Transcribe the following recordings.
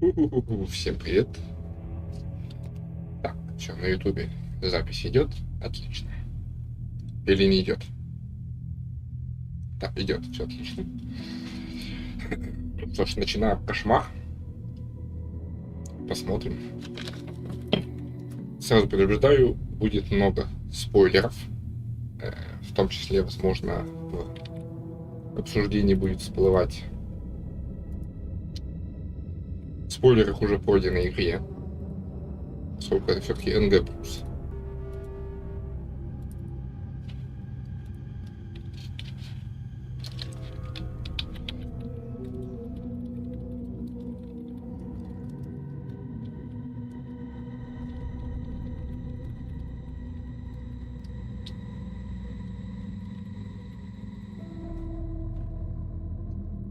Всем привет. Так, все, на ютубе запись идет. Отлично. Или не идет? Так, идет, все отлично. Что ж, начинаем кошмар. Посмотрим. Сразу предупреждаю, будет много спойлеров. В том числе, возможно, в обсуждении будет всплывать спойлеры к уже пройденной игре. Поскольку это все-таки НГ+.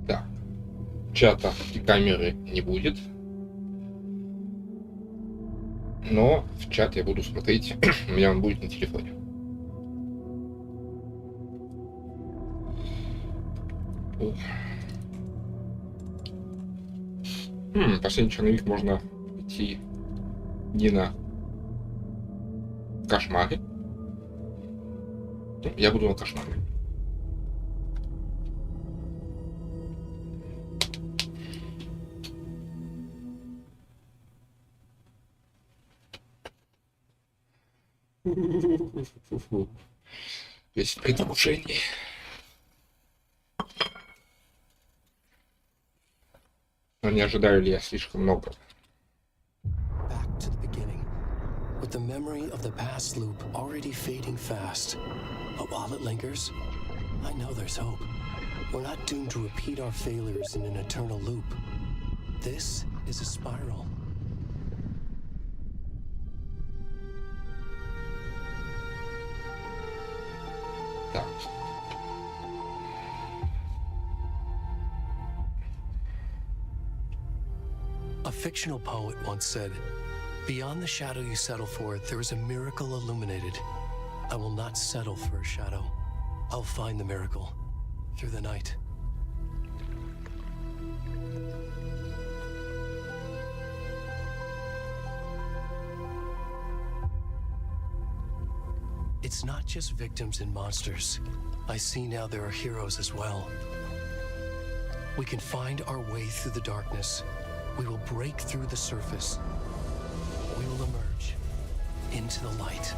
Так, чата и камеры не будет. Но в чат я буду смотреть, у меня он будет на телефоне. Последний черновик можно идти не на кошмаре. Я буду на кошмаре. Весь предвкушение. Но не ожидаю ли я слишком много? Back to the beginning, with the memory of the past loop already fading fast. But while it lingers, I know there's hope. We're not doomed to repeat our failures in an eternal loop. This is a spiral. Так. A fictional poet once said, "Beyond the shadow you settle for, there is a miracle illuminated. I will not settle for a shadow. I'll find the miracle through the night." It's not just victims and monsters. I see now there are heroes as well. We can find our way through the darkness. We will break through the surface. We will emerge into the light.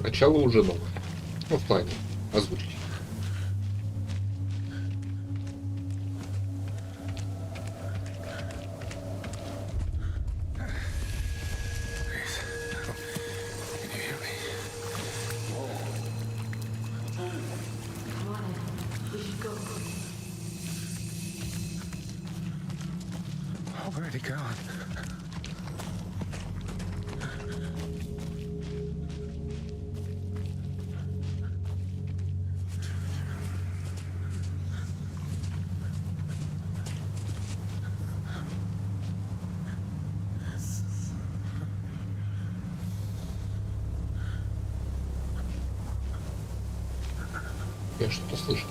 Начало уже новое. Ну, в плане озвучки. Already gone. Я что-то слышу.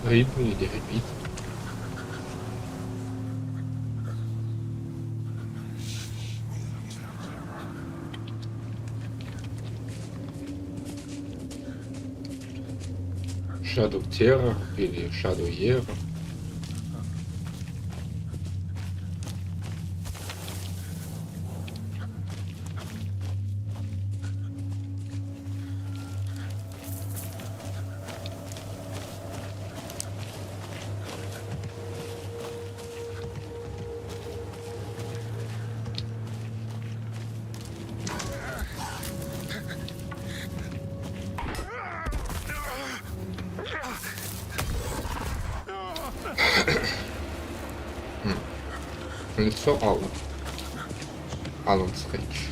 Ритм или репит. Shadow Terror или Shadow Year. Лицо Алан. Алан Скрич.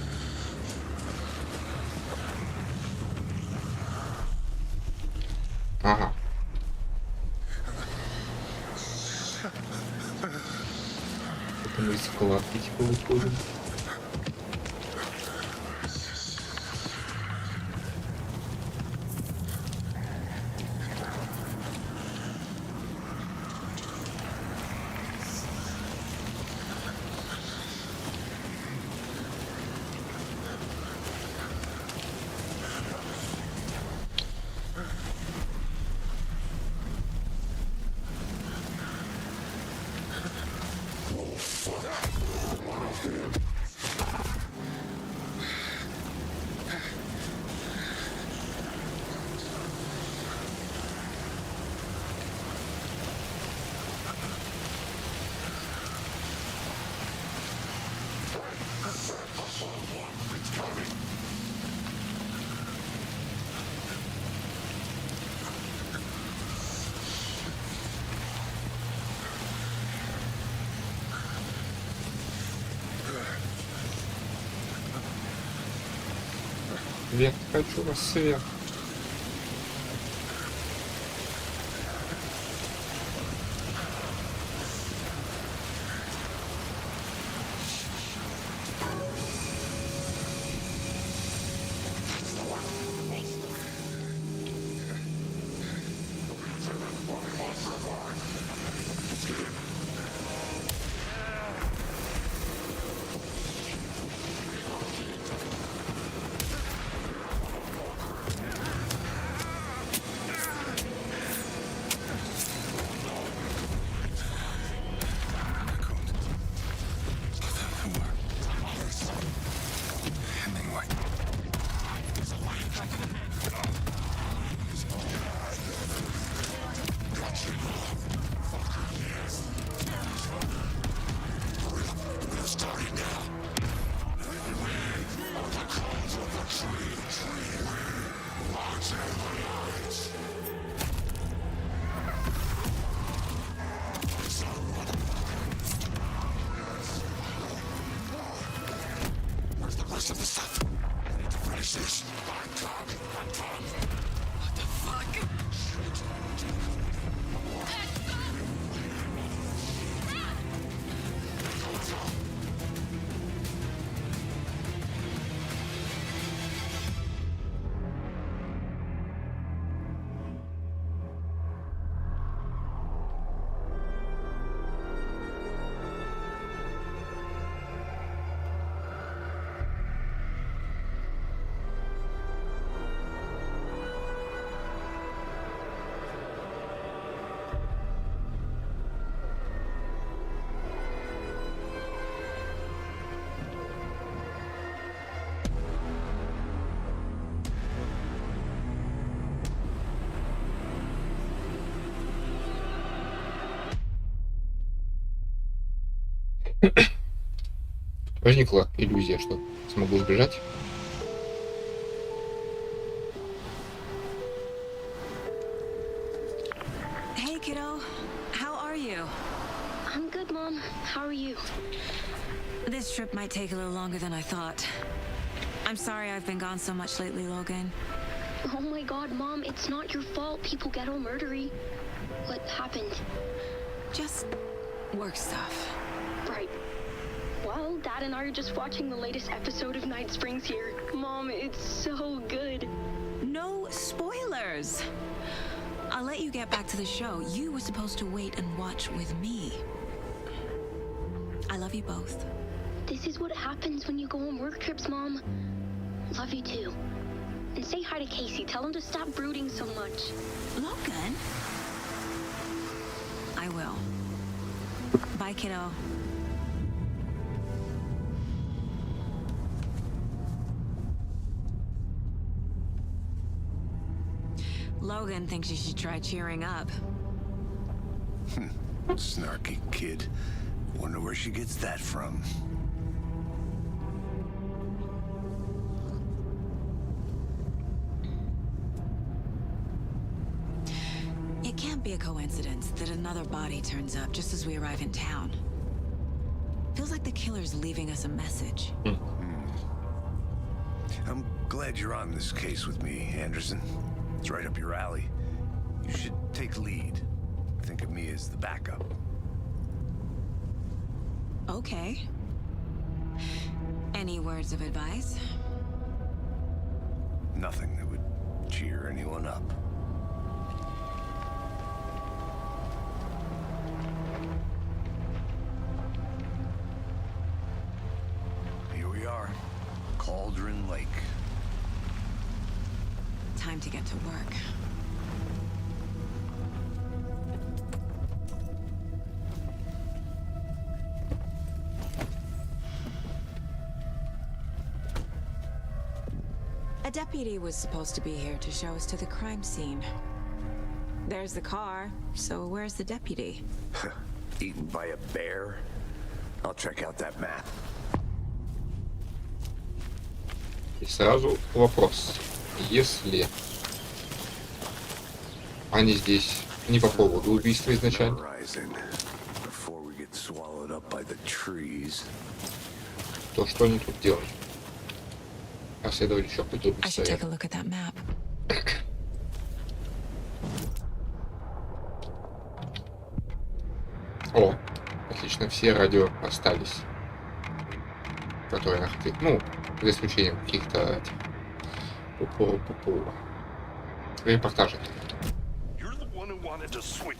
Ага. Это мы из вкладки типа выходим. Свет, хочу рассвет. Возникла иллюзия, что смогу сбежать. Hey kiddo, how are you? I'm good, Mom. How are you? This trip might take a little longer than I thought. I'm sorry I've been gone so much lately, Logan. Oh my god, Mom, it's not your fault people get all murdery. What happened? Just work stuff. Right. Well, Dad and I are just watching the latest episode of Night Springs here. Mom, it's so good. No spoilers! I'll let you get back to the show. You were supposed to wait and watch with me. I love you both. This is what happens when you go on work trips, Mom. Love you too. And say hi to Casey. Tell him to stop brooding so much. Logan? I will. Bye, kiddo. Logan thinks you should try cheering up. Snarky kid. Wonder where she gets that from. It can't be a coincidence that another body turns up just as we arrive in town. Feels like the killer's leaving us a message. I'm glad you're on this case with me, Anderson. It's right up your alley. You should take lead. Think of me as the backup. Okay. Any words of advice? Nothing that would cheer anyone up. Here we are, Cauldron Lake. Time to get to work. A deputy was supposed to be here to show us to the crime scene. There's the car, so where's the deputy? Eaten by a bear? I'll check out that map. И сразу вопрос. Если они здесь не по поводу убийства изначально, то что они тут делают? Расследовали еще какое-то I should take a убийство. look at that map. О, отлично, все радио остались, которые находились, ну, за исключением каких-то репортажей.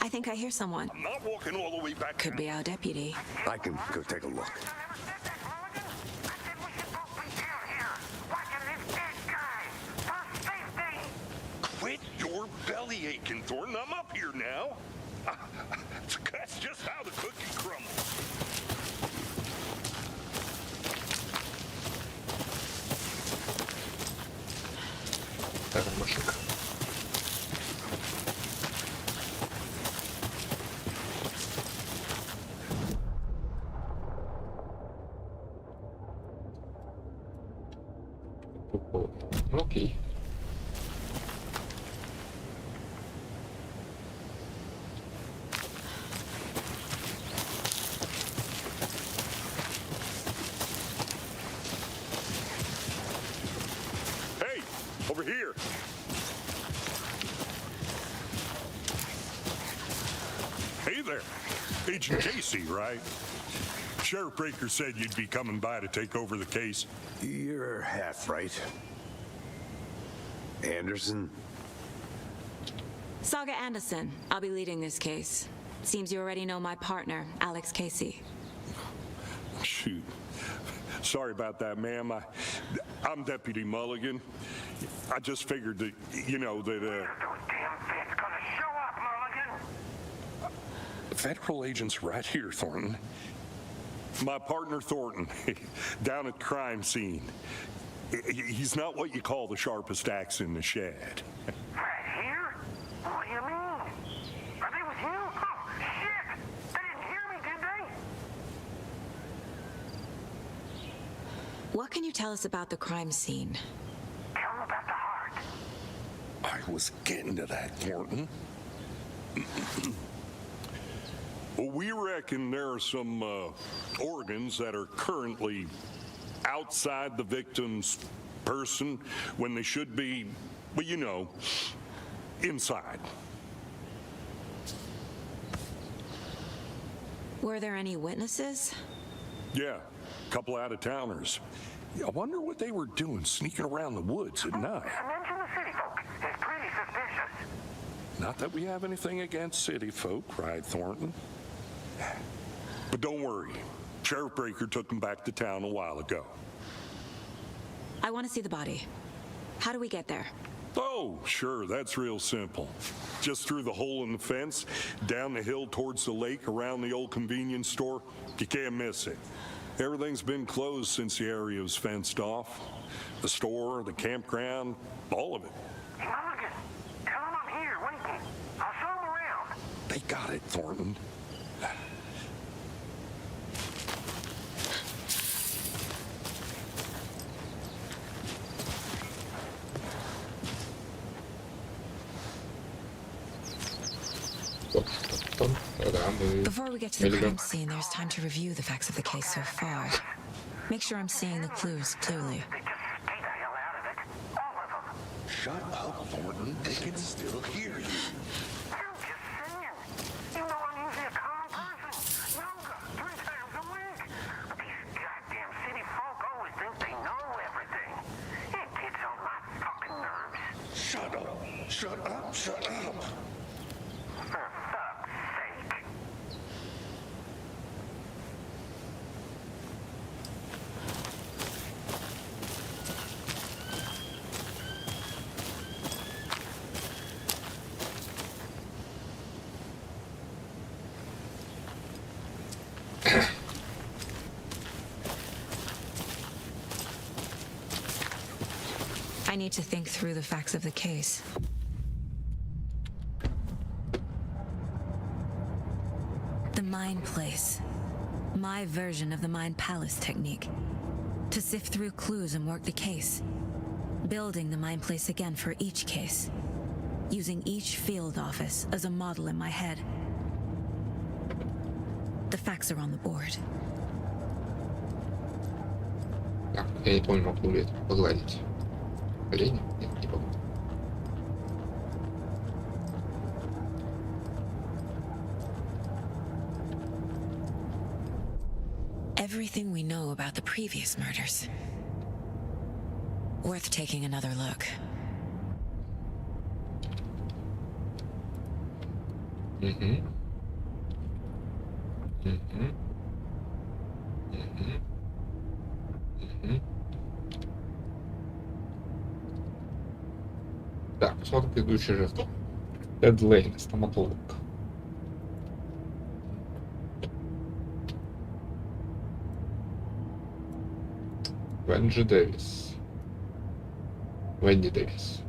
I think I hear someone. I'm not walking all the way back. Could be our deputy. I can go take a look. Quit your belly aching, Thornton. I'm up here now. That's just how the cookie crumbles. Вторая машинка. Ну, окей. Hey, over here. Hey there. Agent Casey, right? Sheriff Breaker said you'd be coming by to take over the case. You're half right. Anderson? Saga Anderson. I'll be leading this case. Seems you already know my partner, Alex Casey. Shoot. Sorry about that, ma'am. I'm Deputy Mulligan. I just figured that, you know, that, Federal agents right here, Thornton. My partner, Thornton, down at crime scene. He's not what you call the sharpest axe in the shed. Right here? What do you mean? Are they with you? Oh, shit! They didn't hear me, did they? What can you tell us about the crime scene? Tell them about the heart. I was getting to that, Thornton. Well, we reckon there are some organs that are currently outside the victim's person when they should be, well, you know, inside. Were there any witnesses? Yeah, a couple out-of-towners. I wonder what they were doing sneaking around the woods at night. Mention the city folk. It's pretty suspicious. Not that we have anything against city folk, cried Thornton. But don't worry. Sheriff Breaker took them back to town a while ago. I want to see the body. How do we get there? Oh, sure, that's real simple. Just through the hole in the fence, down the hill towards the lake, around the old convenience store. You can't miss it. Everything's been closed since the area was fenced off. The store, the campground, all of it. Mulligan, tell him I'm here waiting. I'll show him around. They got it, Thornton. Before we get to the crime scene, there's time to review the facts of the case so far. Make sure I'm seeing the clues clearly. They just stay the hell out of it. All of them. Shut up, Thornton. They can still hear you. I'm just saying. You know I'm usually a calm person. Yoga 3 times a week. But these goddamn city folk always think they know everything. It gets on my fucking nerves. Shut up. Shut up. Shut up. For fuck's sake. I need to think through the facts of the case. The Mind Place. My version of the Mind Palace technique. To sift through clues and work the case. Building the Mind Place again for each case. Using each field office as a model in my head. The facts are on the board. Так, я не помню, могу ли это погладить. Колени? Нет, не помню. Everything we know about the previous murders. Worth taking another look. Угу. Угу. Угу. Угу. Так, посмотрим предыдущую жертву. Эд Лейн, стоматолог. Венди Дэвис. Венди Дэвис.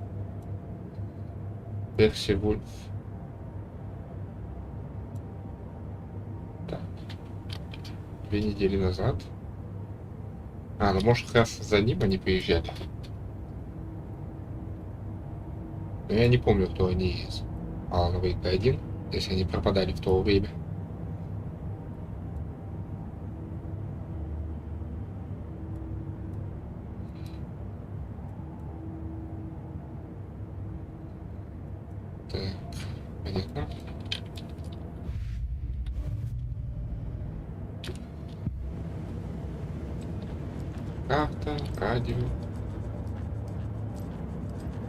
Перси Вульф. Так. 2 недели назад. Ну может как раз за ним они приезжали. Но я не помню, кто они из Алана Вейка 1, если они пропадали в то время. Так, понятно. Карта, радио.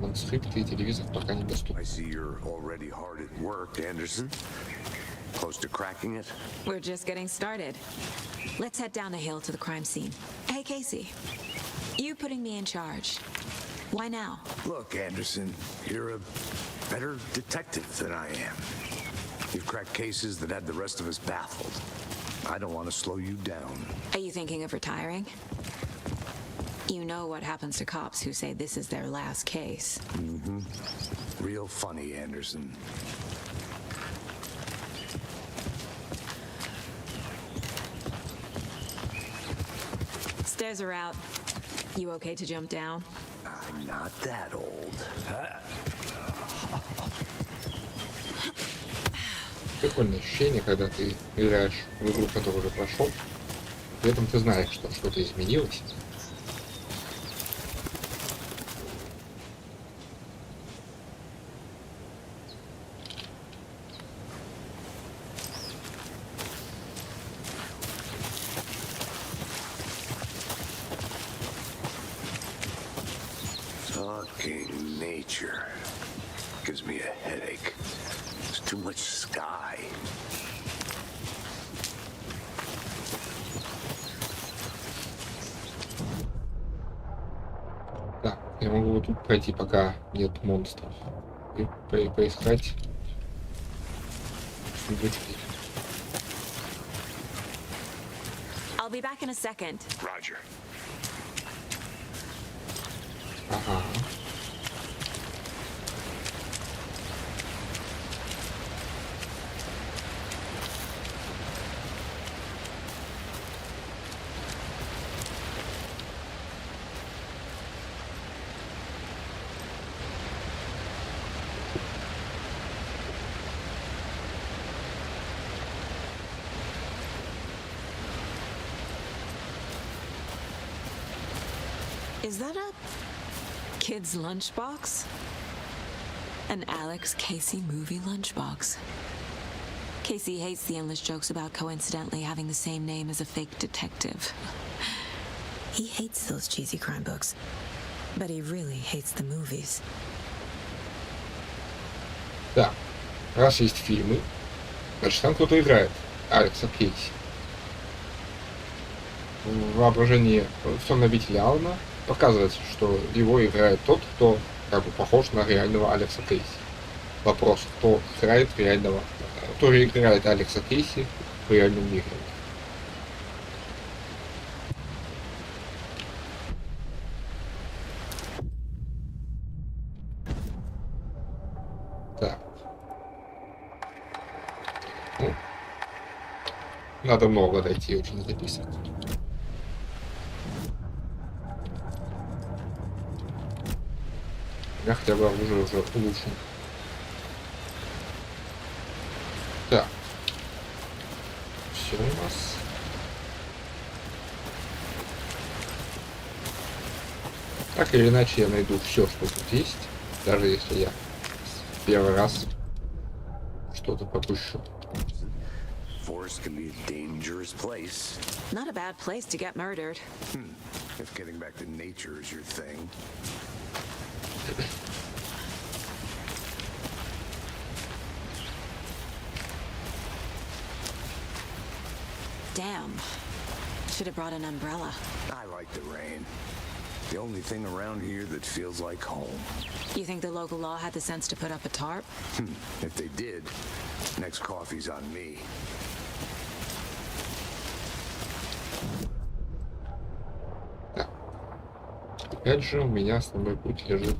Манускрипты и телевизор пока I недоступны. see you're already hard at work, Anderson. Close to cracking it? We're just getting started. Let's head down the hill to the crime scene. Hey, Casey. You putting me in charge. Why now? Look, Anderson, you're a better detective than I am. You've cracked cases that had the rest of us baffled. I don't want to slow you down. Are you thinking of retiring? You know what happens to cops who say this is their last case. Mm-hmm. Real funny, Anderson. Stairs are out. You okay to jump down? I'm not that old. Прикольное ощущение, когда ты играешь в игру, которую уже прошел, при этом ты знаешь, что что-то изменилось. Fucking nature. Gives me a headache. There's too much sky. Да, я могу вот тут пройти, пока нет монстров. И поискать. I'll be back in a second. Roger. Ага. Is that a kid's lunchbox? An Alex Casey movie lunchbox. Casey hates the endless jokes about coincidentally having the same name as a fake detective. He hates those cheesy crime books, but he really hates the movies. Да. Раз есть фильмы, значит там кто-то играет. Алекса Кейси. В воображении всемнобителя Алана показывается, что его играет тот, кто как бы похож на реального Алекса Кейси. Вопрос, кто играет реального, кто играет Алекса Кейси в реальном мире. Так. Ну, надо много дойти, очень записок. Я хотя бы оружие уже улучшил. Так. Все у нас. Так или иначе я найду все, что тут есть. Даже если я первый раз что-то пропущу. Forest can be a dangerous place. Not a bad place to get murdered. If getting back to nature is your thing. Damn. Should have brought an umbrella. I like the rain. The only thing around here that feels like home. You think the local law had the sense to put up a tarp? If they did, next coffee's on me. Да. Опять же, у меня основной путь лежит.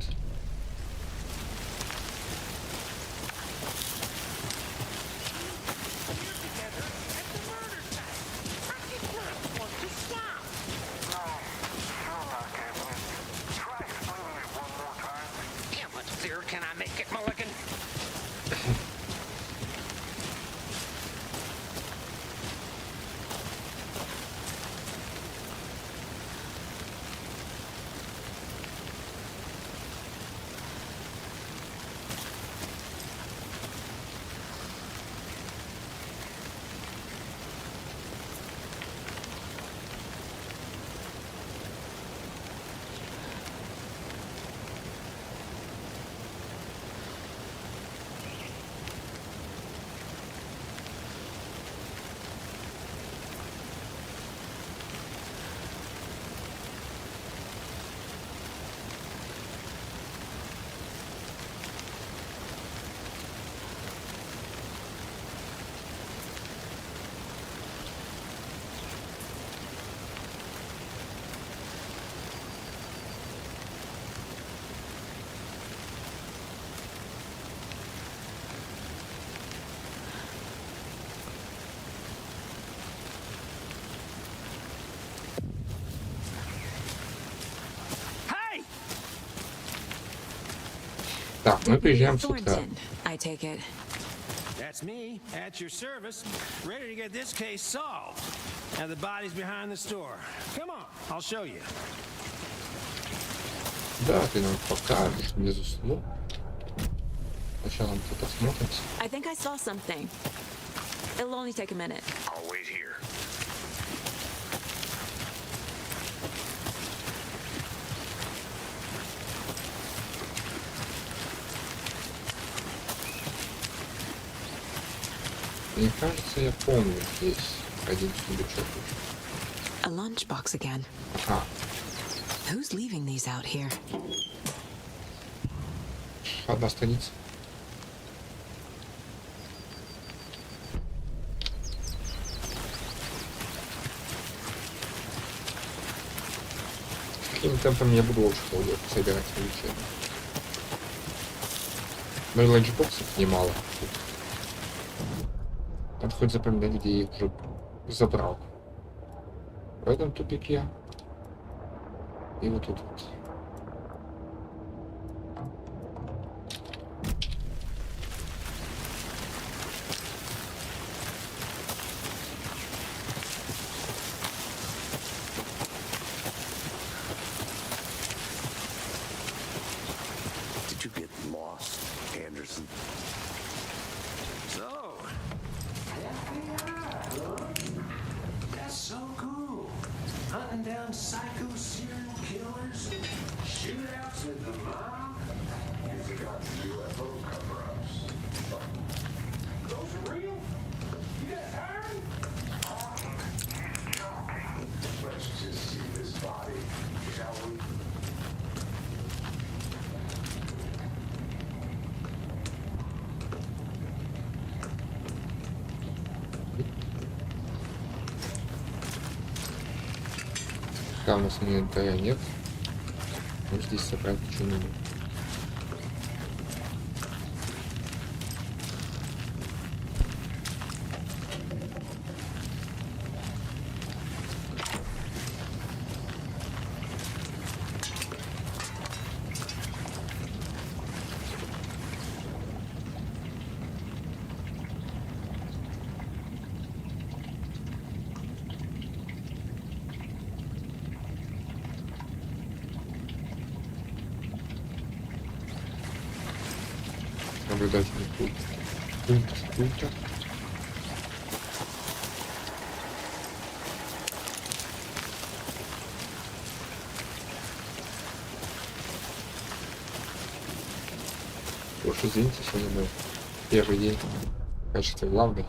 Can I make it, Mulligan? Так, мы приезжаем сюда. Thornton, I take it. That's me, at your service, ready to get this case solved. Now the body's behind the store. Come on, I'll show you. Да, ты нам покажешь внизу. Ну, сначала мы тут осмотримся. I think I saw something. It'll only take a minute. I'll wait here. Мне кажется, я помню здесь один сундучок. A lunchbox again. Ага. Who's leaving these out here? одна страница. Такими темпами я буду очень долго собирать улучшения. Но и ланчбоксов немало. Надо хоть запоминать, где я их уже забрал. В этом тупике. И вот тут вот. Did you get lost, Anderson? So, that's so cool. Hunting down psycho serial killers, shootouts with the mob. You've got UFO cover-ups. Those are real? You guys heard? Joking. Let's just see this body, shall we? Да, у нас инвентаря нет. Но здесь собрать ничего не будет. Наблюдательный пульт. Уж извините, сегодня мой первый день в качестве главной.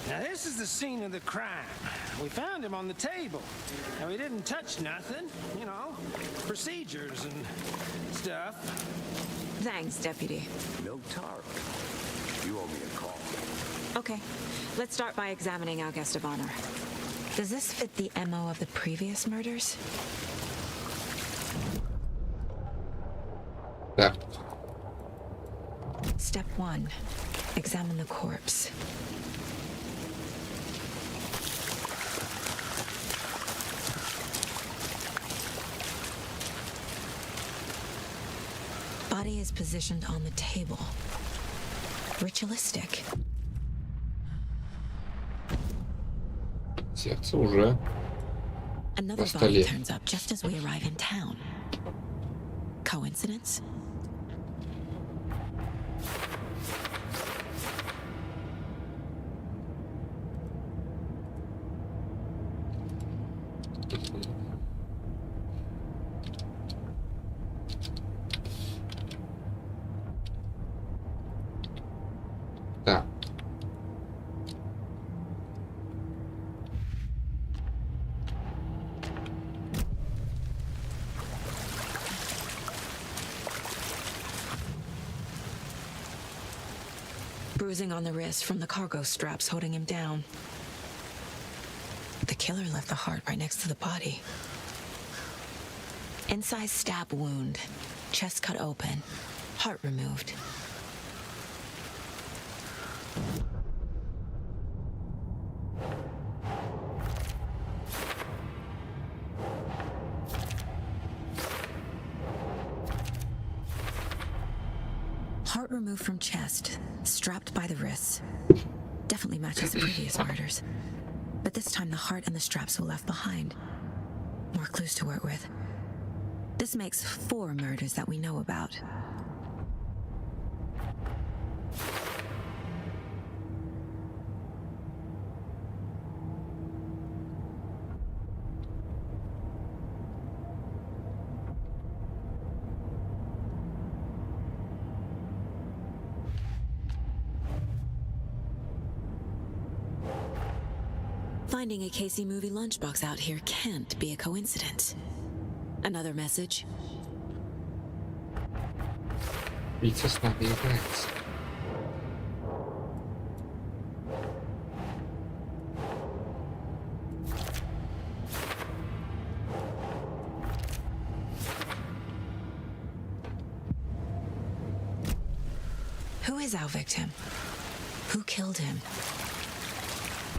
Now this is the scene of the crime. We found him on the table. And we didn't touch nothing, you know, procedures and stuff. Thanks, Deputy. No talk. You owe me a call. Okay, let's start by examining our guest of honor. Does this fit the MO of the previous murders? Да. Step 1. Examine the corpse. Body is positioned on the table. Ritualistic. Сердце уже Another на body столе. turns up just as we arrive in town. Coincidence? Да. Bruising on the wrist from the cargo straps holding him down. The killer left the heart right next to the body. Incised stab wound. Chest cut open. Heart removed. Heart removed from chest, strapped by the wrists. Definitely matches the previous murders. But this time the heart and the straps were left behind. More clues to work with. This makes 4 murders that we know about. Finding a Casey movie lunchbox out here can't be a coincidence. Another message. Пицца с нами играется. Who is our victim? Who killed him?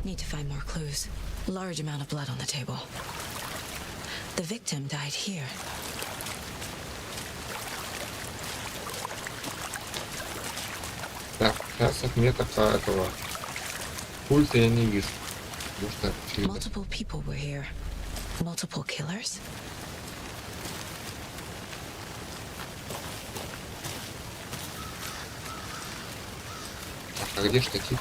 Need to find more clues. Large amount of blood on the table. The victim died here. Так, сейчас отметок этого пульта я не вижу. Потому что очевидно. Multiple people were here. Multiple killers? А где штатив?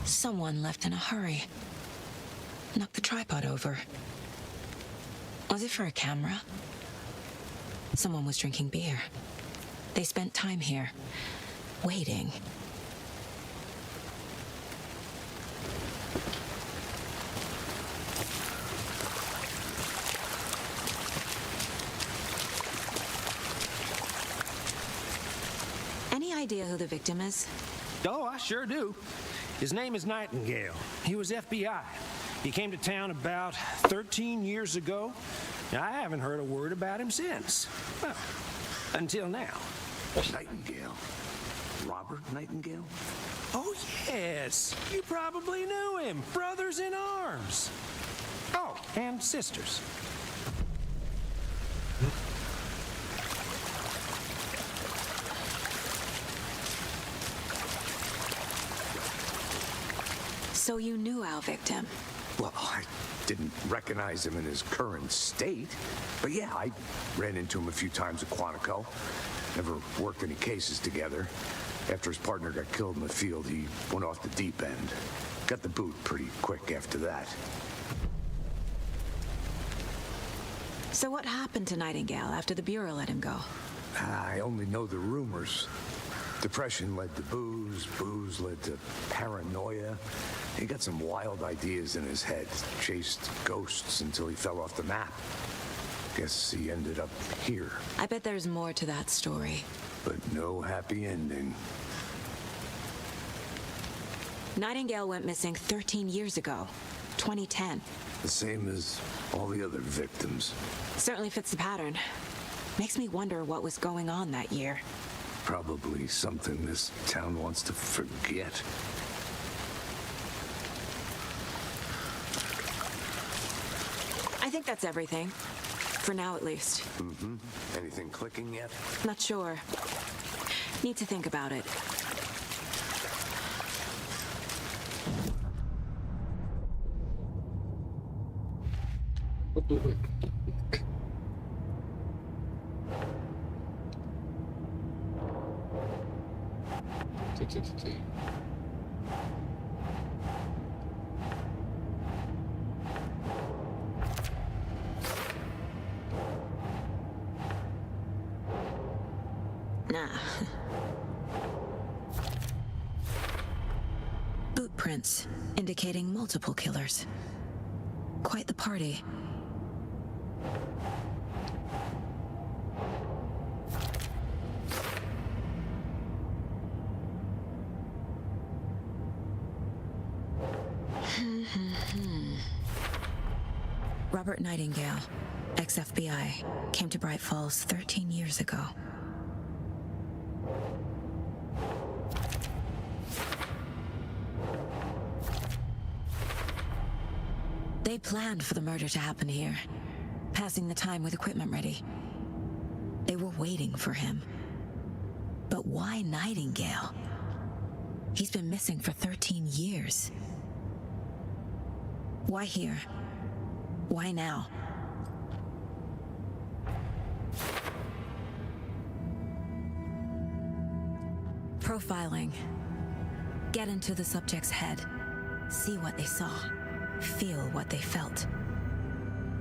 Someone left in a hurry. Knocked the tripod over. Was it for a camera? Someone was drinking beer. They spent time here, waiting. Any idea who the victim is? Oh, I sure do. His name is Nightingale. He was FBI. He came to town about 13 years ago. I haven't heard a word about him since. Well, until now. Nightingale? Robert Nightingale? Oh, yes. You probably knew him. Brothers in arms. Oh, and sisters. So you knew our victim? Well, I didn't recognize him in his current state. But yeah, I ran into him a few times at Quantico. Never worked any cases together. After his partner got killed in the field, he went off the deep end. Got the boot pretty quick after that. So what happened to Nightingale after the Bureau let him go? I only know the rumors. Depression led to booze, booze led to paranoia. He got some wild ideas in his head, chased ghosts until he fell off the map. Guess he ended up here. I bet there's more to that story. But no happy ending. Nightingale went missing 13 years ago, 2010. The same as all the other victims. Certainly fits the pattern. Makes me wonder what was going on that year. Probably something this town wants to forget. I think that's everything. For now, at least. Mm-hmm. Anything clicking yet? Not sure. Need to think about it. Подумай. Ты. Nah. Boot prints indicating multiple killers. Quite the party. Robert Nightingale, ex-FBI, came to Bright Falls 13 years ago. They planned for the murder to happen here, passing the time with equipment ready. They were waiting for him. But why Nightingale? He's been missing for 13 years. Why here? Why now? Profiling. Get into the subject's head. See what they saw. Feel what they felt.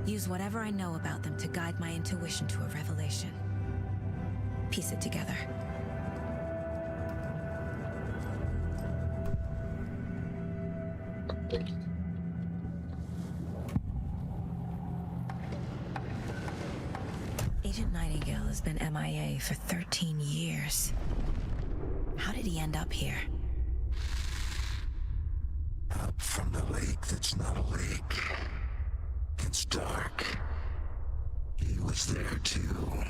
Use whatever I know about them to guide my intuition to a revelation. Piece it together. Agent Nightingale has been MIA for 13 years. How did he end up here? Up from the lake that's not a lake. It's dark. He was there too.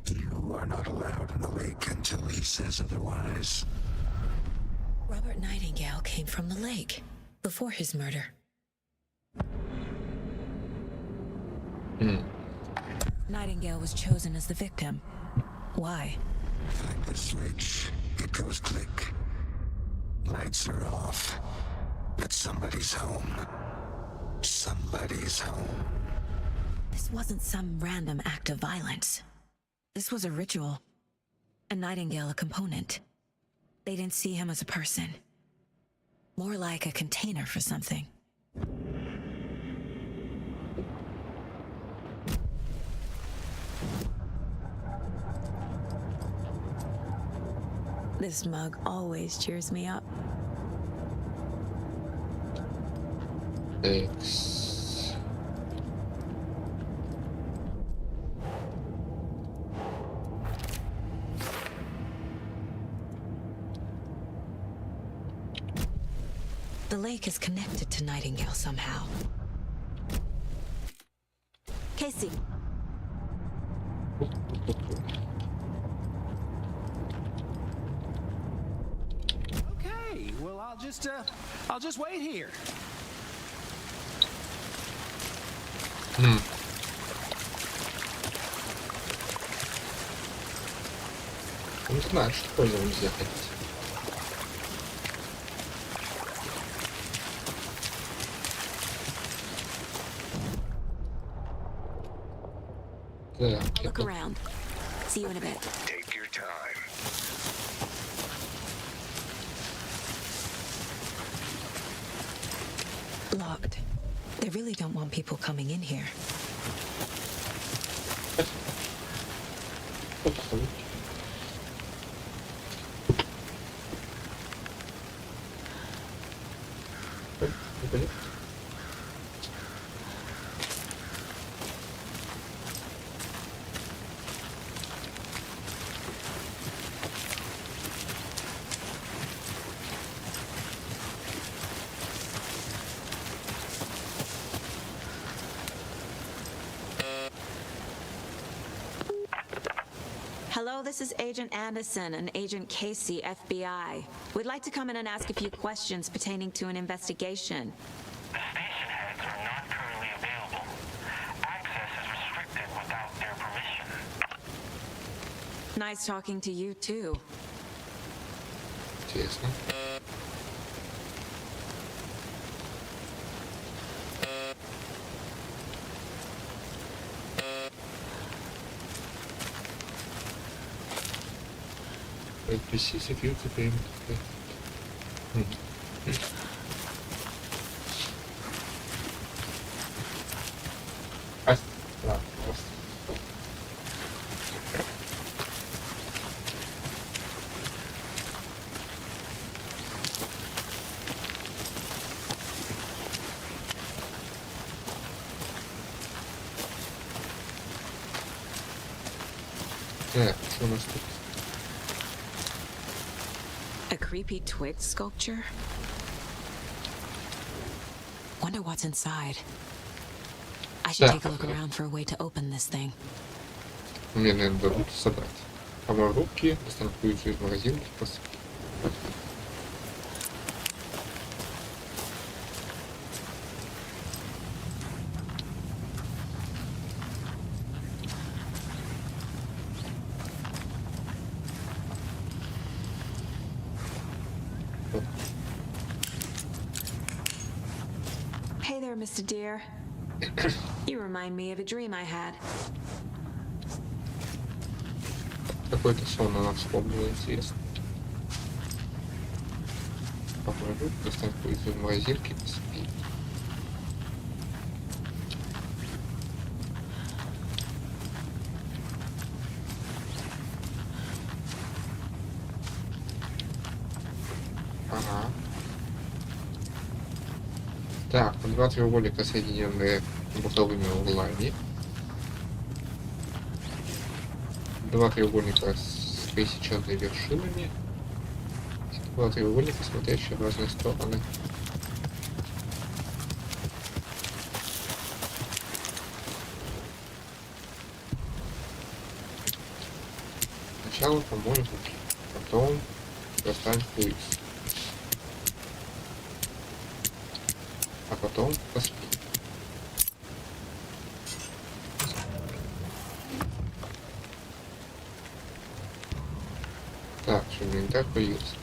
You are not allowed in the lake until he says otherwise. Robert Nightingale came from the lake before his murder. Nightingale was chosen as the victim. Why? Like the switch, it goes click. Lights are off. But somebody's home. Somebody's home. This wasn't some random act of violence. This was a ritual. And Nightingale a component. They didn't see him as a person. More like a container for something. This mug always cheers me up. X. The lake is connected to Nightingale somehow. Casey. Okay, well, I'll just wait here. Он знает, что по нему нельзя ходить. Так, Look around. See you in a bit. Take your time. Locked. They really don't want people coming in here. Hello, this is Agent Anderson and Agent Casey, FBI. We'd like to come in and ask a few questions pertaining to an investigation. The station heads are not currently available. Access is restricted without their permission. Nice talking to you, too. Интересно. PC security payment. Ладно, просто. Так, что у нас тут? A creepy twig sculpture? Wonder what's inside. I should take a look around for a way to open this thing. Мне, наверное, дадут собрать. Помою руки, достану ключ из магазинки. matter, Mr. Deer? You remind me of a dream I had. Какой-то сон она вспомнила, интересно. Попробуй, достань какую-то из морозилки, поспи. Ага. Так, два треугольника, соединенные боковыми углами. Два треугольника с пересеченными вершинами. Два треугольника, смотрящие в разные стороны. Сначала помой руки, потом достань пульс. А потом поспи. Так, что инвентарь появился.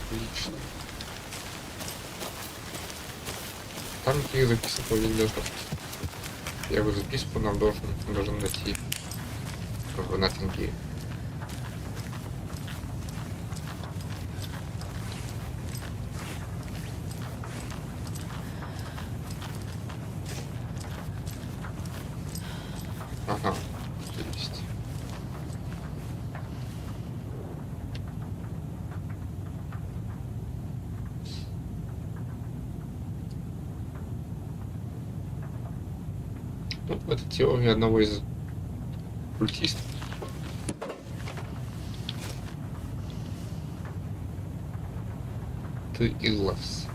Отлично. Там какие записи поведет. Первую записку нам должен найти в Ноттинге. Ага, есть. Ну, это теория одного из культистов. Ты Иллас.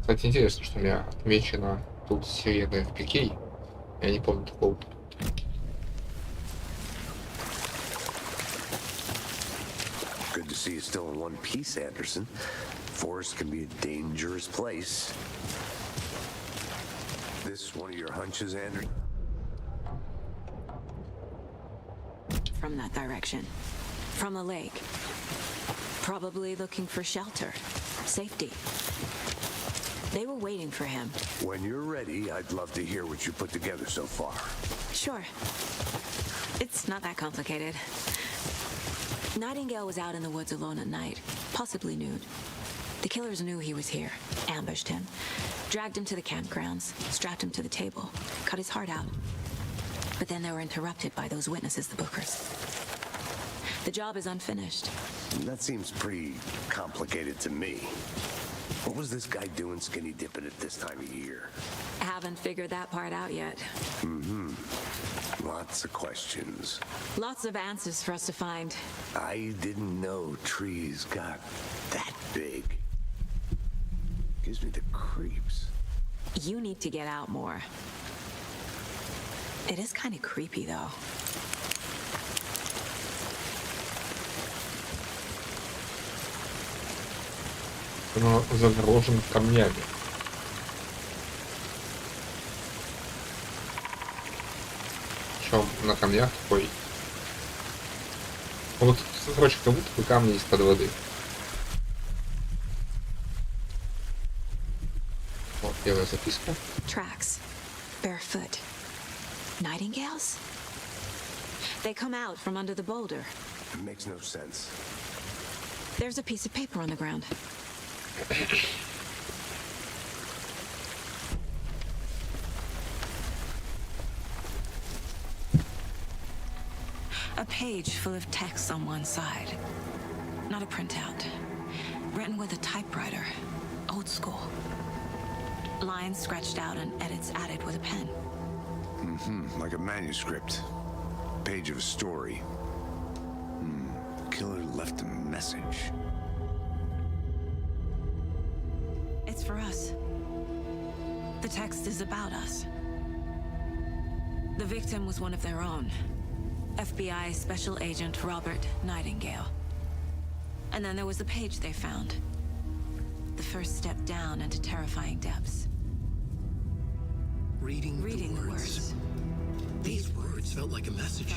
Кстати, интересно, что у меня отмечена тут сирена FPK. Я не помню такого. Good to see you still in one piece, Anderson. Forest can be a dangerous place. This one of your hunches, Anderson? From that direction. From the lake. Probably looking for shelter. Safety. They were waiting for him. When you're ready, I'd love to hear what you put together so far. Sure. It's not that complicated. Nightingale was out in the woods alone at night, possibly nude. The killers knew he was here, ambushed him, dragged him to the campgrounds, strapped him to the table, cut his heart out. But then they were interrupted by those witnesses, the Bookers. The job is unfinished. That seems pretty complicated to me. What was this guy doing skinny dipping at this time of year? I haven't figured that part out yet. Lots of questions. Lots of answers for us to find. I didn't know trees got that big. Gives me the creeps. You need to get out more. It is kind of creepy, though. Он загружен камнями. Причем на камнях такой. Вот, короче, как будто бы камни из-под воды. Вот первая записка. Tracks. Barefoot. Nightingales? They come out from under the boulder. It makes no sense. There's a piece of paper on the ground. A page full of text on one side. Not a printout. Written with a typewriter. Old school. Lines scratched out and edits added with a pen. Like a manuscript. Page of a story. Killer left a message. It's for us. The text is about us. The victim was one of their own. FBI Special Agent Robert Nightingale. And then there was the page they found. The first step down into terrifying depths. Reading the words. These words felt like a message.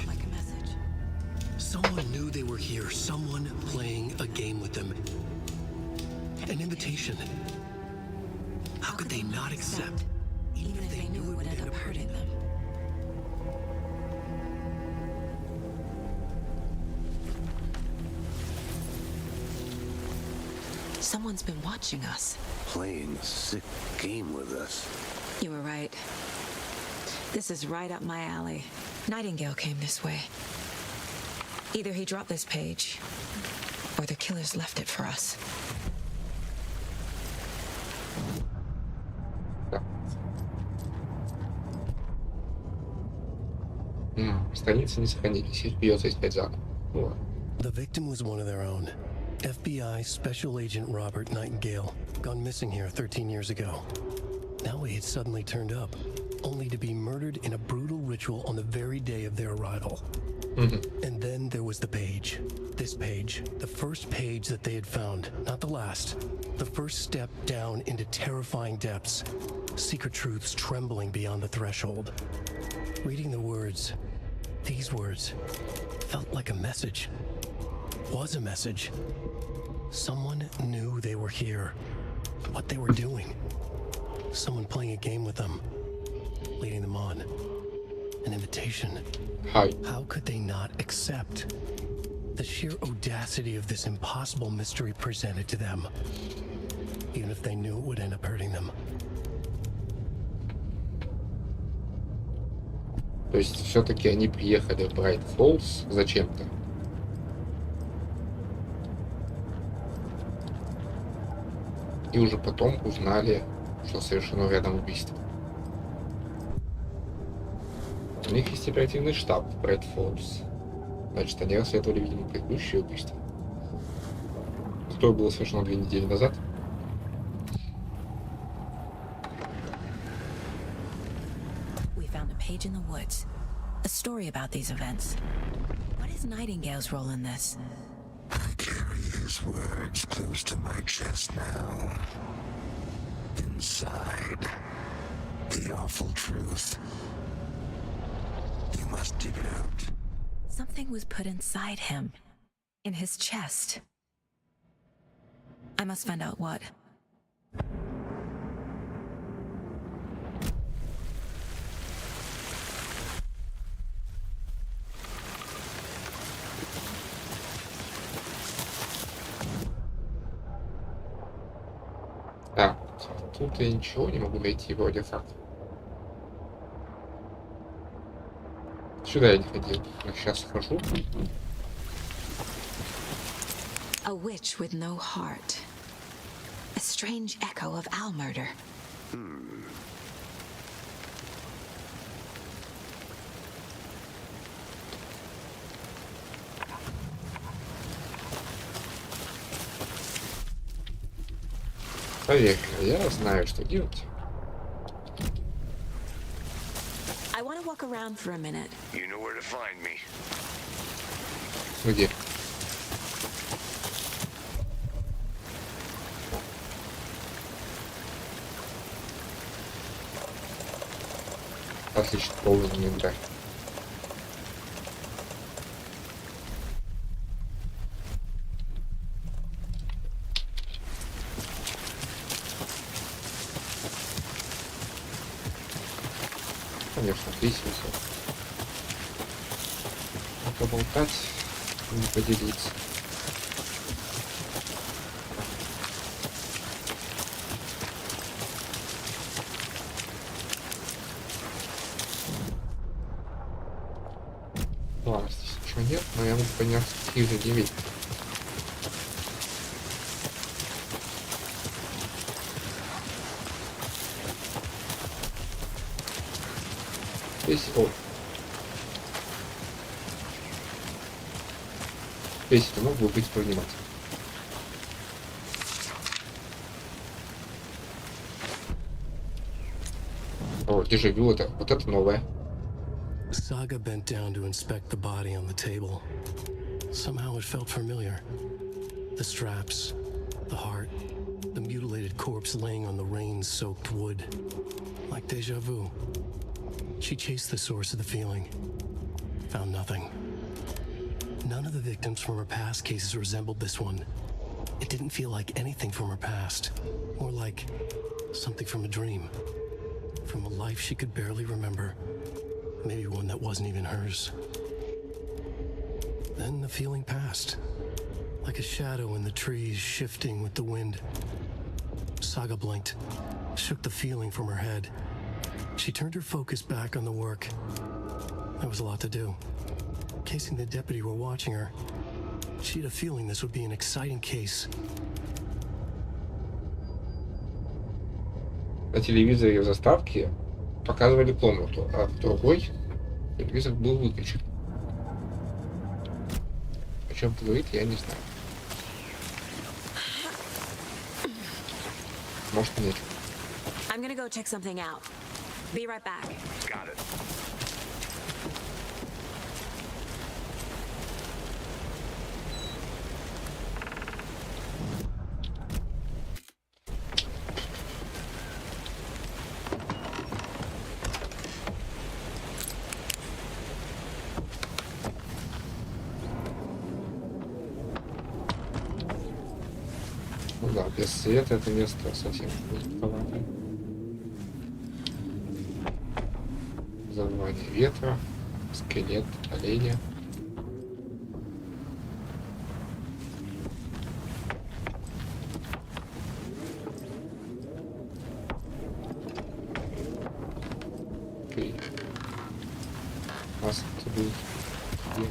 Someone knew they were here. Someone playing a game with them. An invitation. How could they not accept, even if they knew it would end up hurting them? Someone's been watching us. Playing a sick game with us. You were right. This is right up my alley. Nightingale came this way. Either he dropped this page, or the killers left it for us. Страницы не сохранились, их придется искать заново. Вот. The victim was one of their own. FBI Special Agent Robert Nightingale, gone missing here 13 years ago. Now he had suddenly turned up, only to be murdered in a brutal ritual on the very day of their arrival. And then there was the page. This page, the first page that they had found, not the last. The first step down into terrifying depths. Secret truths trembling beyond the threshold. Reading the words, these words, felt like a message. Was a message. Someone knew they were here. What they were doing. Someone playing a game with them. Leading them on. An invitation. Hi. How could they not accept? The sheer audacity of this impossible mystery presented to them. Even if they knew it would end up hurting them. То есть все-таки они приехали в Брайт Фоллс зачем-то. И уже потом узнали, что совершено рядом убийство. У них есть оперативный штаб в Брайт Фоллс. Значит, они расследовали, видимо, предыдущее убийство, которое было совершено 2 недели назад. Page in the woods. A story about these events. What is Nightingale's role in this? I carry his words close to my chest now. Inside, the awful truth. You must dig it out. Something was put inside him. In his chest. I must find out what. Так, тут я ничего не могу найти вроде как. Сюда я не ходил, но сейчас хожу. A witch with no heart. A strange echo of owl murder. Поверь, я знаю, что делать. I want to walk around for a minute. You know where to find me. Где? Отлично, полный инвентарь. Конечно, весело. А поболтать, не поделиться. Ладно, здесь ничего нет, но я могу подняться в таких же деревьях. Весь это мог бы быть повнимательным. О, дежавю это. Вот это новое. Saga bent down to inspect the body on the table. Somehow it felt familiar. The straps, the heart, the mutilated corpse laying on the rain-soaked wood. Like deja vu. She chased the source of the feeling. Found nothing. None of the victims from her past cases resembled this one. It didn't feel like anything from her past. More like something from a dream. From a life she could barely remember. Maybe one that wasn't even hers. Then the feeling passed. Like a shadow in the trees shifting with the wind. Saga blinked, shook the feeling from her head. She turned her focus back on the work. There was a lot to do. In case the deputy were watching her, she had a feeling this would be an exciting case. На телевизоре в заставке показывали комнату, а в другой телевизор был выключен. О чем говорит, я не знаю. Может, нет. I'm gonna go check something out. Be right back. Got it. Ну да, без света это место совсем жутковатое. Завывание ветра, скелет оленя. Окей. Нас это будет где?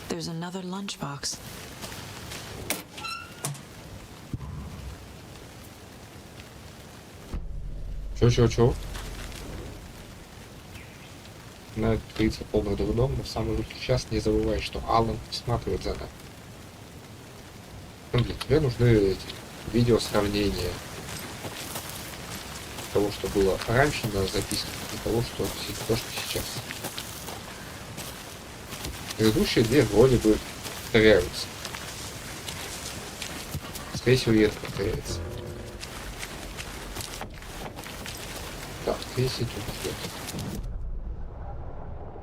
There's another lunchbox. Чё? На творится полный дурдом, но в самый жуткий час не забывай, что Алан присматривает за нами. Ну, для тебя нужны эти видео сравнения того, что было раньше на записке, и того, что сейчас. Предыдущие две вроде бы повторяются. Скорее всего, и это повторяется. Так, здесь и тут идет.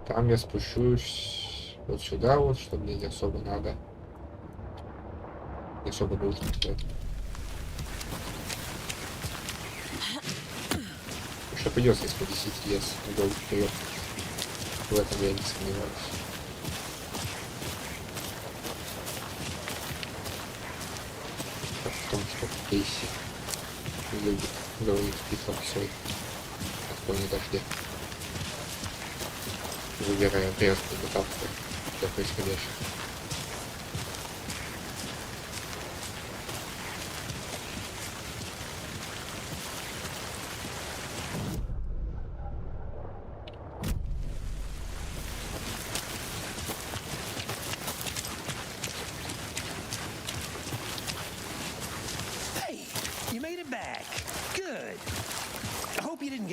Там я спущусь вот сюда вот, что мне не особо надо. Не особо нужно. Еще придется из-под 10 лет вдоль вперед. В этом я не сомневаюсь. В том, что Кейси любит говорить пифлаксой от фоне дождя, выбирая пресную метафору для происходящего.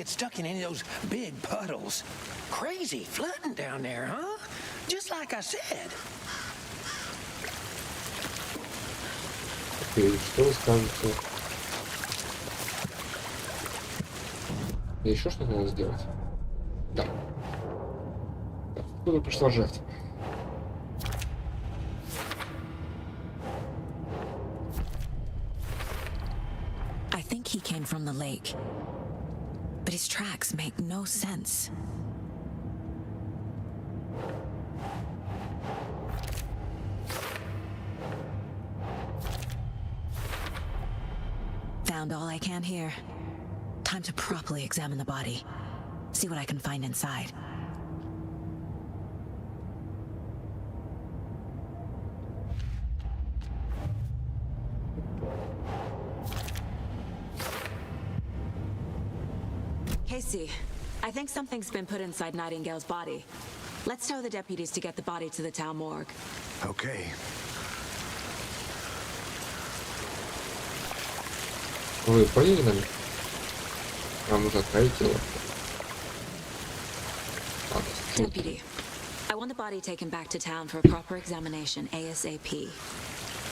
Stuck in any of those big puddles. Crazy flooding down there, huh? Just like I said. Окей, что вы скажете? Мне еще что-то надо сделать? Да. Откуда пришла жертва? I think he came from the lake. But his tracks make no sense. Found all I can here. Time to properly examine the body. See what I can find inside. Casey, I think something's been put inside Nightingale's body. Let's tell the deputies to get the body to the town morgue. Okay. Вы поняли нами? Нам нужно отправить тело. Deputy, I want the body taken back to town for a proper examination ASAP.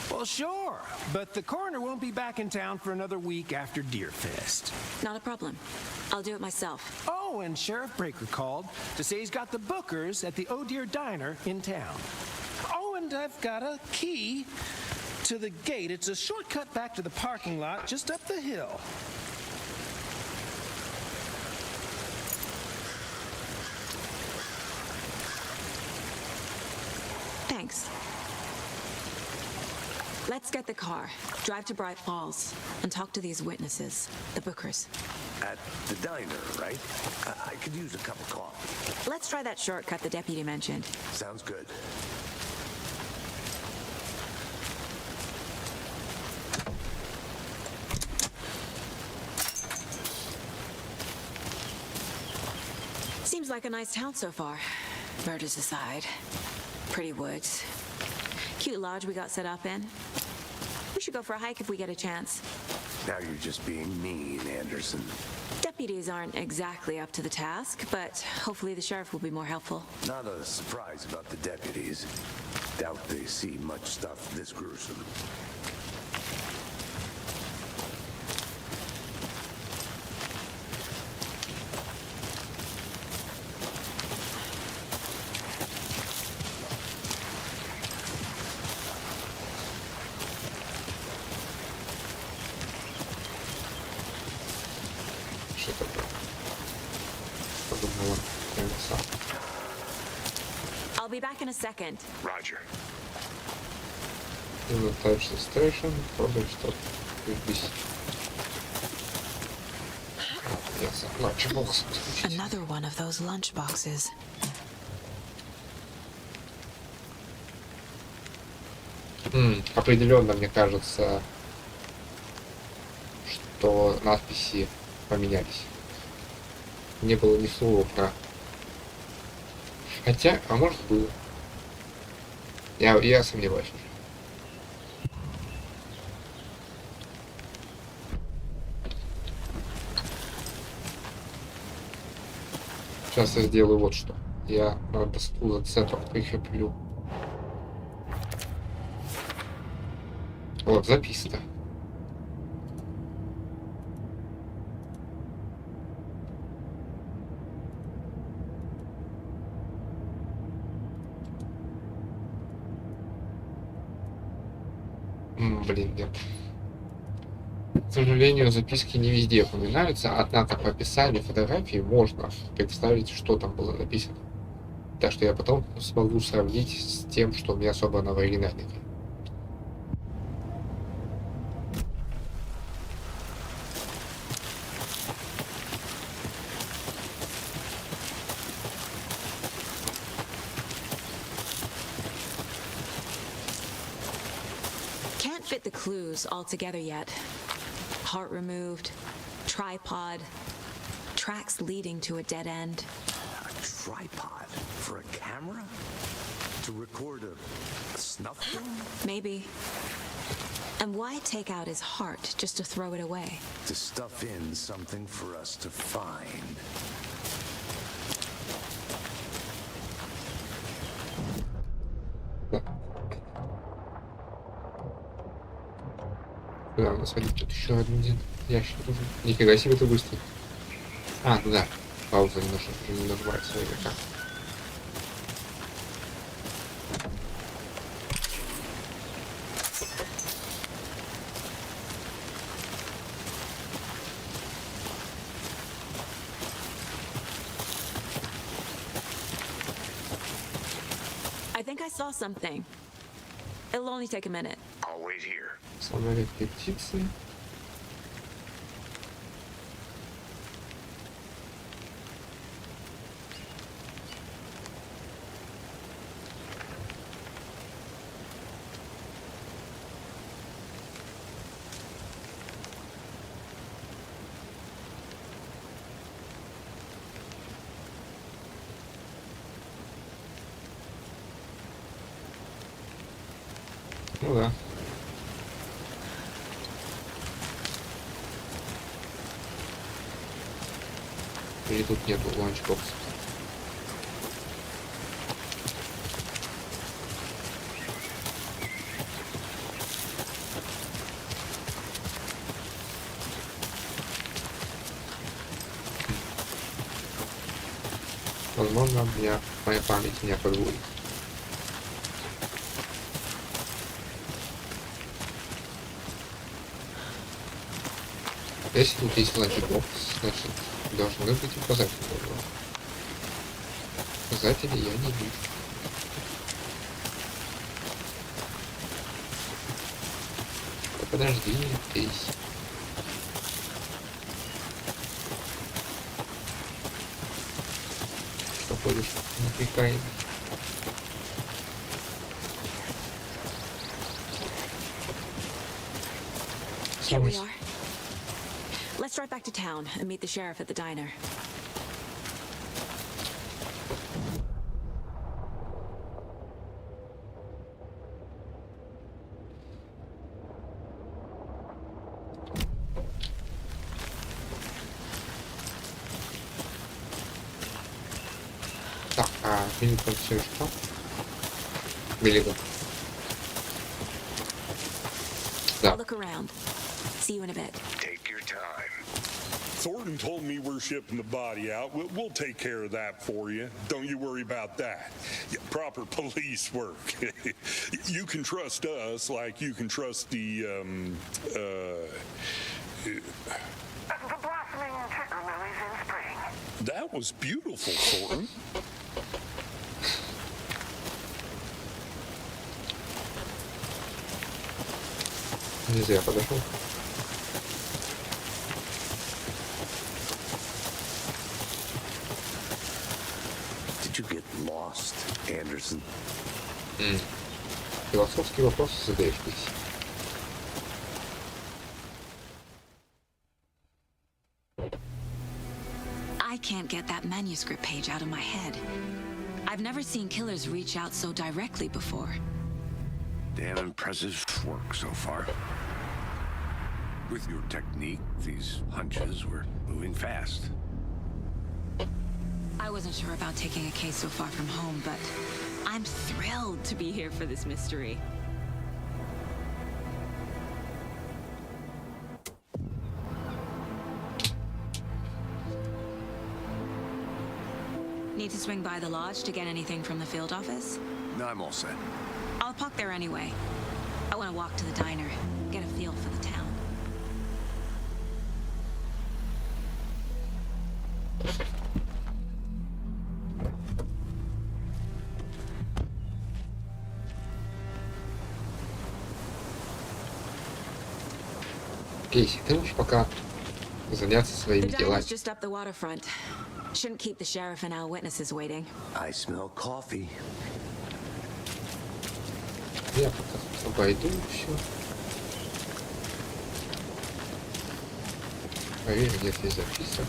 Well, sure, but the coroner won't be back in town for another week after Deerfest. Not a problem. I'll do it myself. Oh, and Sheriff Breaker called to say he's got the Bookers at the Oh Dear Diner in town. Oh, and I've got a key to the gate. It's a shortcut back to the parking lot just up the hill. Thanks. Let's get the car, drive to Bright Falls, and talk to these witnesses, the Bookers. At the diner, right? I could use a cup of coffee. Let's try that shortcut the deputy mentioned. Sounds good. Seems like a nice town so far. Murders aside. Pretty woods. Cute lodge we got set up in. We should go for a hike if we get a chance. Now you're just being mean, Anderson. Deputies aren't exactly up to the task, but hopefully the sheriff will be more helpful. Not a surprise about the deputies. Doubt they see much stuff this gruesome. Что такое? Подумала, колеса. I'll be back in a second. Roger. Inventation station, problem stop. This. Yes, lunchbox. Another one of those lunch boxes. Определенно, мне кажется, что надписи поменялись. Не было ни слова про... Хотя, а может было. Я сомневаюсь уже. Сейчас я сделаю вот что. Я на доску зацепок прикреплю. Вот, записано. Блин, нет. К сожалению, записки не везде упоминаются, однако по описанию фотографии можно представить, что там было написано. Так что я потом смогу сравнить с тем, что у меня собрано в оригинале. Can't fit the clues all together yet. Heart removed, tripod, tracks leading to a dead end. A tripod for a camera? To record a snuff film? Maybe. And why take out his heart just to throw it away? To stuff in something for us to find. Да, у нас тут еще один ящик нужен. Нифига себе ты быстрый. А, ну да. Пауза не нажимается наверняка. I think I saw something. It'll only take a minute. I'll wait here. Самая птицы. Ну да. Или тут нету ланчбокса. Возможно, моя память меня подводит. Если тут есть ланчбокс, значит, должны быть указатели. Указатели я не вижу. Да подожди, Кейси. Что ходишь неприкаянный? Here we are. Let's drive back to town and meet the sheriff at the diner. Так, Миллиган все что? Миллиган. I'll look around. See you in a bit. Take your time. Thornton told me we're shipping the body out. We'll take care of that for you. Don't you worry about that. Yeah, proper police work. You can trust us like you can trust the blossoming sugar lilies in spring. That was beautiful, Thornton. Не зря подошел. Did you get lost, Anderson? Философский вопрос задаешь здесь. I can't get that manuscript page out of my head. I've never seen killers reach out so directly before. Damn impressive work so far. With your technique, these hunches were moving fast. I wasn't sure about taking a case so far from home, but I'm thrilled to be here for this mystery. Need to swing by the lodge to get anything from the field office? No, I'm all set. I'll park there anyway. I want to walk to the diner, get a feel for the town. Кейси, ты можешь пока заняться своими The делами. diner's just up the waterfront. Shouldn't keep the sheriff and our witnesses waiting. I smell coffee. Я пока обойду все. Проверь, нет ли записок.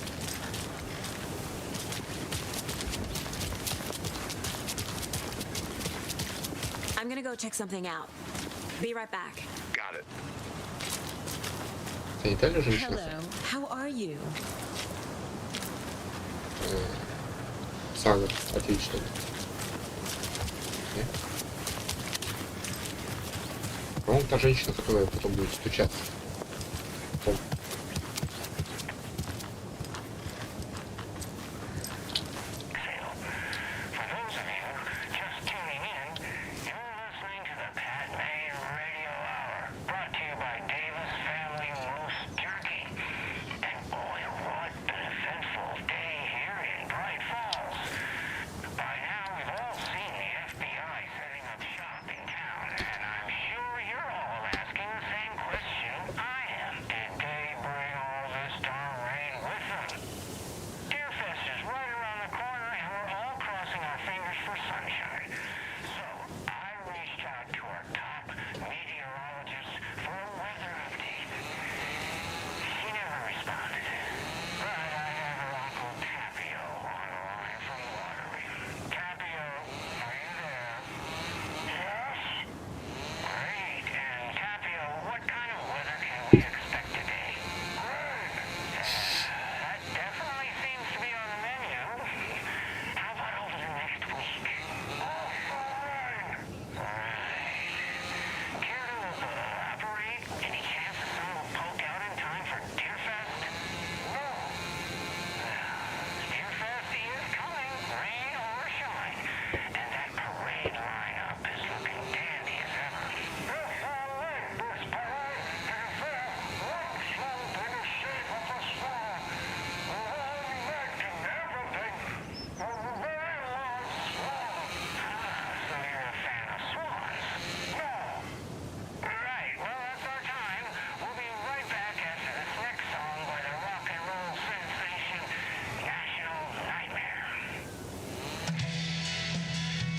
I'm gonna go check something out. Be right back. Got it. Ты не та ли женщина? Hello, how are you? Сага, отлично. Нет? По-моему, та женщина, которая потом будет стучаться. Помню. For those of you just tuning in, you're listening to the Pat May Radio Hour, brought to you by Davis Family Moose Jerky. And boy, what an eventful day here in Bright Falls. By now, we've all seen the FBI setting up shop in town, and I'm sure you're all asking the same question.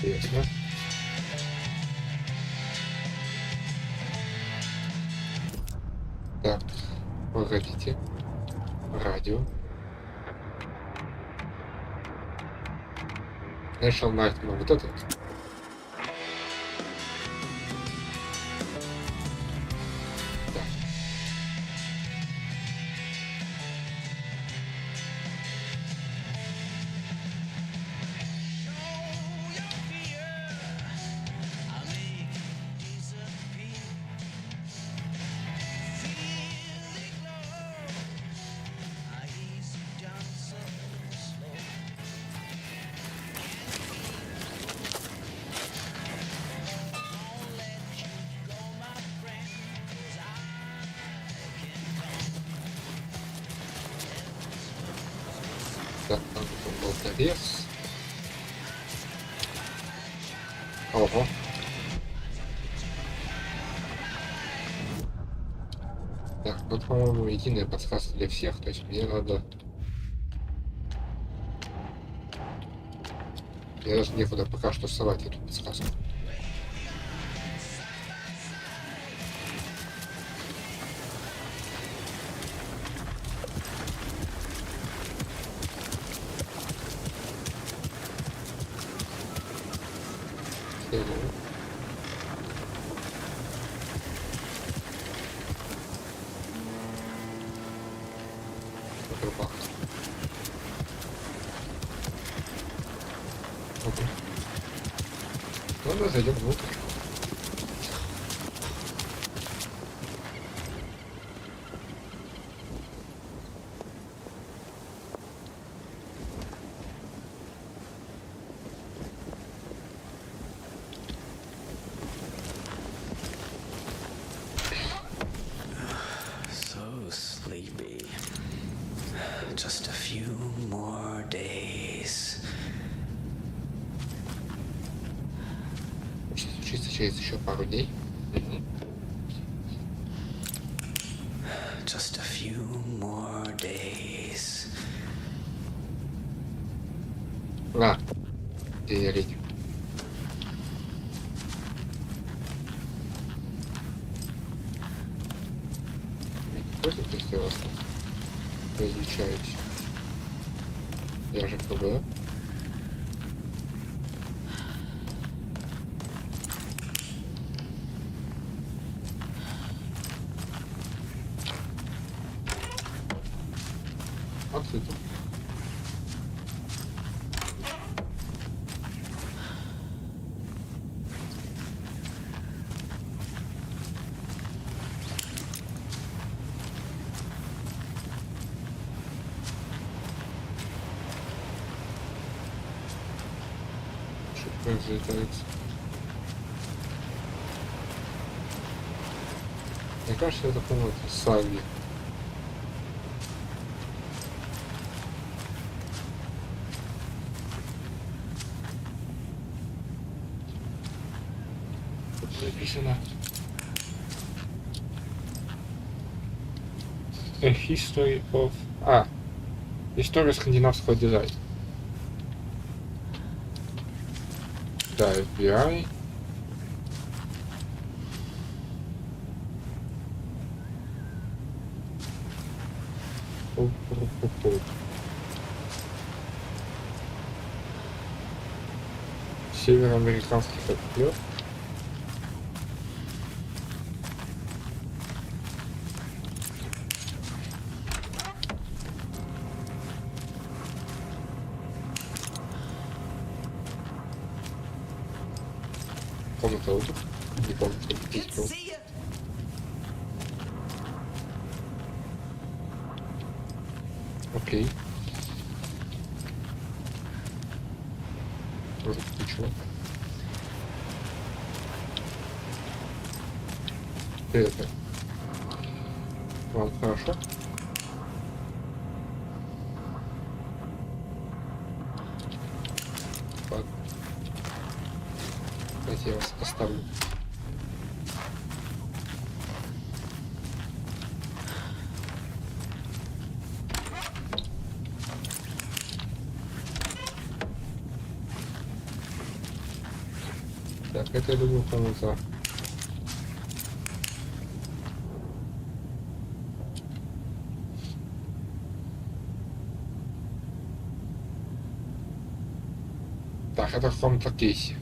Интересно. Так, погодите. Радио. National Night, ну вот этот. Да. Так, там был довес. Ого. Так, ну, по-моему, единая подсказка для всех, то есть мне надо... Мне даже некуда пока что совать эту подсказку. Группа. Окей. Ладно, зайдем внутрь. So sleepy. Just a few more days. Что случится через еще пару дней? Just a few more days. А, где я летю? Против тестироваться? Вы изучаете. Я же КБ. Открыто. Как залетается. Мне кажется, это, по-моему, это Саги. Тут написано A History of... История скандинавского дизайна. Да, FBI. Североамериканский фольклор. Комната отдыха. Не помню, что это было. Окей. Может, ты чего? Это. Вам хорошо? Ладно. Давайте я вас оставлю. Так, это я думаю, по-моему, за. Так, это в каком-то кейсе.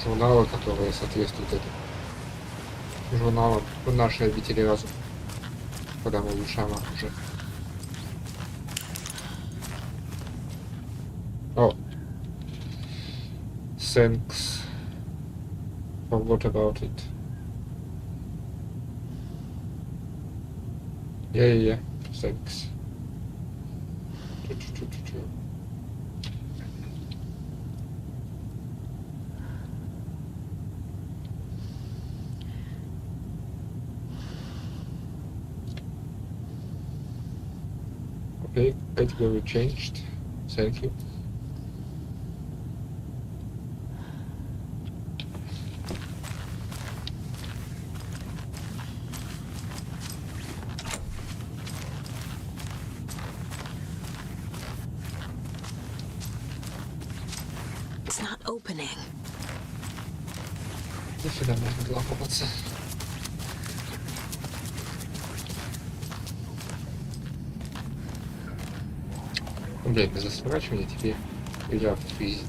Журналы, которые соответствуют этому. Журналам нашей обители разума. Когда мы улучшаем оружие. О. Thanks. Forgot about it. Yeah. Thanks. Okay, category changed. Thank you. It's not opening. Нифига можно лапаться. Блин, без сворачивания теперь игра в физи.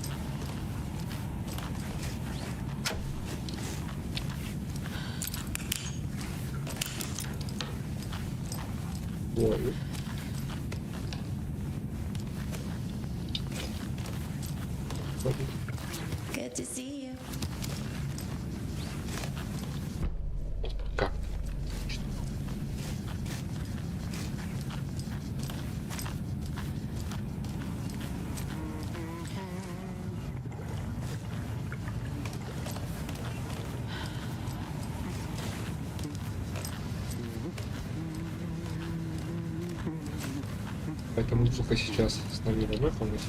Ой. Good to see you. Как? Поэтому музыка сейчас с нами в одной комнате.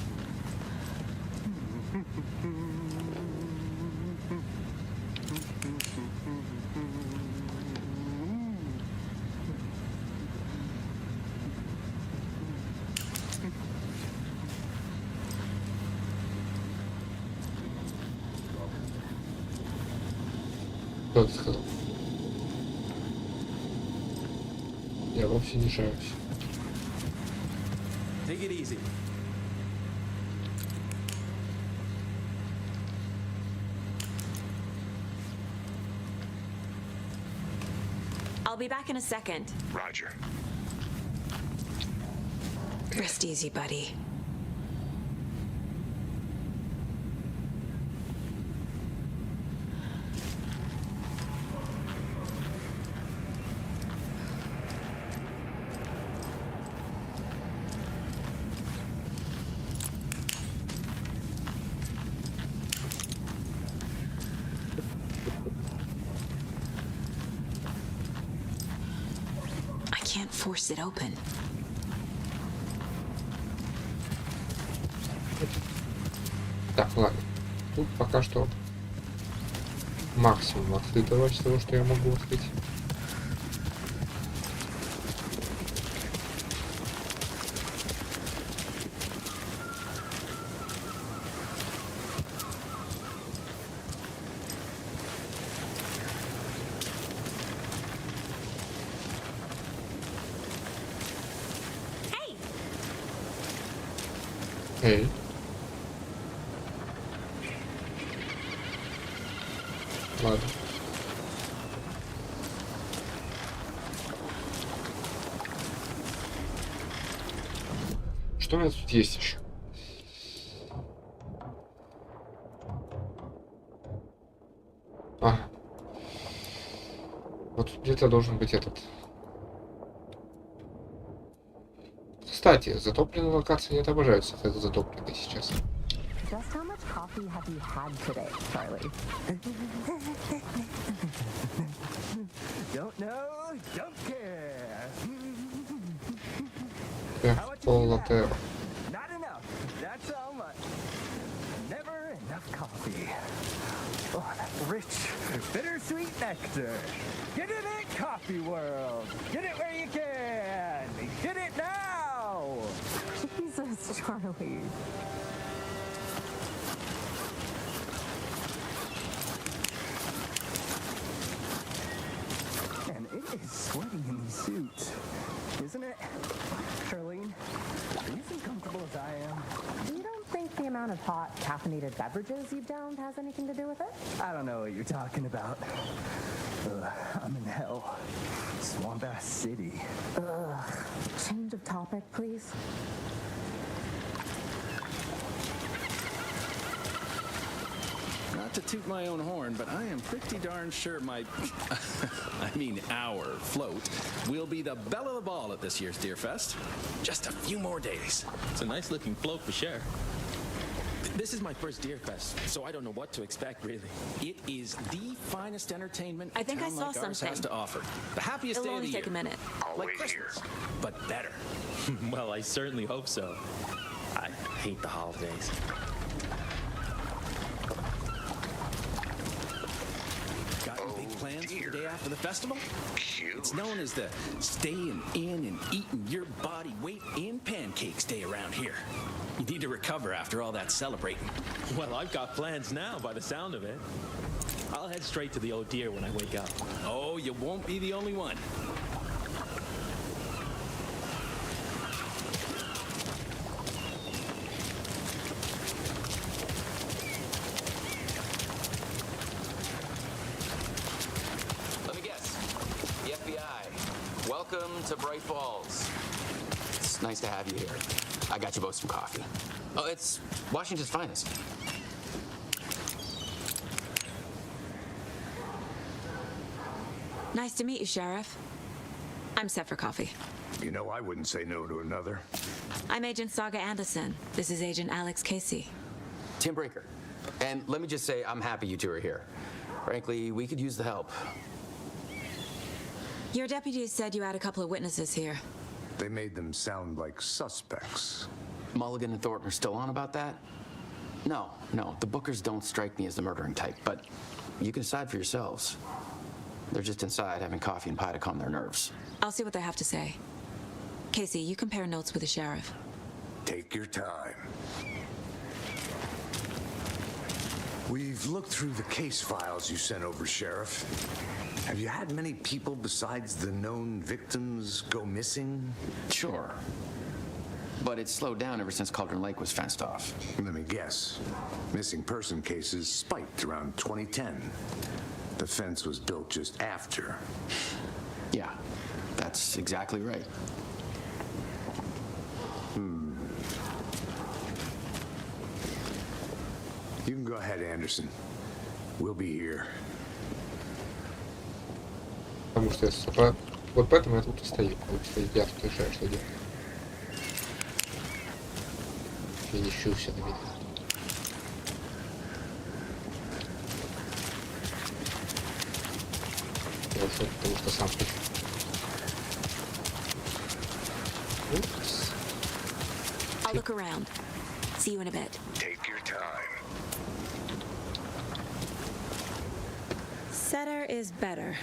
Кто это сказал? Я вовсе не шарюсь. Take it easy. I'll be back in a second. Roger. Rest easy, buddy. I can't force it open. Так, ладно. Тут пока что максимум открытого из того, что я могу открыть. Эй. Ладно. Что у меня тут есть еще? Ага. Вот где-то должен быть этот. Кстати, затопленные локации не отображаются, как затопленные сейчас. Just how much coffee have you had today, Charlie? Don't know, don't care. Пол-латте. Not enough. That's all much. Never enough coffee. Oh, that rich, bittersweet nectar. Get in it, coffee world. Get it where you can. Get it now. Jesus, Charlie. Man, it is sweaty in these suits, isn't it? Charlene, are you as comfortable as I am? You don't think the amount of hot caffeinated beverages you've downed has anything to do with it? I don't know what you're talking about. I'm in hell. Swamp ass city. Change of topic, please. Not to toot my own horn, but I am pretty darn sure my, our float will be the belle of the ball at this year's Deer Fest. Just a few more days. It's a nice looking float for sure. This is my first Deer Fest, so I don't know what to expect, really. It is the finest entertainment I think a I town saw like ours something. has to offer. The happiest It'll day of the only year. take a minute. Like Christmas, but better. Well, I certainly hope so. I hate the holidays. Got any big plans for the day after the festival? It's known as the staying in and eating your body weight in pancakes day around here. You need to recover after all that celebrating. Well, I've got plans now by the sound of it. I'll head straight to the Oh Dear when I wake up. Oh, you won't be the only one. Let me guess. The FBI. Welcome to Bright Falls. It's nice to have you here. I got you both some coffee. Oh, it's Washington's finest. Nice to meet you, Sheriff. I'm set for coffee. You know, I wouldn't say no to another. I'm Agent Saga Anderson. This is Agent Alex Casey. Tim Breaker. And let me just say, I'm happy you two are here. Frankly, we could use the help. Your deputies said you had a couple of witnesses here. They made them sound like suspects. Mulligan and Thornton are still on about that? No, the Bookers don't strike me as the murdering type, but you can decide for yourselves. They're just inside having coffee and pie to calm their nerves. I'll see what they have to say. Casey, you compare notes with the sheriff. Take your time. We've looked through the case files you sent over, Sheriff. Have you had many people besides the known victims go missing? Sure. But it's slowed down ever since Cauldron Lake was fenced off. Let me guess. Missing person cases spiked around 2010. The fence was built just after. Yeah, that's exactly right. You can go ahead, Anderson. We'll be here. Потому что если вот поэтому я тут и стою. Вот стоит, я тут решаю, что делать. Я не щуся на меня. Я ушел, потому что сам хочу. Упс. I'll look around. See you in a bit. Take your time. Setter is better.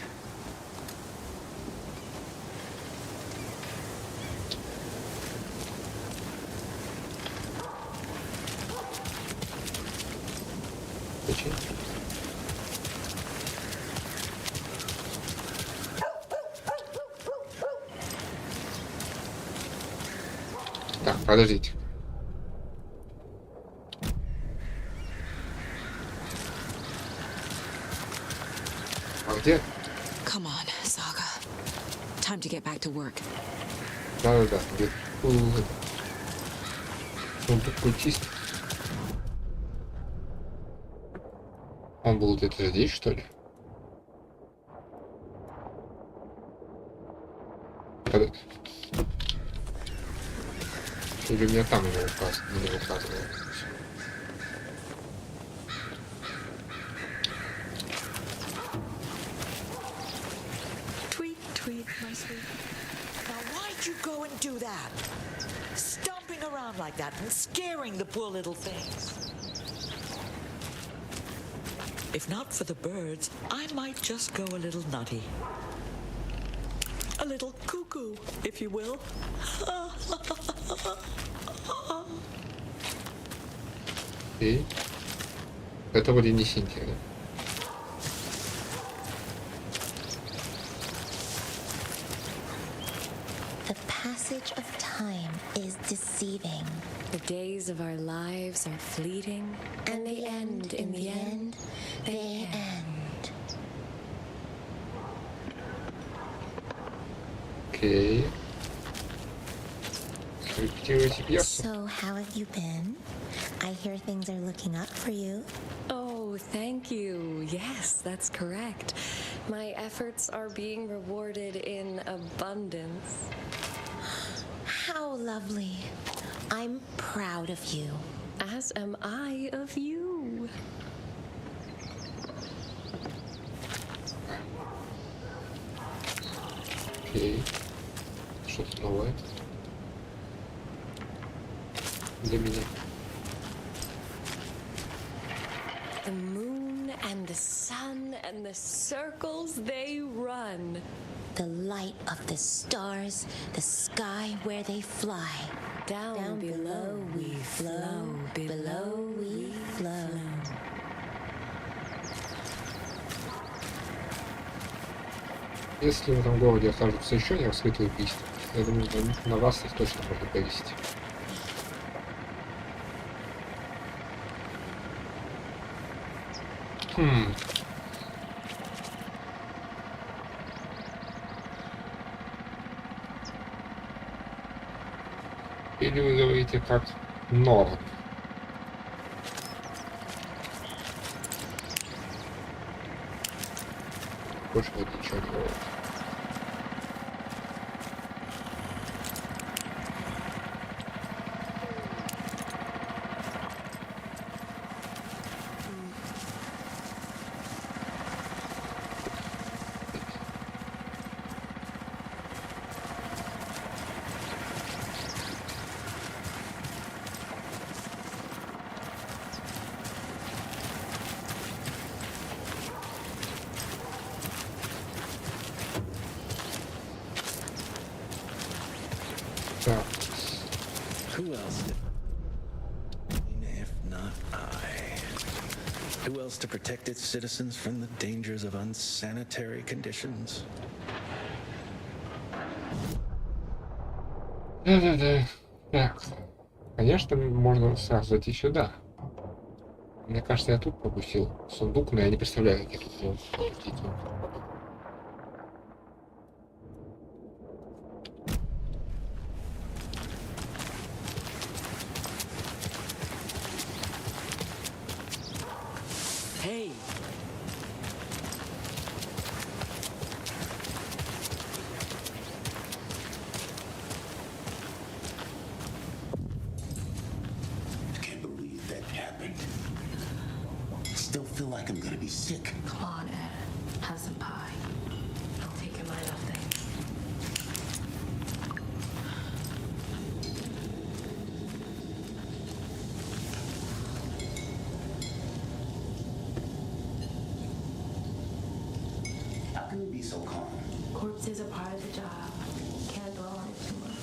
Так, подождите. А где? Come on, Saga. Time to get back to work. Да. Где? Он тут культист. Он был где-то здесь, что ли? Или меня там его указывало? Tweet, my sweet. Now why'd you go and do that? Stomping around like that and scaring the poor little things. If not for the birds, I might just go a little nutty. A little cuckoo, if you will. Окей. Это вроде не Синтия, да? The passage of time is deceiving. The days of our lives are fleeting, and they end in the end. They end. Окей. Репетируйте пьесу. So, how have you been? I hear things are looking up for you. Oh, thank you. Yes, that's correct. My efforts are being rewarded in abundance. How lovely. I'm proud of you. As am I of you. Окей. Что-то новое. Для меня. The moon and the sun and the circles they run. The light of the stars, the sky where they fly. Down below we flow, below we flow. Если в этом городе окажутся еще не раскрытые убийства, я думаю, на вас их точно можно повесить. Или вы говорите как норм? Больше вот ничего не говорит. Who else? If not I. Who else to protect its citizens from the dangers of unsanitary conditions? Да-да-да. Так. Конечно, можно сразу зайти сюда. Мне кажется, я тут пропустил сундук, но я не представляю, как я тут мог пропустить. Hey. I can't believe that happened. Still feel like I'm gonna be sick. Come on, Ed. Have some pie. I'll take your mind off things. How can you be so calm? Corpses are part of the job. Can't dwell on it too much.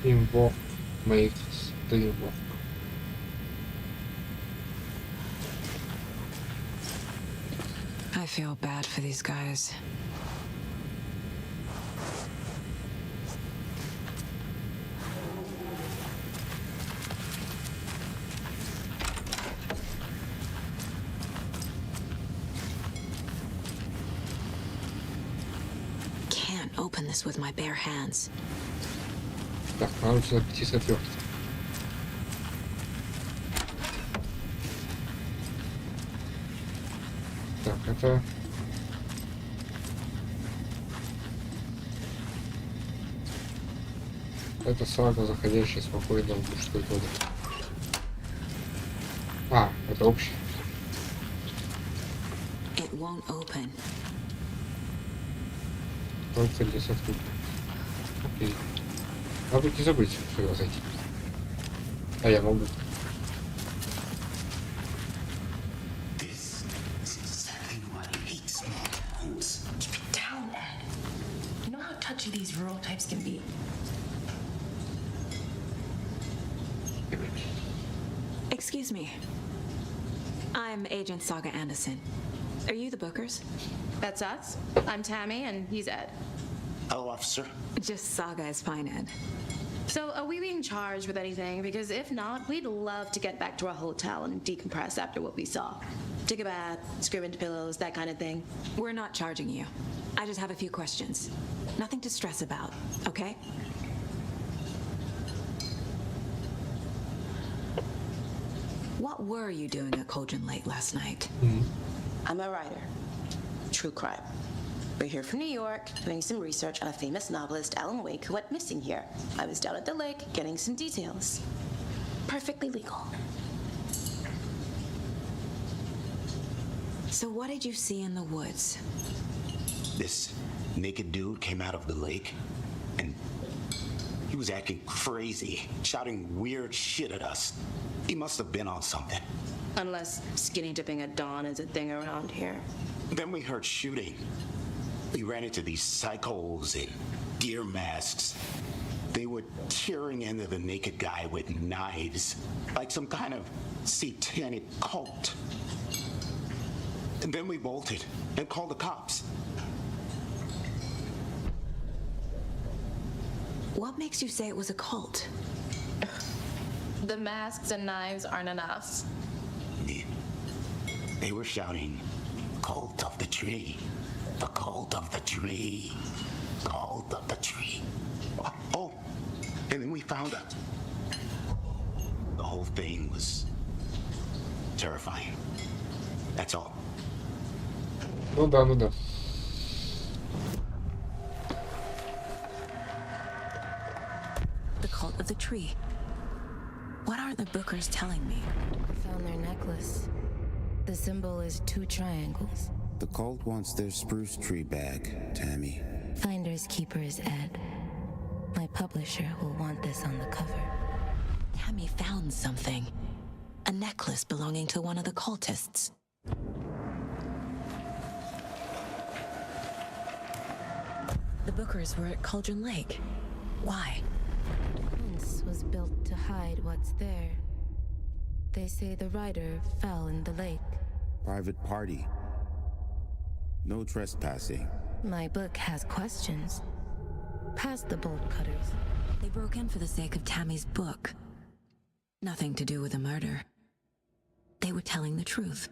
Invoke makes the invoke. I feel bad for these guys. Can't open this with my bare hands. Так, надо сюда прийти с отверткой. Так, это Это сага, заходящая спокойно в мужской туалет. А, это общий. It won't open. Только для сотрудников. Окей. Надо не забыть сюда зайти. А я могу. Down, Ed. You know how touchy these rural types can be. Excuse me. I'm Agent Saga Anderson. Are you the bookers? That's us. I'm Tammy, and he's Ed. Hello, officer. Just Saga is fine, Ed. So, are we being charged with anything? Because if not, we'd love to get back to our hotel and decompress after what we saw. Take a bath, scream into pillows, that kind of thing. We're not charging you. I just have a few questions. Nothing to stress about, okay? What were you doing at Cauldron Lake last night? I'm a writer. True crime. We're here from New York, doing some research on a famous novelist, Alan Wake, who went missing here. I was down at the lake, getting some details. Perfectly legal. So what did you see in the woods? This naked dude came out of the lake, and he was acting crazy, shouting weird shit at us. He must have been on something. Unless skinny dipping at dawn is a thing around here. Then we heard shooting. We ran into these psychos in deer masks. They were tearing into the naked guy with knives, like some kind of satanic cult. And then we bolted and called the cops. What makes you say it was a cult? The masks and knives aren't enough. They were shouting, "Cult of the tree, the cult of the tree, cult of the tree." Oh, and then we found out. The whole thing was terrifying. That's all. Ну да, ну да. The cult of the tree. What aren't the bookers telling me? I found their necklace. The symbol is 2 triangles. The cult wants their spruce tree back, Tammy. Finders keepers, Ed. My publisher will want this on the cover. Tammy found something. A necklace belonging to one of the cultists. The bookers were at Cauldron Lake. Why? Fence was built to hide what's there. They say the writer fell in the lake. Private party. No trespassing. My book has questions. Past the bolt cutters. They broke in for the sake of Tammy's book. Nothing to do with the murder. They were telling the truth.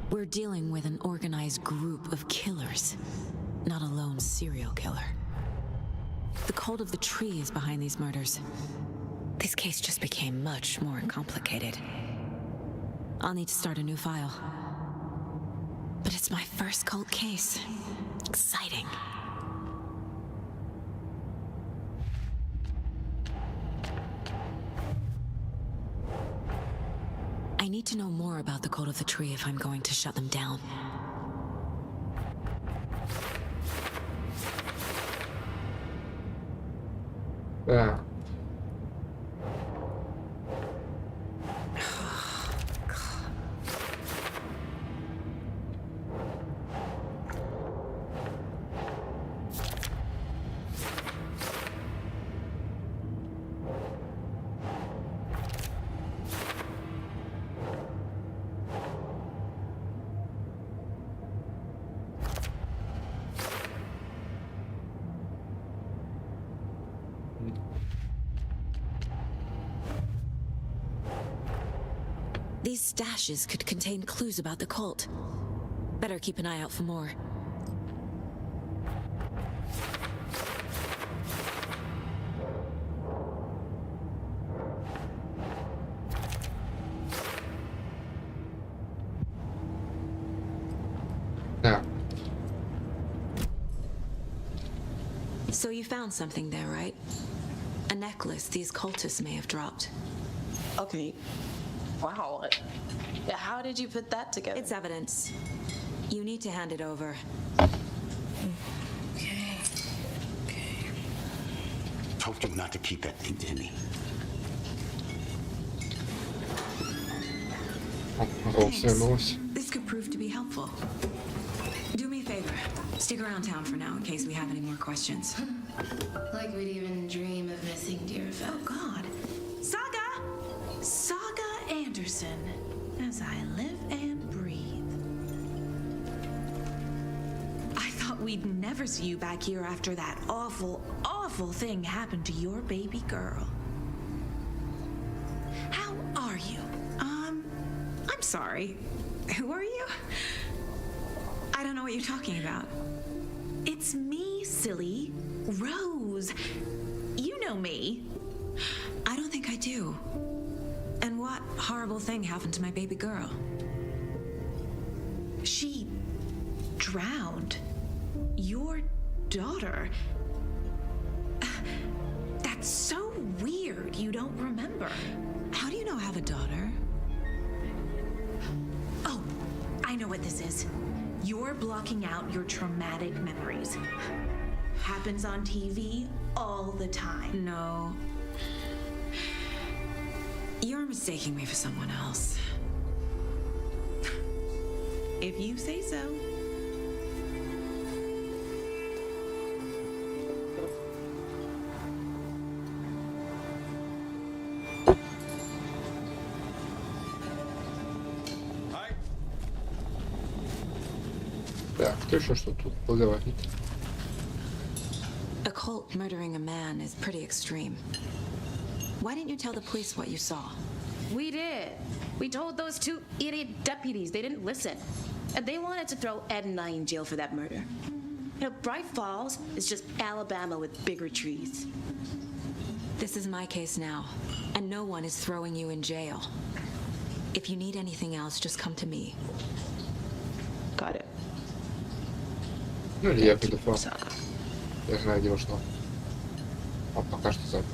We're dealing with an organized group of killers, not a lone serial killer. The cult of the tree is behind these murders. This case just became much more complicated. I'll need to start a new file. But it's my first cult case. Exciting. I need to know more about the cult of the tree if I'm going to shut them down. Да. These stashes could contain clues about the cult. Better keep an eye out for more. Yeah. So you found something there, right? A necklace these cultists may have dropped. Okay. Wow. How did you put that together? It's evidence. You need to hand it over. Okay. Told you not to keep that thing to me. Thanks. This could prove to be helpful. Do me a favor. Stick around town for now in case we have any more questions. Like we'd even dream of missing dear fellow. Oh, God. Saga Anderson. As I live and breathe. I thought we'd never see you back here after that awful, awful thing happened to your baby girl. How are you? I'm sorry. Who are you? I don't know what you're talking about. It's me, silly. Rose. You know me. I don't think I do. And what horrible thing happened to my baby girl? She drowned. Your daughter. That's so weird you don't remember. How do you know I have a daughter? Oh, I know what this is. You're blocking out your traumatic memories. Happens on TV all the time. No. You're mistaking me for someone else. If you say so. Так, кто еще что тут поговорит? A cult murdering a man is pretty extreme. Why didn't you tell the police what you saw? We did. We told those two idiot deputies. They didn't listen. And they wanted to throw Ed and I in jail for that murder. You know, Bright Falls is just Alabama with bigger trees. This is my case now, and no one is throwing you in jail. If you need anything else, just come to me. Got it. Ну, или я приду к вам. Я знаю, где что. Он пока что забыл.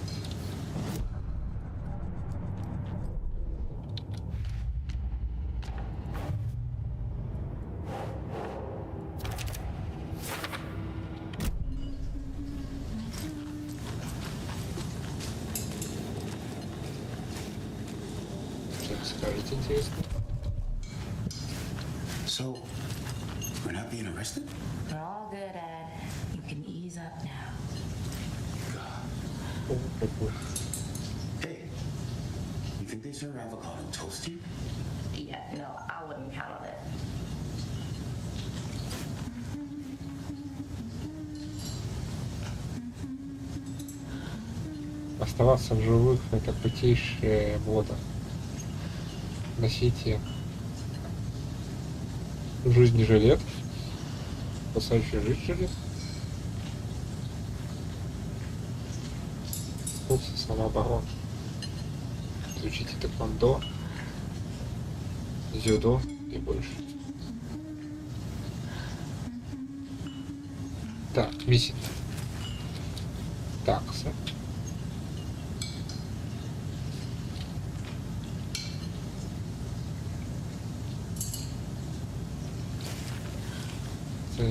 Скажите, интересно. So, we're not being arrested? We're all good, Ed. You can ease up now. Hey, you think they serve avocado toast here? Yeah, no, I wouldn't count on it. Оставаться в живых — это крутейшая мода. Носите в жизни жилет, спасающий жизнь жилет. Курсы самообороны. Изучите тэквондо, дзюдо и больше. Так, миссия. Такса. Ну,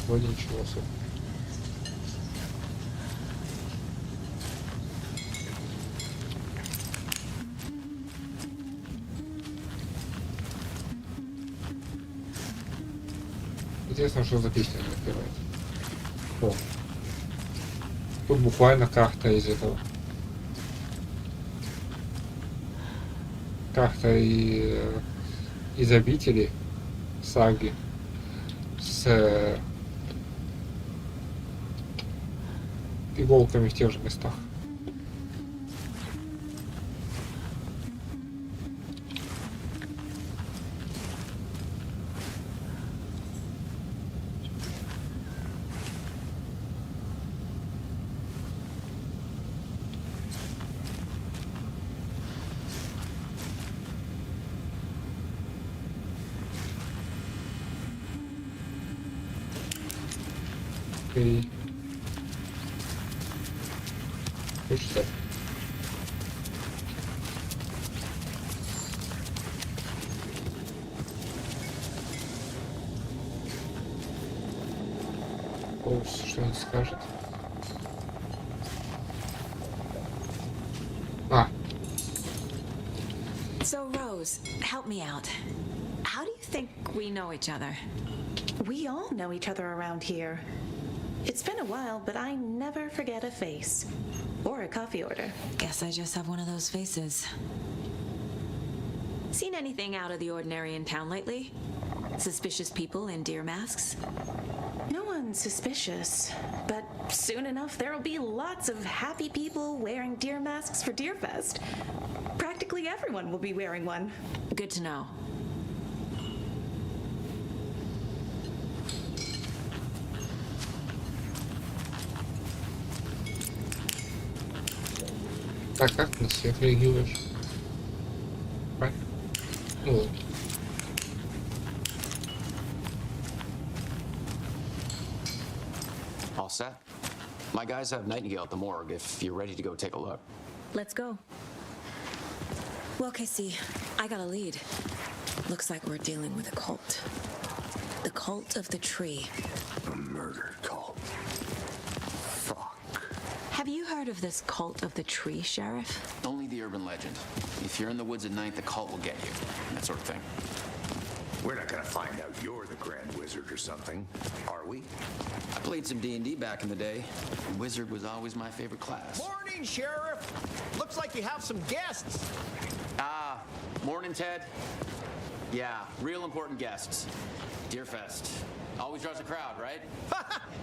вроде ничего особенного. Интересно, что за песня напевает. О. Тут буквально карта из этого. Карта из обители саги с иголками в тех же местах. Окей. Пишется. Оус что-нибудь скажет. So, Rose, help me out. How do you think we know each other? We all know each other around here. It's been a while, but I never forget a face. Or a coffee order. Guess I just have one of those faces. Seen anything out of the ordinary in town lately? Suspicious people in deer masks? No one's suspicious, but soon enough there'll be lots of happy people wearing deer masks for Deerfest. Practically everyone will be wearing one. Good to know. Так, как на свет реагируешь? Правильно? Ну вот. All set? My guys have Nightingale at the morgue if you're ready to go take a look. Let's go. Well, Casey, I got a lead. Looks like we're dealing with a cult. The cult of the tree. A murder cult. Fuck. Have you heard of this cult of the tree, Sheriff? Only the urban legend. If you're in the woods at night, the cult will get you. That sort of thing. We're not gonna find out you're the Grand Wizard or something, are we? I played some D&D back in the day. Wizard was always my favorite class. Morning, Sheriff. Looks like you have some guests. Morning, Ted. Yeah, real important guests. Deerfest. Always draws a crowd, right?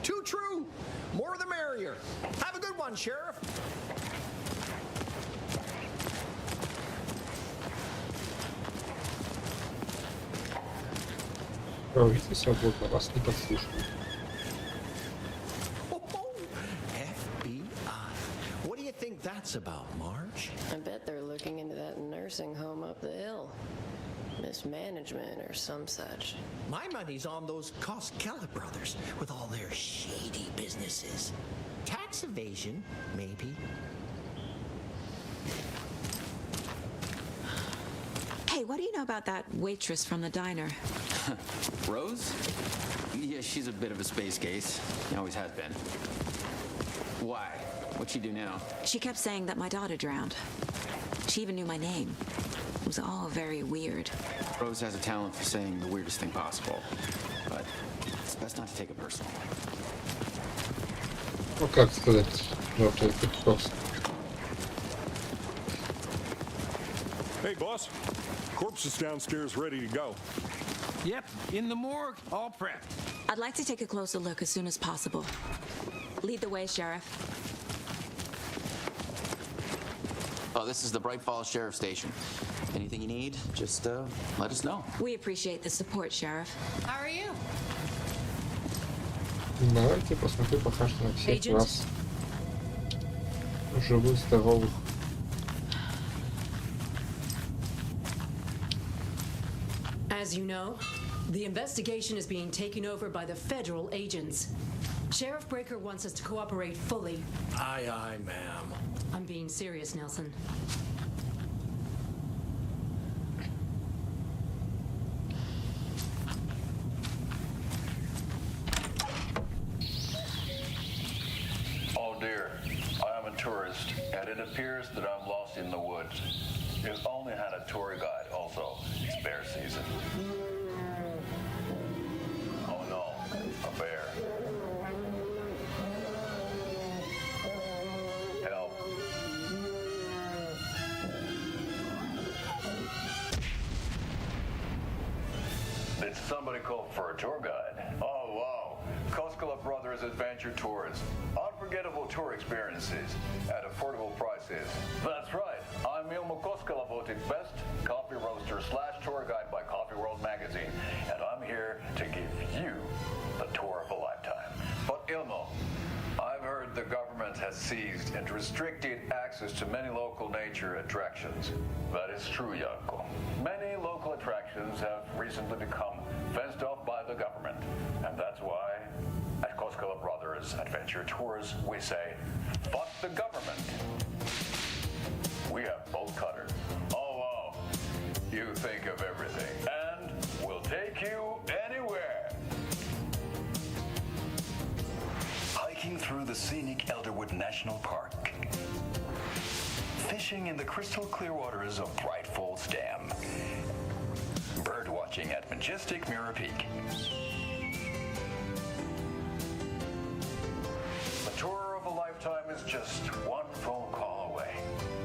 Too true. More the merrier. Have a good one, Sheriff. Правитель свободно вас не подслушивает. FBI. What do you think that's about, Marge? I bet they're looking into that nursing home up the hill. Mismanagement or some such. My money's on those Koskela brothers with all their shady businesses. Tax evasion, maybe. Hey, what do you know about that waitress from the diner? Rose? Yeah, she's a bit of a space case. Always has been. Why? What'd she do now? She kept saying that my daughter drowned. She even knew my name. It was all very weird. Rose has a talent for saying the weirdest thing possible. But it's best not to take it personal. Ну как сказать, мертвый просто. Hey, boss. Corpse is downstairs ready to go. Yep, in the morgue, all prepped. I'd like to take a closer look as soon as possible. Lead the way, Sheriff. Oh, this is the Bright Falls Sheriff Station. Anything you need, just let us know. We appreciate the support, Sheriff. How are you? Давайте посмотрю пока что на всех вас. Живых, здоровых. As you know, the investigation is being taken over by the federal agents. Sheriff Breaker wants us to cooperate fully. Aye, aye, ma'am. I'm being serious, Nelson. Oh dear, I am a tourist, and it appears that I'm lost in the woods. If only had a tour guide also. It's bear season. Oh no, a bear. Help. Did somebody call for a tour guide? Oh wow, Koskela Brothers Adventure Tours. Unforgettable tour experiences at affordable prices. That's right, I'm Ilmo Koskela, voted best coffee roaster / tour guide by Coffee World magazine, and I'm here to give you the tour of a lifetime. But Ilmo, I've heard the government has seized and restricted access to many local nature attractions. That is true, Janko. Many local attractions have recently become fenced off by the government, and that's why at Koskela Brothers adventure tours, we say, fuck the government. We have bolt cutters. Oh, wow. You think of everything. And we'll take you anywhere. Hiking through the scenic Elderwood National Park. Fishing in the crystal clear waters of Bright Falls Dam. Bird watching at majestic Mirror Peak. The tour of a lifetime is just one phone call away.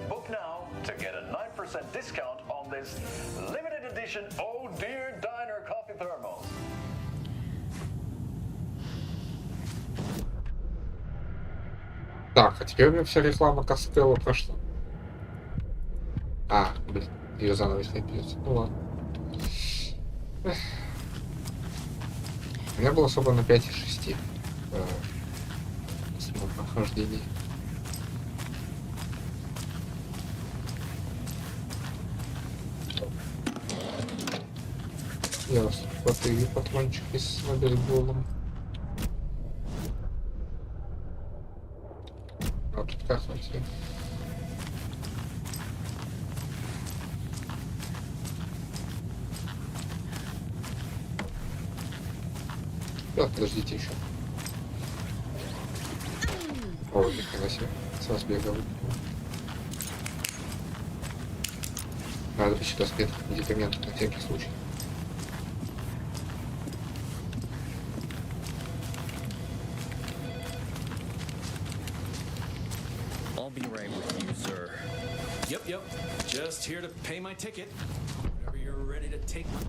Book now to get a 9% discount on this limited edition Oh Dear Diner coffee thermos. Так, а теперь у меня вся реклама Костелло прошла. А, блин, ее заново снять придется. Ну ладно. У меня было собрано 5 из 6 в прохождении. Я вас хватаю патрончики с мобильголом. А тут как найти? Да, подождите еще. О, нифига себе. С вас бегал. Надо посчитать спец медикаменты на всякий случай. I'll be right with you, sir. Yep. Just here to pay my ticket. Whenever you're ready to take my...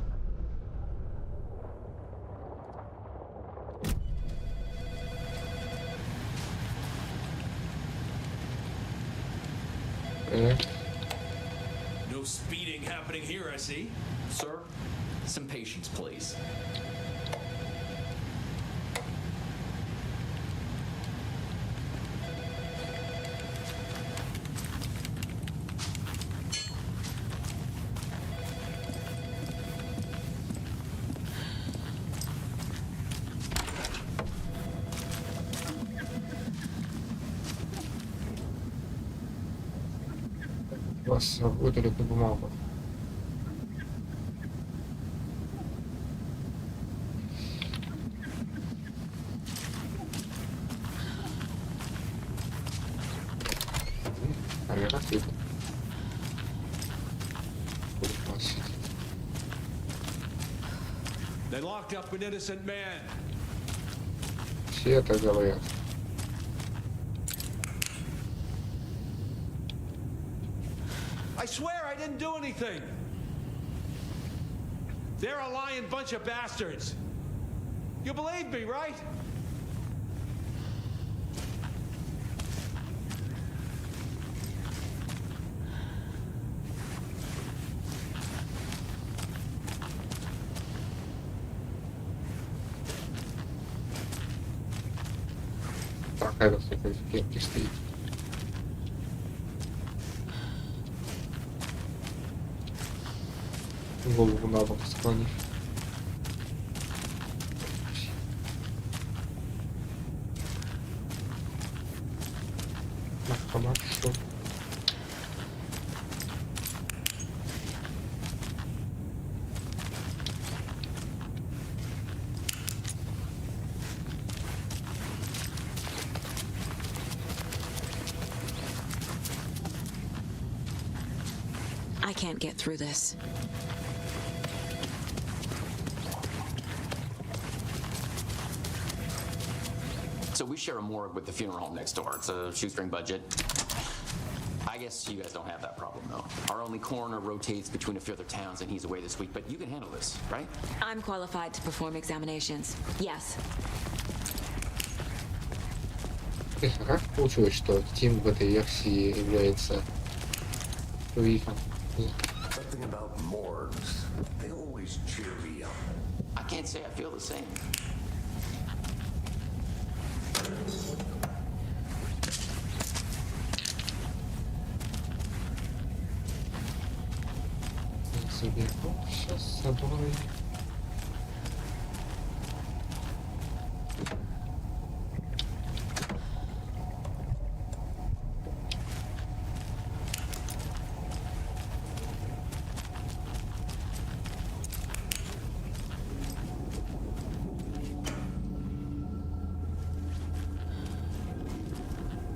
No speeding happening here, I see. Sir, some patience, please. Вас выдалят на бумагу. They locked up an innocent man. Все это говорят. I swear I didn't do anything. They're a lying bunch of bastards. You believe me, right? Так, это такой в кепке стоит. Голову на бок склонив. Автомат, что? I can't get through this. So we share a morgue with the funeral home next door. It's a shoestring budget. I guess you guys don't have that problem, though. Our only coroner rotates between a few other towns, and he's away this week. But you can handle this, right? I'm qualified to perform examinations. Yes. Как получилось, что Тим в этой версии является Рифом? Something about morgues. They always cheer me up. I can't say I feel the same. Забегу сейчас с собой.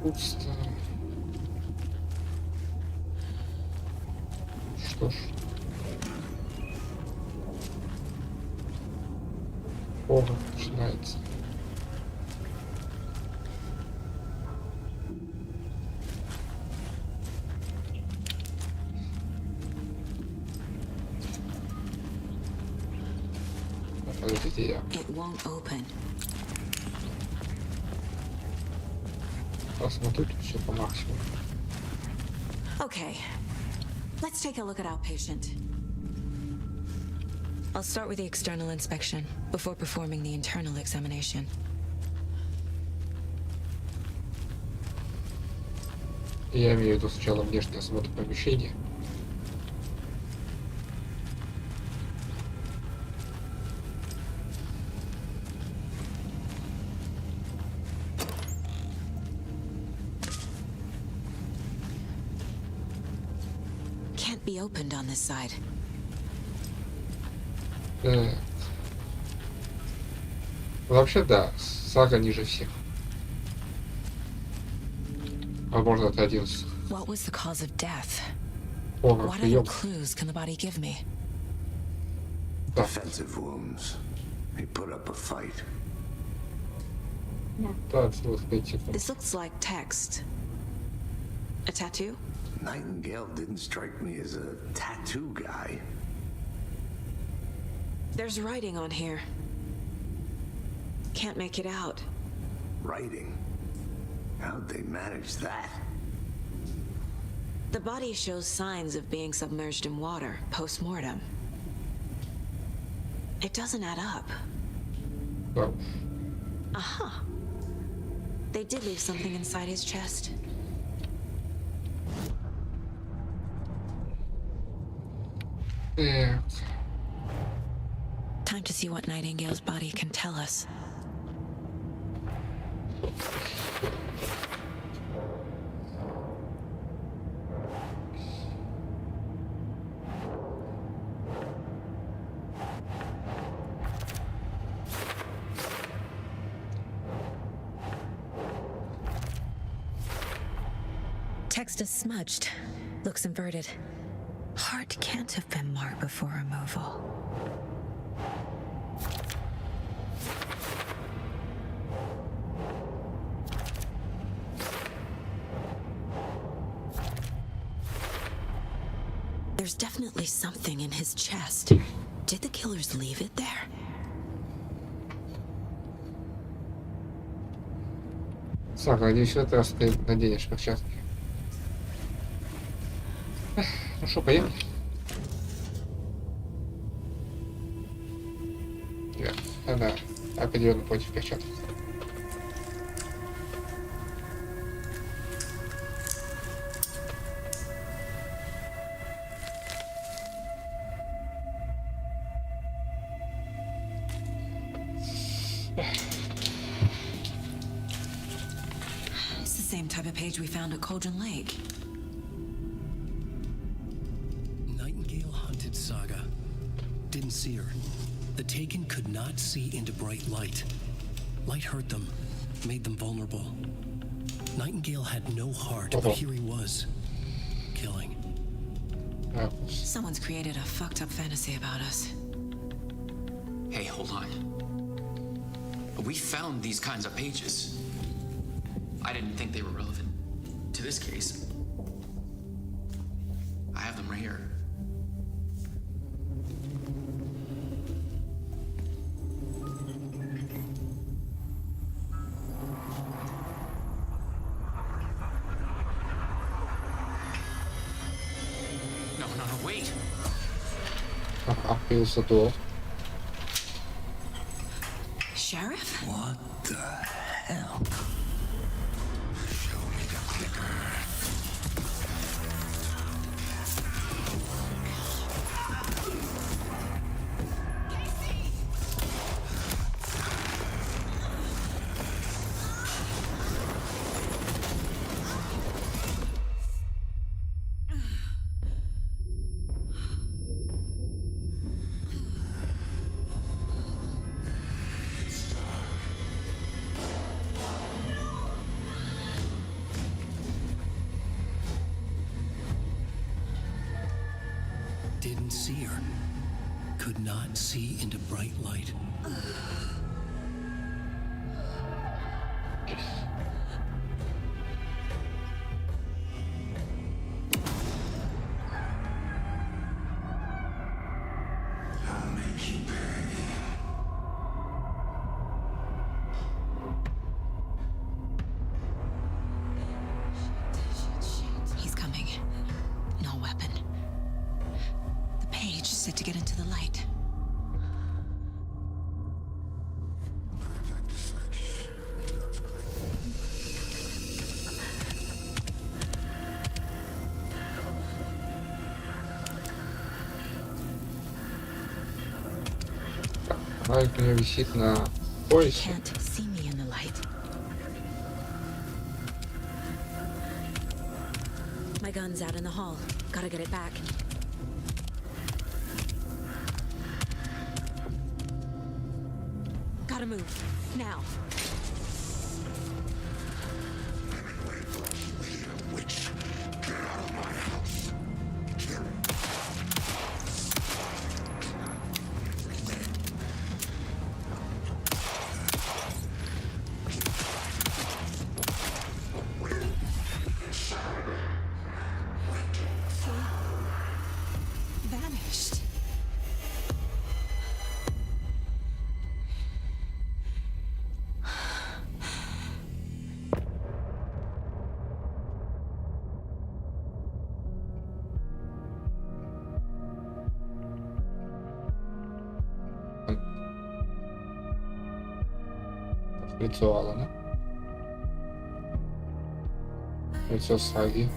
Пусто. Что ж. Ого, начинается. Подождите, я посмотрю тут все по максимуму. Okay, let's take a look at outpatient. I'll start with the external inspection before performing the internal examination. Я имею в виду сначала внешний осмотр помещения. Can't be opened on this side. Вообще да, сага ниже всех. Возможно, это один из... What was the cause of death? What other clues can the body give me? Defensive wounds. He put up a fight. This looks like text. A tattoo? Nightingale didn't strike me as a tattoo guy. There's writing on here. Can't make it out. Writing? How'd they manage that? The body shows signs of being submerged in water post-mortem. It doesn't add up. Well. Uh-huh. They did leave something inside his chest. Yeah. Time to see what Nightingale's body can tell us. Text is smudged. Looks inverted. Heart can't have been marked before removal. There's definitely something in his chest. Did the killers leave it there? Сага, надеюсь, в этот раз ты наденешь перчатки. Ну что, поехали? Нет, она определенно против перчаток. It's the same type of page we found at Cauldron Lake. Nightingale hunted Saga. Didn't see her. The Taken could not see into bright light. Light hurt them, made them vulnerable. Nightingale had no heart, but here he was, killing. Someone's created a fucked up fantasy about us. Hey, hold on. We found these kinds of pages. I didn't think they were relevant to this case. I have them right here. No, wait. Открылся door. Sheriff? What the hell? Show me the clicker. couldn't see her. Could not see into bright light. I'll make you pay. He's coming. No weapon. The page is set to get into the light. Фонарик у нее висит на поясе. Can't see me in the light. My gun's out in the hall. Gotta get it back. Gotta move. Now. Witch, get out of my house. Vanished. Лицо Алана. Лицо Саги.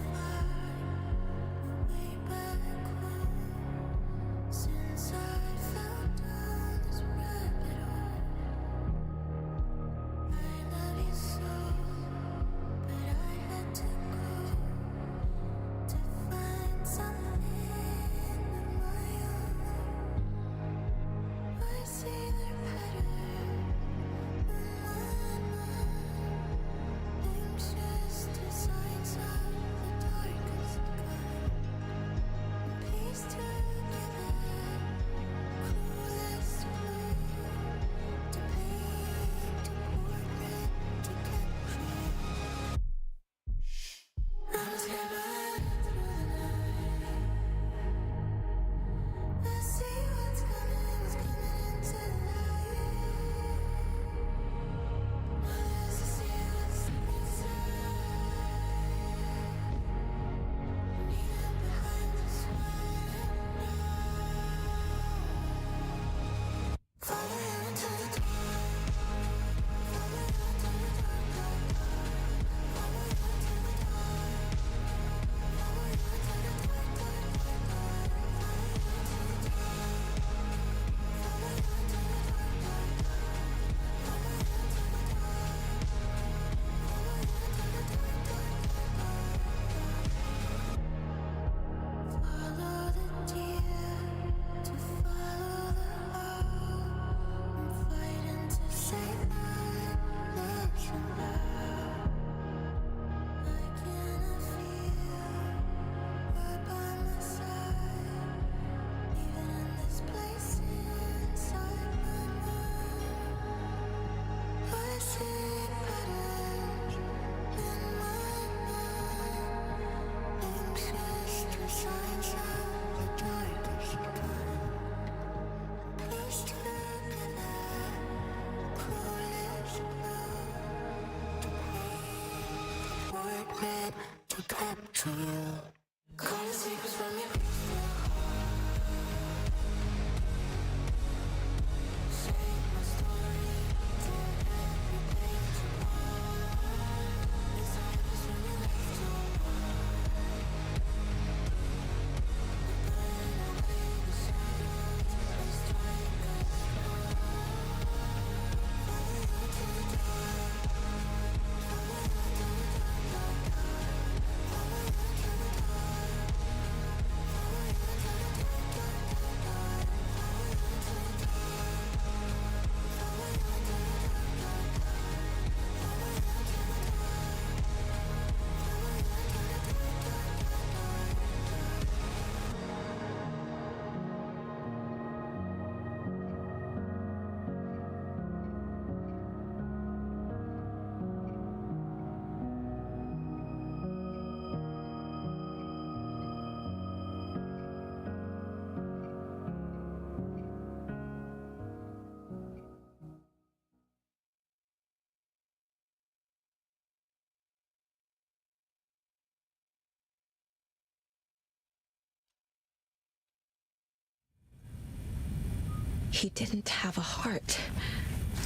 He didn't have a heart,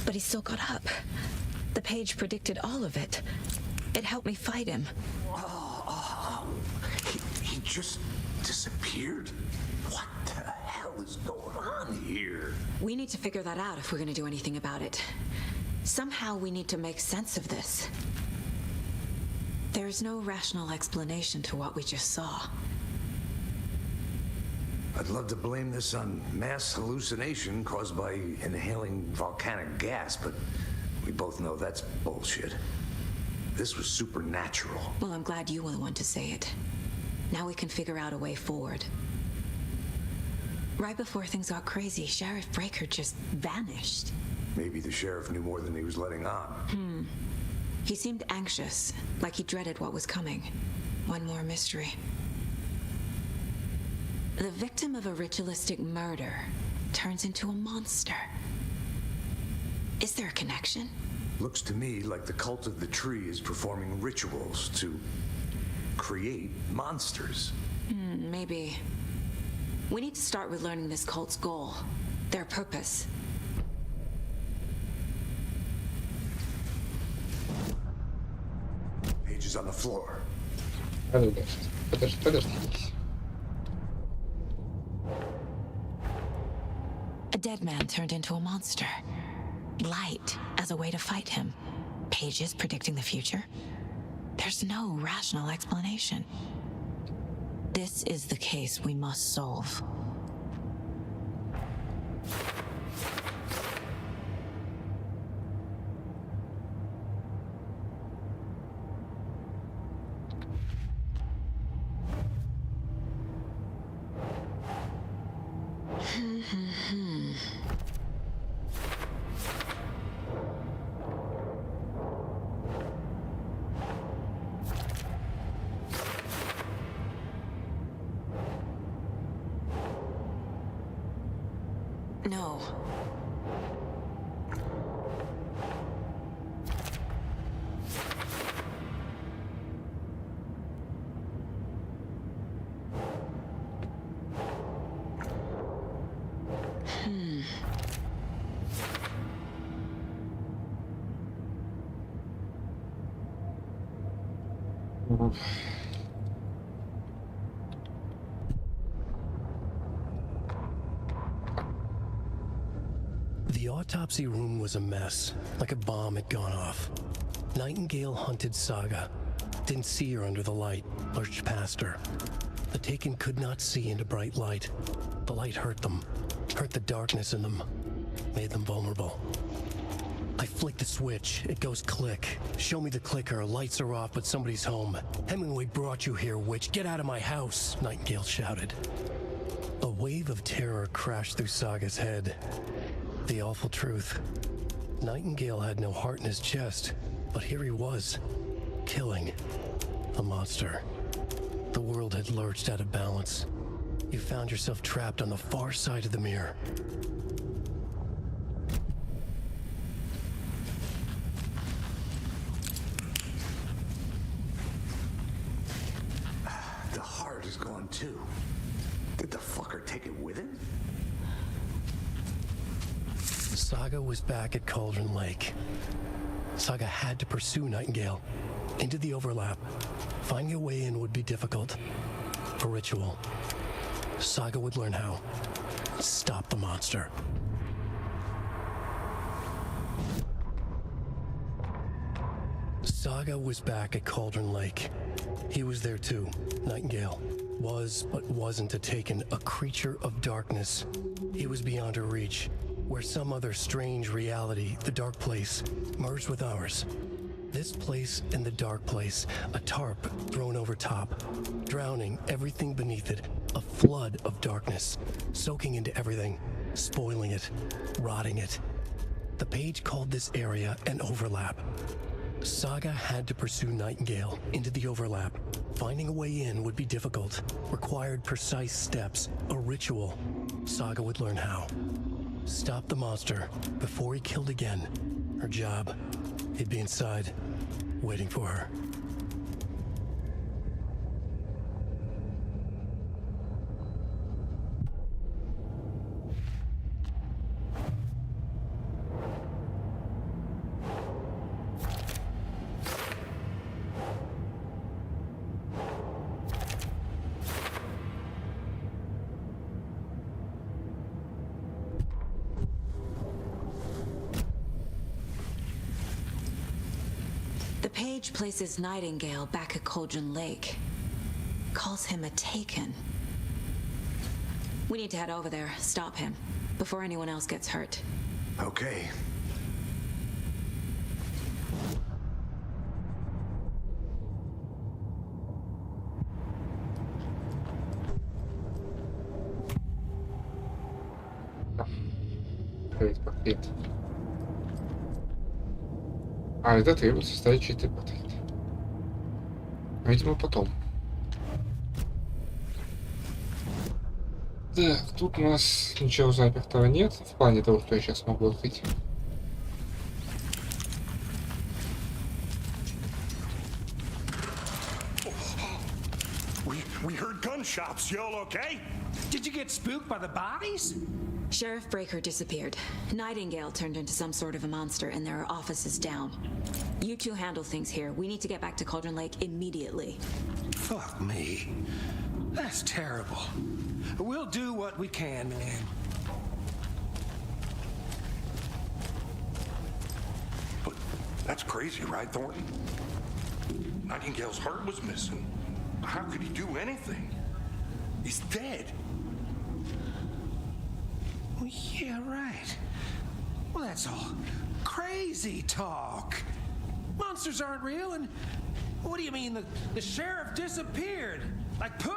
but he still got up. The page predicted all of it. It helped me fight him. He just disappeared? What the hell is going on here? We need to figure that out if we're going to do anything about it. Somehow we need to make sense of this. There's no rational explanation to what we just saw. I'd love to blame this on mass hallucination caused by inhaling volcanic gas, but we both know that's bullshit. This was supernatural. Well, I'm glad you were the one to say it. Now we can figure out a way forward. Right before things got crazy, Sheriff Breaker just vanished. Maybe the sheriff knew more than he was letting on. He seemed anxious, like he dreaded what was coming. One more mystery. The victim of a ritualistic murder turns into a monster. Is there a connection? Looks to me like the cult of the tree is performing rituals to create monsters. Maybe. We need to start with learning this cult's goal, their purpose. Pages on the floor. Подождите. A dead man turned into a monster. Light as a way to fight him. Pages predicting the future. There's no rational explanation. This is the case we must solve. No. The autopsy room was a mess, like a bomb had gone off. Nightingale hunted Saga. Didn't see her under the light, lurched past her. The Taken could not see into bright light. The light hurt them, hurt the darkness in them, made them vulnerable. I flick the switch, it goes click. Show me the clicker, lights are off, but somebody's home. Hemingway brought you here, witch. Get out of my house, Nightingale shouted. A wave of terror crashed through Saga's head. The awful truth. Nightingale had no heart in his chest, but here he was, killing a monster. The world had lurched out of balance. You found yourself trapped on the far side of the mirror. The heart is gone too. Did the fucker take it with him? Saga was back at Cauldron Lake. Saga had to pursue Nightingale into the overlap. Finding a way in would be difficult. A ritual. Saga would learn how. Stop the monster. Saga was back at Cauldron Lake. He was there too. Nightingale was, but wasn't a Taken, a creature of darkness. He was beyond her reach, where some other strange reality, the dark place, merged with ours. This place and the dark place, a tarp thrown over top, drowning everything beneath it, a flood of darkness, soaking into everything, spoiling it, rotting it. The page called this area an overlap. Saga had to pursue Nightingale into the overlap. Finding a way in would be difficult, required precise steps, a ritual. Saga would learn how. Stop the monster before he killed again. Her job, he'd be inside, waiting for her. The page places Nightingale back at Cauldron Lake. Calls him a Taken. We need to head over there, stop him, before anyone else gets hurt. Okay. Открыть портрет. А, это требуется ставить чей-то портрет. Видимо, потом. Так, тут у нас ничего запертого нет, в плане того, что я сейчас могу открыть. We heard gunshots. Y'all okay? Did you get spooked by the bodies? Sheriff Breaker disappeared. Nightingale turned into some sort of a monster, and there are offices down. You two handle things here. We need to get back to Cauldron Lake immediately. Fuck me. That's terrible. We'll do what we can, man. But that's crazy, right, Thornton? Nightingale's heart was missing. How could he do anything? He's dead. Well, yeah, right. Well, that's all crazy talk. Monsters aren't real, and what do you mean the sheriff disappeared? Like poof?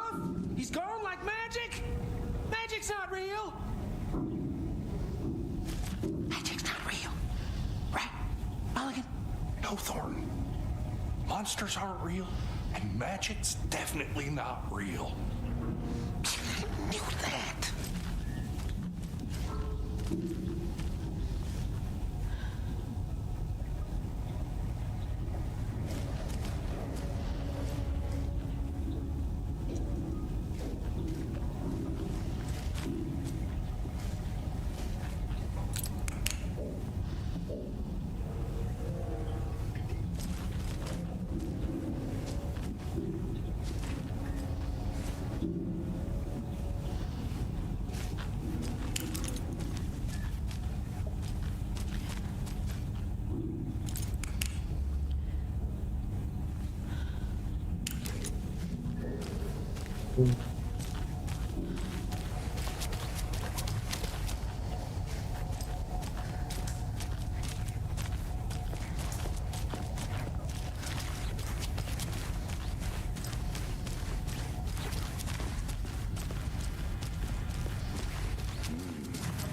He's gone like magic? Magic's not real. Magic's not real. Right, Mulligan? No, Thornton. Monsters aren't real, and magic's definitely not real. I knew that.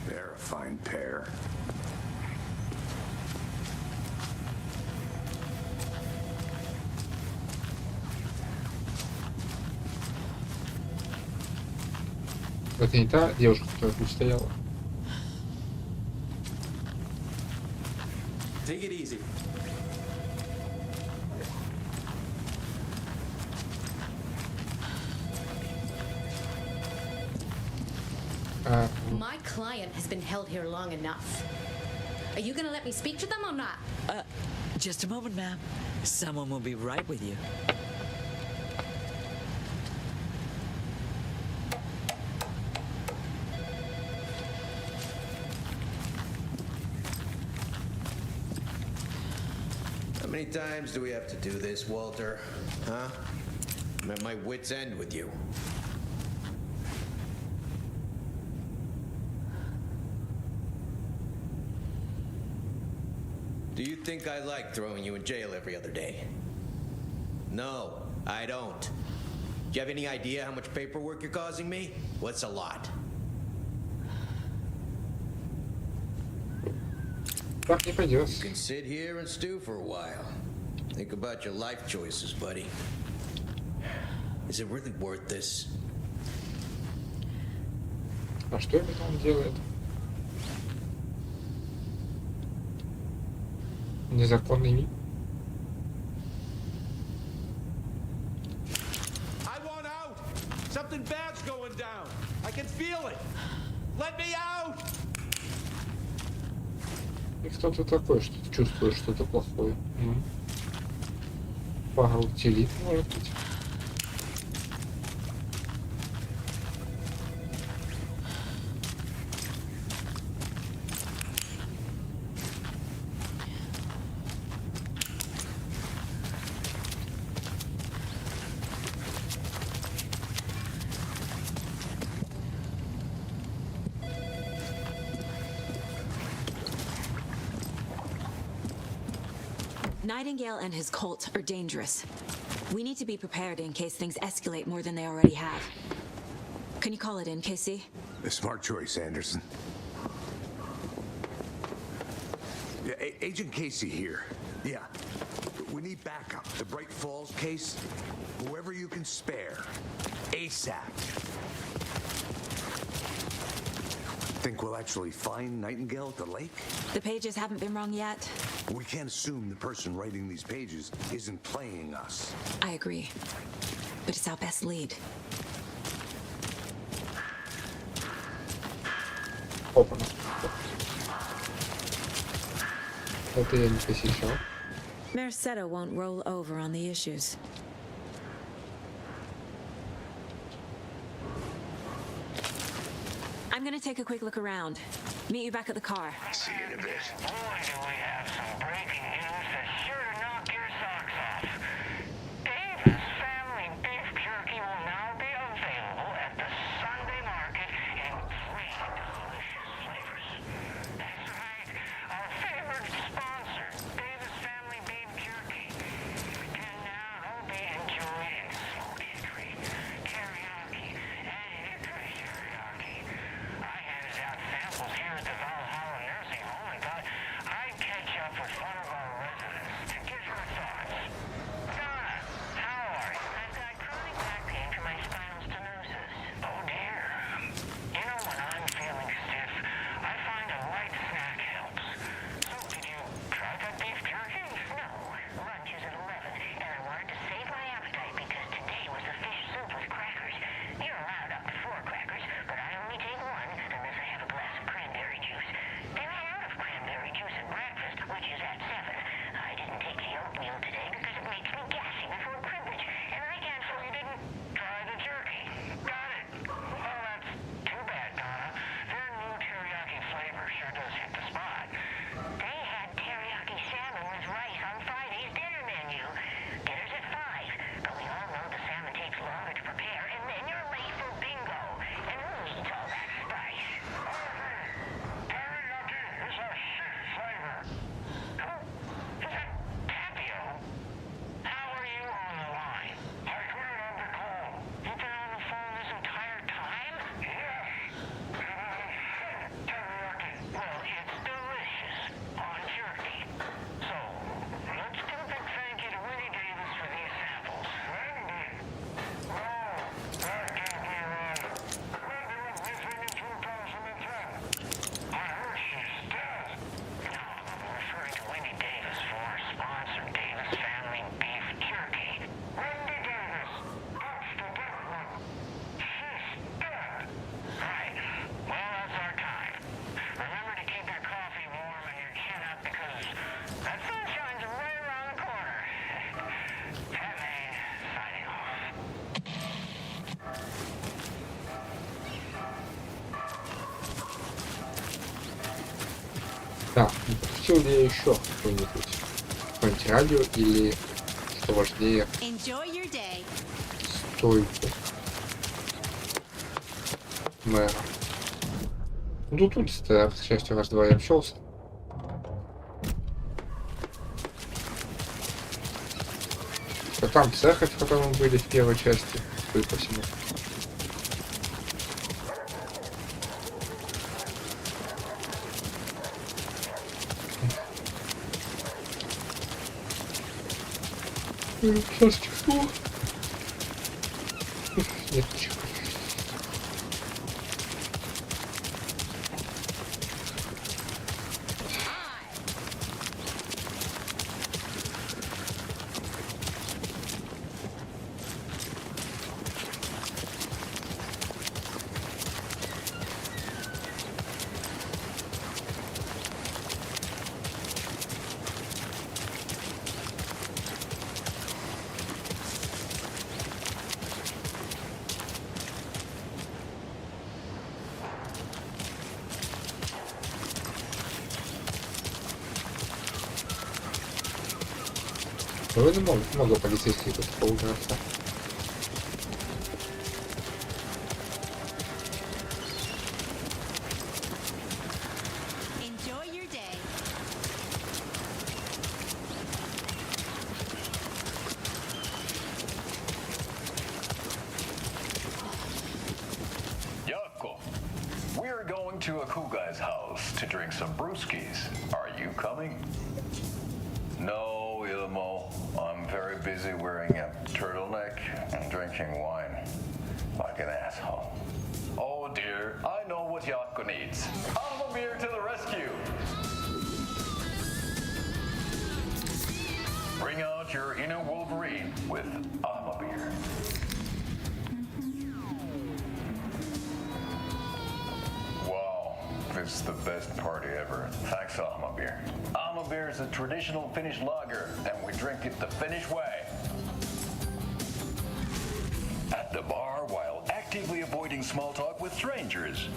They're a fine pair. Это не та девушка, которая тут стояла. Take it easy. My client has been held here long enough. Are you gonna let me speak to them or not? Just a moment, ma'am. Someone will be right with you. How many times do we have to do this, Walter? Huh? I'm at my wit's end with you. Do you think I like throwing you in jail every other day? No, I don't. Do you have any idea how much paperwork you're causing me? What's a lot? Так не пойдет. You can sit here and stew for a while. Think about your life choices, buddy. Is it really worth this? А что это он делает? Незаконный мир. I want out! Something bad's going down. I can feel it. Let me out! И кто-то такой, что чувствует что-то плохое. Погрутили, может быть. Nightingale and his cult are dangerous. We need to be prepared in case things escalate more than they already have. Can you call it in, KC? A smart choice, Anderson. Yeah, Agent Casey here. Yeah. We need backup. The Bright Falls case, whoever you can spare. ASAP. Think we'll actually find Nightingale at the lake? The pages haven't been wrong yet. We can't assume the person writing these pages isn't playing us. I agree. But it's our best lead. Опа. Это я не посещал. Mercado won't roll over on the issues. I'm gonna take a quick look around. Meet you back at the car. See you in a bit. Boy, do we have some breaking news that's sure to knock your socks off. Davis Family Beef Jerky will now be available at the Sunday market in 3 delicious flavors. That's right, our favorite sponsor, Davis Family Beef Jerky, can now be enjoyed in smoke hickory, teriyaki, and hickory teriyaki. I handed out samples here at the Valhalla Nursing Home and thought I'd catch up with one of our residents to get her thoughts. Donna, how are you? I've got chronic back pain from my spinal stenosis. Oh dear. You know, when I'm feeling stiff, I find a light snack helps. So did you try that beef jerky? No. Lunch is at 11, and I wanted to save my appetite because today was a fish soup with crackers. You're allowed up to 4 crackers, but I only take 1 unless I have a glass of cranberry juice. They ran out of cranberry juice at breakfast, which is at 7. I didn't take the oatmeal today because it makes me gassy before cribbage, and I cancel you didn't try the jerky. Got it. Well, that's too bad, Donna. Their new teriyaki flavor sure does hit the spot. They had teriyaki salmon with rice on Friday's dinner menu. Dinner's at 5, but we all know the salmon takes longer to prepare, and then you're late for bingo. And who needs all that spice? Teriyaki is a shit flavor. Who? Is that Tapio? How are you on the line? I couldn't have the call. You've been on the phone this entire time? Yes. Teriyaki. Well, it's delicious on jerky. So, let's give a big thank you to Winnie Davis for these samples. Wendy? No, that can't be right. Wendy was missing in 2010. I heard she's dead. No, I'm referring to Wendy Davis for our sponsor, Davis Family Beef Jerky. Wendy Davis. That's the dead one. She's dead. Right. Well, that's our time. Remember to keep your coffee warm and your chin up because that sunshine's right around the corner. Pat Maine, signing off. Так, не пропустил ли я еще что-нибудь? Какое-нибудь радио или, что важнее, Enjoy your day. стойку мэра. Ну тут, к счастью, раз-два я общался. А там цеха, в котором мы были в первой части, судя по всему. Сейчас чихну. Нет, чихну. Довольно много полицейских тут поуграться. Enjoy your day. to drink some brewskis. Are you coming? No, Ilmo. I'm very busy wearing a turtleneck and drinking wine. Like an asshole. Oh dear, I know what Jaakko needs. Beer to the rescue. Bring out your inner Wolverine with Beer. Wow, this is the best party ever. Thanks, Beer. Beer is a traditional Finnish lager, and we drink it the Finnish way. At the bar while actively avoiding small talk with strangers.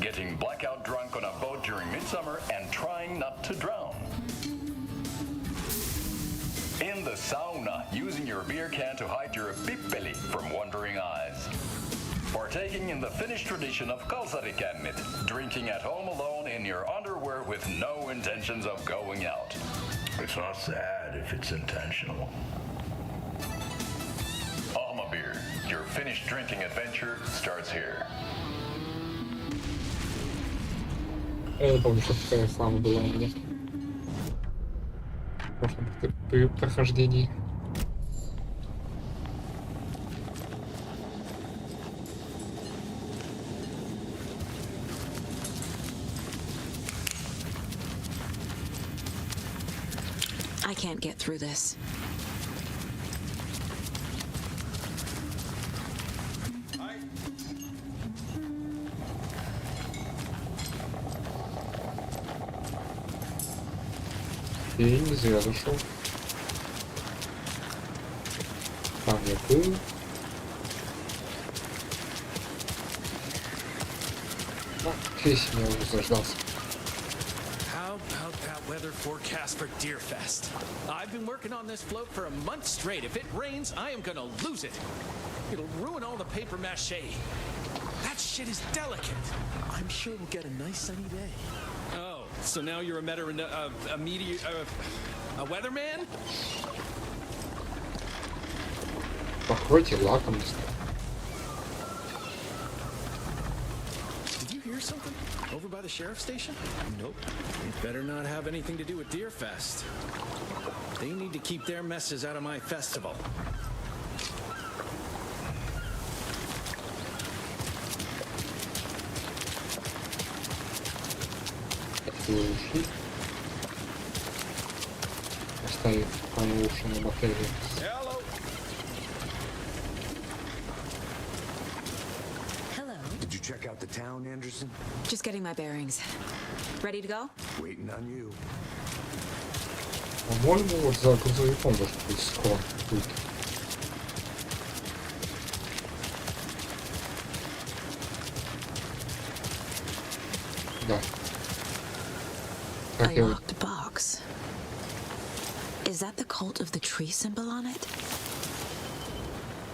Getting blackout drunk on a boat during midsummer and trying not to drown. In the sauna, using your beer can to hide your pippeli from wandering eyes. Partaking in the Finnish tradition of kalsarikännit, drinking at home alone in your underwear with no intentions of going out. It's not sad if it's intentional. Beer, your Finnish drinking adventure starts here. Я не помню, что такая реклама была у меня в прошлом прохождении. I can't get through this. И не зря зашел. Там я был. Кейси меня уже заждался. How about that weather forecast for Deerfest? I've been working on this float for a month straight. If it rains, I am gonna lose it. It'll ruin all the paper mache. That shit is delicate. I'm sure we'll get a nice sunny day. Oh, so now you're a weatherman? Покройте лаком. Did you hear something? Over by the sheriff's station? Nope. It better not have anything to do with Deerfest. They need to keep their messes out of my festival. Уши. Оставить уши на батарее. Hello. Did you check out the town, Anderson? Just getting my bearings. Ready to go? Waiting on you. По-моему, вот за грузовиком должен быть склон. Да. A locked box. Is that the cult of the tree symbol on it?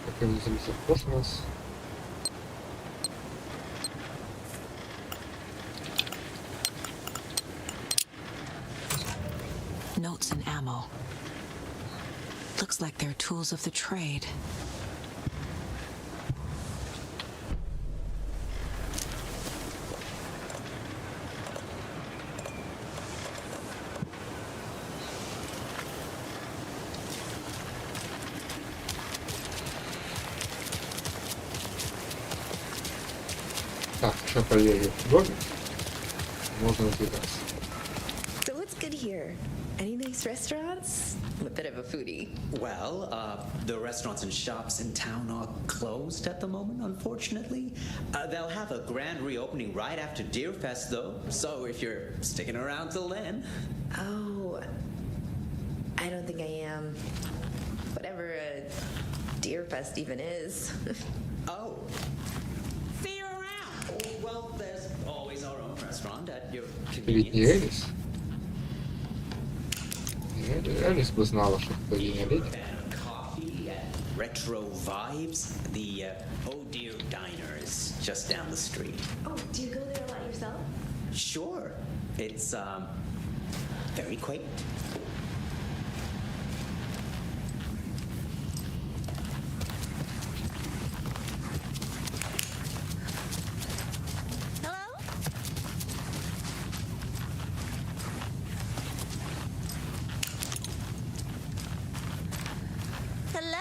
Как я не заметил в прошлый раз. Notes and ammo. Looks like they're tools of the trade. Так, сейчас проверю домик. Можно двигаться. So what's good here? Any nice restaurants? I'm a bit of a foodie. Well, the restaurants and shops in town are closed at the moment, unfortunately. They'll have a grand reopening right after Deerfest, though. So if you're sticking around till then. Oh, I don't think I am. Whatever a Deerfest even is. Oh. See you around. Well, there's always our own restaurant at your convenience. Элис бы знала, что это линия леди. Retro vibes. The Oh Dear Diner is just down the street. Oh, do you go there a lot yourself? Sure. It's very quaint. Hello? Hello?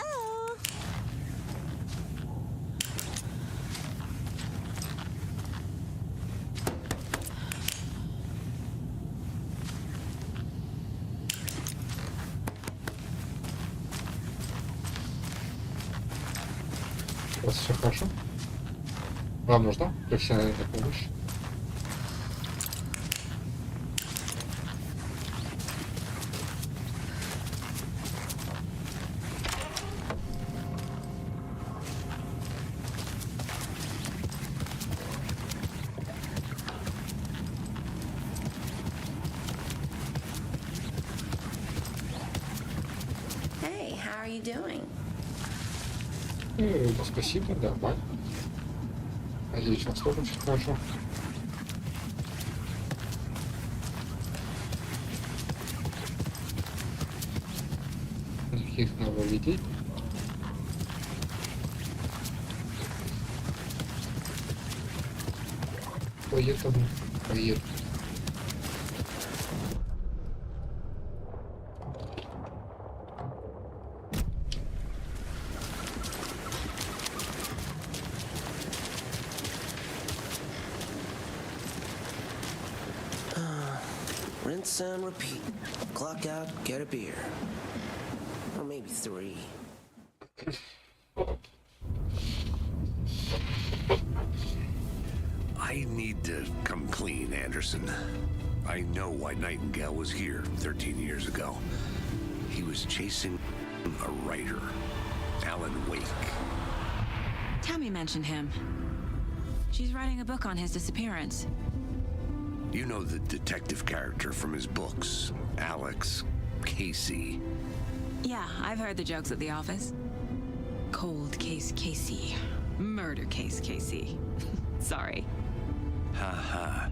У вас все хорошо? Вам нужна профессиональная помощь? Hey, how are you doing? Ну, спасибо, да, бай. Надеюсь, у вас тоже все хорошо. Никаких нововведений. Поэтому поеду. Rinse and repeat. Clock out, get a beer. Or maybe 3. I need to come clean, Anderson. I know why Nightingale was here 13 years ago. He was chasing a writer, Alan Wake. Tammy mentioned him. She's writing a book on his disappearance. You know the detective character from his books, Alex, Casey. Yeah, I've heard the jokes at the office. Cold case Casey. Murder case Casey. Sorry. Haha.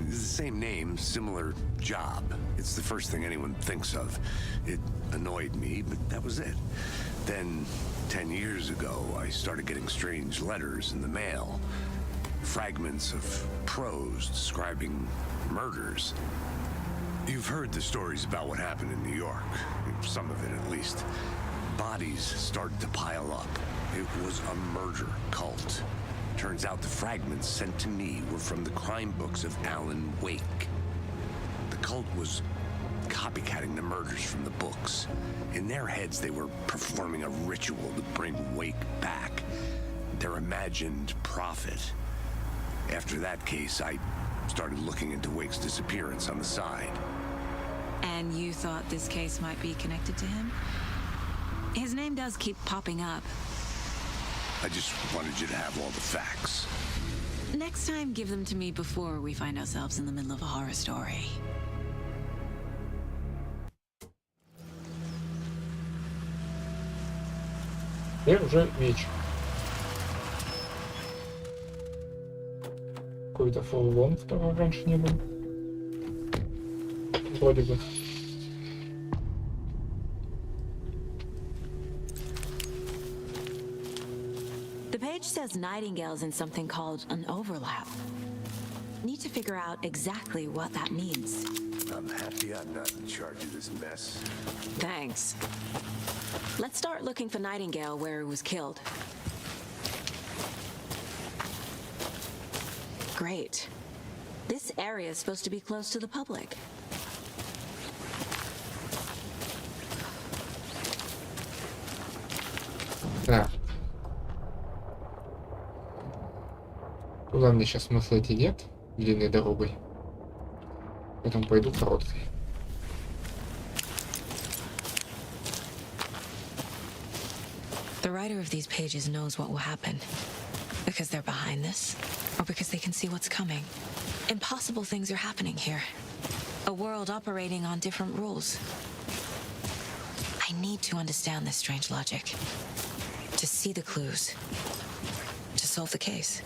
It's the same name, similar job. It's the first thing anyone thinks of. It annoyed me, but that was it. Then, 10 years ago, I started getting strange letters in the mail. Fragments of prose describing murders. You've heard the stories about what happened in New York. Some of it, at least. Bodies started to pile up. It was a murder cult. Turns out the fragments sent to me were from the crime books of Alan Wake. The cult was copycatting the murders from the books. In their heads, they were performing a ritual to bring Wake back. Their imagined prophet. After that case, I started looking into Wake's disappearance on the side. And you thought this case might be connected to him? His name does keep popping up. I just wanted you to have all the facts. Next time, give them to me before we find ourselves in the middle of a horror story. И уже вечер. Какой-то фургон, которого раньше не было. Вроде бы. The page says Nightingale's in something called an overlap. Need to figure out exactly what that means. I'm happy I'm not in charge of this mess. Thanks. Let's start looking for Nightingale where he was killed. Great. This area is supposed to be close to the public. Да. Туда мне сейчас смысла идти нет, длинной дорогой. Поэтому пойду короткой. The writer of these pages knows what will happen. Because they're behind this, or because they can see what's coming. Impossible things are happening here. A world operating on different rules. I need to understand this strange logic. To see the clues. To solve the case.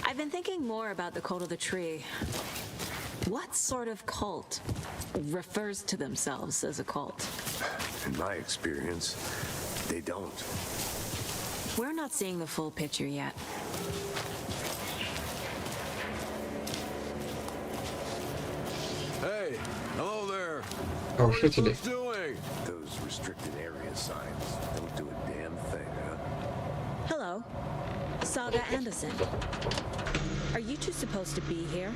I've been thinking more about the cult of the tree. What sort of cult refers to themselves as a cult? In my experience, They don't. We're not seeing the full picture yet. Hey, hello there. Нарушители. Doing? Those restricted area signs don't do a damn thing, huh? Hello, Saga Anderson. Are you two supposed to be here?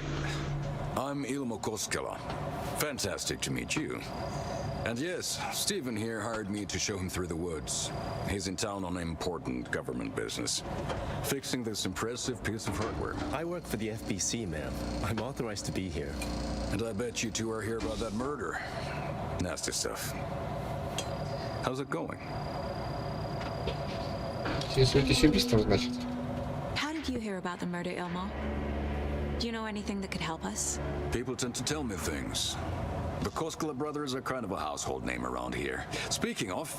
I'm Ilmo Koskela. Fantastic to meet you. And yes, Stephen here hired me to show him through the woods. He's in town on important government business, fixing this impressive piece of hardware. I work for the FBC, ma'am. I'm authorized to be here. And I bet you two are here about that murder. Nasty stuff. How's it going? Интересуетесь убийством, значит? How did you hear about the murder, Ilmo? Do you know anything that could help us? People tend to tell me things. The Koskela brothers are kind of a household name around here. Speaking of,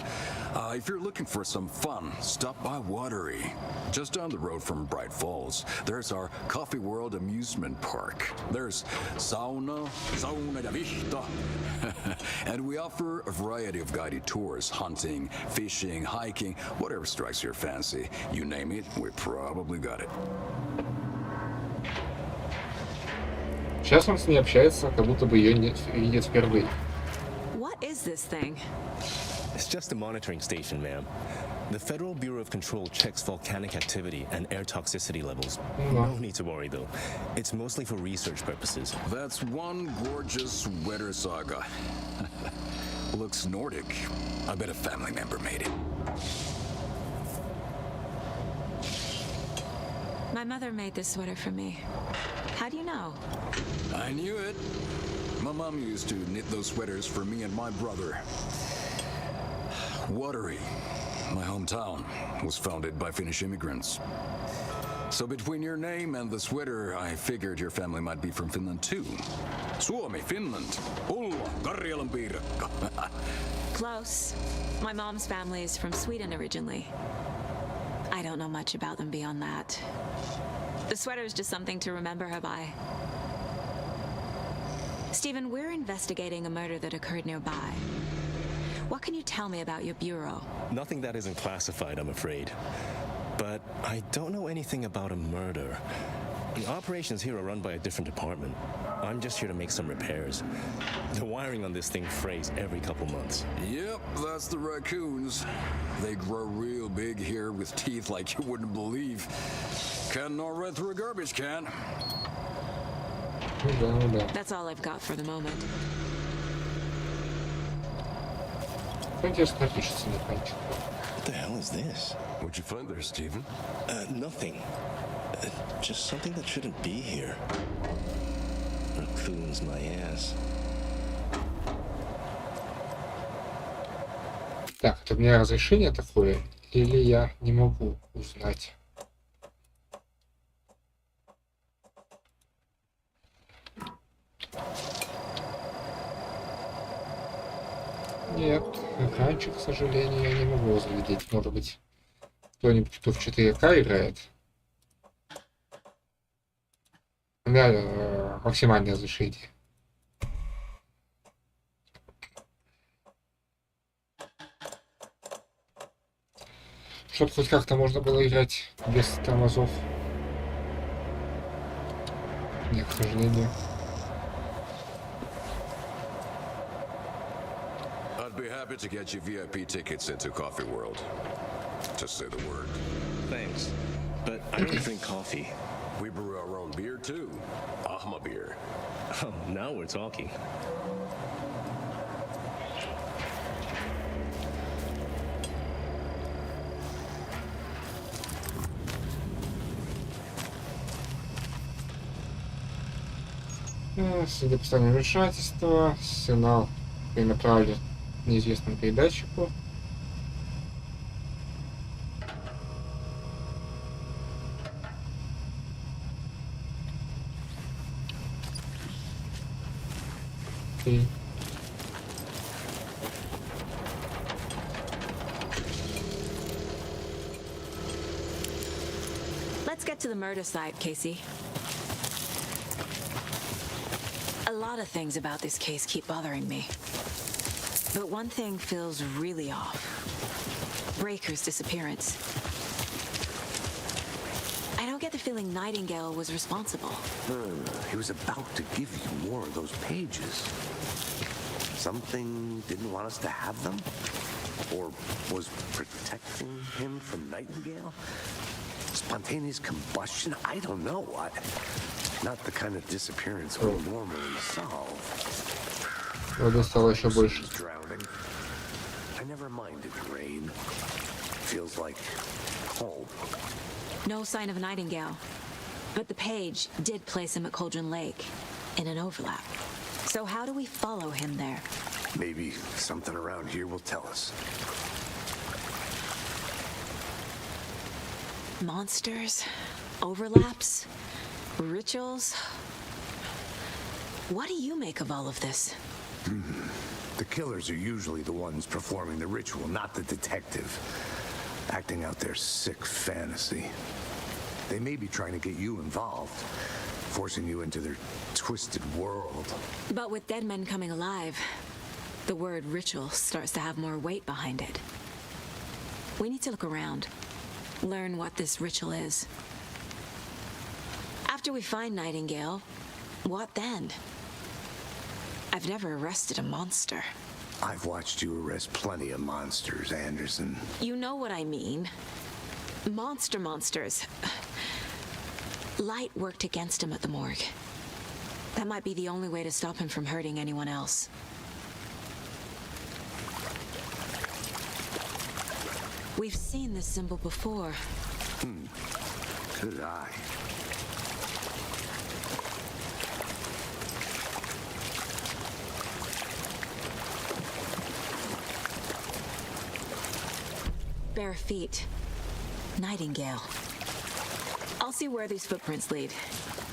if you're looking for some fun, stop by Watery. Just down the road from Bright Falls, there's our Coffee World amusement park. There's sauna ja vihta. And we offer a variety of guided tours, hunting, fishing, hiking, whatever strikes your fancy. You name it, we probably got it. Сейчас он с ней общается, как будто бы ее не видит впервые. What is this thing? It's just a monitoring station, ma'am. The Federal Bureau of Control checks volcanic activity and air toxicity levels. No need to worry, though. It's mostly for research purposes. That's one gorgeous weather saga. Looks Nordic. I bet a family member made it. My mother made this sweater for me. How do you know? I knew it. My mom used to knit those sweaters for me and my brother. Watery, my hometown, was founded by Finnish immigrants. So between your name and the sweater, I figured your family might be from Finland too. Suomi, Finland. Ulla, Karjalan piirakka. Close. My mom's family is from Sweden originally. I don't know much about them beyond that. The sweater is just something to remember her by. Stephen, we're investigating a murder that occurred nearby. What can you tell me about your bureau? Nothing that isn't classified, I'm afraid. But I don't know anything about a murder. The operations here are run by a different department. I'm just here to make some repairs. The wiring on this thing frays every couple months. Yep, that's the raccoons. They grow real big here with teeth like you wouldn't believe. Can't gnaw right through a garbage can. That's all I've got for the moment. What the hell is this? What'd you find there, Stephen? Nothing. Just something that shouldn't be here. Raccoons, my ass. Так, это у меня разрешение такое, или я не могу узнать? Нет, экранчик, к сожалению, я не могу разглядеть. Может быть, кто-нибудь, кто в 4К играет. У меня максимальное разрешение. Чтобы хоть как-то можно было играть без тормозов. Нет, к сожалению. I'd be happy to get you VIP tickets into Coffee World. Just say the word. Thanks, but I don't drink coffee. We brew our own beer too. Ahma beer. Oh, now we're talking. Судя по стану вмешательства, сигнал перенаправлен неизвестному передатчику. Окей. Let's get to the murder site, Casey. A lot of things about this case keep bothering me. But one thing feels really off. Breaker's disappearance. I don't get the feeling Nightingale was responsible. He was about to give you more of those pages. Something didn't want us to have them? Or was protecting him from Nightingale? Spontaneous combustion? I don't know. Not the kind of disappearance we normally solve. Воды стало еще больше. Drowning. I never minded rain. Feels like home. No sign of Nightingale. But the page did place him at Cauldron Lake in an overlap. So how do we follow him there? Maybe something around here will tell us. Monsters, overlaps, rituals. What do you make of all of this? The killers are usually the ones performing the ritual, not the detective. Acting out their sick fantasy. They may be trying to get you involved, forcing you into their twisted world. But with dead men coming alive, the word ritual starts to have more weight behind it. We need to look around, learn what this ritual is. After we find Nightingale, what then? I've never arrested a monster. I've watched you arrest plenty of monsters, Anderson. You know what I mean. Monsters. Light worked against him at the morgue. That might be the only way to stop him from hurting anyone else. We've seen this symbol before. Good eye. Bare feet. Nightingale. I'll see where these footprints lead.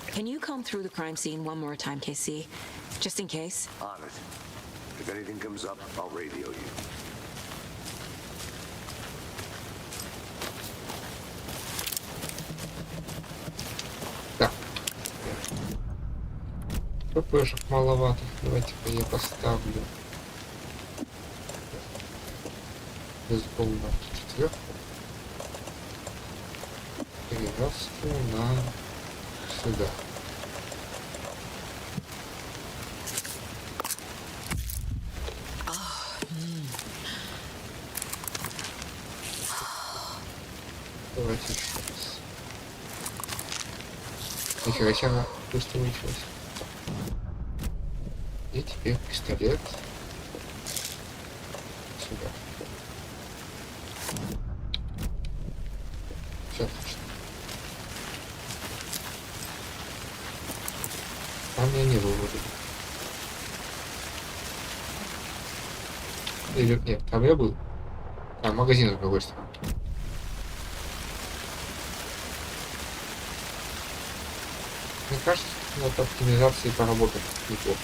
Can you comb through the crime scene one more time, KC? Just in case? On it. If anything comes up, I'll radio you. Так. ППшек маловато. Давайте-ка я поставлю. Бейсбол на четверку. Перевязку на сюда. Давайте еще раз. Нифига себе, она быстро вычилась. И теперь пистолет сюда. Все отлично. Там я не выводил. Или нет, там я был. А, магазин с другой стороны. Мне кажется, над оптимизацией поработать неплохо.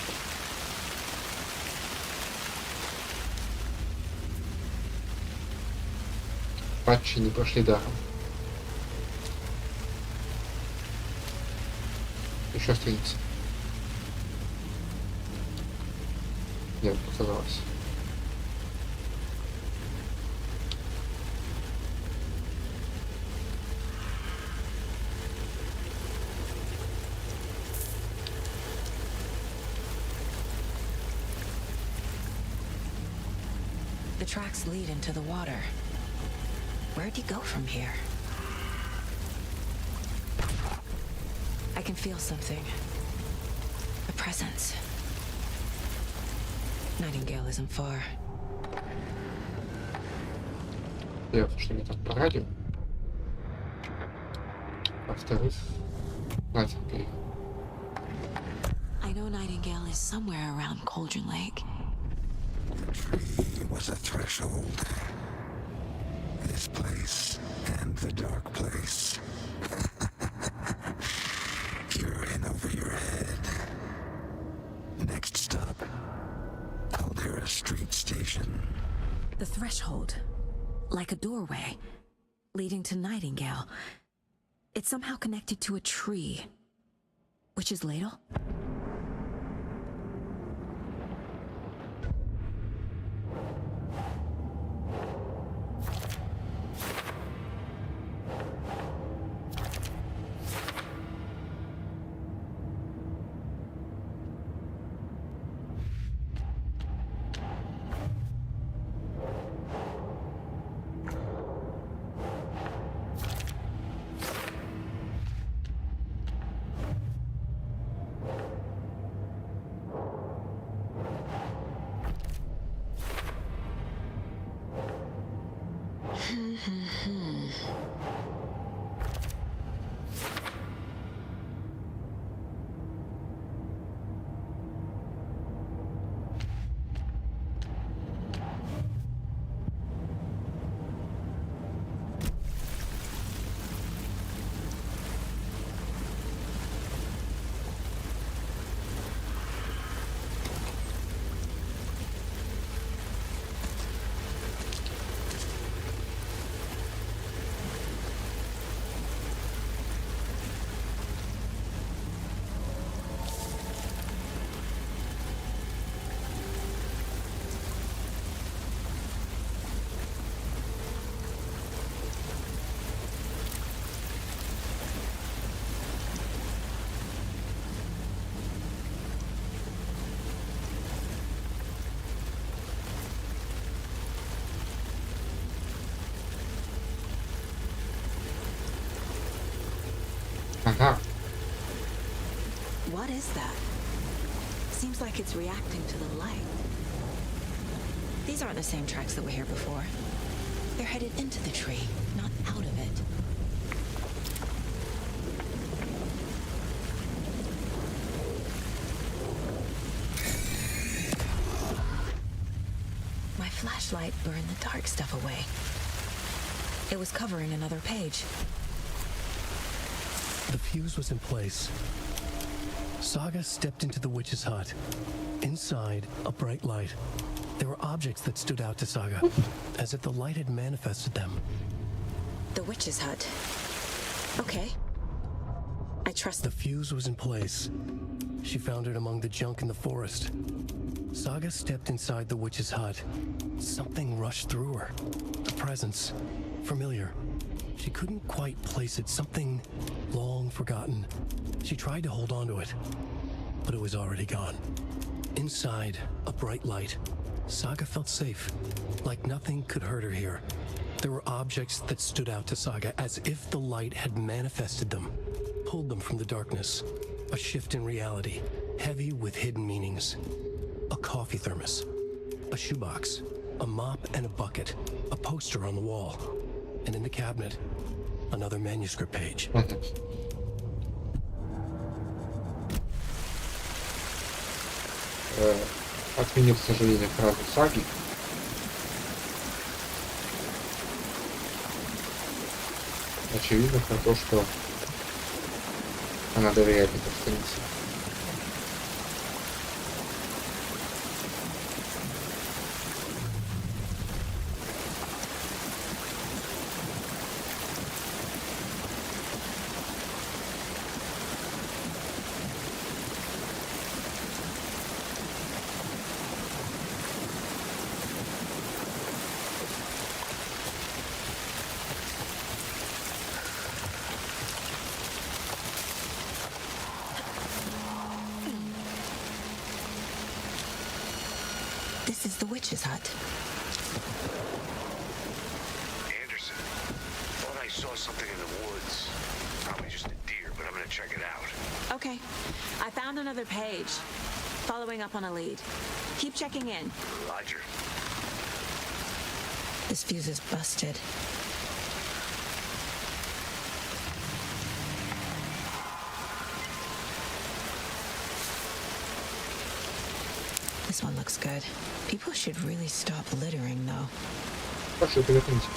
Патчи не прошли даром. Еще страница. Нет, показалось. The tracks lead into the water. Where'd you go from here? I can feel something. A presence. Nightingale isn't far. Во-первых, что мне так по радио. Во-вторых, Nightingale. I know Nightingale is somewhere around Cauldron Lake. It was a threshold. This place and the dark place. You're in over your head. Next stop, Caldera Street Station. The threshold. Like a doorway. Leading to Nightingale. It's somehow connected to a tree. Witch's Ladle? Ага. What is that? Seems like it's reacting to the light. These aren't the same tracks that were here before. They're headed into the tree, not out of it. My flashlight burned the dark stuff away. It was covering another page. The fuse was in place. Saga stepped into the witch's hut. Inside, a bright light. There were objects that stood out to Saga, as if the light had manifested them. The witch's hut. Okay. I trust. The fuse was in place. She found it among the junk in the forest. Saga stepped inside the witch's hut. Something rushed through her. A presence. Familiar. She couldn't quite place it. Something long forgotten. She tried to hold on to it, but it was already gone. Inside, a bright light. Saga felt safe, like nothing could hurt her here. There were objects that stood out to Saga as if the light had manifested them, pulled them from the darkness. A shift in reality, heavy with hidden meanings. A coffee thermos, a shoebox, a mop and a bucket, a poster on the wall, and in the cabinet, another manuscript page. Отменил, к сожалению, фразу Саги. Очевидно про то, что она доверяет этой странице. This is the witch's hut. Anderson, thought I saw something in the woods. Probably just a deer, but I'm gonna check it out. Okay. I found another page. Following up on a lead. Keep checking in. Roger. This fuse is busted. This one looks good. People should really stop littering, though. Прошу, переходите.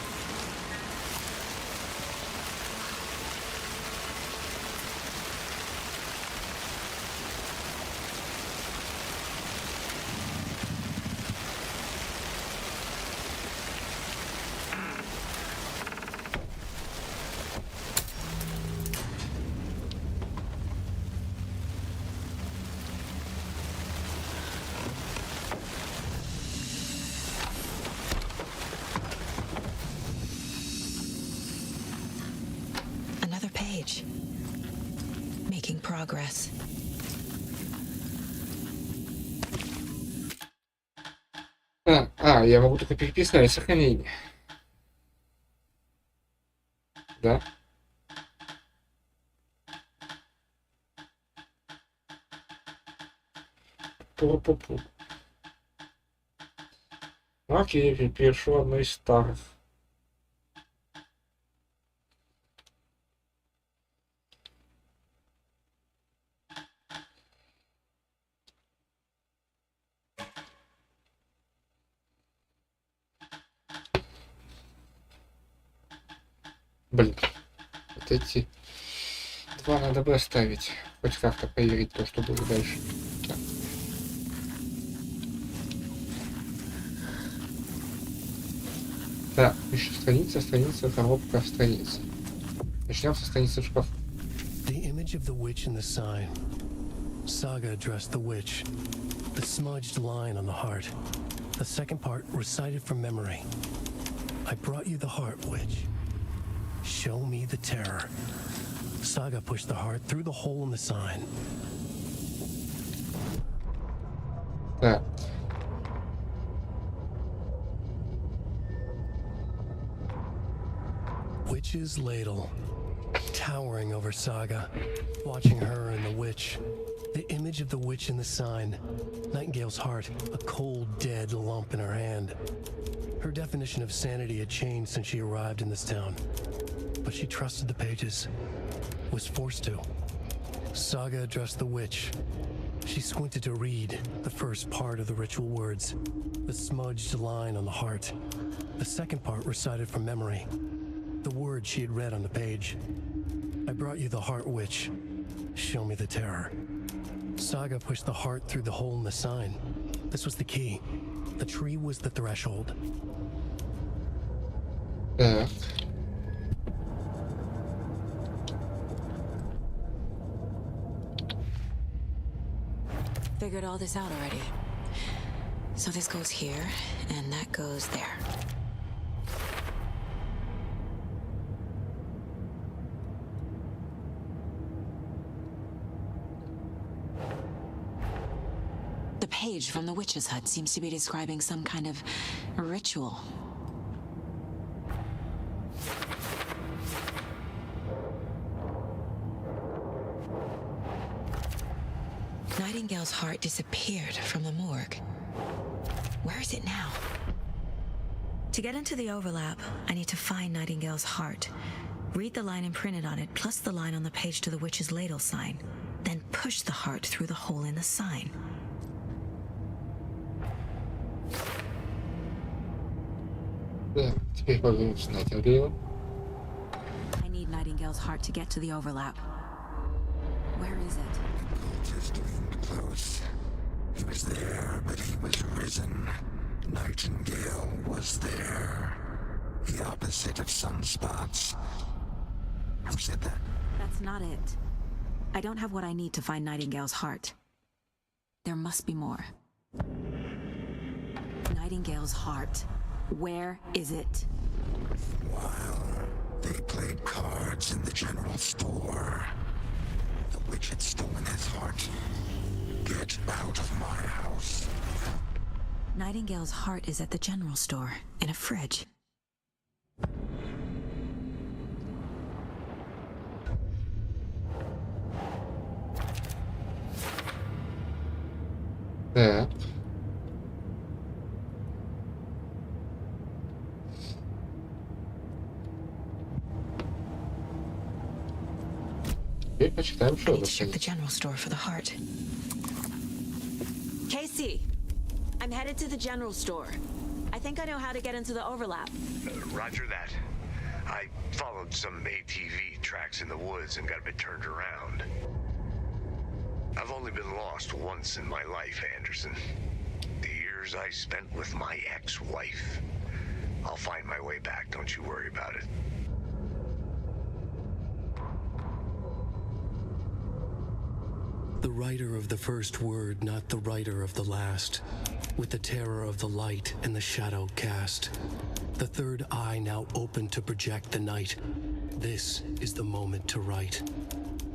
Another page. Making progress. Я могу только переписать сохранение. Да? Пу-пу-пу. Окей, перепишу одну из старых. Блин, вот эти два надо бы оставить. Хоть как-то проверить то, что было дальше. Так. Да, еще страница, коробка, страница. Начнем со страницы в шкафу. The image of the witch in the sign. Saga addressed the witch. The smudged line on the heart. The second part recited from memory. I brought you the heart, witch. Show me the terror. Saga pushed the heart through the hole in the sign. Так. Witch's ladle, towering over Saga, watching her and the witch. The image of the witch in the sign. Nightingale's heart, a cold, dead lump in her hand. Her definition of sanity had changed since she arrived in this town. But she trusted the pages. Was forced to. Saga addressed the witch. She squinted to read the first part of the ritual words. The smudged line on the heart. The second part recited from memory. The words she had read on the page. I brought you the heart, witch. Show me the terror. Saga pushed the heart through the hole in the sign. This was the key. The tree was the threshold. Так. Figured all this out already. So this goes here, and that goes there. The page from the witch's hut seems to be describing some kind of ritual. Nightingale's heart disappeared from the morgue. Where is it now? To get into the overlap, I need to find Nightingale's heart. Read the line imprinted on it, plus the line on the page to the witch's ladle sign. Then push the heart through the hole in the sign. Да, теперь повернуться на Nightingale. I need Nightingale's heart to get to the overlap. Where is it? Just leaned close. He was there, but he was risen. Nightingale was there. The opposite of sunspots. Who said that? That's not it. I don't have what I need to find Nightingale's heart. There must be more. Nightingale's heart. Where is it? While they played cards in the general store, the witch had stolen his heart. Get out of my house. Nightingale's heart is at the general store, in a fridge. Так. Теперь почитаем, что I need to check the general store for the heart. Casey, I'm headed to the general store. I think I know how to get into the overlap. Roger that. I followed some ATV tracks in the woods and got a bit turned around. I've only been lost once in my life, Anderson. The years I spent with my ex-wife. I'll find my way back, don't you worry about it. The writer of the first word, not the writer of the last. With the terror of the light and the shadow cast. The third eye now open to project the night. This is the moment to write.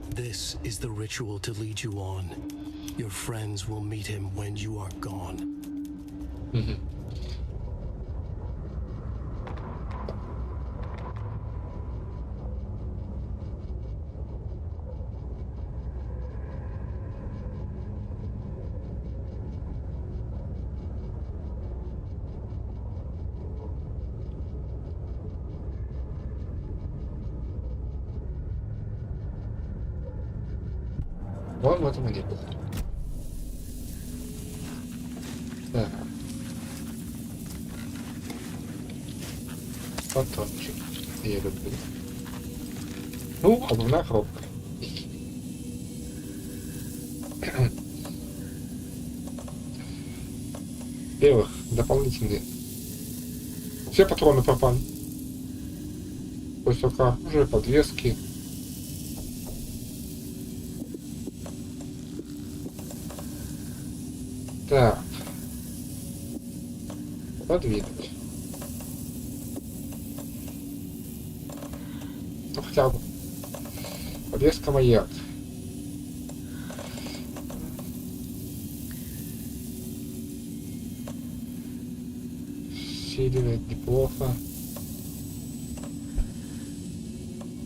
This is the ritual to lead you on. Your friends will meet him when you are gone. Вон в этом и не было. Так. Патрончик. Я люблю. Ну, обувная коробка. Во-первых, дополнительные. Все патроны пропали. То есть только оружие, подвески. Так. Подвинуть. Ну хотя бы. Подвеска маяк. Усиливает неплохо.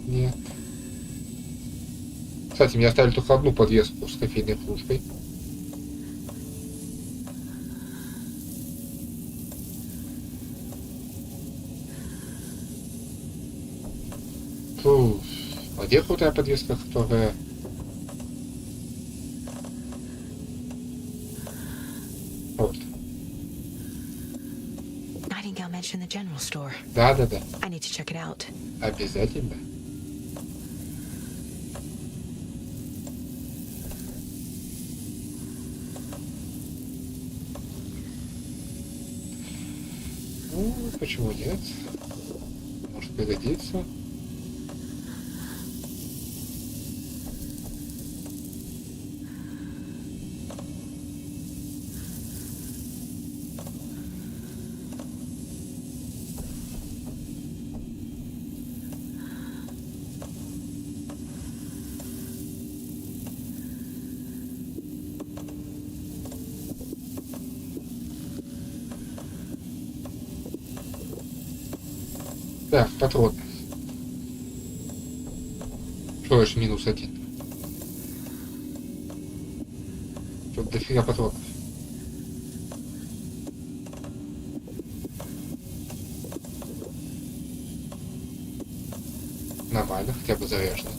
Нет. Кстати, мне оставили только одну подвеску с кофейной кружкой. Фу. А где крутая подвеска, которая... Вот. Nightingale mentioned the general store. Да. I need to check it out. Обязательно. Ну, почему нет? Может пригодится. Так, патрон. Что ж, -1. Тут дофига патронов. Нормально, хотя бы заряжено.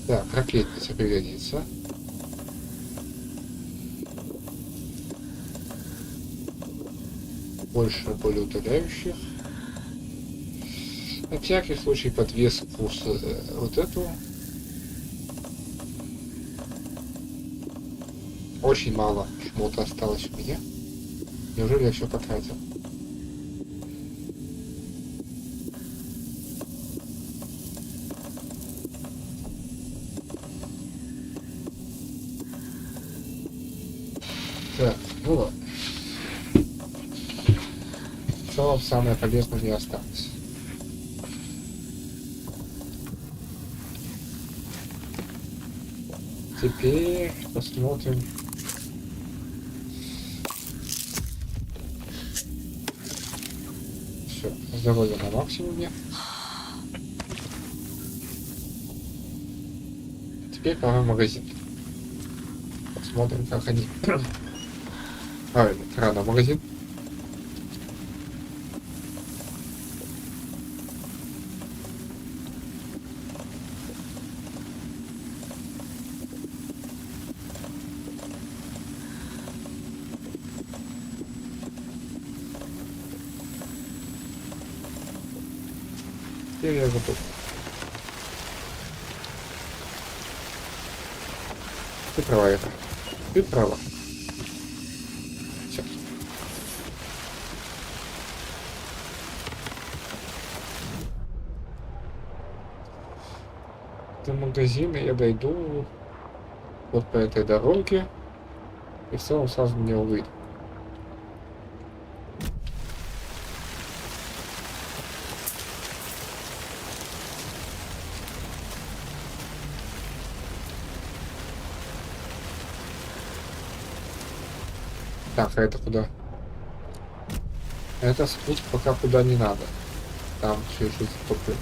Так, ракетница пригодится. Больше болеутоляющих. На всякий случай подвеску с вот эту. Очень мало шмота осталось у меня. Неужели я все потратил? Так, ну ладно. В целом самое полезное не осталось. Теперь посмотрим. Все, здоровье на максимуме. Теперь пора в магазин. Посмотрим, как они. Правильно, рано в магазин. Теперь я готов. Ты права, это. Ты права. Все. До магазина я дойду вот по этой дороге и в целом сразу на него выйду. Так, а это куда? Это спуск пока куда не надо. Там чуть-чуть затоплю.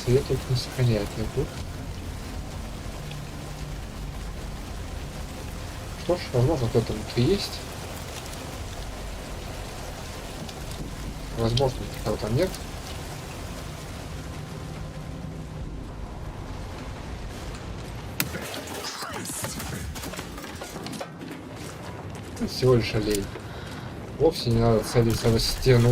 советуют не сохранять игру. Что ж, возможно, кто-то внутри есть. Возможно, никого там нет. Это всего лишь олень. Вовсе не надо целиться в стену.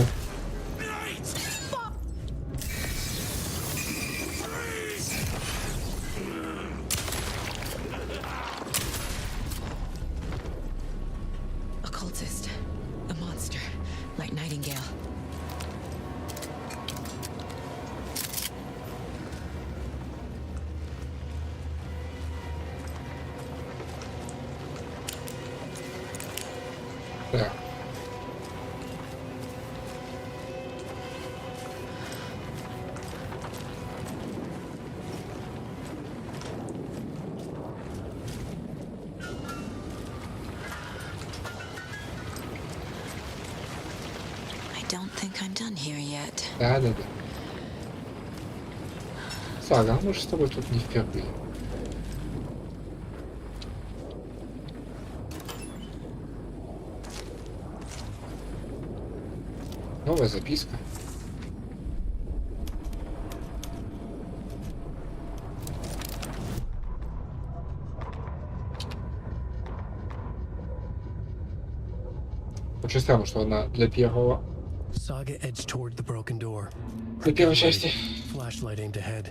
Так. Да. Сага, мы же с тобой тут не впервые. Новая записка. Очень странно, что она для первого. Saga edged toward the broken door. Для первой части. Flashlight aimed ahead.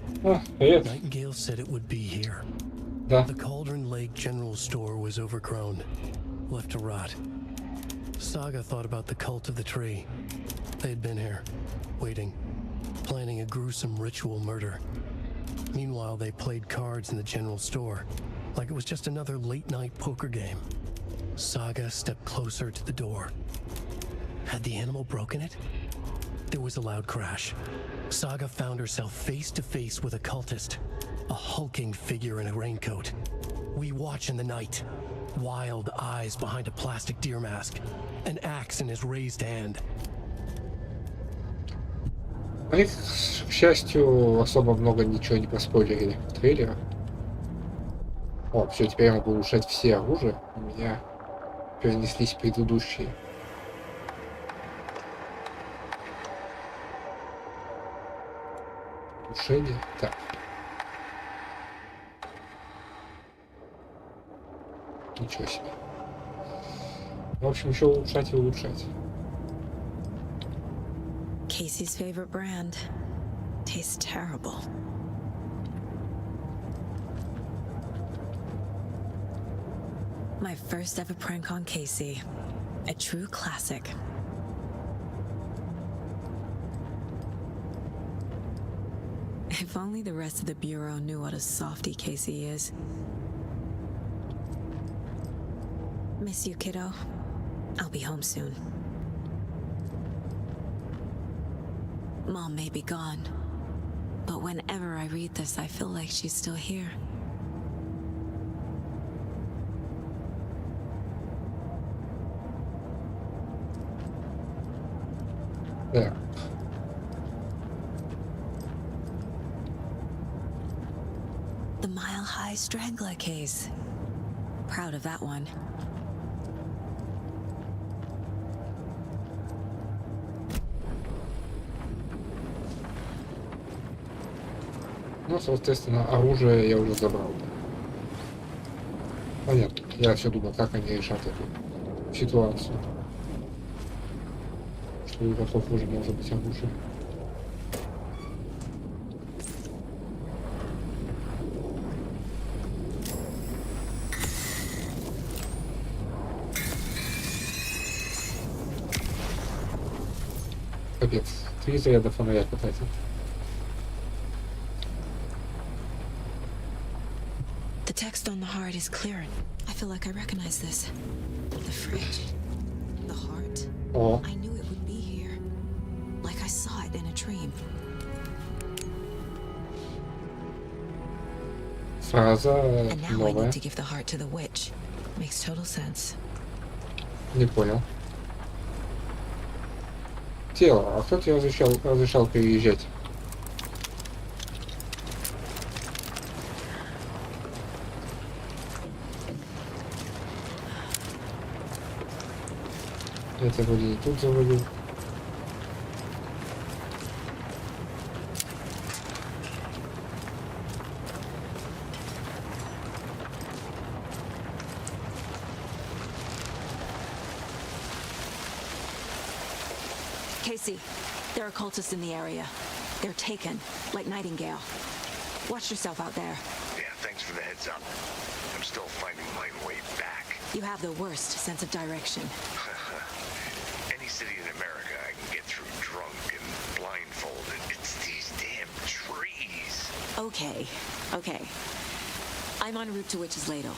Привет. Nightingale said it would be here. Да. The Cauldron Lake General Store was overgrown, left to rot. Saga thought about the cult of the tree. They had been here, waiting, planning a gruesome ritual murder. Meanwhile, they played cards in the general store, like it was just another late-night poker game. Saga stepped closer to the door. Had the animal broken it? There was a loud crash. Saga found herself face to face with a cultist, a hulking figure in a raincoat. We watch in the night. Wild eyes behind a plastic deer mask, an axe in his raised hand. Они, к счастью, особо много ничего не проспойлерили в трейлерах. О, все, теперь я могу улучшать все оружия. У меня перенеслись предыдущие. Улучшение. Так. Ничего себе. В общем, еще улучшать и улучшать. Casey's favorite brand. Tastes terrible. My first ever prank on Casey. A true classic. If only the rest of the Bureau knew what a softie Casey is. Miss you, kiddo. I'll be home soon. Mom may be gone, but whenever I read this, I feel like she's still here. Yeah. The Mile High Strangler case. Proud of that one. Ну, соответственно, оружие я уже забрал. Понятно. Я все думал, как они решат эту ситуацию. Что у игроков уже может быть оружие. Капец. 3 заряда фонаря потратил. The text on the heart is clear. I feel like I recognize this. The fridge. The heart. Oh. I knew it would be here. Like I saw it in a dream. Фраза And now I новая. need to give the heart to the witch. Makes total sense. Не понял. Тело. А кто тебе разрешал переезжать? Я тебя вроде и тут завалил. Casey, there are cultists in the area. They're taken, like Nightingale. Watch yourself out there. Yeah, thanks for the heads up. I'm still finding my way back. You have the worst sense of direction. Any city in America I can get through drunk and blindfolded. It's these damn trees. Okay. I'm en route to Witch's Ladle.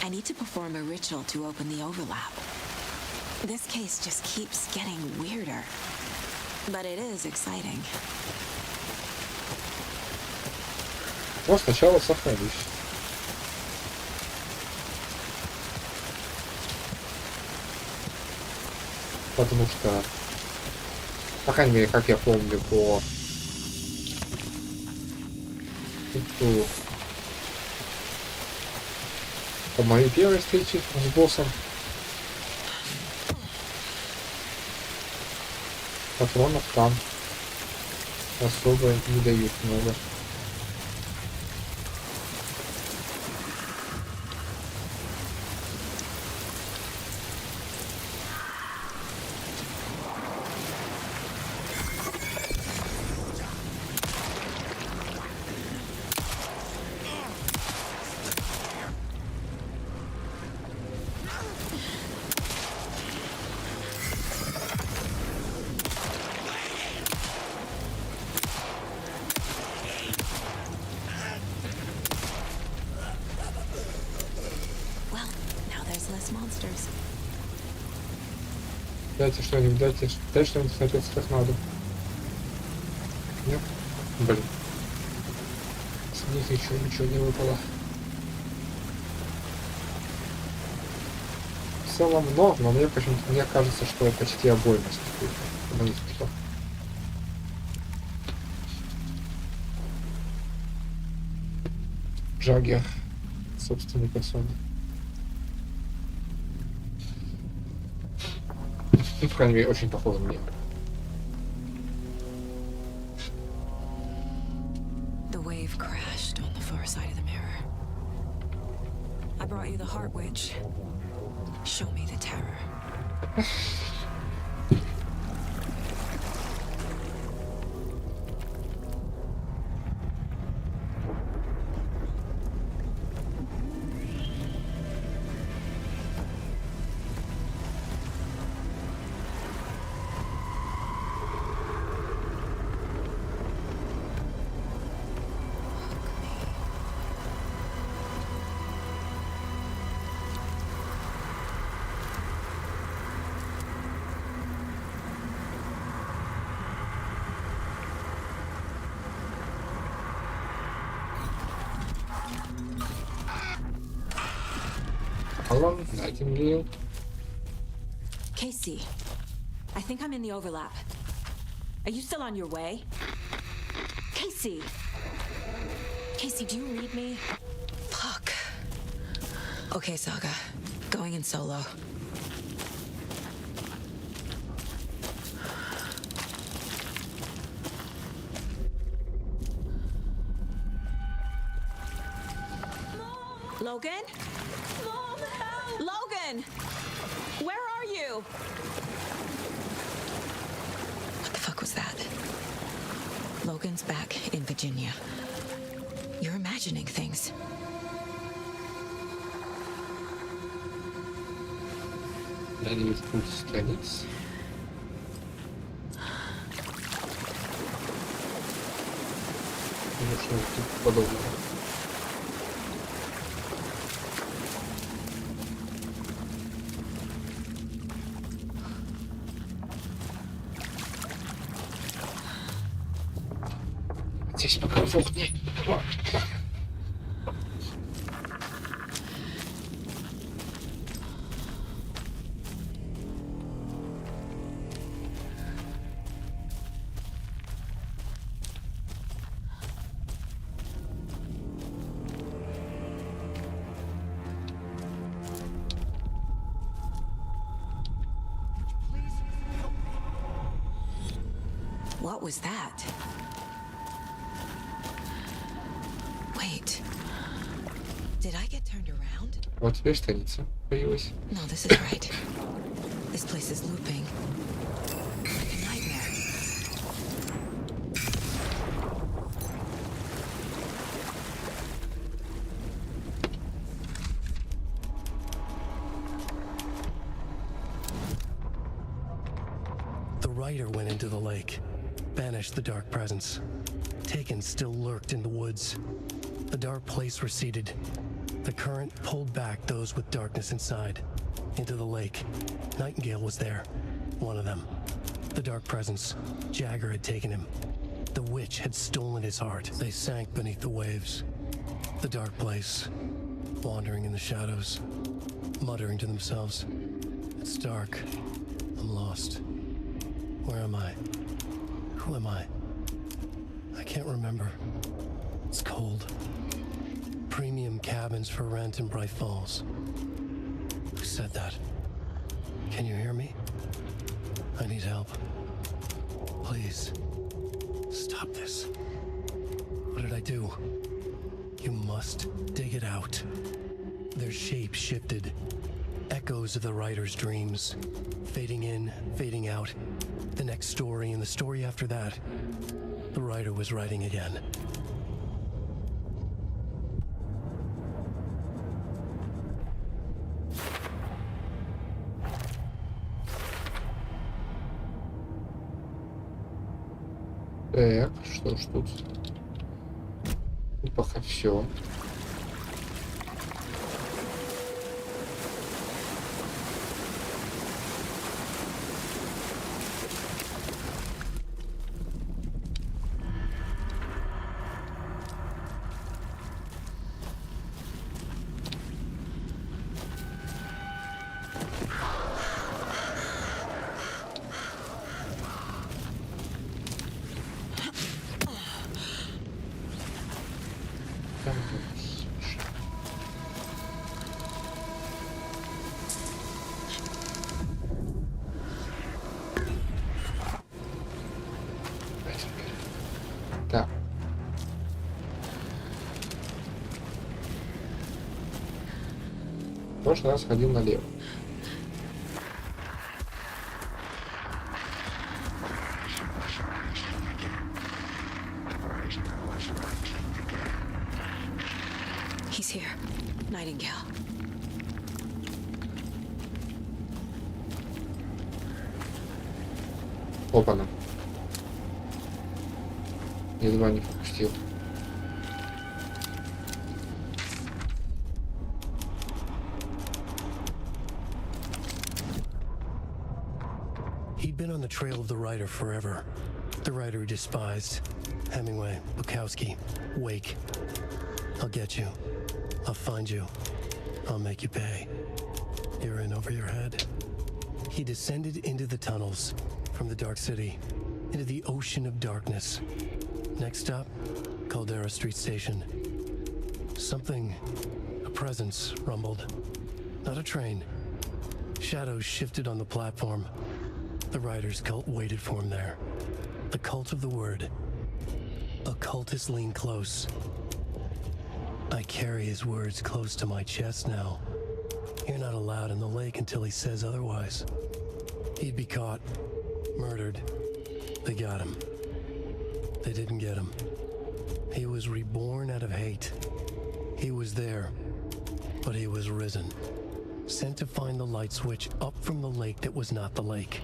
I need to perform a ritual to open the overlap. This case just keeps getting weirder. But it is exciting. Вот сначала сохранюсь. Потому что, по крайней мере, как я помню по моей первой встрече с боссом, патронов там особо не дают много. Дайте что-нибудь, дай что-нибудь смотреться как надо. Нет? Блин. С них ничего не выпало. В целом много, но мне кажется, что это почти обойность. Джаггер собственной персоной. Ну, по крайней мере, очень похоже мне. The wave crashed on the far side of the mirror. I brought you the Heart Witch. Show me the terror. Hello, Nightingale. Casey, I think I'm in the overlap. Are you still on your way? Casey! Casey, do you read me? Fuck. Okay, Saga. Going in solo. Logan? Mom, help! Logan! Where are you? What the fuck was that? Logan's back in Virginia. You're imagining things. Я не вижу путь страниц. Конечно, тут подобное. Здесь покомфортнее. What was that? Wait. Did I get turned around? Вот теперь страница появилась. No, this is right. This place is looping. Like a nightmare. The writer went into the lake, banished the dark presence. Taken still lurked in the woods. The dark place receded. The current pulled back those with darkness inside. Into the lake. Nightingale was there. One of them. The dark presence. Jagger had taken him. The witch had stolen his heart. They sank beneath the waves. The dark place. Wandering in the shadows. Muttering to themselves. It's dark. I'm lost. Where am I? Who am I? I can't remember. It's cold. Premium cabins for rent in Bright Falls. Who said that? Can you hear me? I need help. Please. Stop this. What did I do? You must dig it out. Their shape shifted. Echoes of the writer's dreams. Fading in, fading out. The next story and the story after that. The writer was writing again. Так, что ж тут? Ну, пока все. Так. В прошлый раз ходил налево. He's here. Nightingale. Опа-на. Едва не пропустил. He'd been on the trail of the writer forever. The writer he despised. Hemingway, Bukowski, Wake. I'll get you. I'll find you. I'll make you pay. You're in over your head. He descended into the tunnels, from the dark city, into the ocean of darkness. Next stop, Caldera Street Station. Something, a presence, rumbled. Not a train. Shadows shifted on the platform. The writer's cult waited for him there. The cult of the word. Occultists lean close. I carry his words close to my chest now. You're not allowed in the lake until he says otherwise. He'd be caught, murdered. They got him. They didn't get him. He was reborn out of hate. He was there, but he was risen. Sent to find the light switch up from the lake that was not the lake.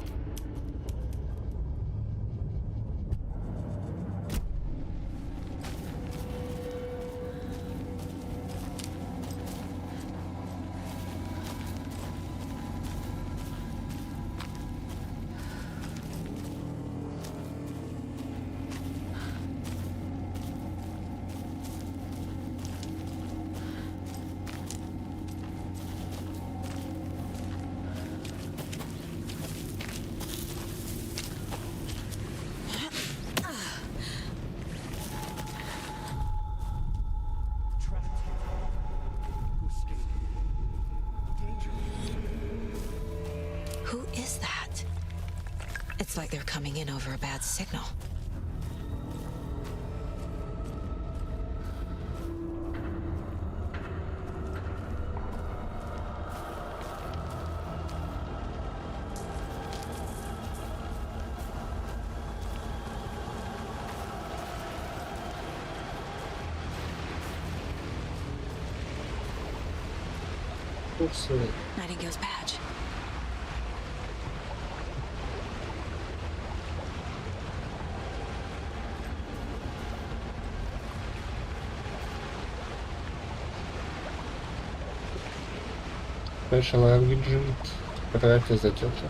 Who is that? It's like they're coming in over a bad signal. Курсы. Nightingale's badge. Special Agent. Фотография затерта.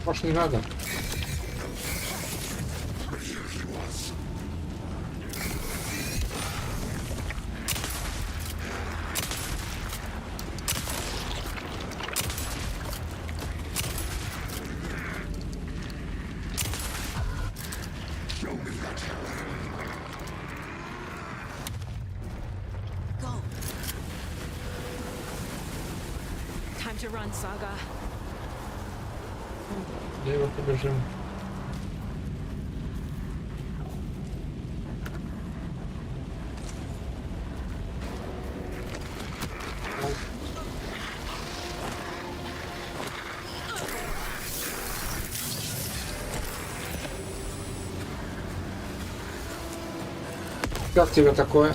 Может, не надо? Go. Time to run, Saga. Лево побежим. Как тебе такое?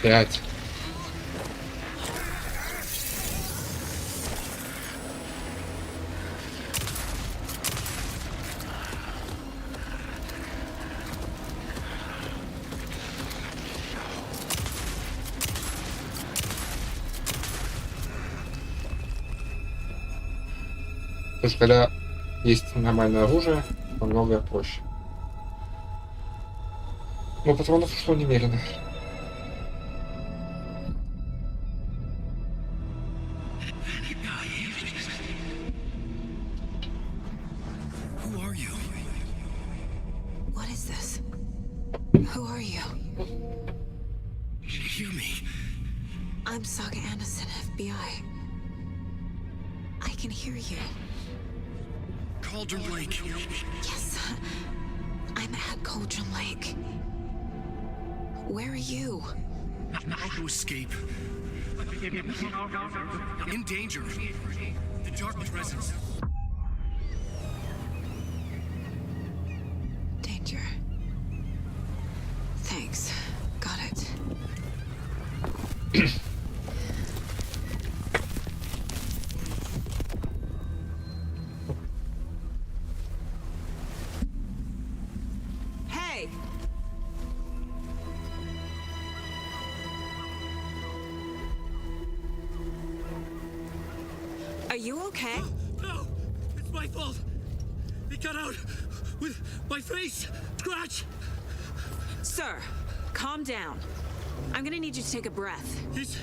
Опять. Потому что когда есть нормальное оружие, намного проще. Но патронов ушло немерено. Who are you? What is this? Who are you? Hear me. I'm Saga Anderson, FBI. I can hear you. Cauldron Lake. Yes, I'm at Cauldron Lake. Where are you? How to escape. In danger. The dark presence. Danger. Thanks. Got it. Hey! Are you okay? No! It's my fault! got out with my face scratch. Sir, calm down. I'm gonna need you to take a breath. It's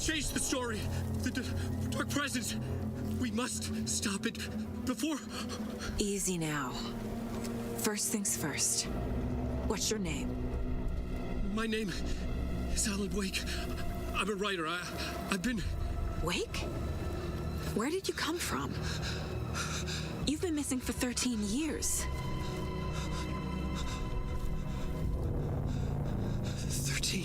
changed the story. The dark presence. We must stop it before... Easy now. First things first. What's your name? My name is Alan Wake. I'm a writer. I've been... Wake? Where did you come from? You've been missing for 13 years. 13.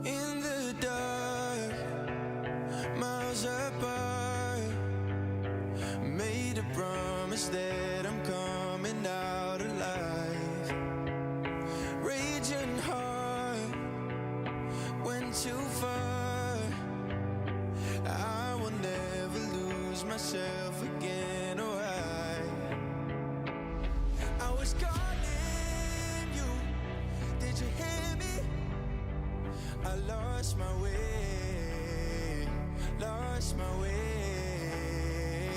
In the dark, miles apart, made a promise that I'm coming out alive. Raging heart, went too far. I will never lose myself again, or I was calling you, did you hear me? I lost my way, lost my way.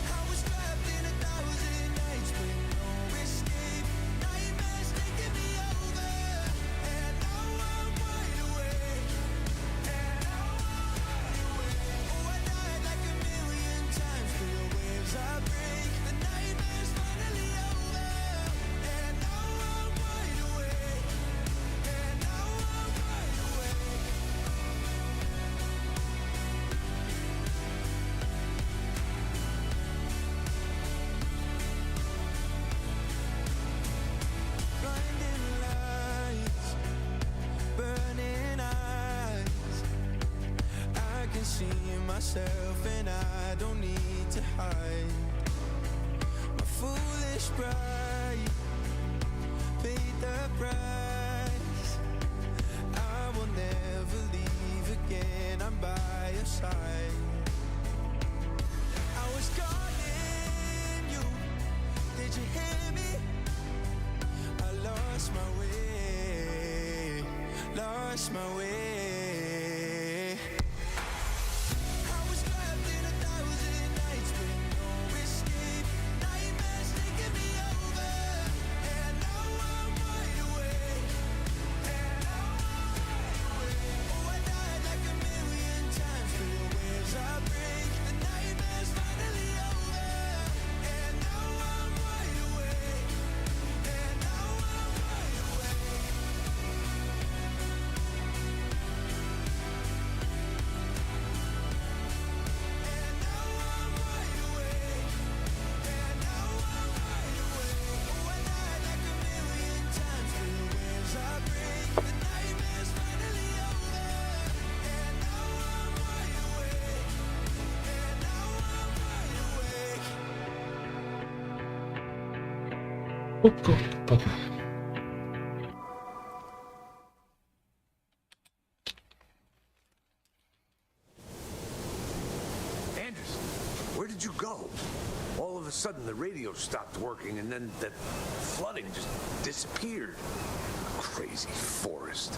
I was trapped in 1,000 nights with no escape. Nightmares taking me over, and now I'm wide awake. Oh, I died like 1,000,000 times through the waves I break. The nightmare's finally over, and now I'm wide awake. Blinding lights, burning eyes. I can see myself and I don't need to hide. My foolish pride paid the price. I will never leave again, I'm by your side. I was calling you, did you hear me? I lost my way, lost my way. I was trapped in 1,000 nights with no escape. Nightmares taking me over, and now I'm wide awake. Oh, I died like 1,000,000 times through the waves I break. The nightmare's finally over, and now I'm wide awake. And now I'm wide awake. And now I'm wide awake. And now I'm wide awake. Oh, I died like 1,000,000 times through the waves I break. The nightmare's finally over, and now I'm wide awake. And now I'm wide awake. Anderson, where did you go? All of a sudden, the radio stopped working, and then that flooding just disappeared. Crazy forest.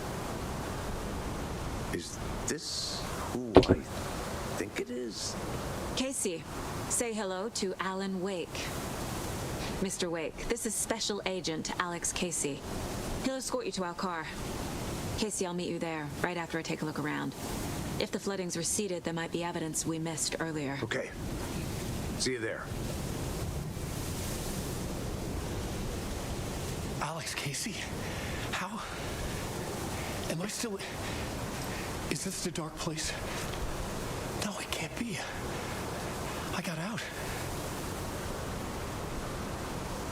Is this who I think it is? Casey, say hello to Alan Wake. Mr. Wake, this is Special Agent Alex Casey. He'll escort you to our car. Casey, I'll meet you there, right after I take a look around. If the flooding's receded, there might be evidence we missed earlier. Okay. See you there. Alex Casey? How? Am I still... Is this the dark place? No, it can't be. I got out.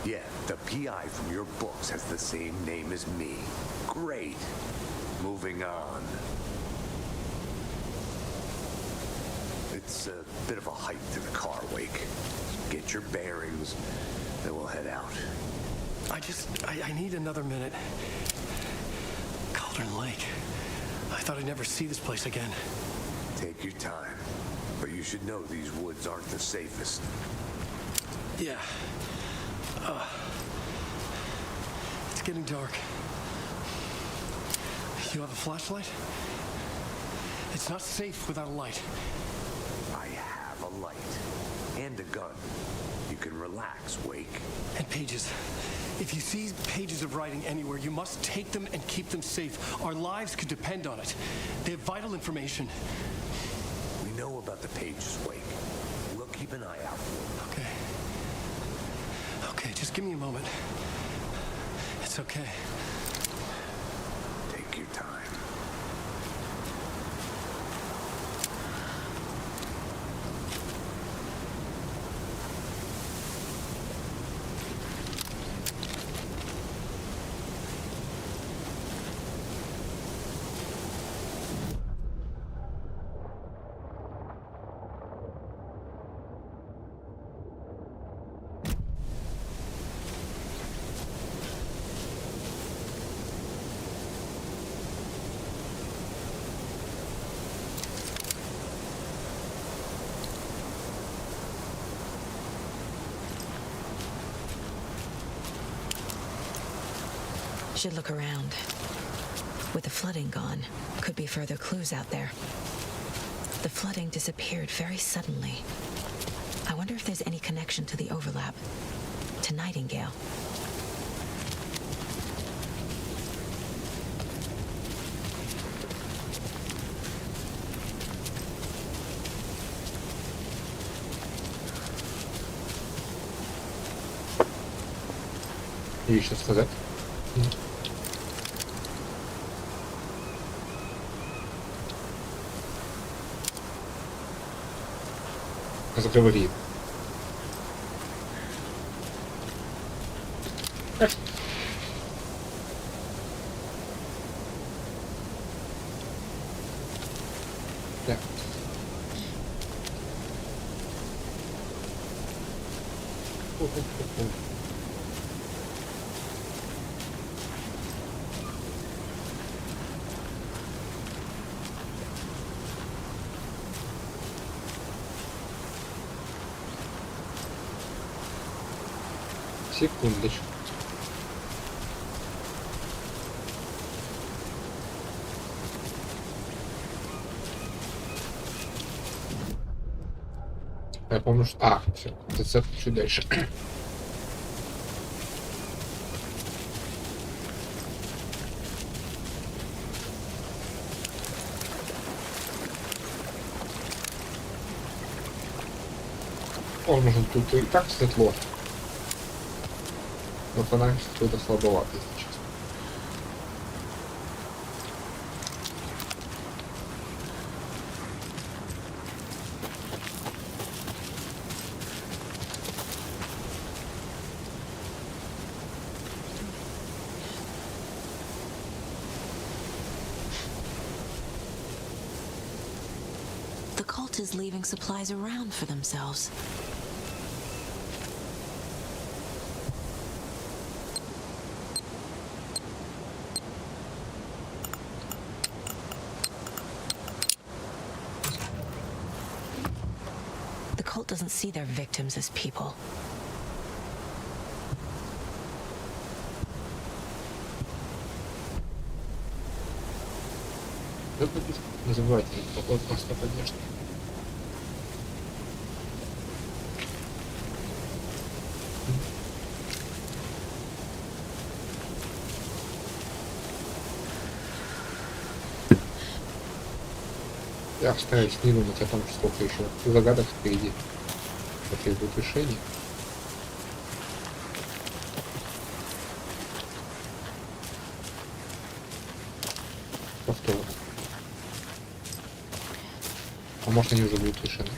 Yeah, the PI from your books has the same name as me. Great. Moving on. It's a bit of a hike to the car, Wake. Get your bearings, then we'll head out. I need another minute. Cauldron Lake. I thought I'd never see this place again. Take your time, but you should know these woods aren't the safest. Yeah. It's getting dark. You have a flashlight? It's not safe without a light. I have a light. And a gun. You can relax, Wake. And pages. If you see pages of writing anywhere, you must take them and keep them safe. Our lives could depend on it. They have vital information. We know about the pages, Wake. We'll keep an eye out for them. Okay. Okay, just give me a moment. It's okay. Take your time. Should look around. With the flooding gone, could be further clues out there. The flooding disappeared very suddenly. I wonder if there's any connection to the overlap. To Nightingale. И еще сказать. Заговори. Да. Секундочку. Я помню, что... А, все, ТЦ чуть дальше. О, может тут и так светло. Но фонарь какой-то слабоватый, если честно. The cult is leaving supplies around for themselves. The cult doesn't see their victims as people. Не забывайте, вот просто поддержка. Я стараюсь не думать о том, сколько еще загадок впереди потребует решения. Повтор. А может, они уже будут решены.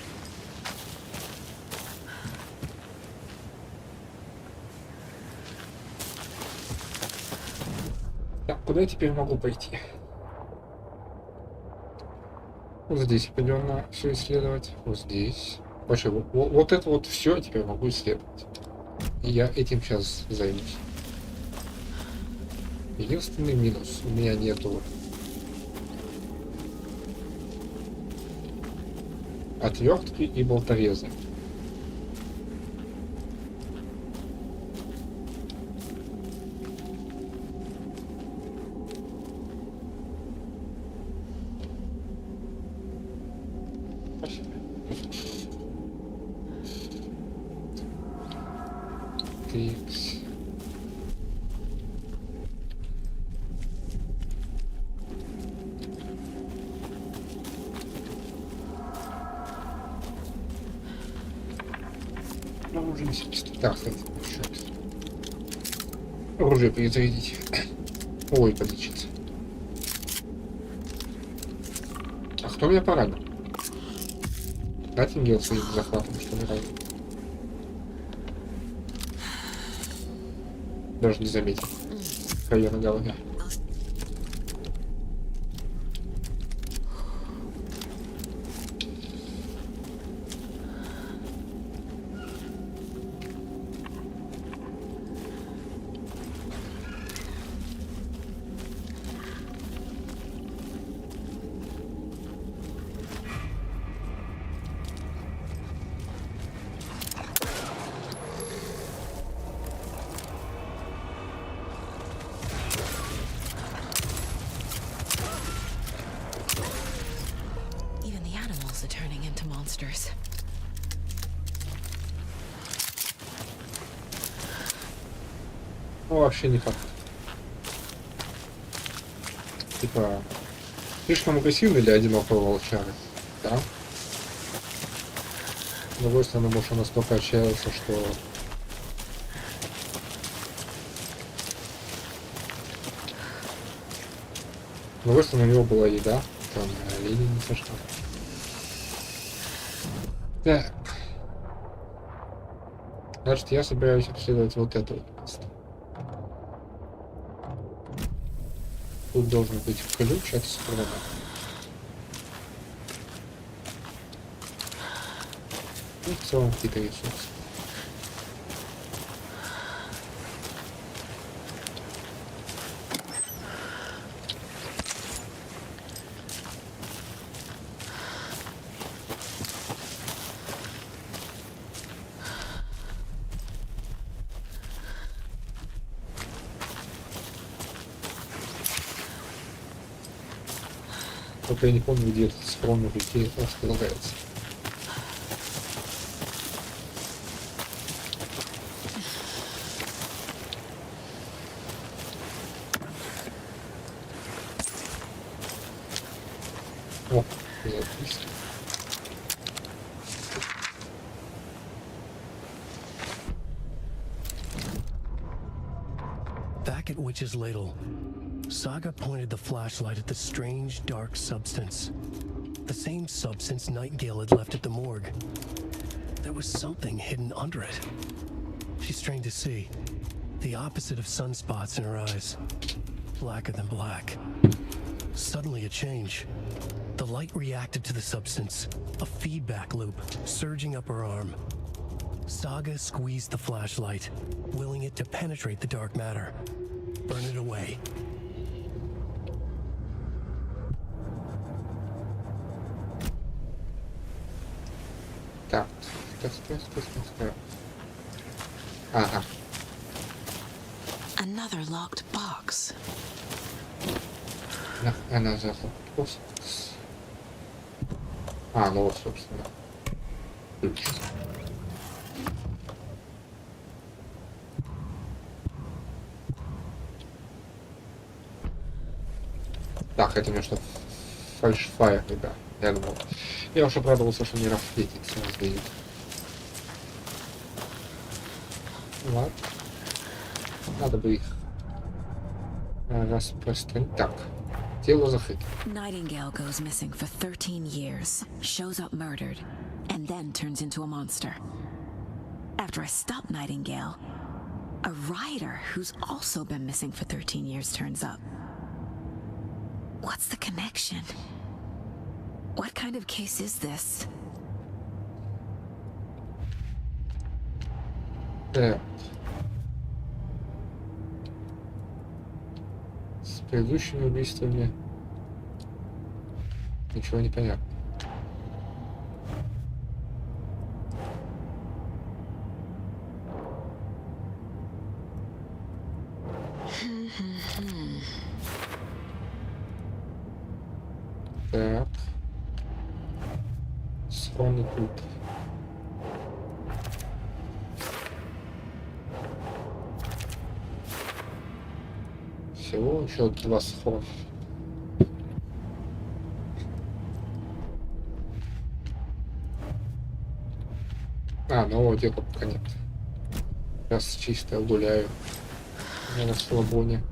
Так, куда я теперь могу пойти? Вот здесь определенно все исследовать. Вот здесь. Вообще, вот это вот все я теперь могу исследовать. И я этим сейчас займусь. Единственный минус. У меня нету отвертки и болторезы. Тикс. Оружие 70. Так, кстати, оружие перезарядить. Ой, подлечиться. А кто меня поранил? Найтингейл своим захватом, что ли, ранил? Даже не заметил. Кровь на голове. Even the animals are turning into monsters. Ну, вообще не факт. Типа, слишком агрессивный для одинокого волчара, да? С другой стороны, может, он настолько отчаялся, что... С другой стороны, у него была еда, там оленей не сошла. Так. Значит, я собираюсь обследовать вот это вот место. Тут должен быть ключ от схрона. И в целом какие-то ресурсы. Только я не помню, где этот схрон у людей располагается. О, запись. Back at Witch's Ladle, Saga pointed the flashlight at the strange, dark substance. The same substance Nightingale had left at the morgue. There was something hidden under it. She strained to see. The opposite of sunspots in her eyes. Blacker than black. Suddenly a change. The light reacted to the substance. A feedback loop, surging up her arm. Saga squeezed the flashlight, willing it to penetrate the dark matter. Burn it away. Так, ага. Another locked box. Она захлопнулась. А, ну вот, собственно. Ключ. Так, это мне что? Фальшфайр, ребят. Я думал. Я уж обрадовался, что не рафлетится раздают. Ладно. Надо бы их распространить. Так. Тело закрыто. Nightingale goes missing for 13 years, shows up murdered, and then turns into a monster. After I stop Nightingale, a rider who's also been missing for 13 years turns up. What's the connection? What kind of case is this? Так. С предыдущими убийствами ничего не понятно. Так. Схроны тут. Всего еще 2 схрона. Нового дела пока нет. Сейчас чисто гуляю на расслабоне.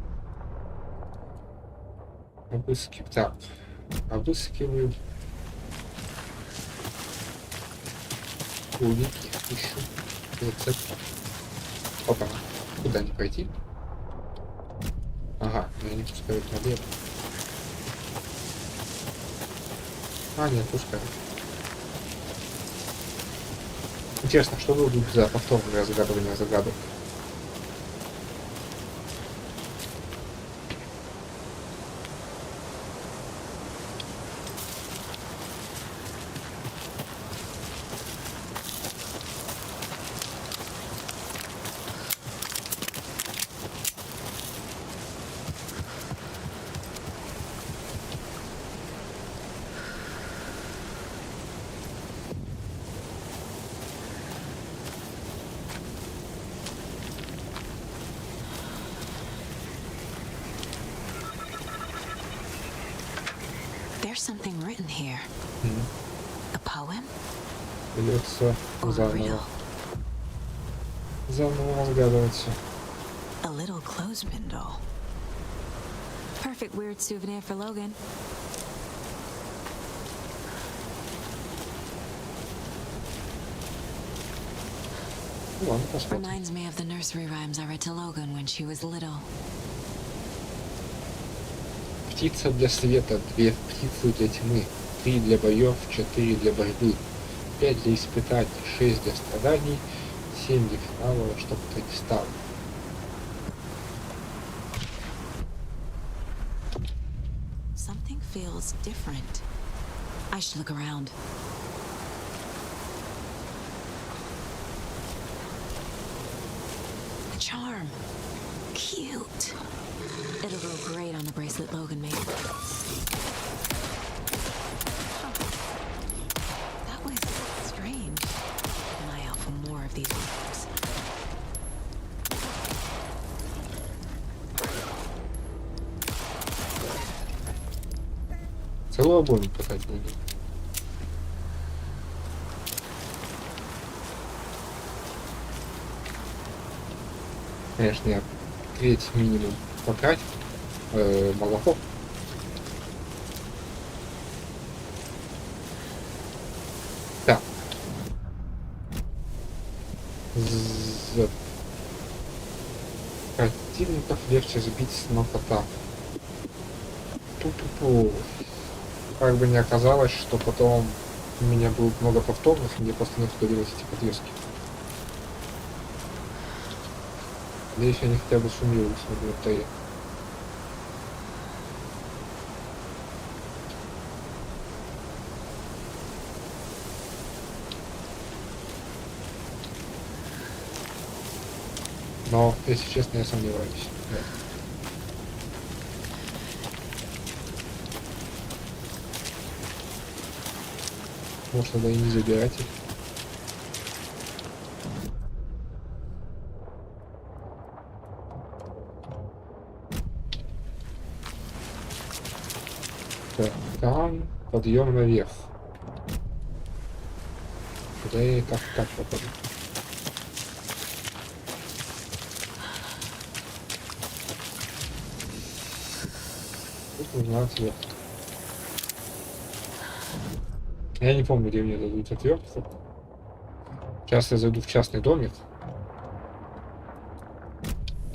Так, обыскиваю. Улики ищу. Рецепт. Опа, куда не пойти? Ага, меня не пускают налево. Нет, пускают. Интересно, что будет за повторное разгадывание загадок? There's something written here. A poem? Придется заново. Заново разгадываться. A little clothespin doll. Perfect weird souvenir for Logan. Ладно, посмотрим. Reminds me of the nursery rhymes I read to Logan when she was little. Птица для света, 2 птицы для тьмы, 3 для боев, 4 для борьбы, 5 для испытаний, 6 для страданий, 7 для финала, чтоб ты не стал. Something feels different. I should look around. A charm. Cute. It'll go great on the bracelet Logan made. That was strange. Keep an eye out for more of these works. Целую обойму пытать буду. Конечно, я треть минимум потратил. Молоко. Так. Противников легче сбить с ног атаку. Ту-ту-ту. Как бы не оказалось, что потом у меня будет много повторных, мне просто не делать эти подвески. Надеюсь, они хотя бы суммируются на ТЕ. Но, если честно, я сомневаюсь. Да. Может, надо и не забирать их. Так, там подъем наверх. Куда я как попаду? Тут нужна отвертка. Я не помню, где мне дадут отвертку. Сейчас я зайду в частный домик.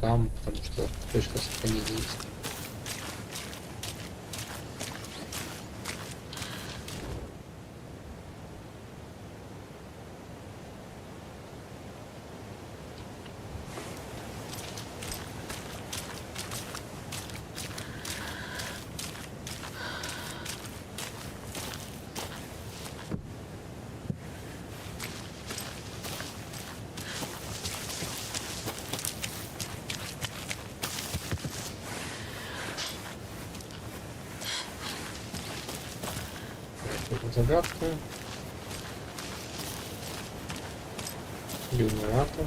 Там, потому что точка сохранения есть. загадка. Генератор.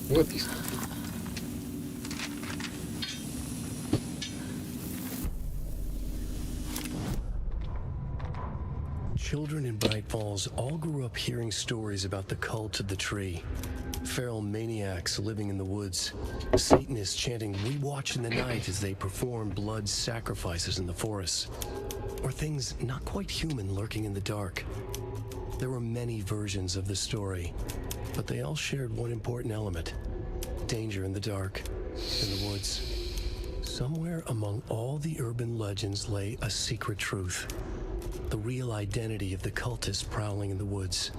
Записка. Children in Bright Falls all grew up hearing stories about the cult of the tree. Feral maniacs living in the woods. Satanists chanting, "We watch in the night," as they perform blood sacrifices in the forests. Or things not quite human lurking in the dark. There were many versions of the story, but they all shared one important element. Danger in the dark, in the woods. Somewhere among all the urban legends lay a secret truth. The real identity of the cultists prowling in the woods.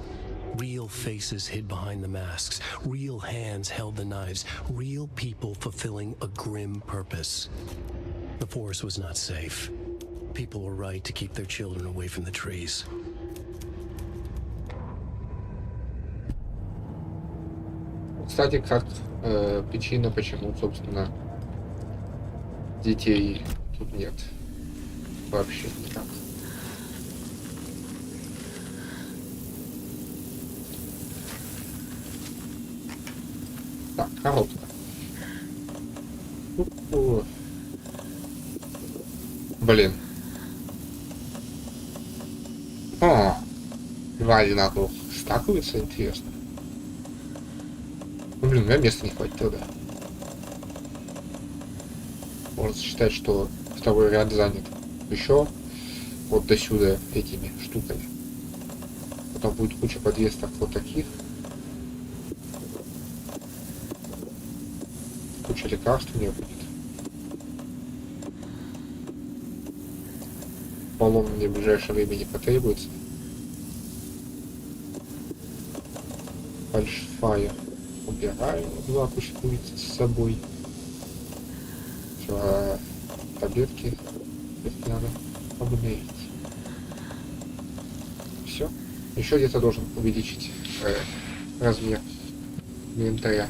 Real faces hid behind the masks. Real hands held the knives. Real people fulfilling a grim purpose. The forest was not safe. People were right to keep their children away from the trees. Кстати, как причина, почему, собственно, детей тут нет. Вообще никак. Так, коробка. Блин. О, два одинаковых стакуются, интересно. Ну, блин, у меня места не хватит тогда. Можно считать, что второй ряд занят еще вот до сюда этими штуками. Потом будет куча подвесок вот таких. Куча лекарств у меня будет. Баллон мне в ближайшее время не потребуется. Фальшфайр убираю, два кусочка с собой. Все, таблетки надо обмерить. Все. Еще где-то должен увеличить размер инвентаря.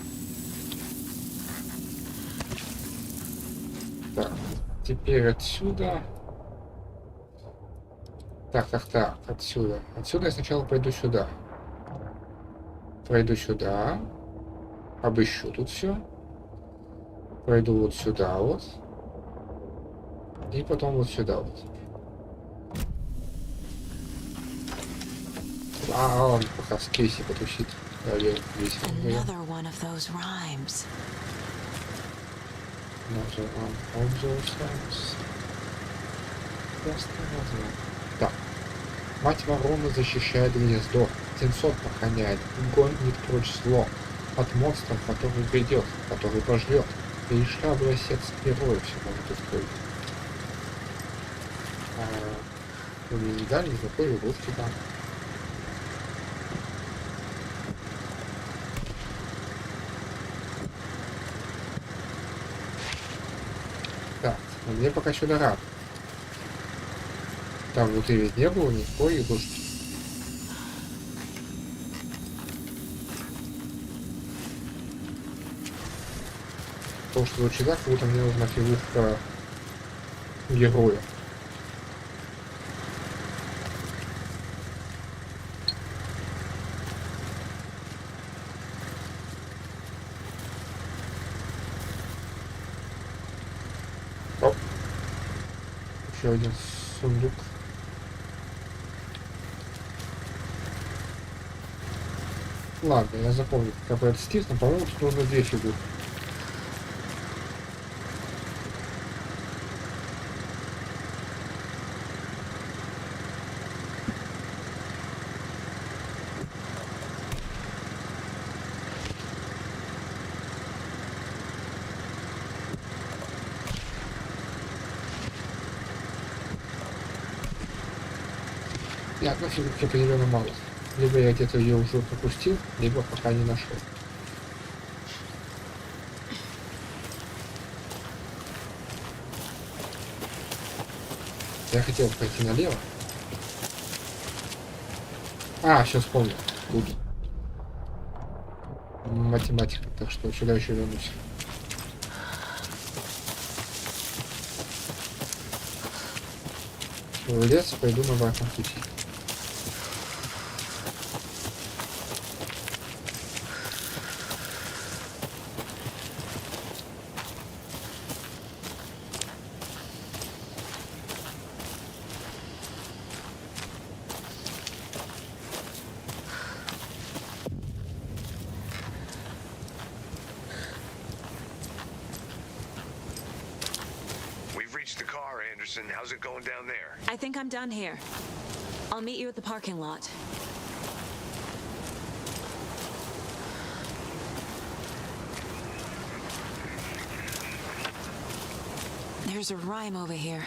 Так, теперь отсюда. Так, отсюда. Отсюда я сначала пойду сюда. Пройду сюда. Обыщу тут все. Пройду вот сюда вот. И потом вот сюда вот. А, он пока с Кейси потусит. Another one of those rhymes. Так. Мать ворона защищает гнездо. Птенцов охраняет. Гонит прочь зло. От монстров, который придет, который пожрет. И лишь храброе сердце героя все может устроить. Вы мне не дали никакой игрушки там. Так, но мне пока сюда рад. Там внутри ведь не было никакой игрушки. Потому что звучит так, как будто мне нужна фигурка героя. Оп. Еще один сундук. Ладно, я запомню, как бы это стиснул, по-моему, тут нужно две фигурки. Я относил к определенно мало. Либо я где-то ее уже пропустил, либо пока не нашел. Я хотел пойти налево. А, все вспомнил. Луги. Математика, так что сюда еще вернусь. В лес пойду на обратном пути. How's it going down there? I think I'm done here. I'll meet you at the parking lot. There's a rhyme over here.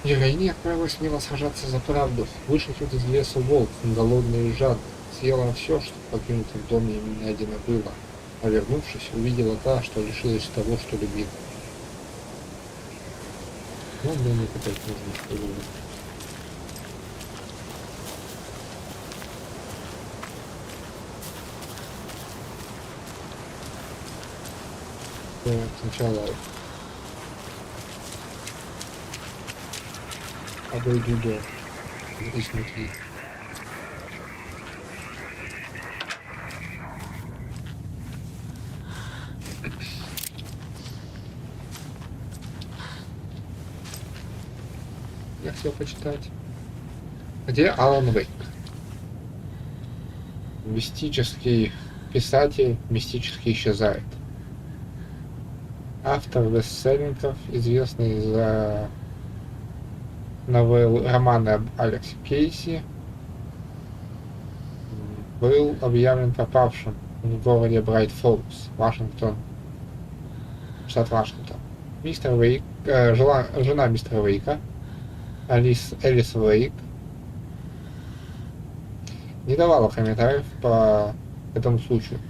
Героиня отправилась смело сражаться за правду. Вышел тут из леса волк, голодный и жадный. Съела все, что в покинутом доме им найдено было. А вернувшись, увидела та, что лишилась того, что любила. Ну, мне не опять нужно, что было. Так, сначала обойду дом изнутри. Я хотел почитать. Где Алан Вейк? Мистический писатель мистически исчезает. Автор бестселлингов, известный за новеллы романы об Алексе Кейси, был объявлен пропавшим в городе Брайт-Фоллс, Вашингтон, штат Вашингтон. Мистер Вейк, жена мистера Вейка, Элис Вейк, не давала комментариев по этому случаю.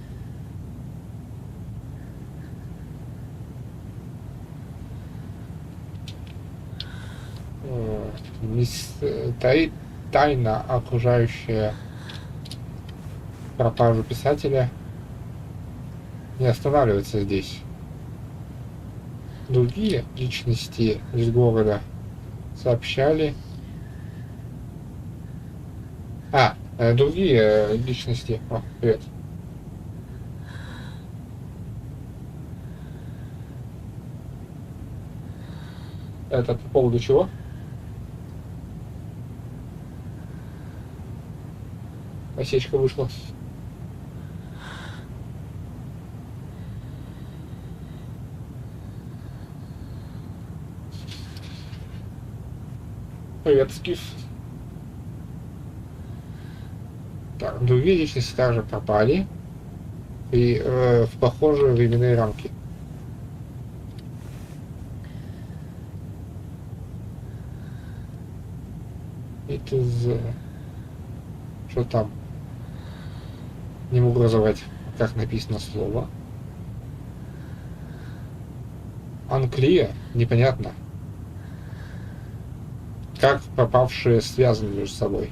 Тайна, окружающая пропажу писателя, не останавливается здесь. Другие личности из города сообщали... другие личности... О, привет. Это по поводу чего? Осечка вышла. Привет, Скиф. Так, другие личности также пропали и в похожие временные рамки. Это что там? Не могу разобрать, как написано слово. Unclear, непонятно. Как пропавшие связаны между собой.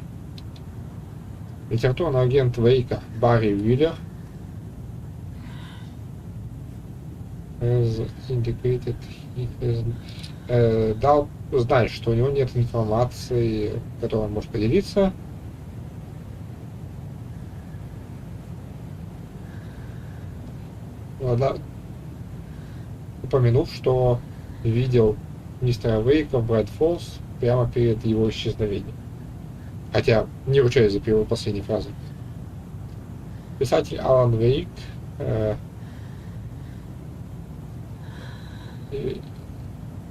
Литературный агент Вейка Барри Уиллер дал знать, что у него нет информации, которой он может поделиться. Упомянув, что видел мистера Вейка в Брайт-Фоллс прямо перед его исчезновением. Хотя не ручаюсь за перевод последней фразы. Писатель Алан Вейк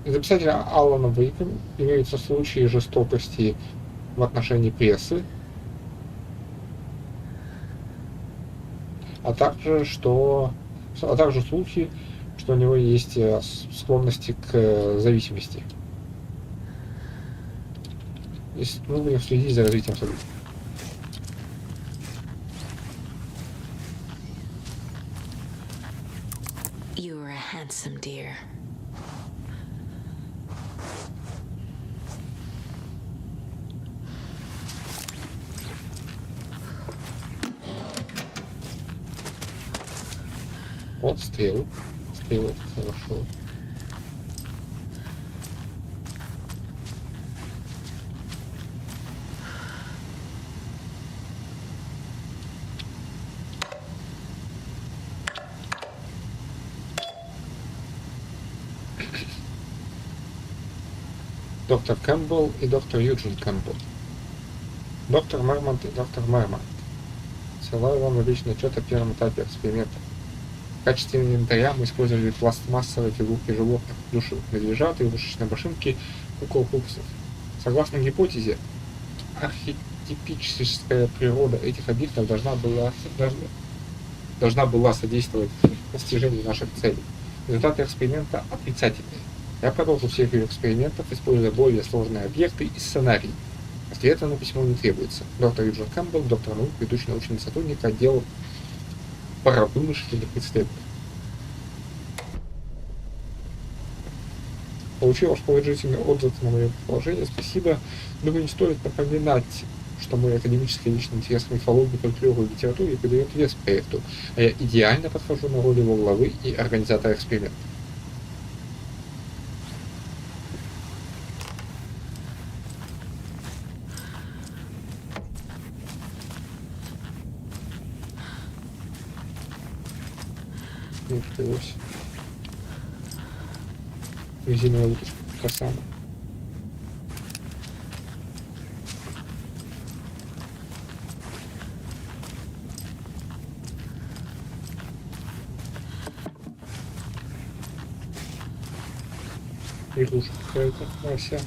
из-за писателя Алана Вейка имеются случаи жестокости в отношении прессы, а также случаи, что у него есть склонности к зависимости. Мы будем следить за развитием событий. You are a handsome deer. Вот стрелы. Стрелы, хорошо. Доктор Кэмпбелл и доктор Юджин Кэмпбелл. Доктор Мэрмонт и доктор Мэрмонт. Ссылаю вам личный отчет о первом этапе эксперимента. В качестве инвентаря мы использовали пластмассовые фигурки животных, плюшевых медвежат, игрушечные машинки, кукол пупсов. Согласно гипотезе, архетипическая природа этих объектов должна была содействовать достижению наших целей. Результаты эксперимента отрицательные. Я продолжу серию экспериментов, используя более сложные объекты и сценарии. Ответа на письмо не требуется. Доктор Юджин Кэмпбелл, доктор наук, ведущий научный сотрудник отдела паровымышленных исследований. Получил ваш положительный отзыв на мое положение. Спасибо. Думаю, не стоит напоминать, что мой академический личный интерес к мифологии, фольклору и литературе придает вес проекту, а я идеально подхожу на роль его главы и организатора эксперимента. Открылось. Резиновая уточка, красава. Игрушка какая-то, Вася.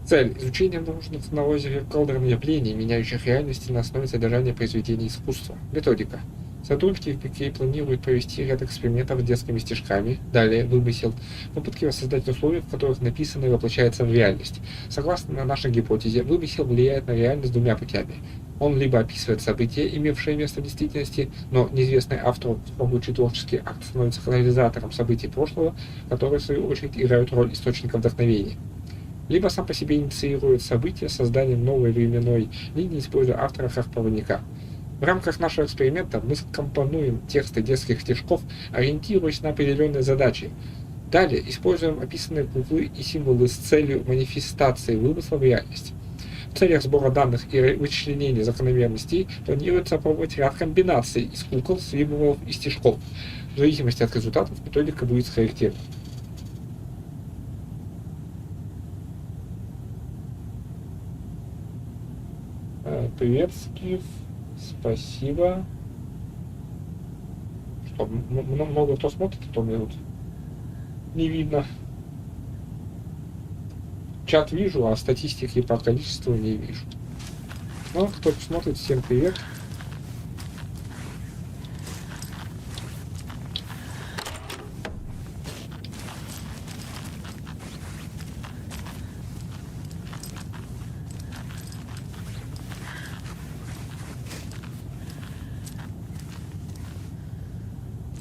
Цель. Изучение нужных на озере Колдерн явлений, меняющих реальности на основе содержания произведений искусства. Методика. Сотрудники в ПК планируют провести ряд экспериментов с детскими стишками. Далее вымысел. Попытки воссоздать условия, в которых написанное воплощается в реальность. Согласно нашей гипотезе, вымысел влияет на реальность двумя путями. Он либо описывает события, имевшие место в действительности, но неизвестный автору могучий творческий акт становится катализатором событий прошлого, которые, в свою очередь, играют роль источника вдохновения. Либо сам по себе инициирует события созданием новой временной линии, используя автора как проводника. В рамках нашего эксперимента мы скомпонуем тексты детских стишков, ориентируясь на определенные задачи. Далее используем описанные буквы и символы с целью манифестации вымысла в реальность. В целях сбора данных и вычисления закономерностей планируется опробовать ряд комбинаций из кукол, символов и стишков. В зависимости от результатов методика будет скорректирована. Привет, Скиф. Спасибо. Что, много кто смотрит, а то мне тут не видно. Чат вижу, а статистики по количеству не вижу. Ну, кто смотрит, всем привет.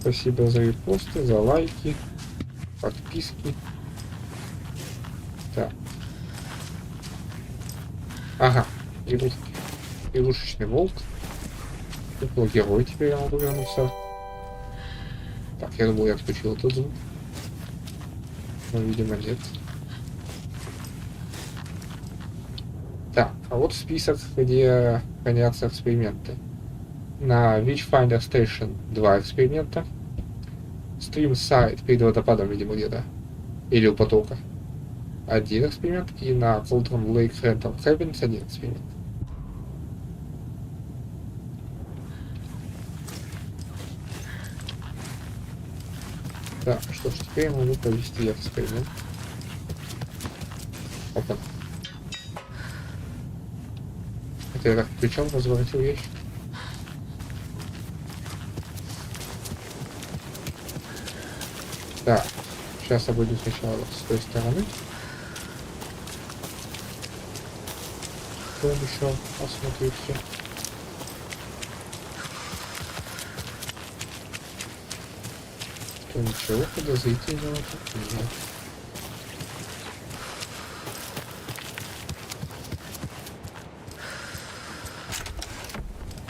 Спасибо за репосты, за лайки, подписки. Так. Ага, игрушечный волк. Кукла-герой, теперь я могу вернуться. Так, я думал, я отключил этот звук. Но, видимо, нет. Так, а вот список, где хранятся эксперименты. На Witchfinder Station 2 эксперимента. Stream Site перед водопадом, видимо, где-то. Или у потока. 1 эксперимент. И на Cauldron Lake Rental Cabins 1 эксперимент. Да, что ж, теперь я могу провести эксперимент. Опа. Это я так причем разворотил ящик. Так, сейчас я буду сначала с той стороны. Потом еще посмотрю все. То ничего подозрительного тут нет.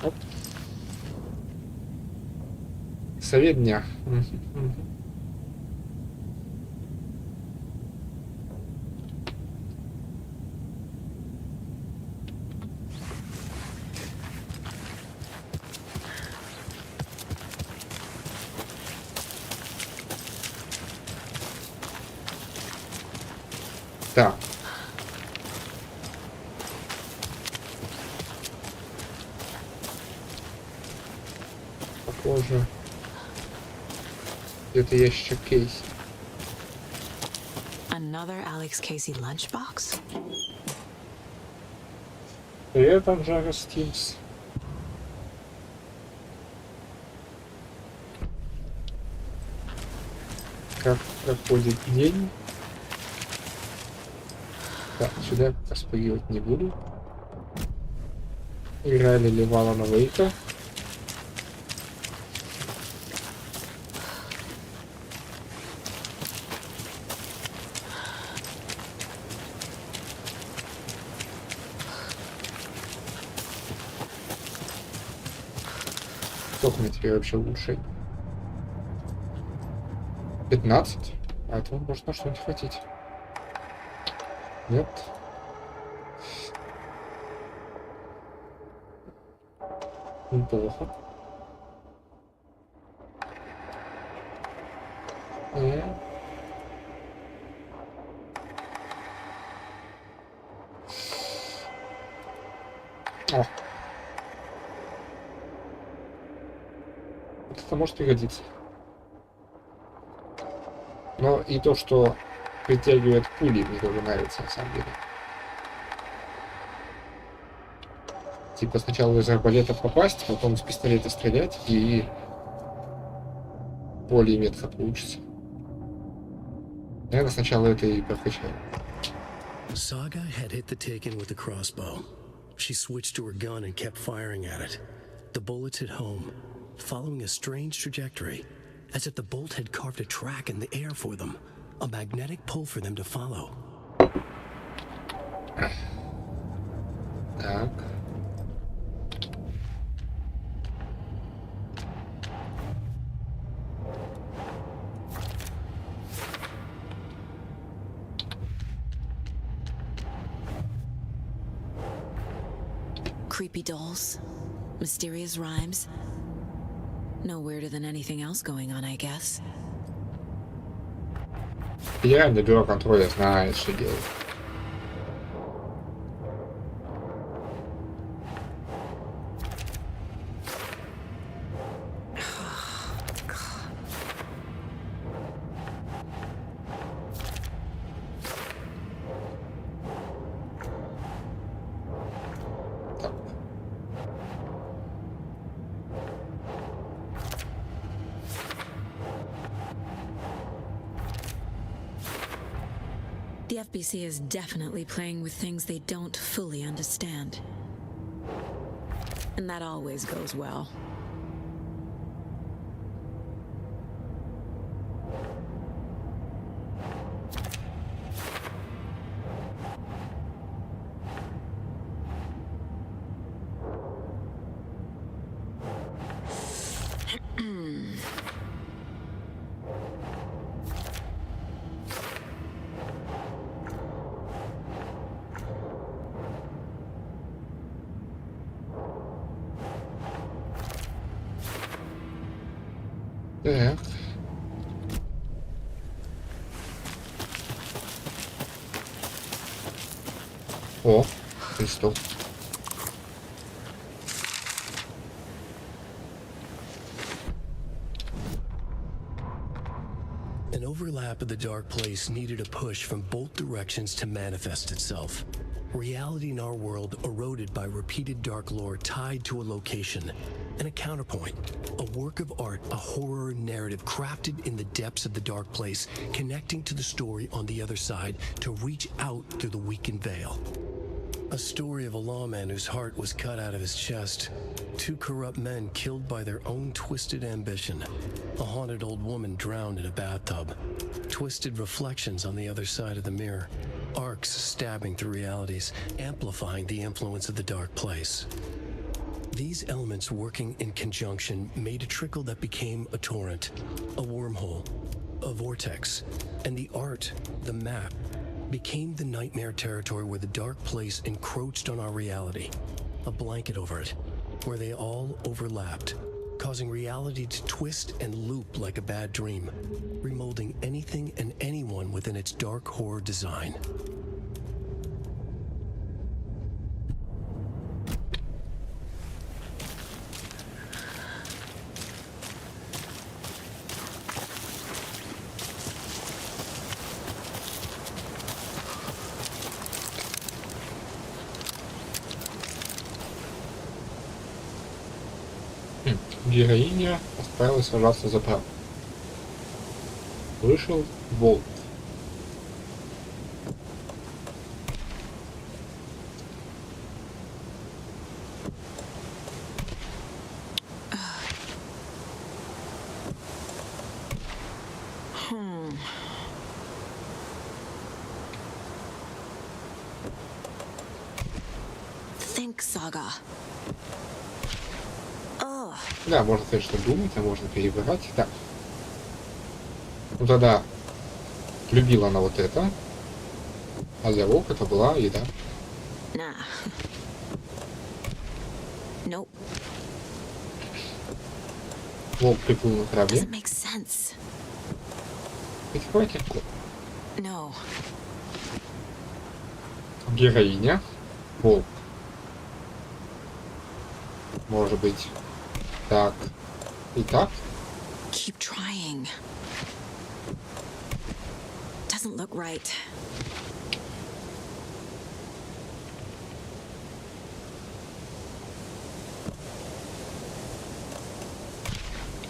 Оп. Совет дня. Так. Похоже. Это ящик Кейси. Another Alex Casey lunchbox? Привет, Анжара Стимс. Как проходит день? Так, сюда я пока спрыгивать не буду. Играли ли в Алана Вейка? Сколько мне теперь вообще лучше? 15? А этого может на что-нибудь хватить. Нет. Неплохо. О. Вот это может пригодиться. Но и то, что притягивает пули, мне тоже нравится на самом деле. Типа сначала из арбалета попасть, потом с пистолета стрелять, и более метко получится. Наверное, сначала это и прокачаю. Saga had hit the Taken with a crossbow. She switched to her gun and kept firing at it. The bullets hit home, following a strange trajectory, as if the bolt had carved a track in the air for them, a magnetic pull for them to follow. Так. Creepy dolls, mysterious rhymes. No weirder than anything else going on, I guess. Федеральное бюро контроля знает, что делать. The FBC is definitely playing with things they don't fully understand. And that always goes well. Так. О, пистол. An overlap of the dark place needed a push from both directions to manifest itself. Reality in our world eroded by repeated dark lore tied to a location. And a counterpoint, a work of art, a horror narrative crafted in the depths of the dark place, connecting to the story on the other side to reach out through the weakened veil. A story of a lawman whose heart was cut out of his chest. Two corrupt men killed by their own twisted ambition. A haunted old woman drowned in a bathtub. Twisted reflections on the other side of the mirror. Arcs stabbing through realities, amplifying the influence of the dark place. These elements working in conjunction made a trickle that became a torrent, a wormhole, a vortex, and the art, the map, became the nightmare territory where the dark place encroached on our reality, a blanket over it, where they all overlapped, causing reality to twist and loop like a bad dream, remolding anything and anyone within its dark horror design. Героиня отправилась сражаться за правду. Вышел волк. Think, Saga. Да, можно, конечно, думать, а можно перебирать. Так. Ну тогда любила она вот это. А для волка это была еда. Nah. Nope. Волк приплыл на траве. Doesn't make sense. Перебирать легко. No. Героиня. Волк. Может быть. Так. И так. Keep trying. Doesn't look right.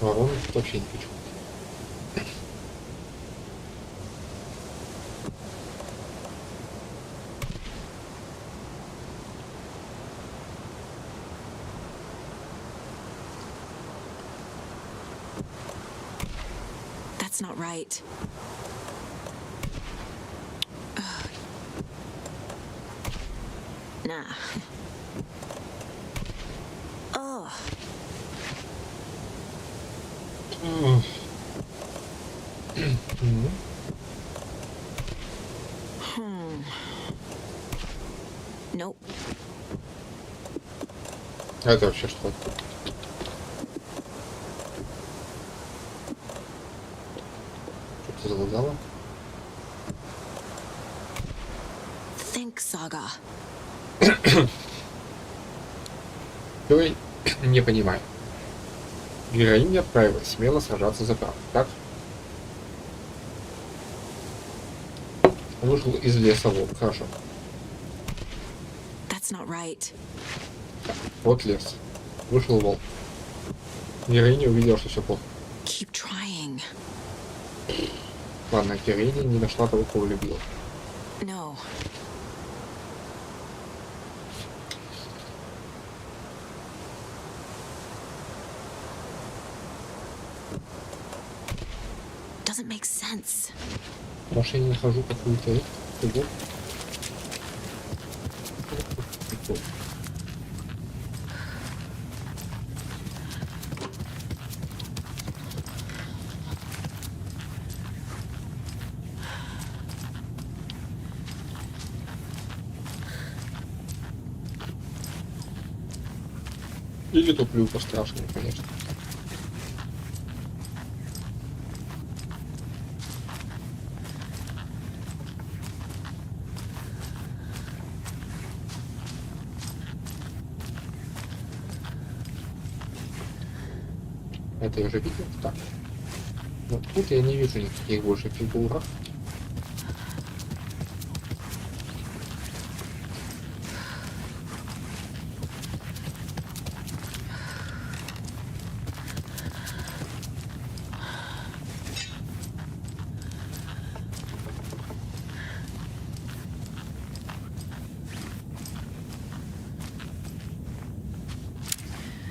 Ворона тут вообще не хочу. That's not right. Nah. Oh. Nope. Это вообще что? Что-то залагало? Think, Saga. Ой, не понимаю. Героиня отправилась смело сражаться за правду, так? Вышел из леса волк, хорошо. That's not right. Вот лес. Вышел волк. Героиня увидела, что все плохо. Keep trying. Ладно, героиня не нашла того, кого любила. No. Doesn't make sense. Может, я не нахожу какую-то фигуру? Или туплю по-страшному, конечно. Это я уже видел. Так. Вот тут я не вижу никаких больше фигурок.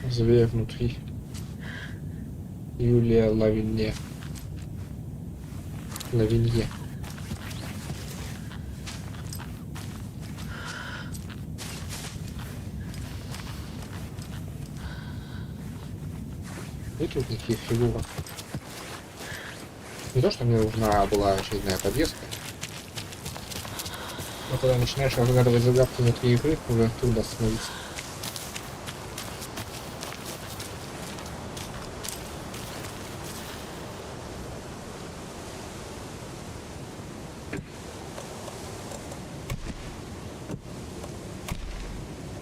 Зверь внутри. Юлия Лавинье. Лавинье. И тут никаких фигурок. Не то, что мне нужна была очередная подвеска. Но когда начинаешь разгадывать загадки внутри игры, уже трудно остановиться.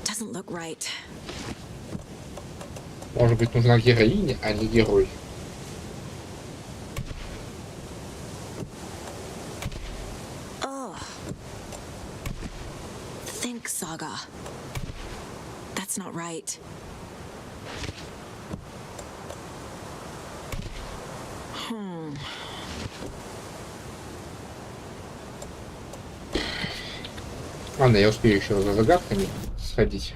Doesn't look right. Может быть, нужна героиня, а не герой. Oh. Think, Saga. That's not right. Ладно, я успею еще за загадками сходить.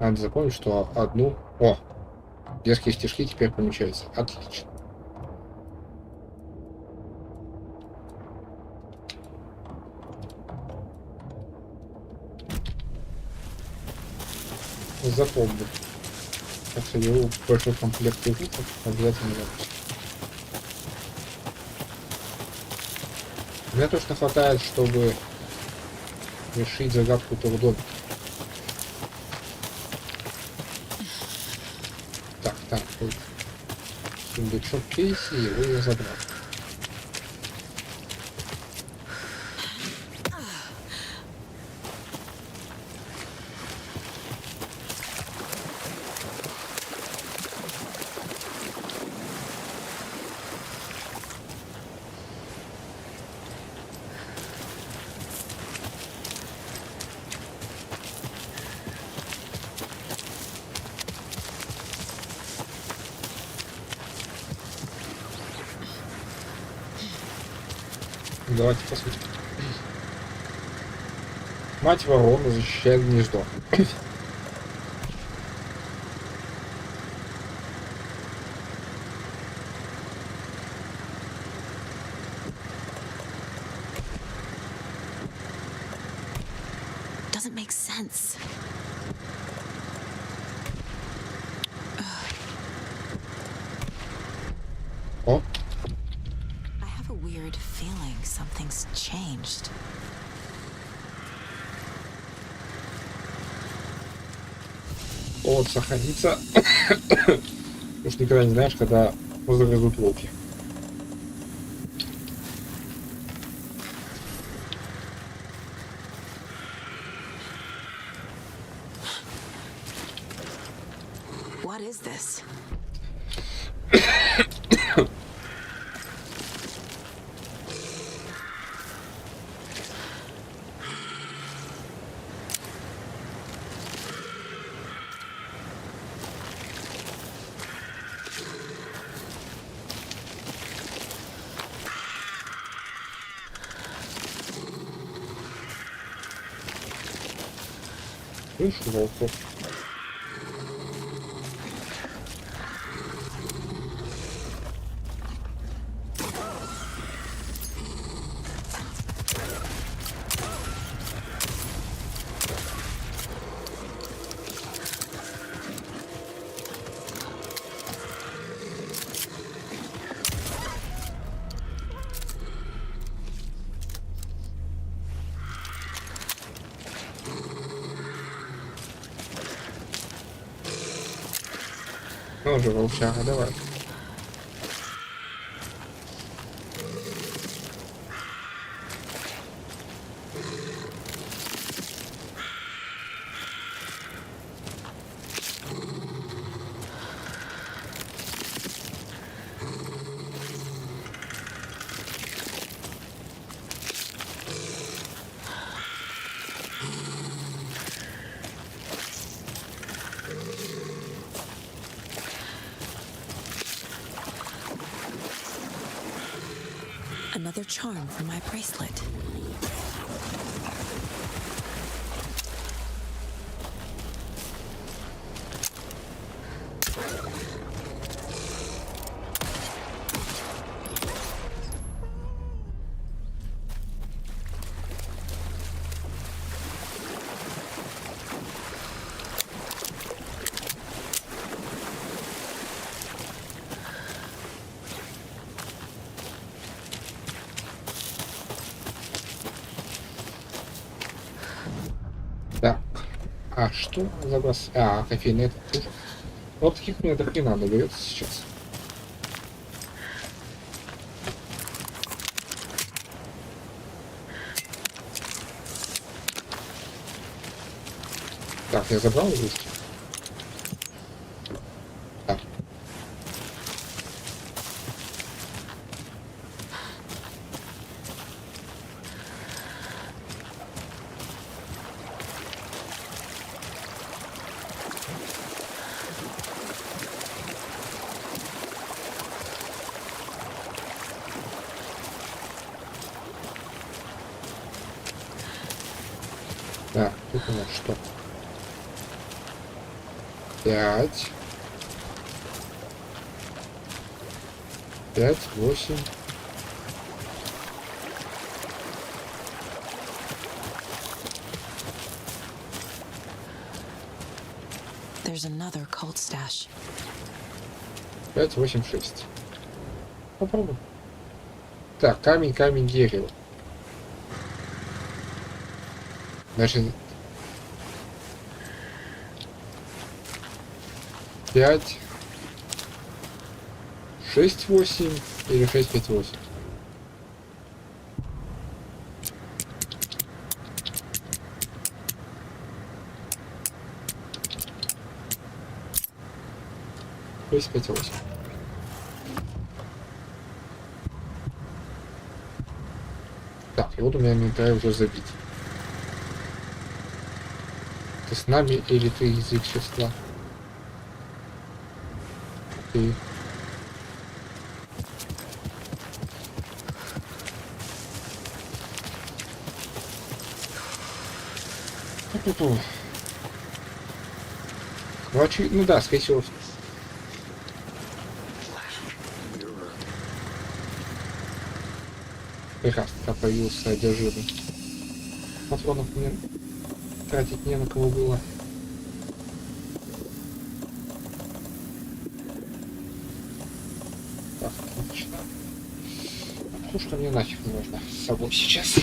Надо запомнить, что одну... О! Детские стишки теперь помечаются. Отлично. Запомню. Как соберу большой комплект игрушек, обязательно запомню. Мне точно хватает, чтобы решить загадку трудом. Так, вот. Сундучок Кейси, его я забрал. Давайте посмотрим. Мать ворона защищает гнездо. Doesn't make sense. О. I have a weird feeling something's changed. Повод сохраниться. Потому что никогда не знаешь, когда загрызут волки. What is this? Слышу волков. Ну же, волчага, давай. Another charm for my bracelet. Так, а что запас? А, кофейный это тоже. Вот таких мне до хрена наберется сейчас. Так, я забрал игрушки. Так. Так, тут у нас что? 5, 8. There's another cold stash. 5, 8, 6. Попробуем. Так, камень, камень, дерево. Значит, 5, 6, 8 или 6, 5, 8. Шесть, 5, 8. Так, и вот у меня инвентарь уже забит. Ты с нами или ты из их числа? Ты. Короче, ну да, скорее всего. Прекрасно, там появился одержимый. Патронов мне тратить не на кого было. Так, отлично. Ну что мне нафиг не нужно с собой сейчас.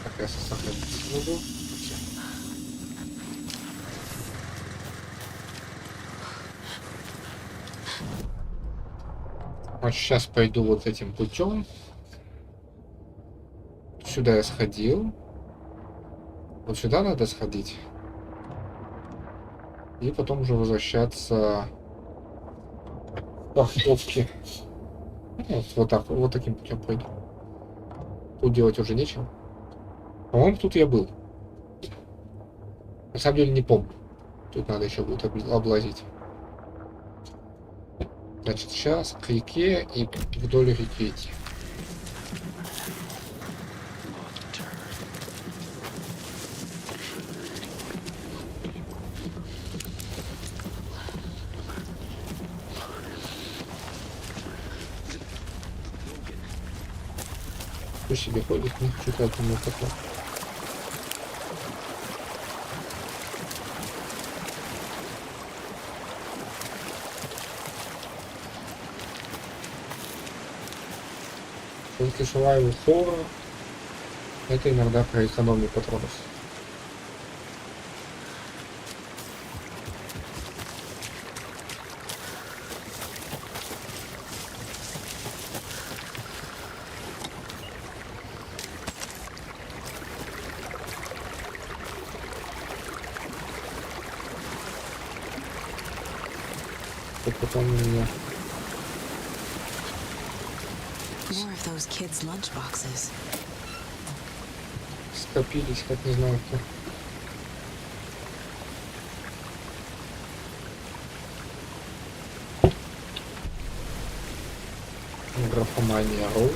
Так, я сохранить буду. Вот сейчас пойду вот этим путем. Сюда я сходил. Вот сюда надо сходить. И потом уже возвращаться к парковке. Вот так, вот таким путем пойду. Тут делать уже нечего. По-моему, тут я был. На самом деле не помню. Тут надо еще будет облазить. Значит, сейчас к реке и вдоль реки идти. Пусть себе ходит, не хочу как ему такое. Если желаю фора, это иногда про экономию патронов. Вот потом у меня More of those kids' lunchboxes. скопились, как не знаю кто. Графомания Роуз.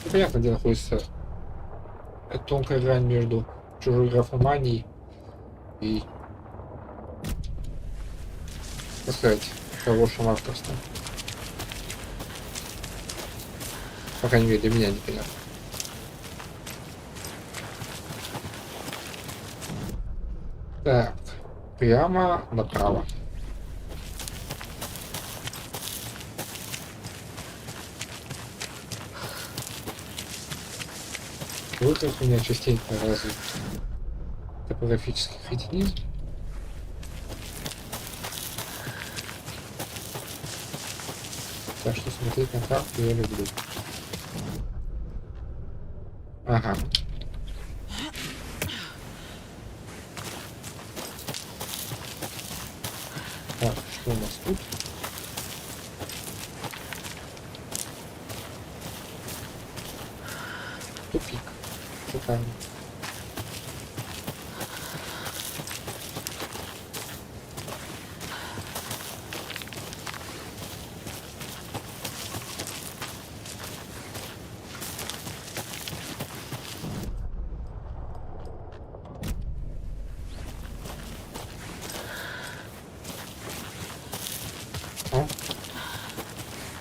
Непонятно, где находится эта тонкая грань между чужой графоманией и, так сказать, хорошим авторством. По крайней мере, для меня непонятно. Так, прямо направо. Вот как у меня частенько развит топографический кретинизм. Так что смотреть на карту я люблю. Ага. Так, что у нас тут? Тупик. Шикарно.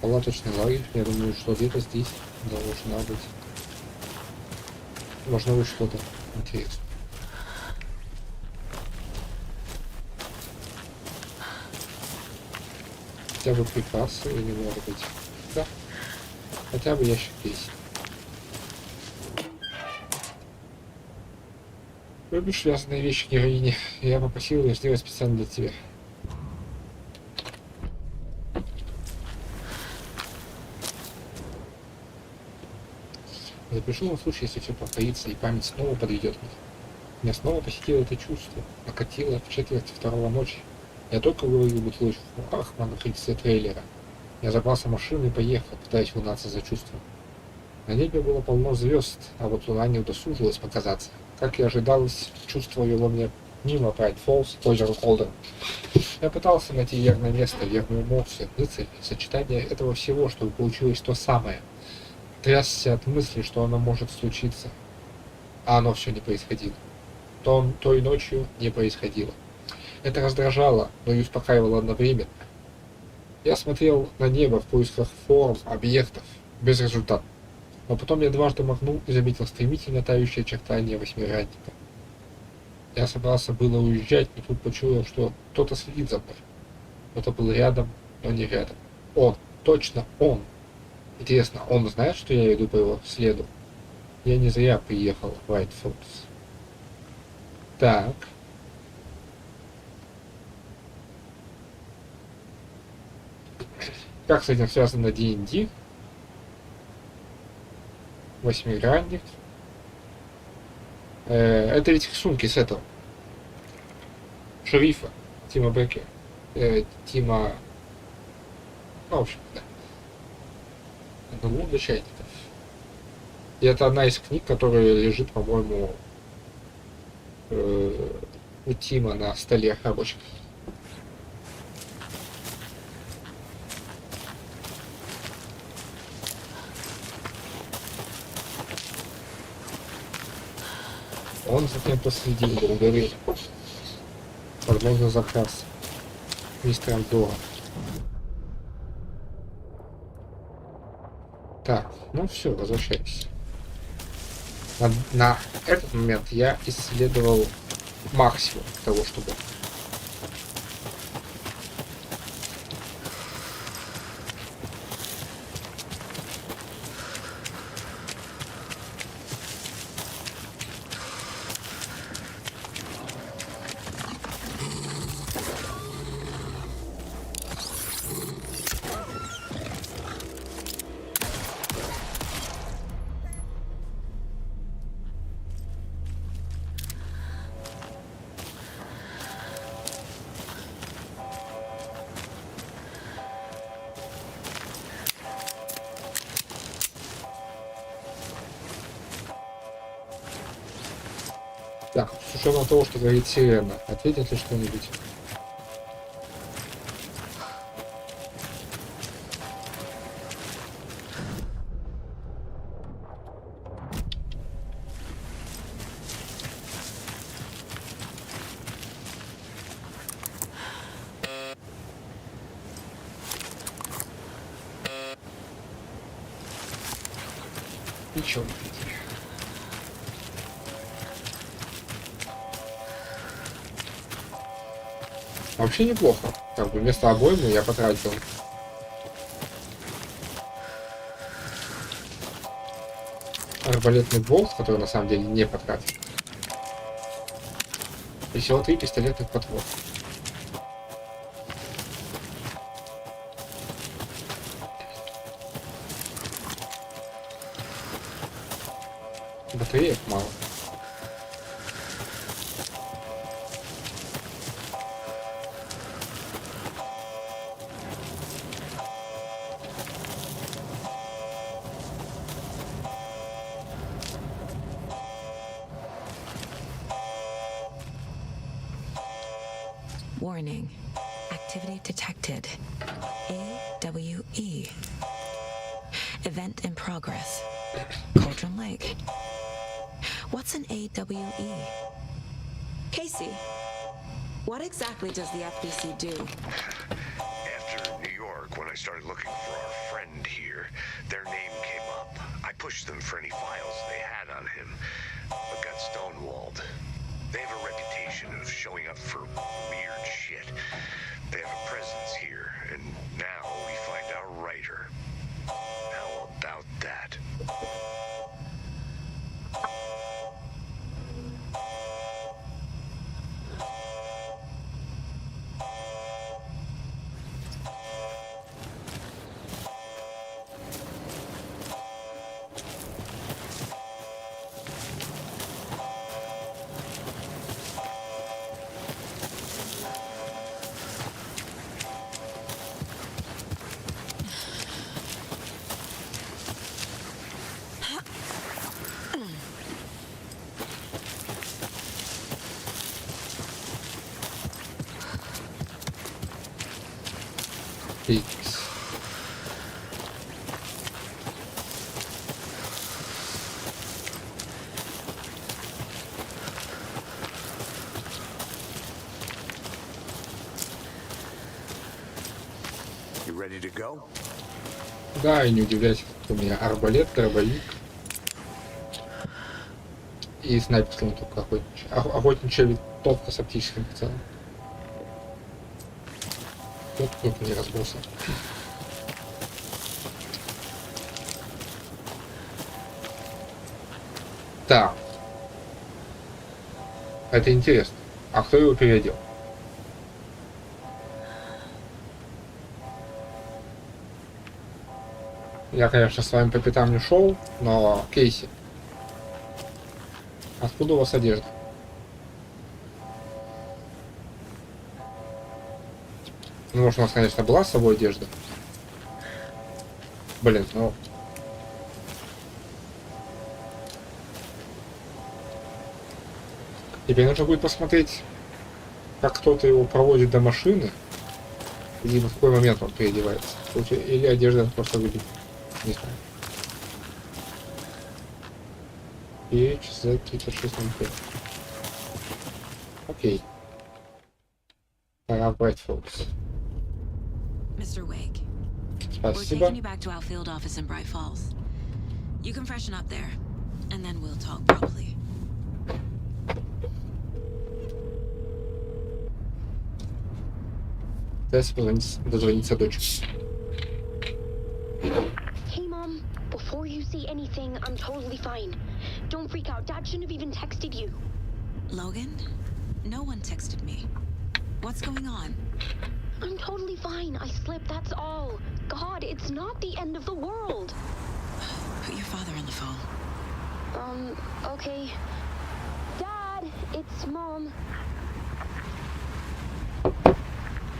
Палаточный лагерь. Я думаю, что где-то здесь должна быть. Должно быть что-то интересное. Хотя бы припасы или может быть. Да. Хотя бы ящик есть. Любишь связанные вещи героини? Я попросил ее сделать специально для тебя. Запишу на случай, если все повторится и память снова подведет меня. Меня снова посетило это чувство, накатило в 1:45 ночи. Я только выловил бутылочку Ахма на крыльце трейлера. Я забрался в машину и поехал, пытаясь угнаться за чувством. На небе было полно звезд, а вот луна не удосужилась показаться. Как и ожидалось, чувство вело меня мимо Прайд Фоллс к озеру Колдер. Я пытался найти верное место, верную эмоцию, рыцарь, сочетание этого всего, чтобы получилось то самое. Трясся от мысли, что оно может случиться. А оно все не происходило. Той ночью не происходило. Это раздражало, но и успокаивало одновременно. Я смотрел на небо в поисках форм, объектов, безрезультатно. Но потом я дважды моргнул и заметил стремительно тающее очертание восьмигранника. Я собрался было уезжать, но тут почуял, что кто-то следит за мной. Кто-то был рядом, но не рядом. Он, точно он. Интересно, он знает, что я иду по его следу? Я не зря приехал в White Falls. Так. Как с этим связано D&D? Восьмигранник. Это ведь рисунки с этого. Шерифа. Тима Беккера. Тима... Ну, в общем, да. Одного для чайников. И это одна из книг, которая лежит, по-моему, у Тима на столе рабочем. Он за кем-то следил, говорил. Возможно, заказ мистера Дора. Так, ну все, возвращаюсь. На этот момент я исследовал максимум того, что было. Так, с учетом того, что говорит сирена, ответит ли что-нибудь? Ничего не видишь. Вообще неплохо. Как бы вместо обоймы я потратил арбалетный болт, который на самом деле не потратил. И всего 3 пистолетных патрона. Батареек мало. Warning. Activity detected. AWE. Event in progress. Cauldron Lake. What's an AWE? Casey, what exactly does the FBC do? After New York, when I started looking for our friend here, their name came up. I pushed them for any files they had on him, but got stonewalled. They have a reputation of showing up for weird shit. They have a presence here, and now we find our writer. How about that? Икс. You ready to go? Да, и не удивляйся, у меня арбалет, дробовик и снайперский, только охотничья винтовка с оптическим прицелом. Вот кто-то не разбросал. Так. Это интересно. А кто его переодел? Я, конечно, с вами по пятам не шел, но Кейси. Откуда у вас одежда? Ну, может, у нас, конечно, была с собой одежда. Блин, ну... Теперь нужно будет посмотреть, как кто-то его проводит до машины, либо в какой момент он переодевается. Или одежда просто выйдет. Не знаю. И часа 36:05. Окей. Пора брать фокус. Mr. Wake, we're Спасибо. taking you back to our field office in Bright Falls. You can freshen up there, and then we'll talk properly. Тесс дозвониться дочке. Hey, Mom. Before you say anything, I'm totally fine. Don't freak out. Dad shouldn't have even texted you. Logan? No one texted me. What's going on? I'm totally fine. I slipped, that's all. God, it's not the end of the world. Put your father on the phone. Okay. Dad, it's Mom.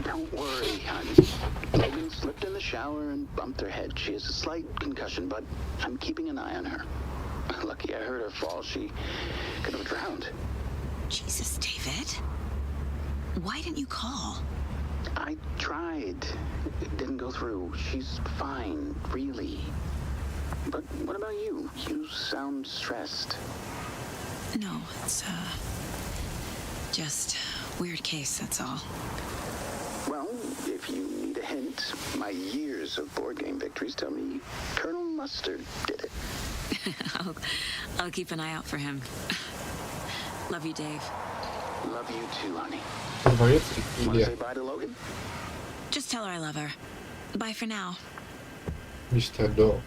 Don't worry, hon. Logan slipped in the shower and bumped her head. She has a slight concussion, but I'm keeping an eye on her. Lucky I heard her fall. She could have drowned. Jesus, David. Why didn't you call? I tried. It didn't go through. She's fine, really. But what about you? You sound stressed. No, it's, just weird case, that's all. Well, if you need a hint, my years of board game victories tell me Colonel Mustard did it. I'll keep an eye out for him. Love you, Dave. Love you too, honey. Говорит Want to say или bye to Logan? Just tell her I love her. Bye for now. мистер До.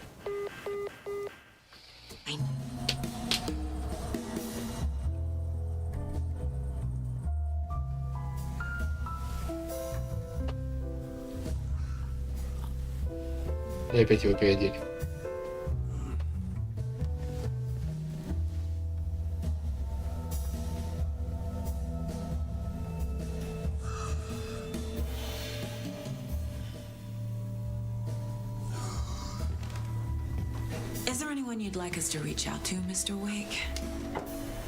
И опять его переодели. Is there anyone you'd like us to reach out to, Mr. Wake?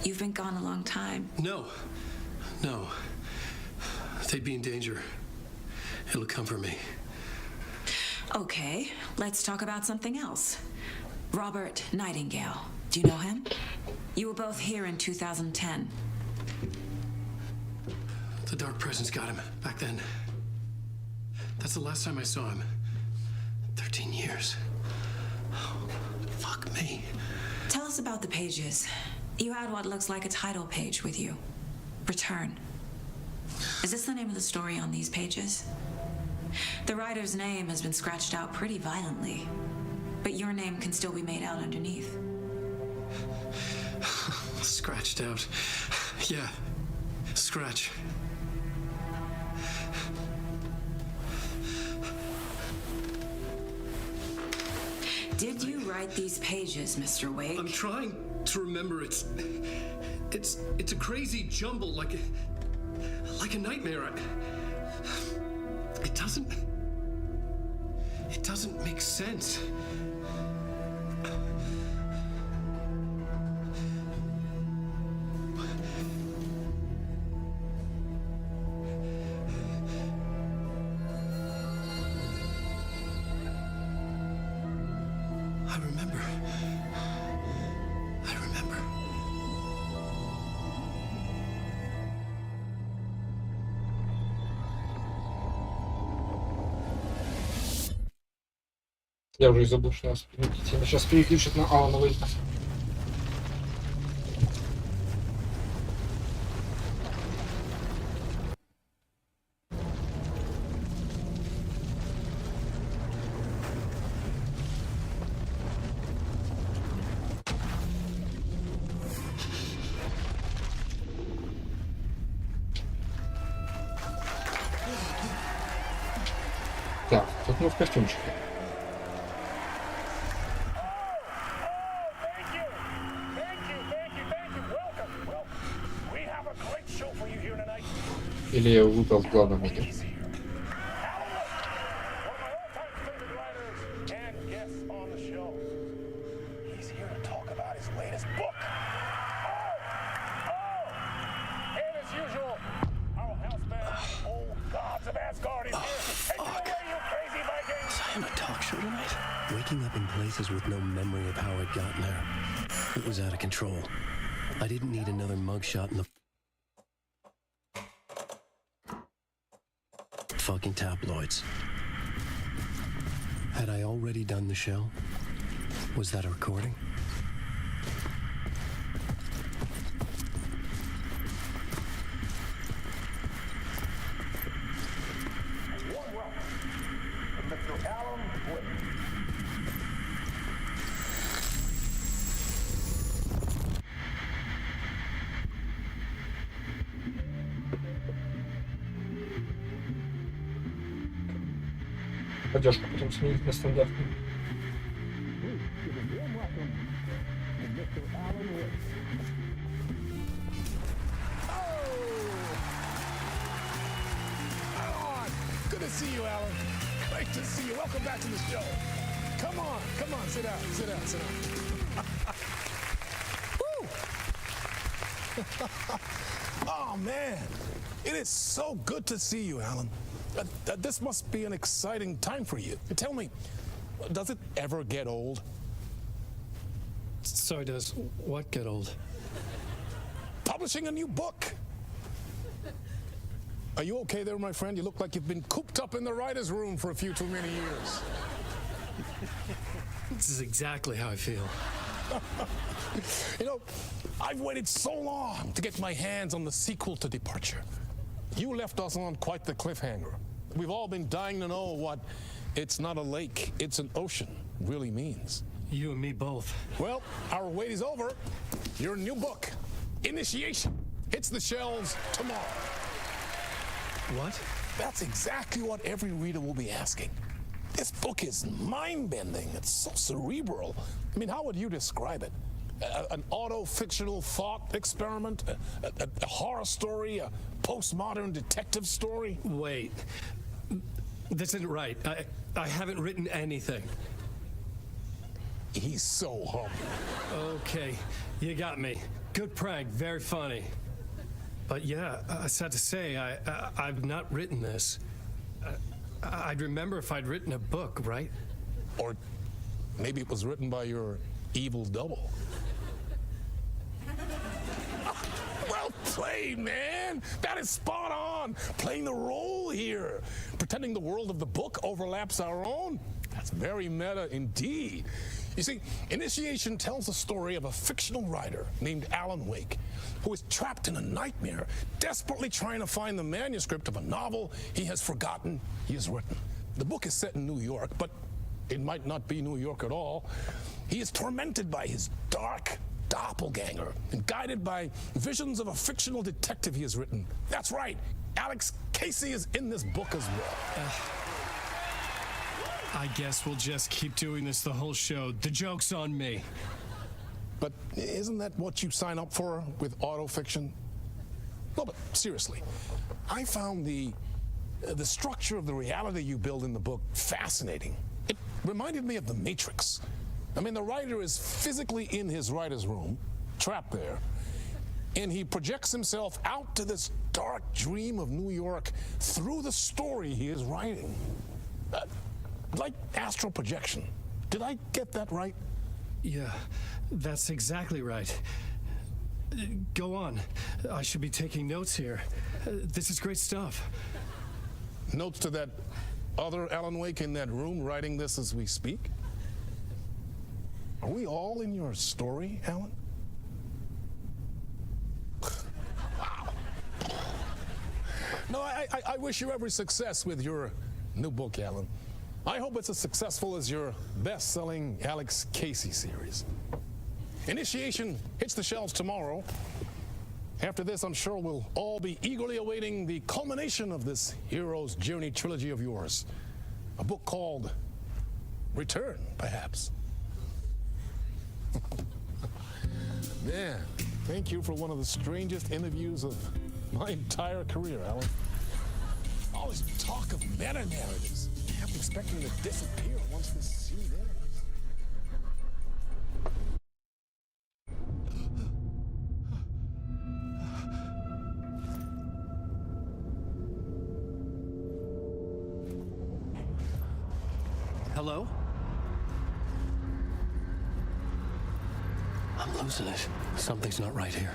You've been gone a long time. No. They'd be in danger. It'll come for me. Okay, let's talk about something else. Robert Nightingale. Do you know him? You were both here in 2010. The Dark Presence got him back then. That's the last time I saw him. 13 years. Oh, fuck me. Tell us about the pages. You had what looks like a title page with you. Return. Is this the name of the story on these pages? The writer's name has been scratched out pretty violently, but your name can still be made out underneath. Scratched out. Yeah. Scratch. Did you write these pages, Mr. Wake? I'm trying to remember. It's a crazy jumble, like a nightmare. It doesn't make sense. I remember. Я уже и забыл, что нас переключили. Сейчас переключат на Алана Вейка. Так, тут мы в костюмчике. Или я выпал в главном меню. Waking up in places with no memory of how I'd gotten there. It was out of control. I didn't need another mugshot in the fucking tabloids. Had I already done the show? Was that a recording? Одежку потом сменить на стандартную. Good to see you, Alan. Great to see you. Welcome back to the show. Come on, sit down. Woo! Oh, man. It is so good to see you, Alan. This must be an exciting time for you. Tell me, does it ever get old? Sorry, does what get old? Publishing a new book. Are you okay there, my friend? You look like you've been cooped up in the writer's room for a few too many years. This is exactly how I feel. You know, I've waited so long to get my hands on the sequel to Departure. You left us on quite the cliffhanger. We've all been dying to know what "it's not a lake, it's an ocean" really means. You and me both. Well, our wait is over. Your new book, Initiation, hits the shelves tomorrow. What? That's exactly what every reader will be asking. This book is mind-bending. It's so cerebral. I mean, how would you describe it? An auto-fictional thought experiment? A horror story? A postmodern detective story? Wait. This isn't right. I haven't written anything. He's so humble. Okay, you got me. Good prank, very funny. But yeah, sad to say, I've not written this. I'd remember if I'd written a book, right? Or maybe it was written by your evil double. Well played, man! That is spot on! Playing the role here. Pretending the world of the book overlaps our own. That's very meta indeed. You see, Initiation tells the story of a fictional writer named Alan Wake, who is trapped in a nightmare, desperately trying to find the manuscript of a novel he has forgotten he has written. The book is set in New York, but it might not be New York at all. He is tormented by his dark doppelganger and guided by visions of a fictional detective he has written. That's right, Alex Casey is in this book as well. I guess we'll just keep doing this the whole show. The joke's on me. But isn't that what you sign up for with autofiction? No, but seriously, I found the structure of the reality you build in the book fascinating. It reminded me of The Matrix. I mean, the writer is physically in his writer's room, trapped there, and he projects himself out to this dark dream of New York through the story he is writing. Like astral projection. Did I get that right? Yeah, that's exactly right. Go on. I should be taking notes here. This is great stuff. Notes to that other Alan Wake in that room writing this as we speak? Are we all in your story, Alan? Wow. No, I wish you every success with your new book, Alan. I hope it's as successful as your best-selling Alex Casey series. Initiation hits the shelves tomorrow. After this, I'm sure we'll all be eagerly awaiting the culmination of this hero's journey trilogy of yours. A book called Return, perhaps. Man, thank you for one of the strangest interviews of my entire career, Alan. All this talk of meta-narratives. I'm expecting to disappear once this scene ends. Hello? I'm losing it. Something's not right here.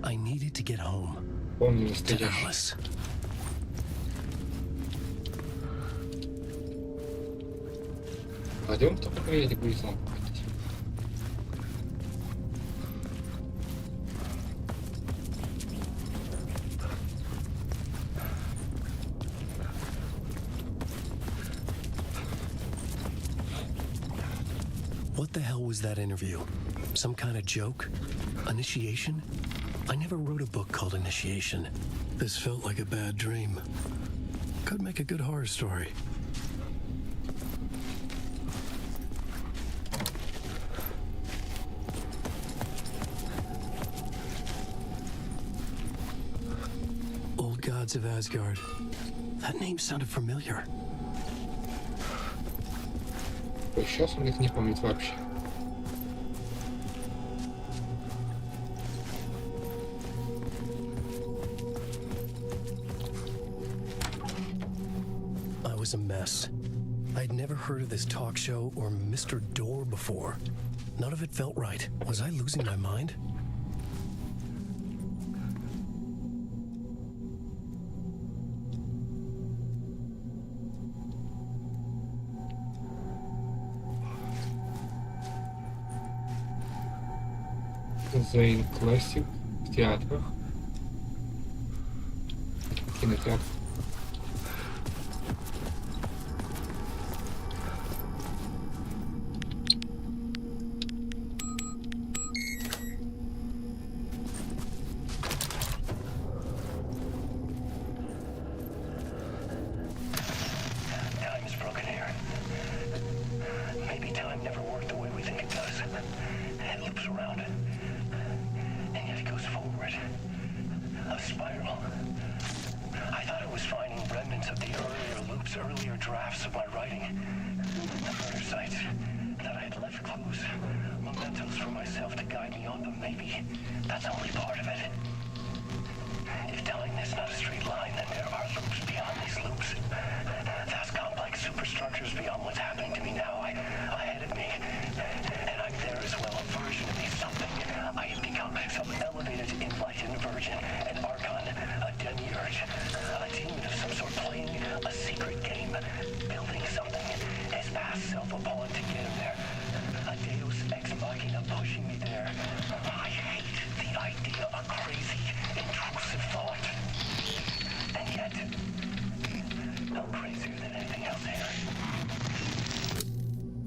I needed to get home. To Dallas. Пойдем, кто проверить будет нам. What the hell was that interview? Some kind of joke? Initiation? I never wrote a book called Initiation. This felt like a bad dream. Could make a good horror story. Old Gods of Asgard. That name sounded familiar. Сейчас он их не помнит вообще. was a mess. I'd never heard of this talk show or Mr. Door before. None of it felt right. Was I losing my mind? Зейн Классик в театрах. Кинотеатр. Time is broken here. Maybe time never worked the way we think it does. It loops around, and yet it goes forward. A spiral. I thought I was finding remnants of the earlier loops, earlier drafts of my writing. The murder sites. That I had left clues, mementos for myself to guide me on, but maybe that's only part of it. If telling is not a straight line, then there are loops beyond these loops. Vast complex superstructures beyond what's happening to me now, ahead of me. And I'm there as well, a version of me, something. I have become some elevated, enlightened virgin, an archon, a demiurge, a demon of some sort playing a secret game, building something, his past self upon to get him there. A deus ex machina pushing me there. I hate the idea of crazy, intrusive thought. And yet, no crazier than anything else here.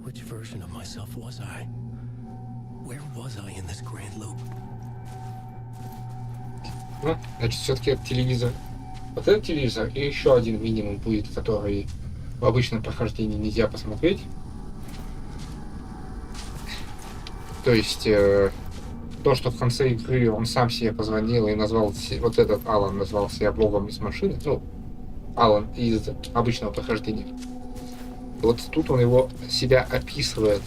Which version of myself was I? Where was I in this grand loop? Ну, значит, все-таки это телевизор. Вот этот телевизор и еще один минимум будет, который в обычном прохождении нельзя посмотреть. То есть, то, что в конце игры он сам себе позвонил и назвал, вот этот Алан назвал себя богом из машины, ну, Алан из обычного прохождения. Вот тут он его себя описывает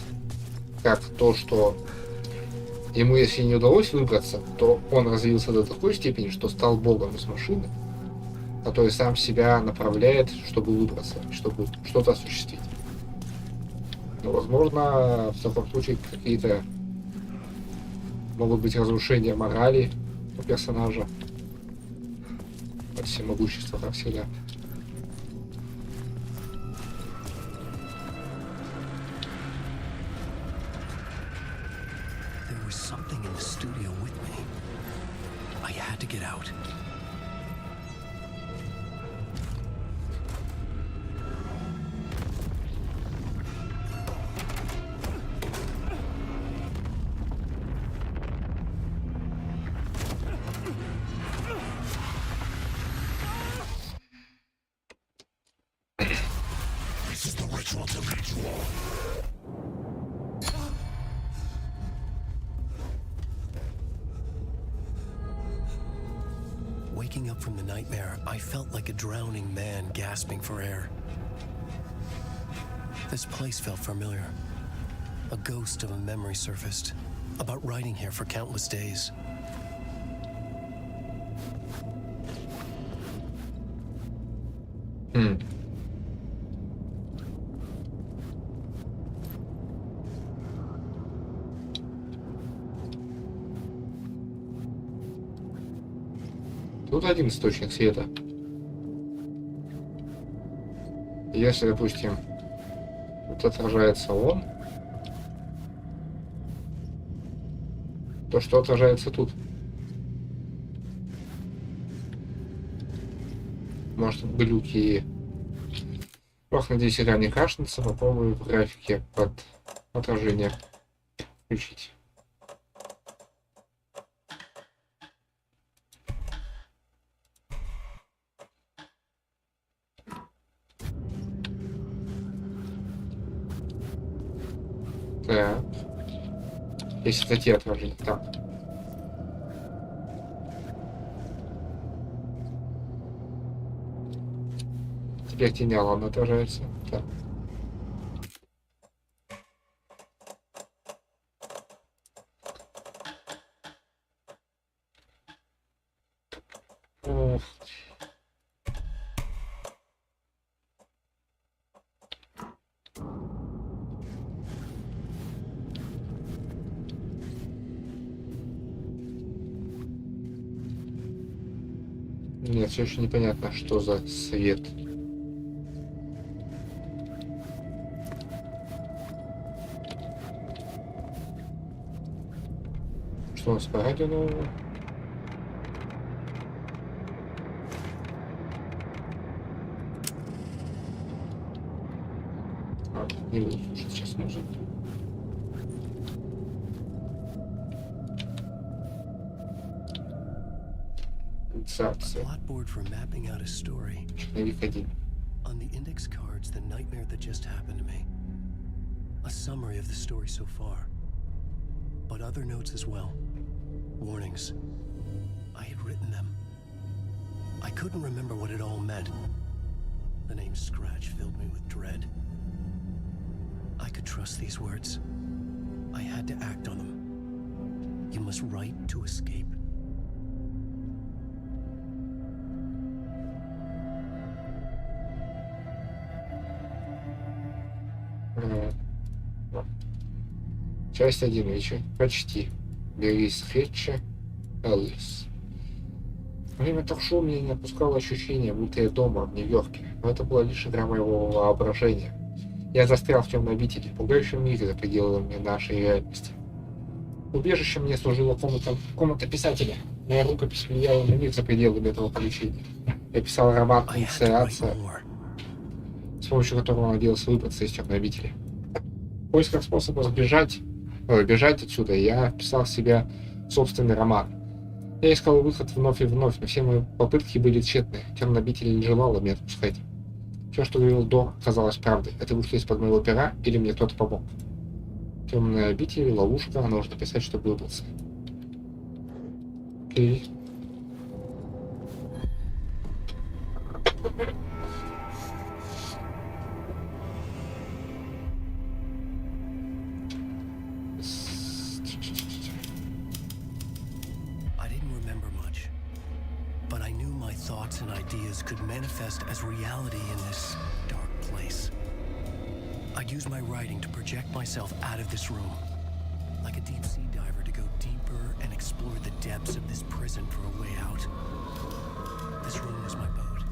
как то, что ему, если не удалось выбраться, то он развился до такой степени, что стал богом из машины, который сам себя направляет, чтобы выбраться, чтобы что-то осуществить. Но, возможно, в таком случае какие-то могут быть разрушения морали у персонажа от всемогущества, как всегда. There was something in the studio with me. I had to get out. This is the ritual to lead you all. Waking up from the nightmare, I felt like a drowning man gasping for air. This place felt familiar. A ghost of a memory surfaced, about writing here for countless days. Тут один источник света. Если, допустим, тут отражается он, то что отражается тут? Может, глюки. Ох, надеюсь, игра не кашнется. Попробую в графике под отражение включить. Так. Если статьи отражения. Так. Теперь теняла он отражается. Так. Нет, все еще непонятно, что за свет. Что у нас по радио нового? Не буду слушать сейчас музыку. Plotboard for mapping out a story. Черновик 1. On the index cards, the nightmare that just happened to me. A summary of the story so far. But other notes as well. Warnings. I had written them. I couldn't remember what it all meant. The name Scratch filled me with dread. I could trust these words. I had to act on them. You must write to escape. Часть 1. Вечер. Почти. Берись Хэтча. Элвис. Время так шло, меня не отпускало ощущение, будто я дома, в Нью-Йорке. Но это была лишь игра моего воображения. Я застрял в темной обители, в пугающем мире за пределами нашей реальности. Убежищем мне служила комната писателя. Моя рукопись влияла на мир за пределами этого помещения. Я писал роман «Инициация», с помощью которого надеялся выбраться из темной обители. В поисках способа бежать отсюда я вписал в себя собственный роман. Я искал выход вновь и вновь, но все мои попытки были тщетны. Темная обитель не желала меня отпускать. Все, что говорил Дор, казалось правдой. Это вышло из-под моего пера, или мне кто-то помог. Темная обитель, ловушка, нужно писать, чтобы выбраться. Окей. Thoughts and ideas could manifest as reality in this dark place. I'd use my writing to project myself out of this room, like a deep sea diver to go deeper and explore the depths of this prison for a way out. This room was my boat.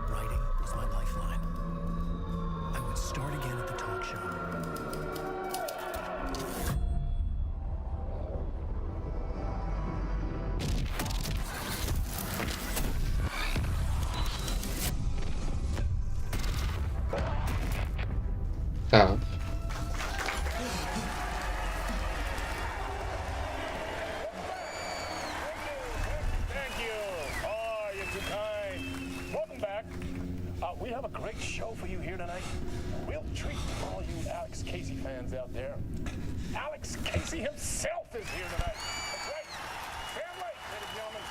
Writing was my lifeline. I would start again at the talk show. Так. Thank you. Oh, you're too kind. Welcome back. We have a great show for you here tonight. Real treat for all you Alex Casey fans out there. Alex Casey himself is here tonight. That's right. Stand late, ladies and gentlemen.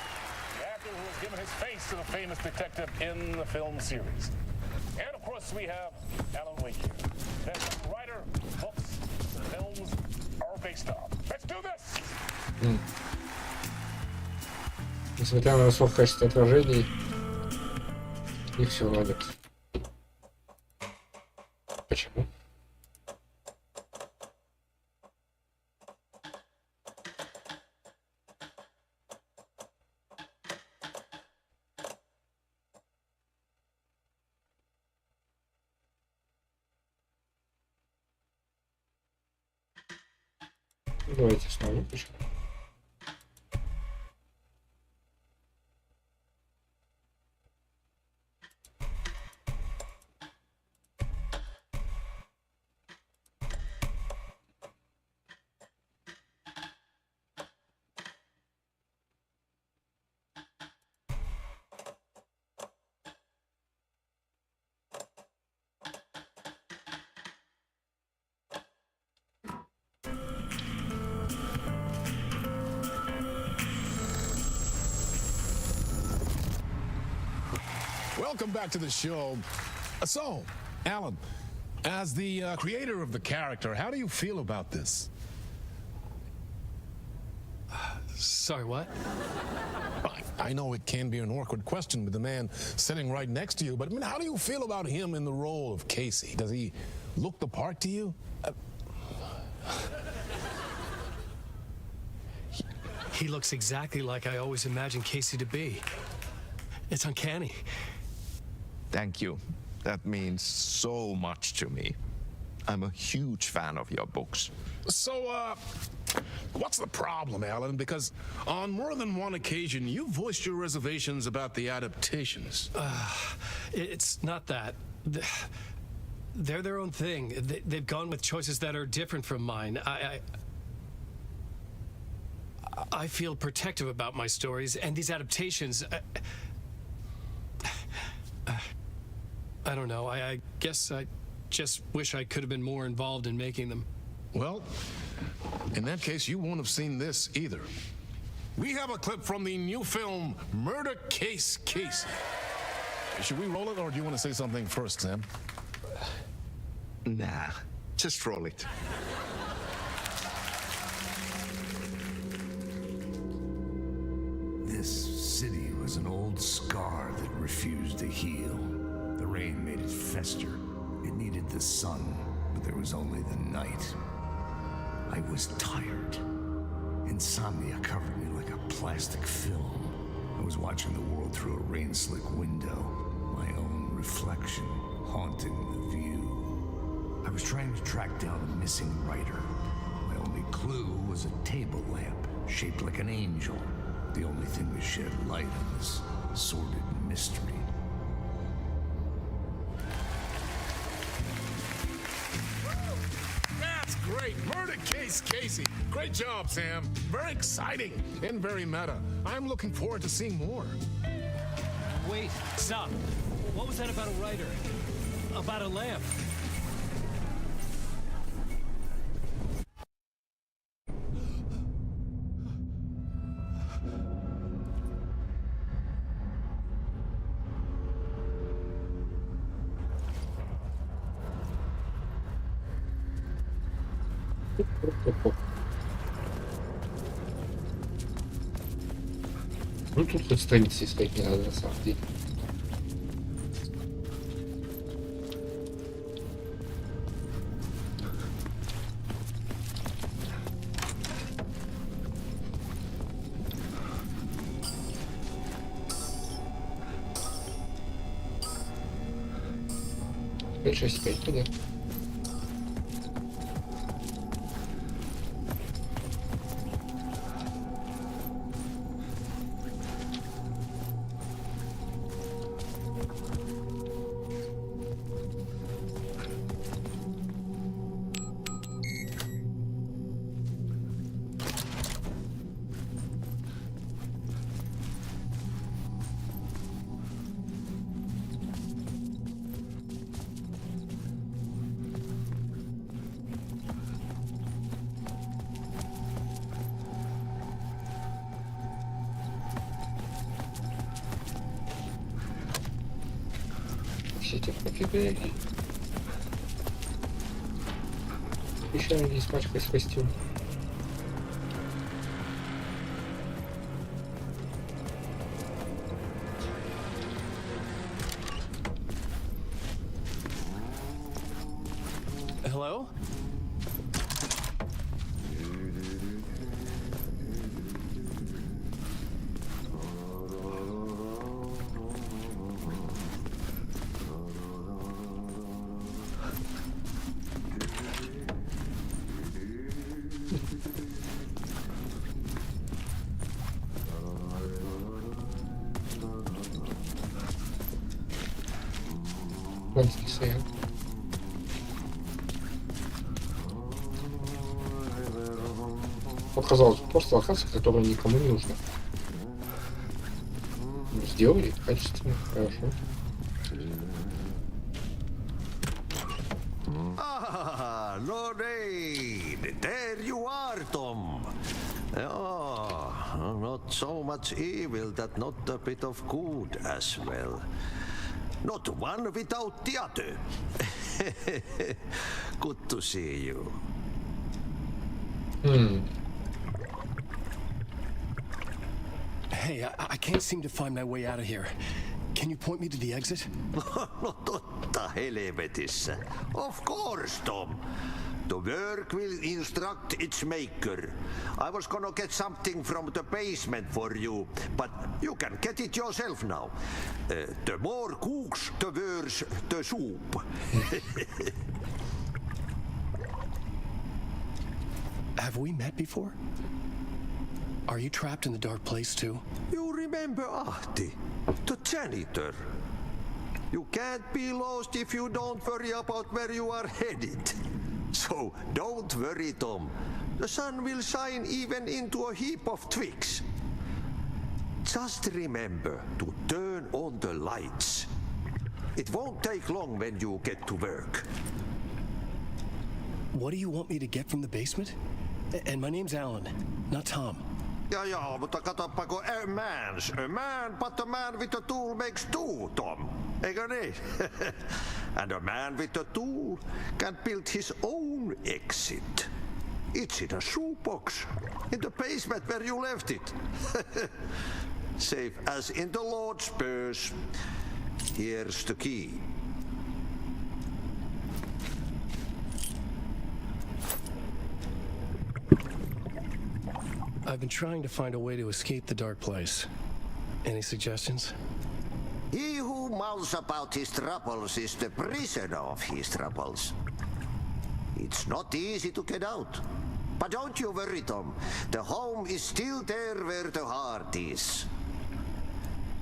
The actor who has given his face to the famous detective in the film series. And of course, we have Alan Wake here. That writer, books, films are based on. Let's do this! Несмотря на высокое качество отражений, их все равно нет. Почему? Давайте снова выключим. Welcome back to the show. So, Alan, as the creator of the character, how do you feel about this? Sorry, what? I know it can be an awkward question with the man sitting right next to you, but I mean, how do you feel about him in the role of Casey? Does he look the part to you? He looks exactly like I always imagined Casey to be. It's uncanny. Thank you. That means so much to me. I'm a huge fan of your books. So, what's the problem, Alan? Because on more than one occasion, you voiced your reservations about the adaptations. It's not that. They're their own thing. They've gone with choices that are different from mine. I feel protective about my stories, and these adaptations... I don't know. I guess I just wish I could have been more involved in making them. Well, in that case, you won't have seen this either. We have a clip from the new film, Murder Case Casey. Should we roll it, or do you want to say something first, Sam? Nah, just roll it. This city was an old scar that refused to heal. The rain made it fester. It needed the sun, but there was only the night. I was tired. Insomnia covered me like a plastic film. I was watching the world through a rain-slick window, my own reflection haunting the view. I was trying to track down a missing writer. My only clue was a table lamp shaped like an angel, the only thing to shed light on this sordid mystery. That's great! Murder Case Casey! Great job, Sam. Very exciting and very meta. I'm looking forward to seeing more. Wait, stop. What was that about a writer? About a lamp? Ну тут хоть страницы искать не надо на самом деле. Пять, шесть, пять, понятно. Все эти покидали. Еще не испачкать костюм. Hello? Бандитский совет. Оказалось, просто локация, которая никому не нужна. Сделали качественно, хорошо. Ah, Lorraine, there you are, Tom. Oh, not so much evil that not a bit of good as well. Not one without the other. Good to see you. Hey, I can't seem to find my way out of here. Can you point me to the exit? No totta helvetissä. Of course, Tom. The work will instruct its maker. I was gonna get something from the basement for you, but you can get it yourself now. The more cooks, the worse the soup. Have we met before? Are you trapped in the dark place too? You remember Ahti, the janitor? You can't be lost if you don't worry about where you are headed. So don't worry, Tom. The sun will shine even into a heap of twigs. Just remember to turn on the lights. It won't take long when you get to work. What do you want me to get from the basement? And my name's Alan, not Tom. Ja, mutta katoppa kun a man, but a man with a tool makes two, Tom. Eikö niin? And a man with a tool can build his own exit. It's in a shoebox, in the basement where you left it. Safe as in the Lord's purse. Here's the key. I've been trying to find a way to escape the dark place. Any suggestions? He who mouths about his troubles is the prisoner of his troubles. It's not easy to get out. But don't you worry, Tom. The home is still there where the heart is.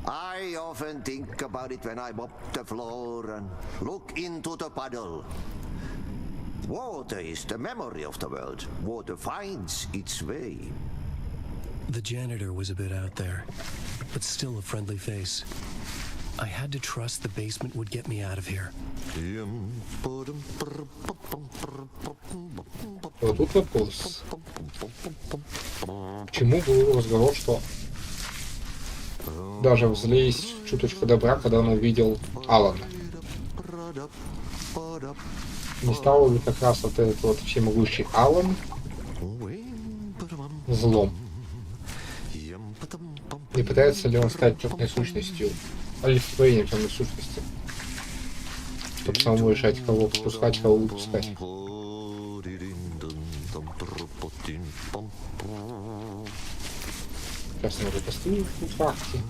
I often think about it when I mop the floor and look into the puddle. Water is the memory of the world. Water finds its way. The janitor was a bit out there, but still a friendly face. I had to trust the basement would get me out of here. Вот тут вопрос. К чему был разговор, что даже взлезть чуточку добра, когда он увидел Алана? Не стал ли как раз вот этот вот всемогущий Алан злом? Не пытается ли он стать темной сущностью, олицетворением темной сущности, чтобы самому решать, кого подпускать, кого выпускать? Сейчас надо поставить в факте.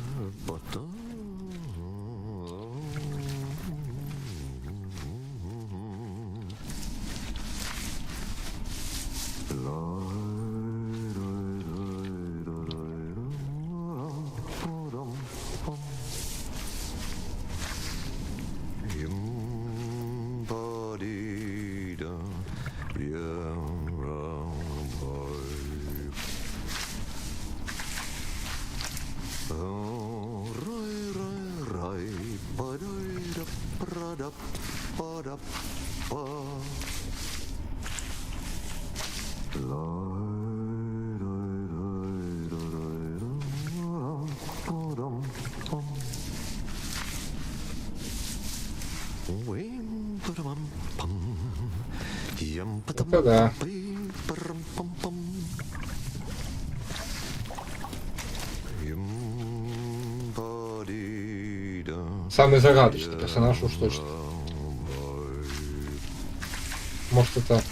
Это да. Самый загадочный персонаж уж точно. Может, это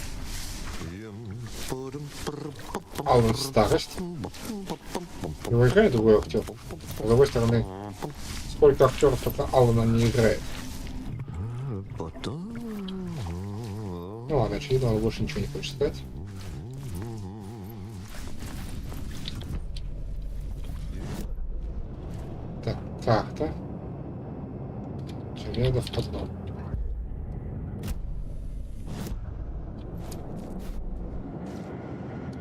Алан старость? Его играет другой актер. С другой стороны, сколько актеров только Алана не играет. Ну ладно, очевидно, он больше ничего не хочет сказать. Так, карта. Железо в подвал.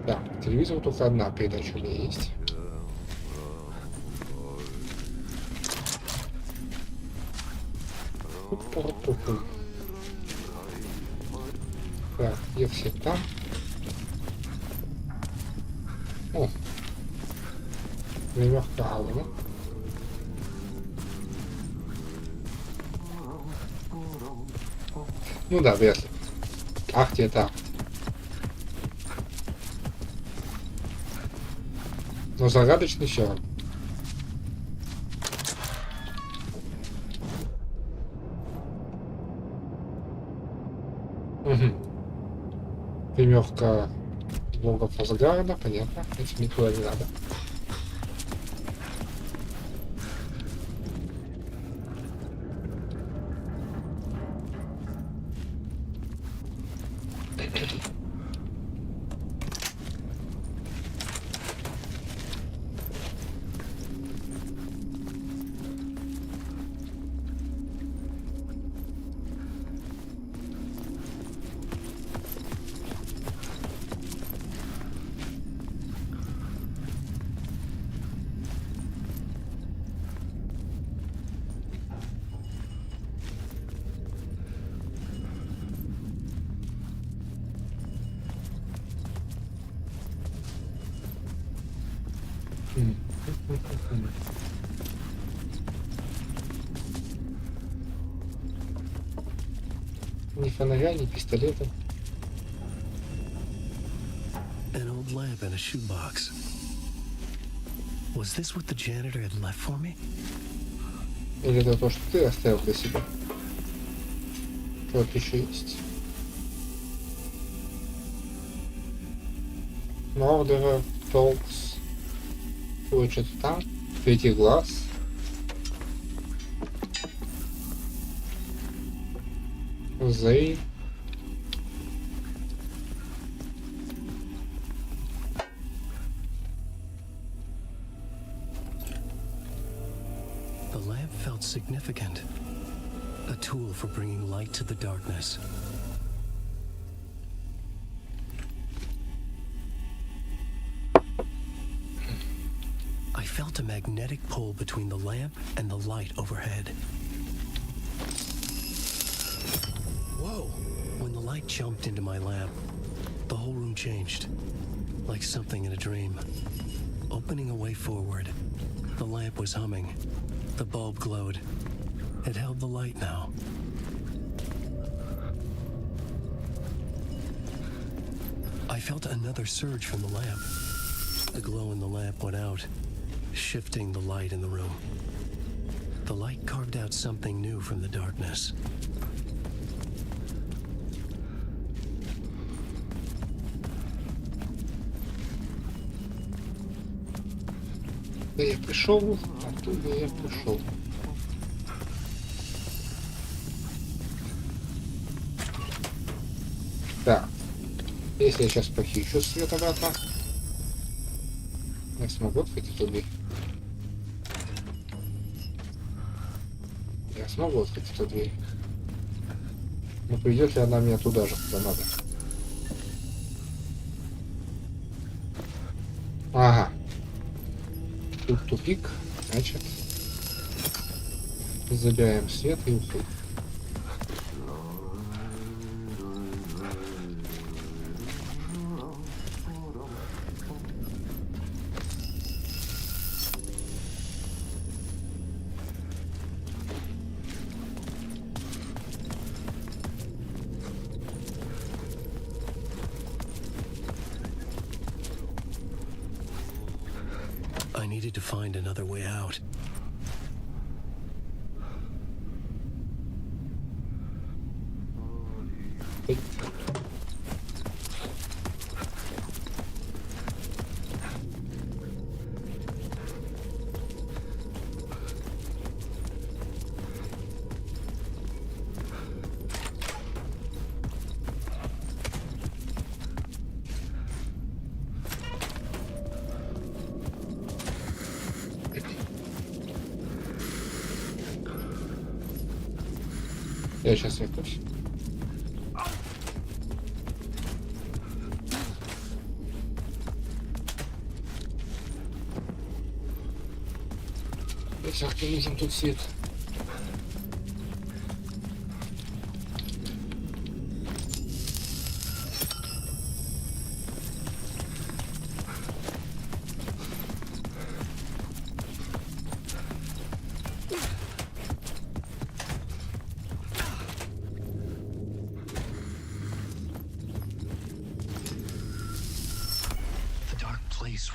Да, по телевизору только одна передача у меня есть. Так, где все там? О! Примерка Алана. Ну да, вряд ли. Ахти это Ахти. Но загадочный все равно. Угу. Примерка блогов Асгарда, понятно. Этим никуда не надо. Ни фонаря, ни пистолета. An old lamp in a shoebox. Was this what the janitor had left for me? Или это то, что ты оставил для себя? Что-то еще есть. Murderer Talks. Ой, что-то там. Третий глаз. They. The lamp felt significant. A tool for bringing light to the darkness. I felt a magnetic pull between the lamp and the light overhead. Whoa! When the light jumped into my lamp, the whole room changed, like something in a dream. Opening a way forward, the lamp was humming. The bulb glowed. It held the light now. I felt another surge from the lamp. The glow in the lamp went out, shifting the light in the room. The light carved out something new from the darkness. Да я пришел, оттуда я пришел. Да. Если я сейчас похищу свет обратно, я смогу открыть эту дверь. Я смогу открыть эту дверь. Но придет ли она мне туда же, куда надо? Ага. Тут тупик, значит, забираем свет и уходим. I needed to find another way out. Я сейчас вернусь. Если видим тут свет.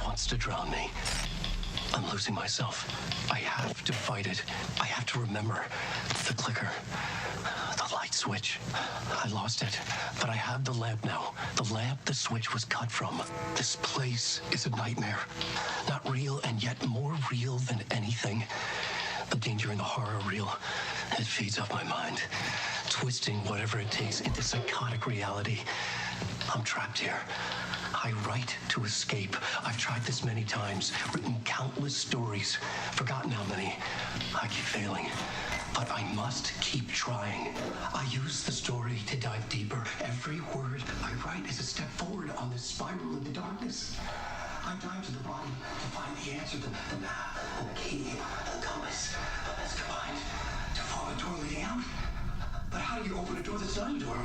Wants to drown me. I'm losing myself. I have to fight it. I have to remember the clicker, the light switch. I lost it, but I have the lamp now. The lamp the switch was cut from. This place is a nightmare. Not real, and yet more real than anything. The danger and the horror real. It feeds off my mind, twisting whatever it takes into psychotic reality. I'm trapped here. I write to escape. I've tried this many times, written countless stories, forgotten how many. I keep failing, but I must keep trying. I use the story to dive deeper. Every word I write is a step forward on this spiral into darkness. I dive to the bottom to find the answer, the map, and the key, the compass. That's combined to form a door leading out. But how do you open a door that's not a door?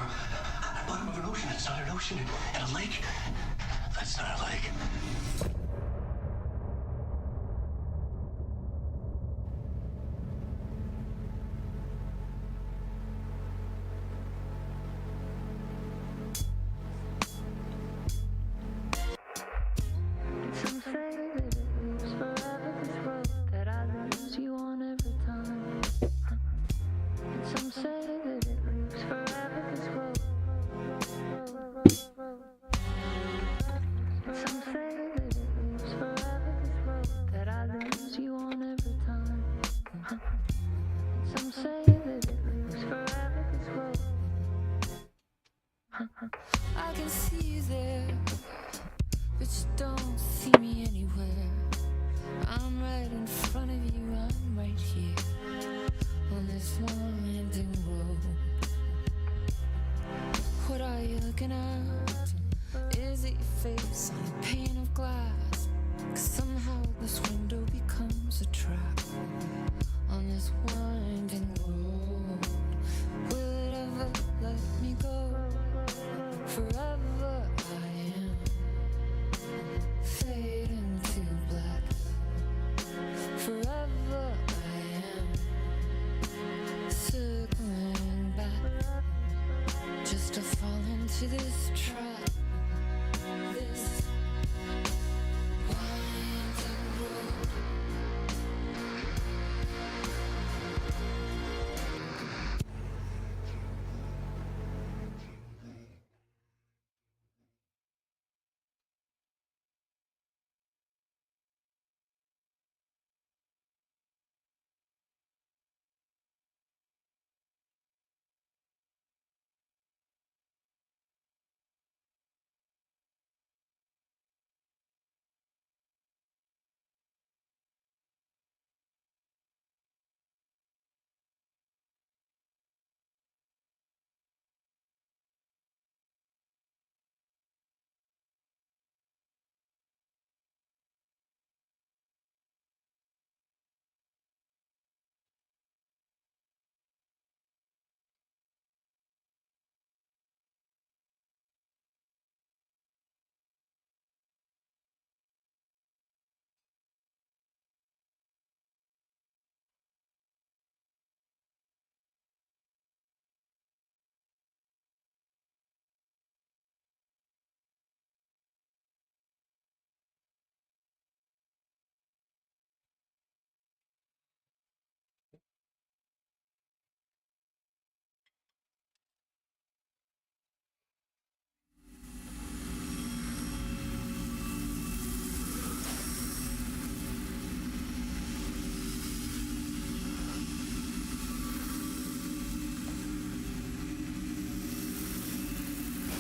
At the bottom of an ocean, it's not an ocean. And a lake, that's not a lake. I can see you there, but you don't see me anywhere. I'm right in front of you, I'm right here, on this winding road. What are you looking at? Is it your face on a pane of glass? 'Cause somehow this window becomes a trap on this winding road. Will it ever let me go? Forever I am fading to black. Forever I am circling back, just to fall into this trap. This winding road.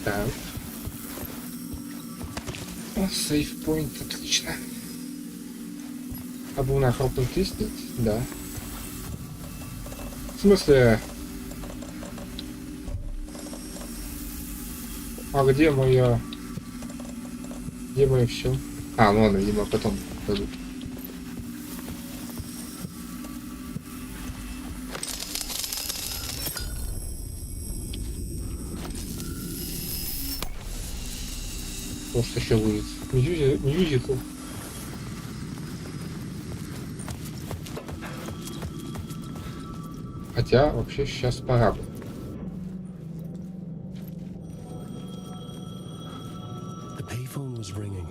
Так. О, сейфпоинт, отлично. Обувная хропнуть листит? Да. В смысле? А где мое... Где мое все? А, ну ладно, видимо, потом дадут. Может еще будет мюзикл. Хотя вообще сейчас пора бы. The payphone was ringing.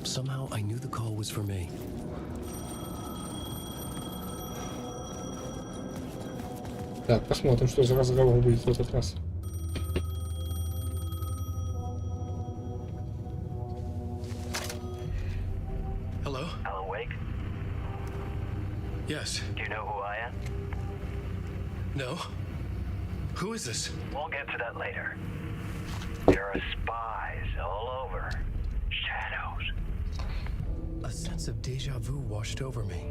Somehow I knew the call was for me. Так, посмотрим, что за разговор будет в этот раз. Hello? Alan Wake? Yes. Do you know who I am? No? Who is this? We'll get to that later. There are spies all over. Shadows. A sense of deja vu washed over me.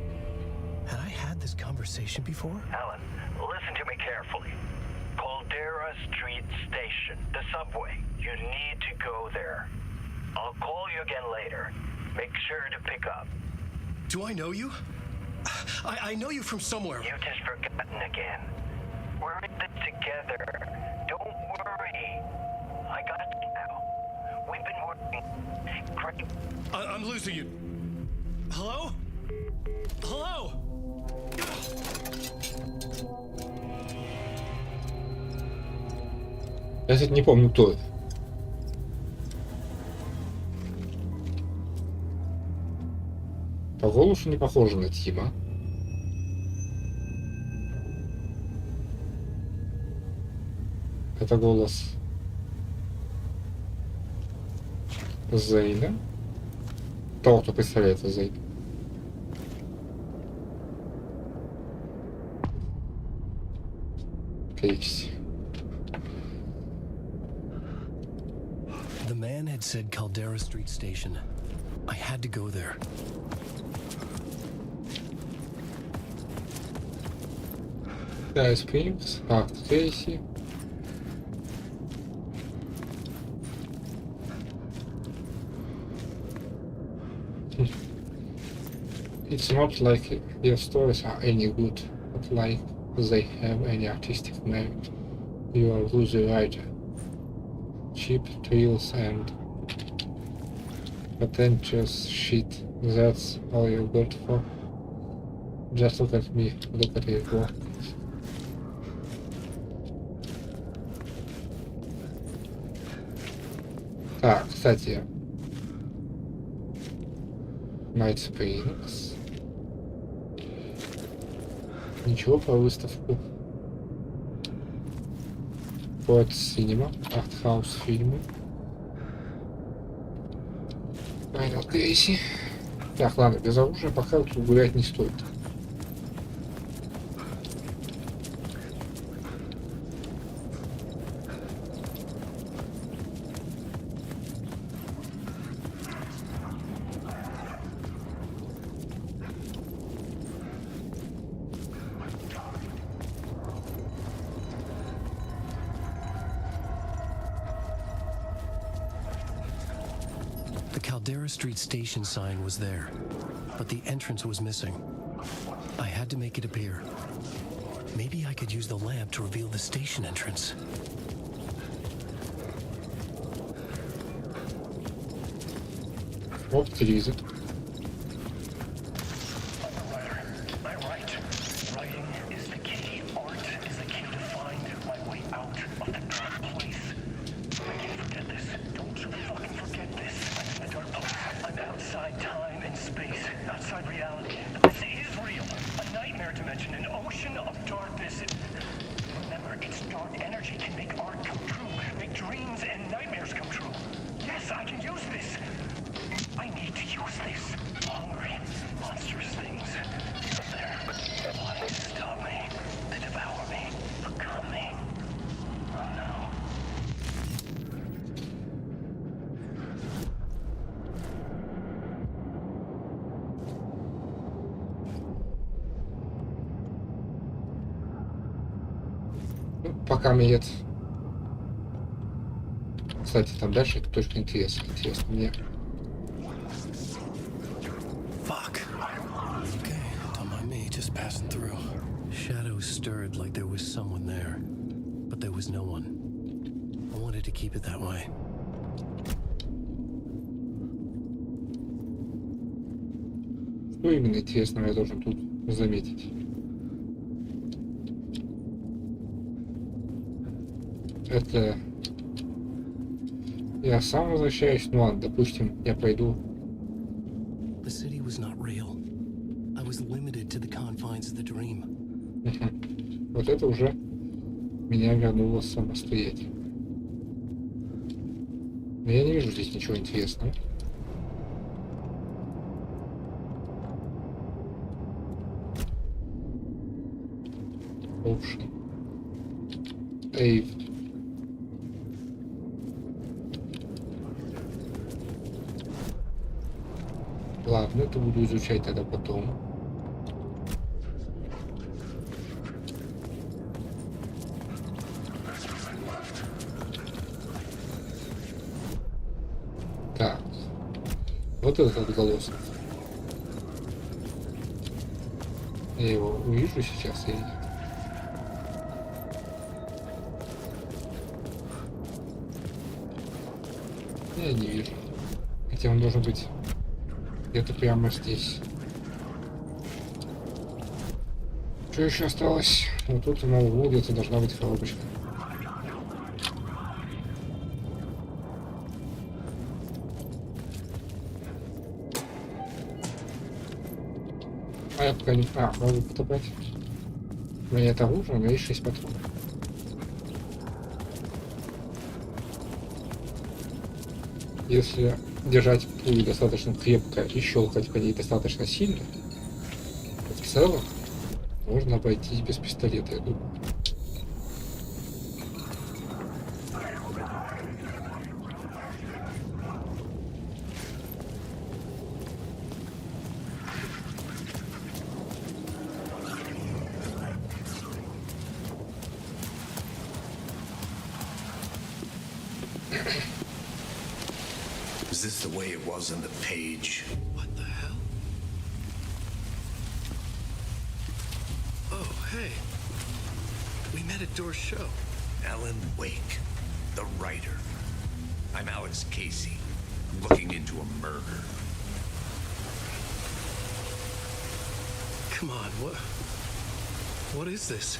Had I had this conversation before? Alan, listen to me carefully. Caldera Street Station, the subway. You need to go there. I'll call you again later. Make sure to pick up. Do I know you? I know you from somewhere. You just forgotten again. We're in this together. Don't worry. I got you now. We've been working great. I'm losing you. Hello? Hello? Я, кстати, не помню, кто это. По голосу не похоже на Тима. Это голос Зейна. Того, кто представляется Зейн. Кейси. The man had said Caldera Street Station. I had to go there. Guys, Springs, Art Casey. It's not like your stories are any good, but like they have any artistic merit. You are loser writer. Cheap thrills and pretentious shit. That's all you got for. Just look at me, look at your work. Так, кстати, Night Springs. Ничего про выставку. Под Cinema, артхаус фильмы. Майнер Кейси. Так, ладно, без оружия пока тут гулять не стоит. The Caldera Street Station sign was there, but the entrance was missing. I had to make it appear. Maybe I could use the lamp to reveal the station entrance. Вот телевизор. Пока нет. Кстати, там дальше это точно интересно. Интересно мне. Fuck. Okay, don't mind me, just passing through. Shadows stirred like there was someone there, but there was no one. I wanted to keep it that way. Что именно интересного я должен тут заметить? Это я сам возвращаюсь, ну ладно, допустим, я пойду. The city was not real. I was limited to the confines of the dream. Вот это уже Меня вернуло самостоятельно. Но я не вижу здесь ничего интересного. Option. Эй. Ладно, это буду изучать тогда потом. Так. Вот этот отголосок. Я его увижу сейчас или нет? Я не вижу. Хотя он должен быть где-то прямо здесь. Что еще осталось? Вот тут на углу где-то должна быть коробочка. А я пока не... могу подобрать. У меня это оружие, но есть 6 патронов. Если держать пулю достаточно крепко и щелкать по ней достаточно сильно, то в целом можно обойтись без пистолета, я думаю. Is this the way it was on the page? What the hell? Oh, hey. We met at Door's show. Alan Wake, the writer. I'm Alex Casey, looking into a murder. Come on, what is this?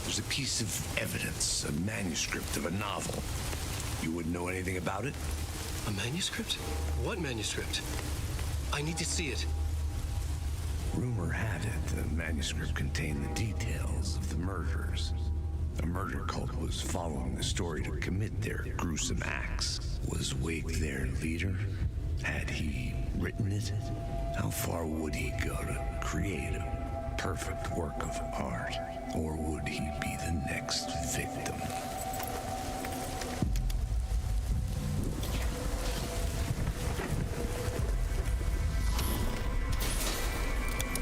There's a piece of evidence, a manuscript of a novel. You wouldn't know anything about it? A manuscript? What manuscript? I need to see it. Rumor had it the manuscript contained the details of the murders. A murder cult was following the story to commit their gruesome acts. Was Wake their leader? Had he written it? How far would he go to create a perfect work of art? Or would he be the next victim?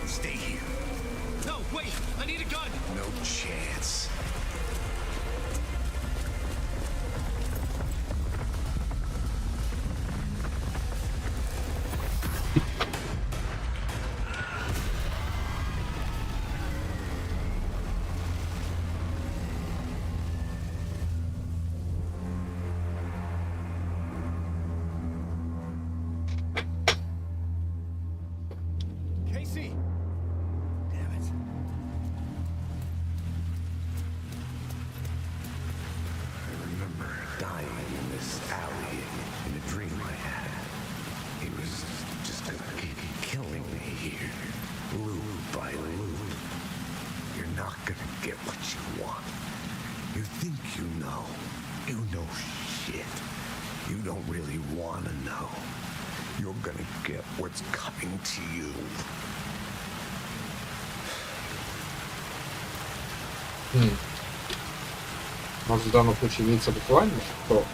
Stay here. No, wait! I need a gun! No chance. Casey! Damn it. I remember dying in this alley in a dream I had. He was just killing me here, loop by loop. You're not gonna get what you want. You think you know. You know shit. You don't really want to know. You're gonna get what's coming to you. Может, в данном случае имеется буквально, что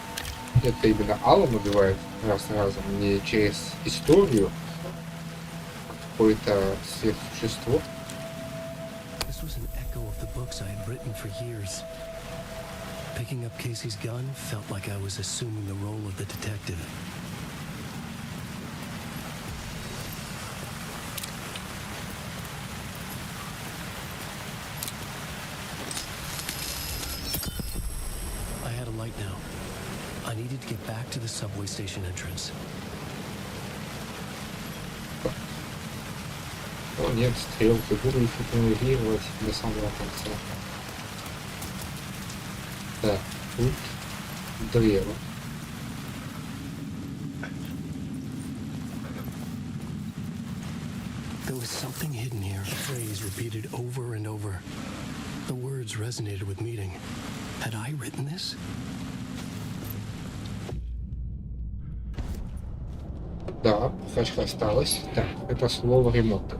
это именно Алан убивает раз за разом, не через историю, какое-то сверхсущество. This was an echo of the books I had written for years. Picking up Casey's gun felt like I was assuming the role of the detective. I had a light now. I needed to get back to the subway station entrance. О, нет, стрелки, буду их игнорировать до самого конца. Так, тут древо. There was something hidden here, a phrase repeated over and over. The word words resonated with meeting. Had I written this? Да, флешка осталась. Так, это слово ремонт.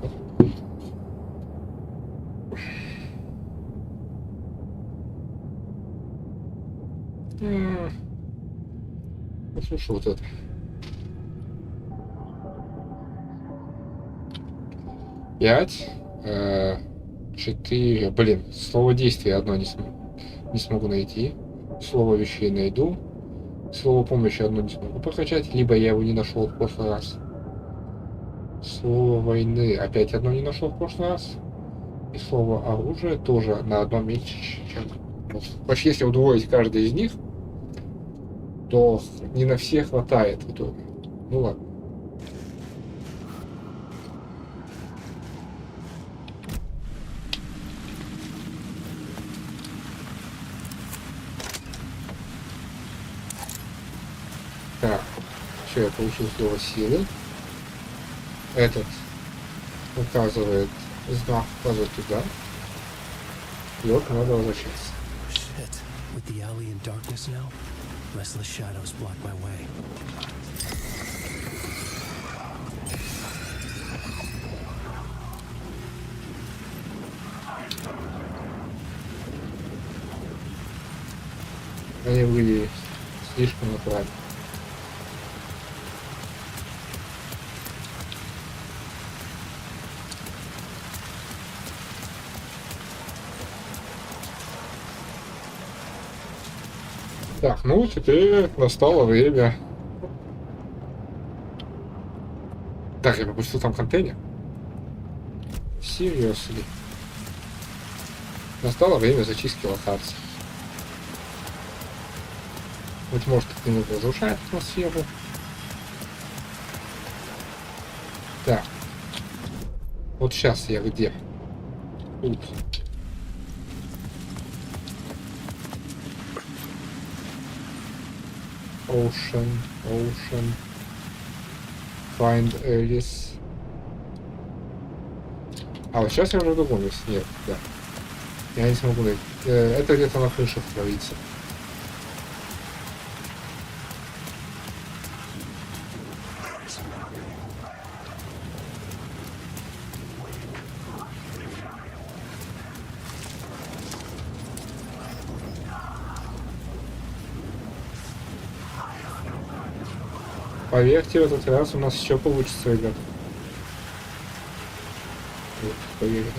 Послушай вот это. 5, 4. Блин, слово действия одно не смогу найти. Слово вещей найду. Слово помощи одно не смогу прокачать, либо я его не нашел в прошлый раз. Слово войны опять одно не нашел в прошлый раз. И слово оружие тоже на одном меньше, чем... Почти если удвоить каждый из них, то не на все хватает в итоге. Ну ладно. Так, все, я получил слово силы. Этот указывает, знак указывает туда. И вот надо возвращаться. Shit. With the alley in darkness now, restless shadows block my way. Они выглядели слишком натурально. Так, ну теперь настало время. Так, я пропустил там контейнер. Seriously. Настало время зачистки локаций. Быть может, это немного разрушает атмосферу. Так. Вот сейчас я где? Тут. Ocean. Find Alice. А вот сейчас я уже в другом месте. Нет, да. Я не смогу найти. Это где-то на крыше творится. Поверьте, в этот раз у нас все получится, ребят. Вот, поверьте.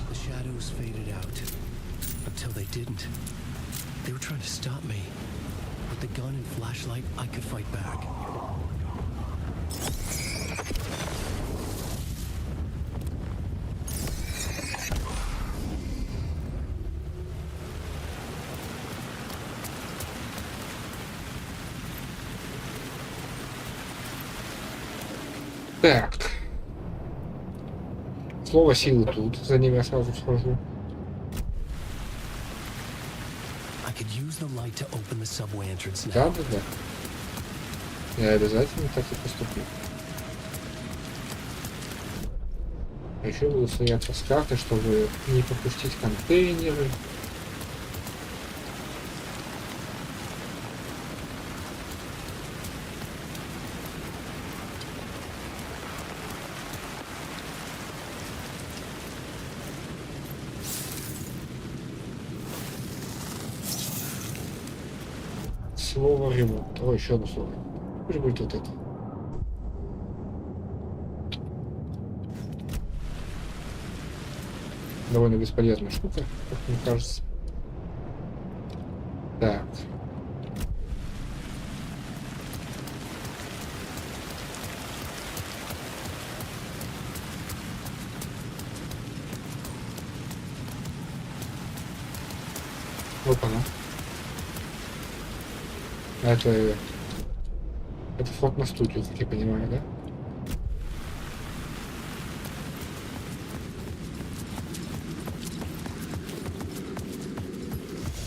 The shadows faded out until they didn't. They were trying to stop me. With the gun and flashlight, I could fight back. Так. Слово силы тут. За ним я сразу схожу. Да. Я обязательно так и поступлю. Еще буду стояться с карты, чтобы не пропустить контейнеры. Слово ремонт. О, еще одно слово. Пусть будет вот это. Довольно бесполезная штука, как мне кажется. Так. Вот она. Это вход на студию, как я понимаю, да?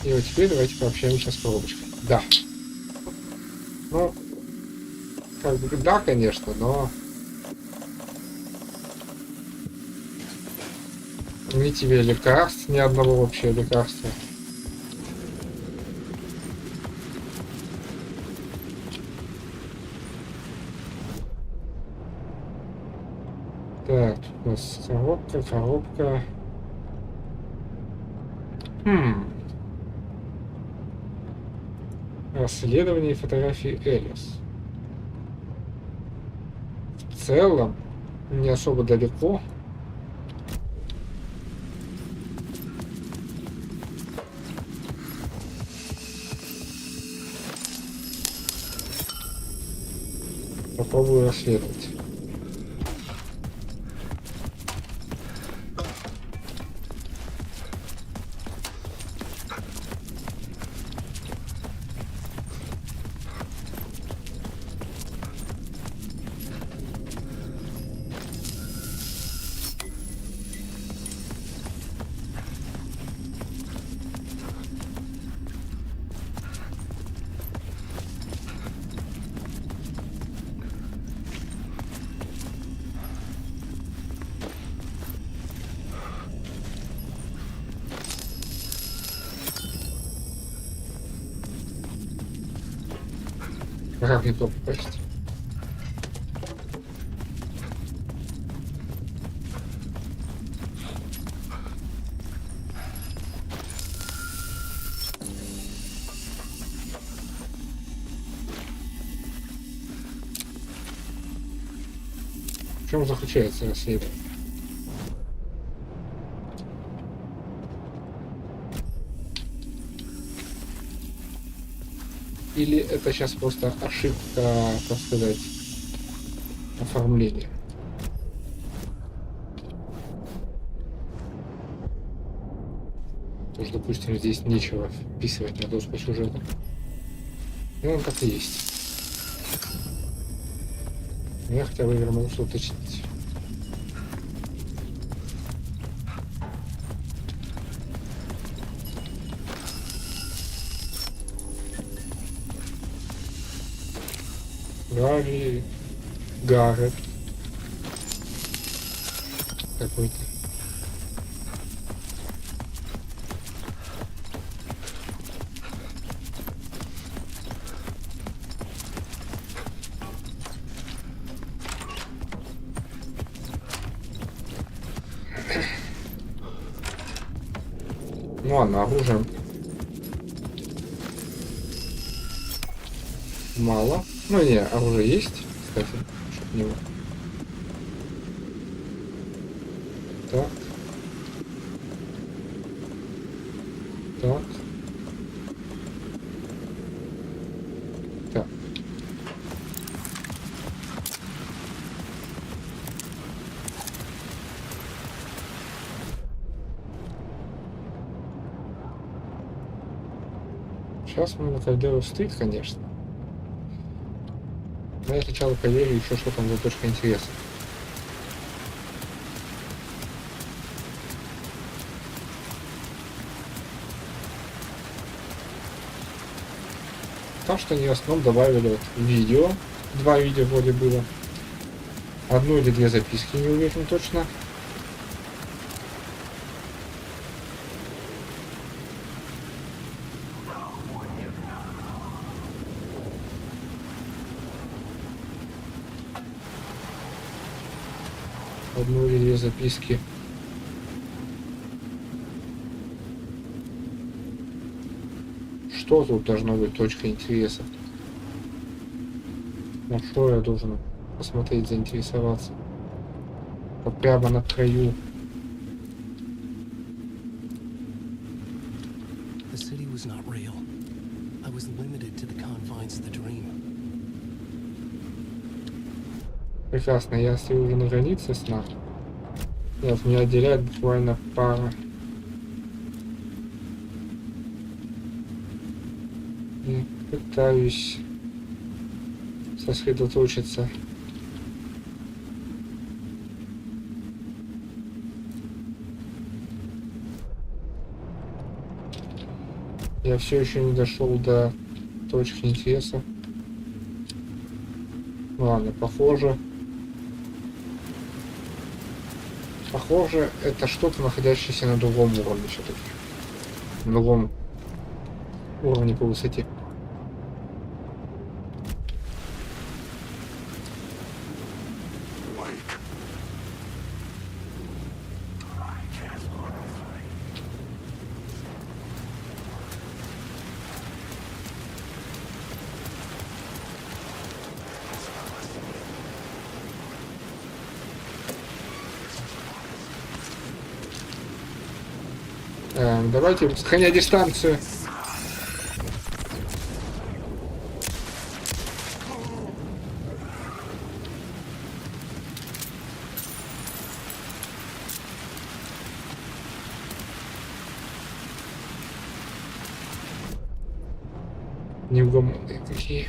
И вот теперь давайте пообщаемся с коробочкой. Да. Ну, как бы да, конечно, но ни тебе лекарств, ни одного вообще лекарства. Так, тут у нас коробка. Расследование и фотографии Элис. В целом, не особо далеко. Попробую расследовать. Как не то попасть? В чем заключается расследование? Или это сейчас просто ошибка, так сказать, оформления? Потому что, допустим, здесь нечего вписывать на доску сюжета. И он как и есть. Я хотя бы вернулся уточнить. Гаррет какой-то. Ну ладно, оружие мало. Ну не, оружие есть, кстати, насчет него. Так. Так. Так. Сейчас мы на коридоре стоит, конечно. Но я сначала проверю еще, что там за точка интереса. Там что они в основном добавили вот видео. 2 видео вроде было. 1 или 2 записки, не уверен точно. Одну или 2 записки. Что тут должно быть точка интереса? На что я должен посмотреть, заинтересоваться? Вот прямо на краю. Прекрасно, я стою уже на границе сна. Нет, меня отделяет буквально пара. И пытаюсь сосредоточиться. Я все еще не дошел до точки интереса. Ладно, похоже, это что-то, находящееся на другом уровне все-таки. На другом уровне по высоте. Давайте, сохраняя дистанцию. Неугомонные какие.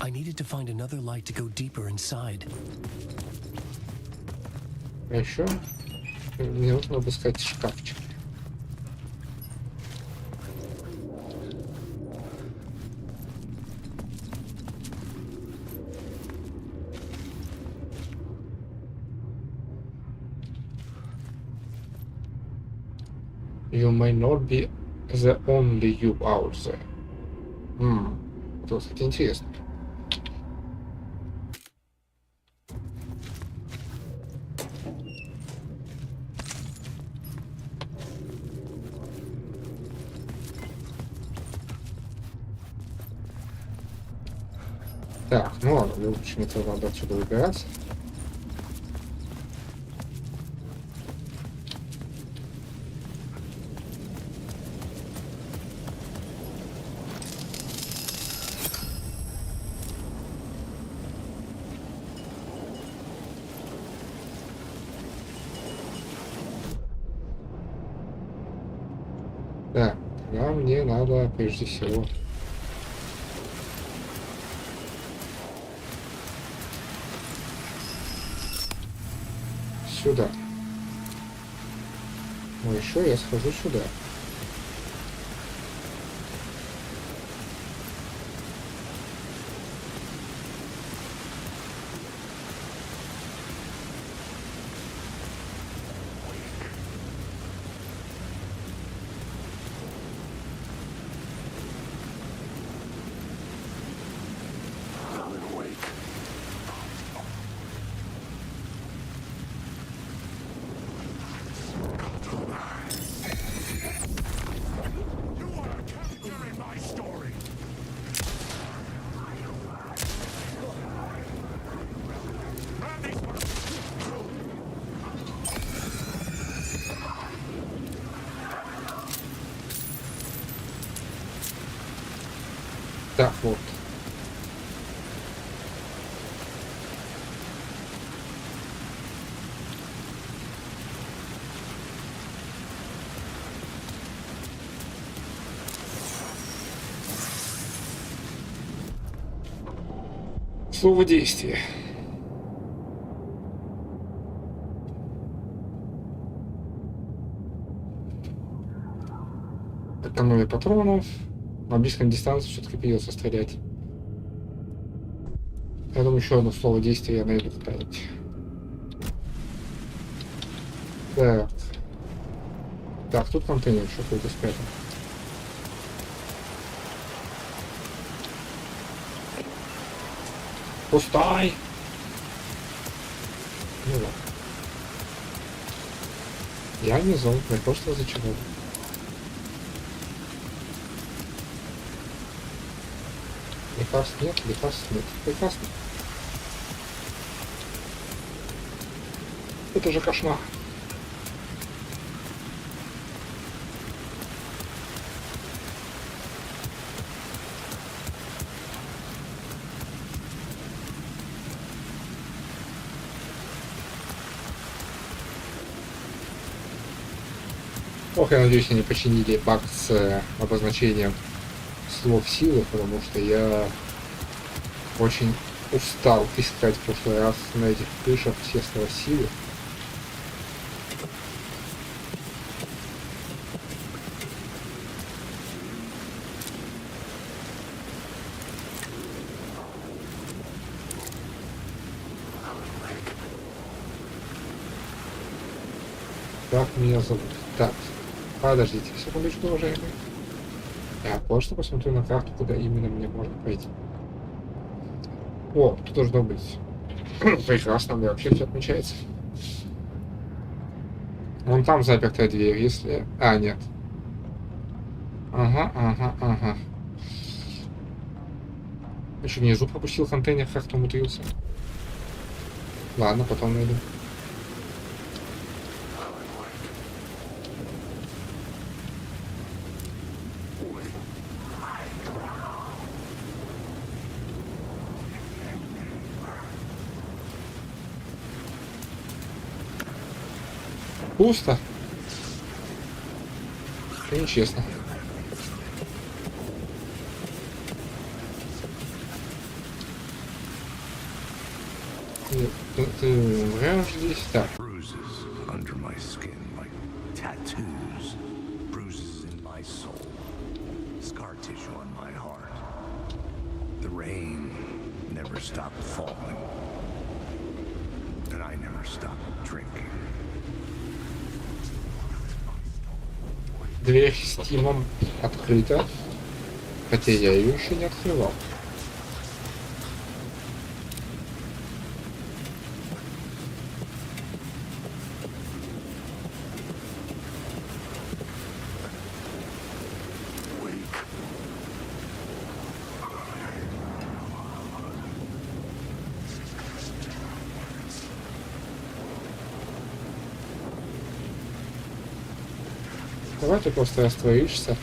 I needed to find another light to go deeper inside. А еще мне нужно обыскать шкафчик. You may not be the only you out there. Это, кстати, интересно. Так, ну ладно, в общем-то надо отсюда выбираться. Да, тогда мне надо прежде всего сюда. Но еще я схожу сюда. Так, вот. Слово действия. Экономия патронов. На близкой дистанции все-таки придется стрелять. Я думаю, еще одно слово действия я найду где-нибудь. Так. Так, тут контейнер еще какой-то спрятан. Пустой! Ну ладно. Я не зол, я просто разочарован. Лекарств нет, лекарств нет. Прекрасно. Это же кошмар. Ох, я надеюсь, они починили баг с обозначением слов силы, потому что я очень устал искать в прошлый раз на этих крышах все слова силы. Как меня зовут? Так, подождите секундочку, уважаемые. Я просто посмотрю на карту, куда именно мне можно пойти. О, тут должно быть. Прекрасно, мне вообще все отмечается. Вон там запертая дверь, если... А, нет. Ага. Еще внизу пропустил контейнер, как-то умудрился. Ладно, потом найду. Пусто. Это нечестно. Ты умрешь здесь? Так. Дверь с Тимом открыта, хотя я ее еще не открывал. Давай ты просто растворишься.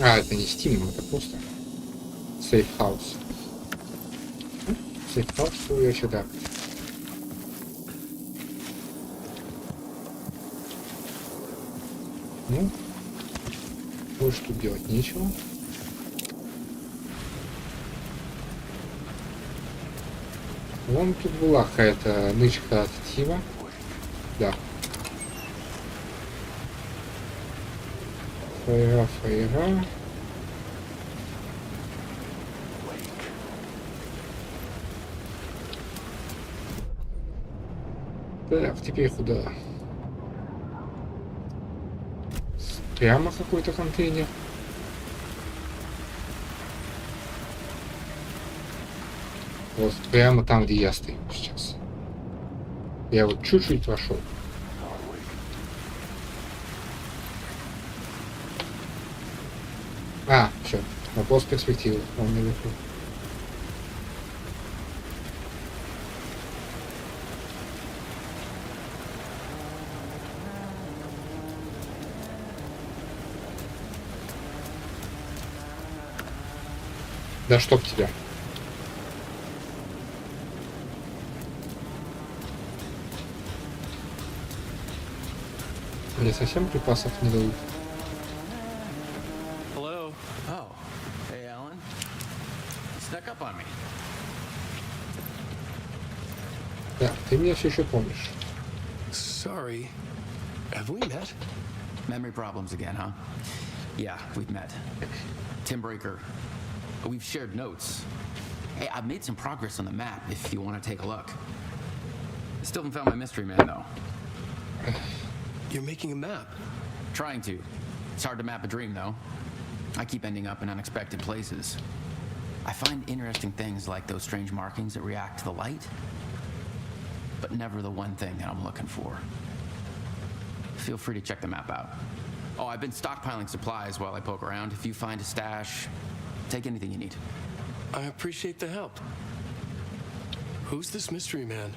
А, это не Steam, это просто Safe House. Safe House, что я сюда. Ну, больше тут делать нечего. Вон тут была какая-то нычка от Тима. Да. Фаера. Так, теперь куда? Прямо какой-то контейнер. Вот прямо там, где я стою сейчас. Я вот чуть-чуть прошел. А, все. Вопрос перспективы. Он наверху. Да чтоб тебя. Мне совсем припасов не дают. Hello. Oh. Hey, Alan. Snuck up on me. Да, ты меня все еще помнишь. Sorry. Have we met? Memory problems again, huh? Yeah, we've met. Tim Breaker. We've shared notes. Hey, I've made some progress on the map if you want to take a look. Still haven't found my mystery man, though. You're making a map? Trying to. It's hard to map a dream, though. I keep ending up in unexpected places. I find interesting things like those strange markings that react to the light, but never the one thing that I'm looking for. Feel free to check the map out. Oh, I've been stockpiling supplies while I poke around. If you find a stash, take anything you need. I appreciate the help. Who's this mystery man?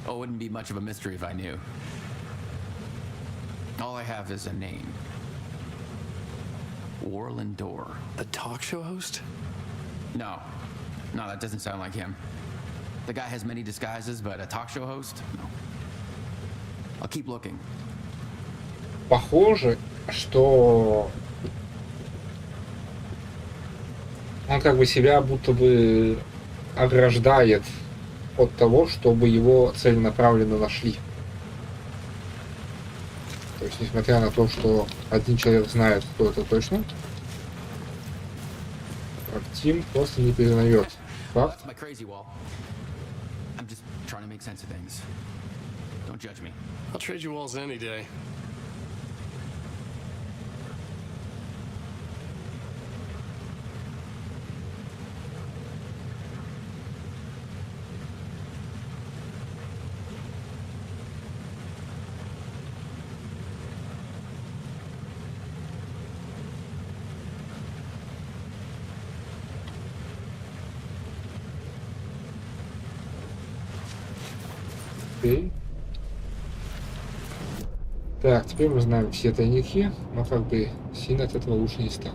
Oh, it wouldn't be much of a mystery if I knew. All I have is a name. Warland Door. The talk show host? No, that doesn't sound like him. The guy has many disguises, but a talk show host? No. I'll keep looking. Похоже, что он как бы себя будто бы ограждает от того, чтобы его целенаправленно нашли. То есть, несмотря на то, что один человек знает, кто это точно, Тим просто не признает факт. I'll trade you walls any day. Окей. Так, теперь мы знаем все тайники, но как бы сильно от этого лучше не стало.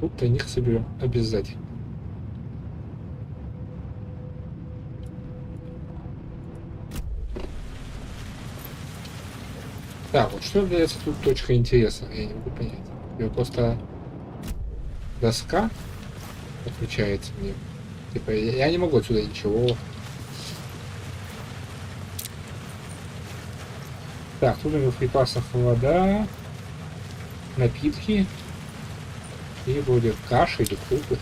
Тут тайник соберем обязательно. Так, вот что является тут точкой интереса, я не могу понять. Ее просто доска отвечается мне. Типа, я не могу отсюда ничего. Так, тут у него в припасах вода, напитки и вроде каши или крупы.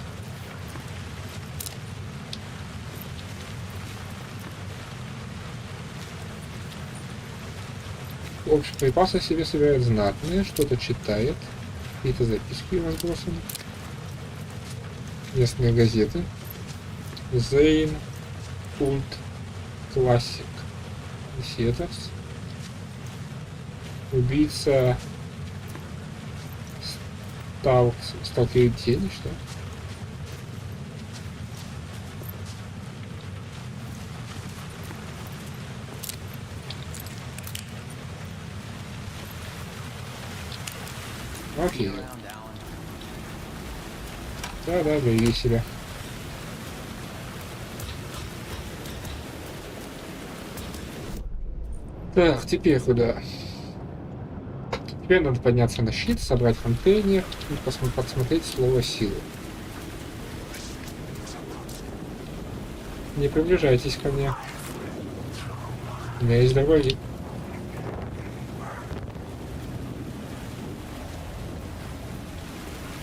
В общем, припасы себе собирает знатные, что-то читает, какие-то записки разбросаны, местные газеты. Зейн, Культ, Классик, Сеттерс, Убийца, Сталкер Тени, что? Окей. Да, бери себя. Так, теперь куда? Теперь надо подняться на щит, собрать контейнер и посмотреть слово силы. Не приближайтесь ко мне. У меня есть дробовик.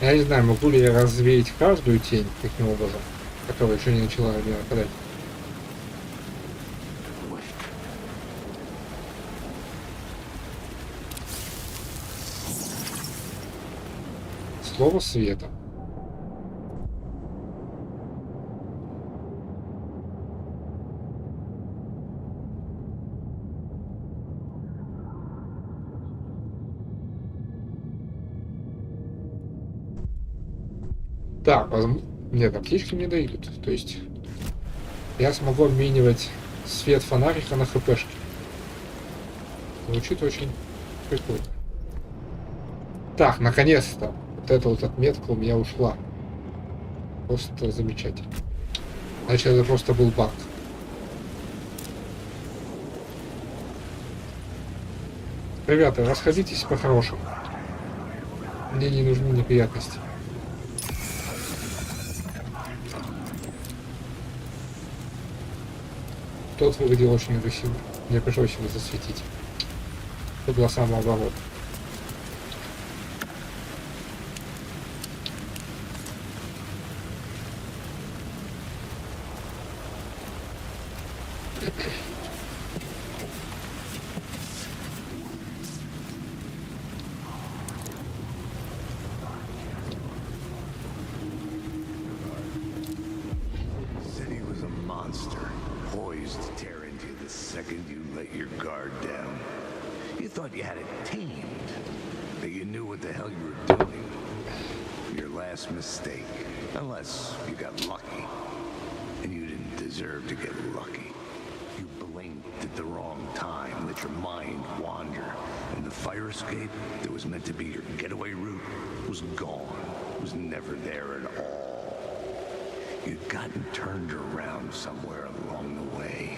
Я не знаю, могу ли я развеять каждую тень таким образом, которая еще не начала меня нападать. Слово света. Так, нет, аптечки мне дают. То есть я смогу обменивать свет фонарика на хпшки. Звучит очень прикольно. Так, наконец-то. Вот эта вот отметка у меня ушла. Просто замечательно. Значит, это просто был баг. Ребята, расходитесь по-хорошему. Мне не нужны неприятности. Тот выглядел очень агрессивно. Мне пришлось его засветить. Это была самооборона. guard down. You thought you had it tamed, that you knew what the hell you were doing. Your last mistake, unless you got lucky. And you didn't deserve to get lucky. You blinked at the wrong time, let your mind wander. And the fire escape that was meant to be your getaway route was gone. Was never there at all. You'd gotten turned around somewhere along the way.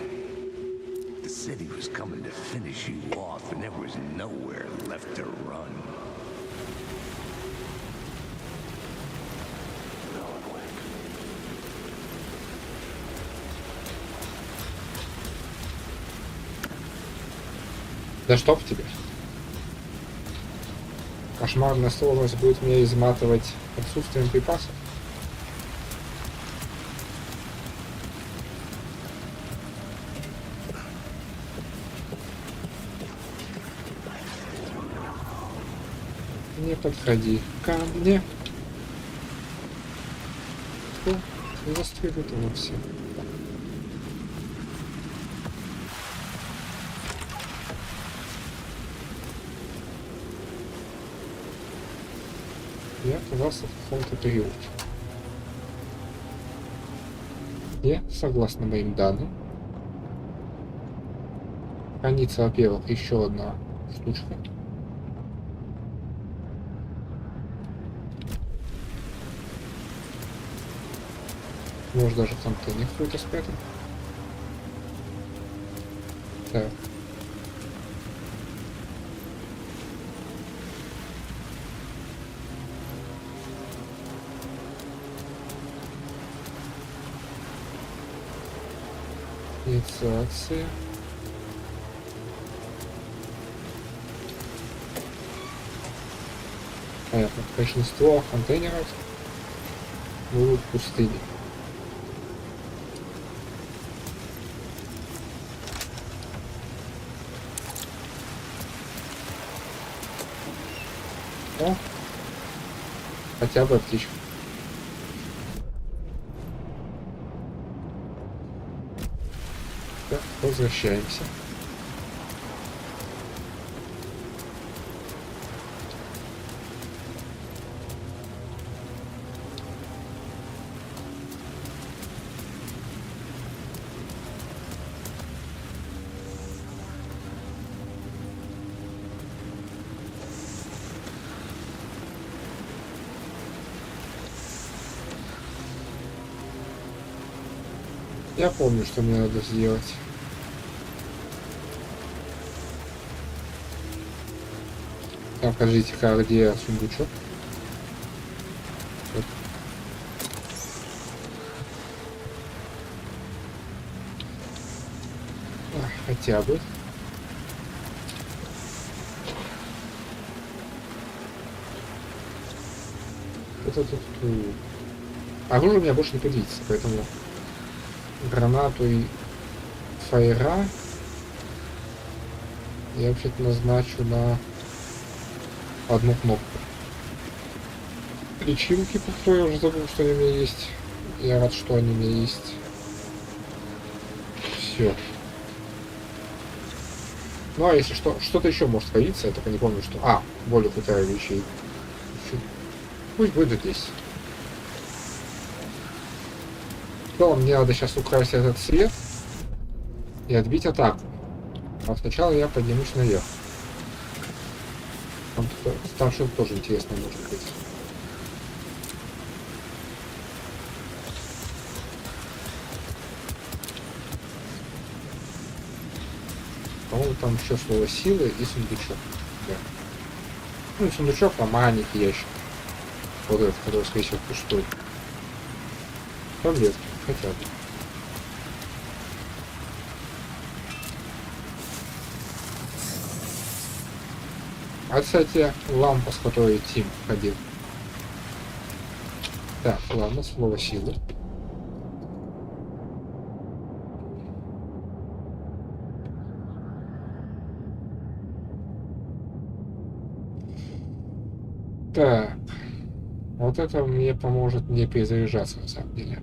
The city was coming to finish you off, and there was nowhere left to run. Да чтоб тебе. Кошмарная сложность будет меня изматывать отсутствием припасов. Не подходи ко мне. Застрелят его все. Я оказался в каком-то периоде. И, согласно моим данным, хранится, во-первых, еще одна штучка. Может, даже контейнер какой-то спрятан. Так. Инициация. Понятно. Большинство контейнеров будут пустыми. О, хотя бы птичка. Так, возвращаемся. Я помню, что мне надо сделать. Так, покажите-ка, где сундучок. Вот. Хотя бы. Это тут... Оружие у меня больше не предвидится, поэтому... Гранату и фаера я вообще-то назначу на одну кнопку. Личинки, пустое, я уже забыл, что они у меня есть. Я рад, что они у меня есть. Все. Ну а если что-то еще может появиться, я только не помню, что... А, более крутая вещей. Пусть будет здесь. Мне надо сейчас украсть этот свет и отбить атаку. А сначала я поднимусь наверх. Там что-то тоже интересное может быть. По-моему, там еще слово силы и сундучок. Да. Ну, сундучок, а маленький ящик. Вот этот, который, скорее всего, пустой. Таблетки. Хотя бы. А, кстати, лампа, с которой Тим ходил. Так, ладно, слово силы. Так. Вот это мне поможет не перезаряжаться, на самом деле.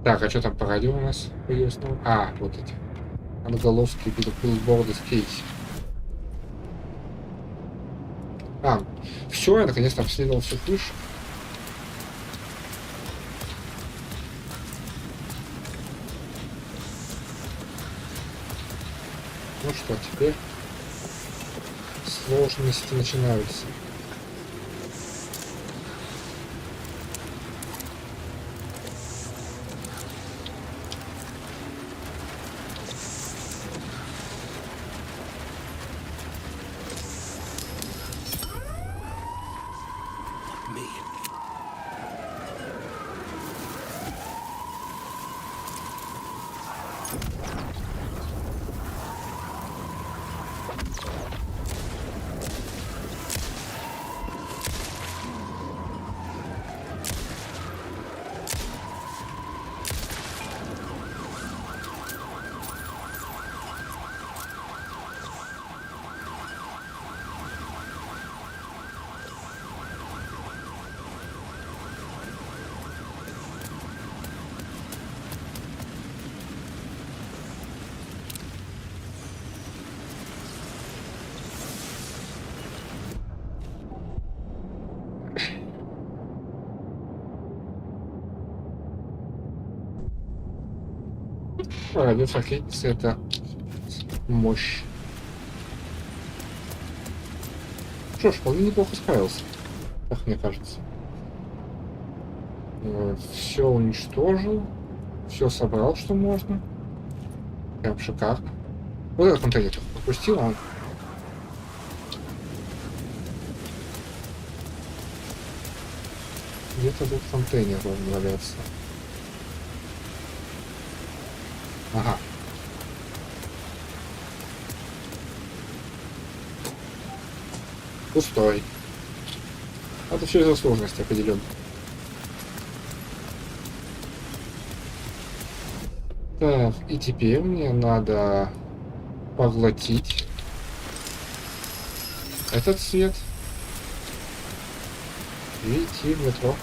Так, а что там по радио у нас появилось? А, вот эти. Отголоски билборда с Кейси. А, все, я наконец-то обследовал всю крышу. Ну что, теперь сложности начинаются. Радиофракетница — это мощь. Что ж, вполне неплохо справился, как мне кажется. Все уничтожил, все собрал, что можно. Прям шикарно. Вот этот контейнер пропустил, а он... Где-то тут контейнер должен валяться. Ага. Пустой. Это все из-за сложности определенно. Так, и теперь мне надо поглотить этот свет и идти в метро.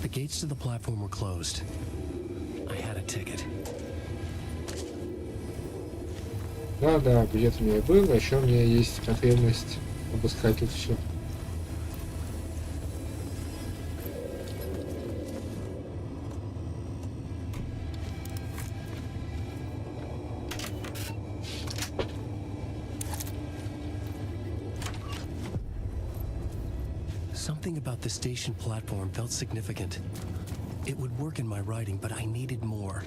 The gates to the platform were closed. I had a ticket. Да, билет у меня был, а еще у меня есть потребность обыскать тут все. Something about the station platform felt significant. It would work in my writing, but I needed more.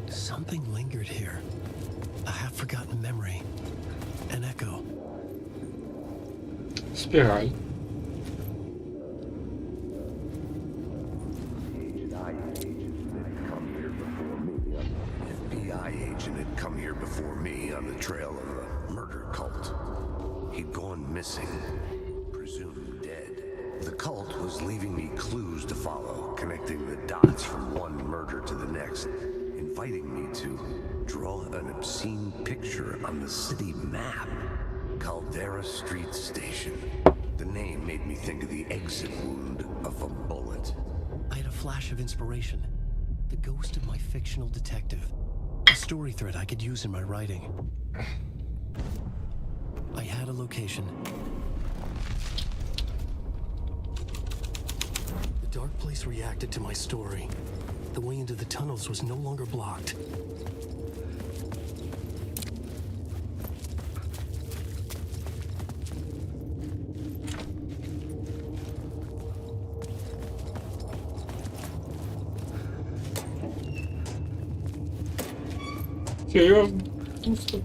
Something lingered here. A half-forgotten memory. An echo. Спираль. FBI agent had come here before me on the trail of a murder cult. He'd gone missing, presumed dead. The cult was leaving me clues to follow, connecting the dots from one murder to the next, inviting me to draw an obscene picture on the city map. Caldera Street Station. The name made me think of the exit wound of a bullet. I had a flash of inspiration. The ghost of my fictional detective. A story thread I could use in my writing. I had a location. The dark place reacted to my story. The way into the tunnels was no longer blocked. Серьезно? Пусто.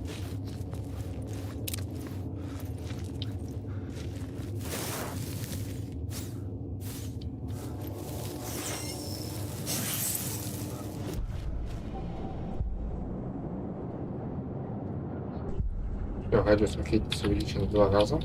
радиус ракетницы увеличен в 2 раза.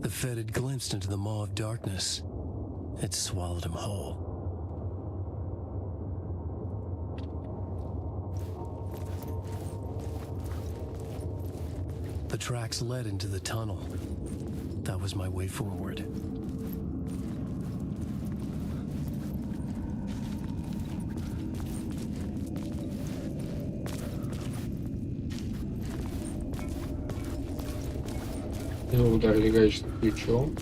The Fed had glimpsed into the maw of darkness. It swallowed him whole. The tracks led into the tunnel. That was my way forward. Его ударили гаечным ключом.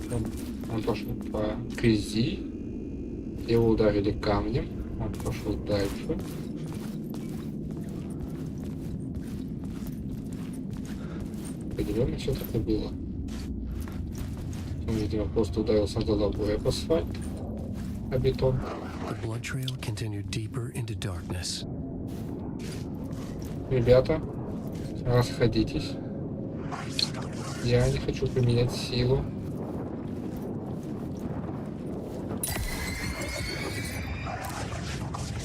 Он пошел по грязи. Его ударили камнем. Он пошел дальше. Определенно все так и было. Он, видимо, просто ударился головой об асфальт, а бетон. Ребята, расходитесь. Я не хочу применять силу.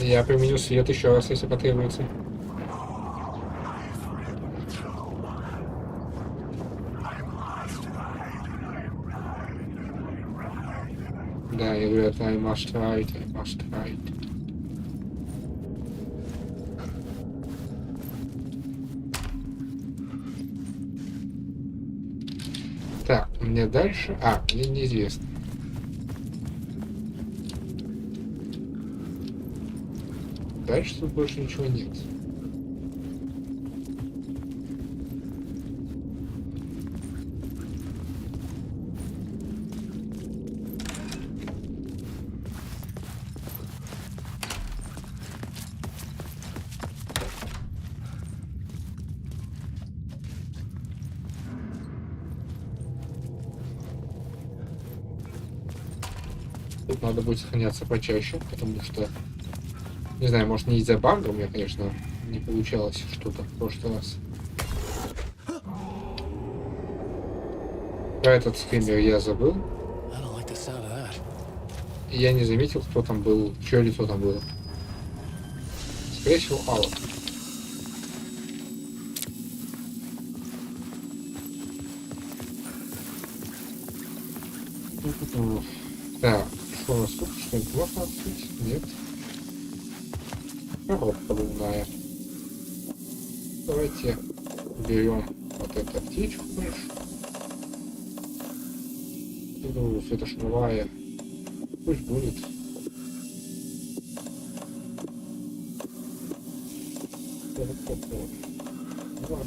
Я применю свет еще раз, если потребуется. Да, я говорю, это I must write, I must write. Так, мне дальше... мне неизвестно. Дальше тут больше ничего нет. Тут надо будет сохраняться почаще, потому что, не знаю, может не из-за бага у меня, конечно, не получалось что-то в прошлый раз. Про этот скример я забыл. И я не заметил, кто там был, чье лицо там было. Скорее всего, Алла. Так, что у нас тут? Что-нибудь можно открыть? Нет. Коробка лунная. Давайте берем вот эту аптечку больше. Ну, светошумовая. Пусть будет. Ладно.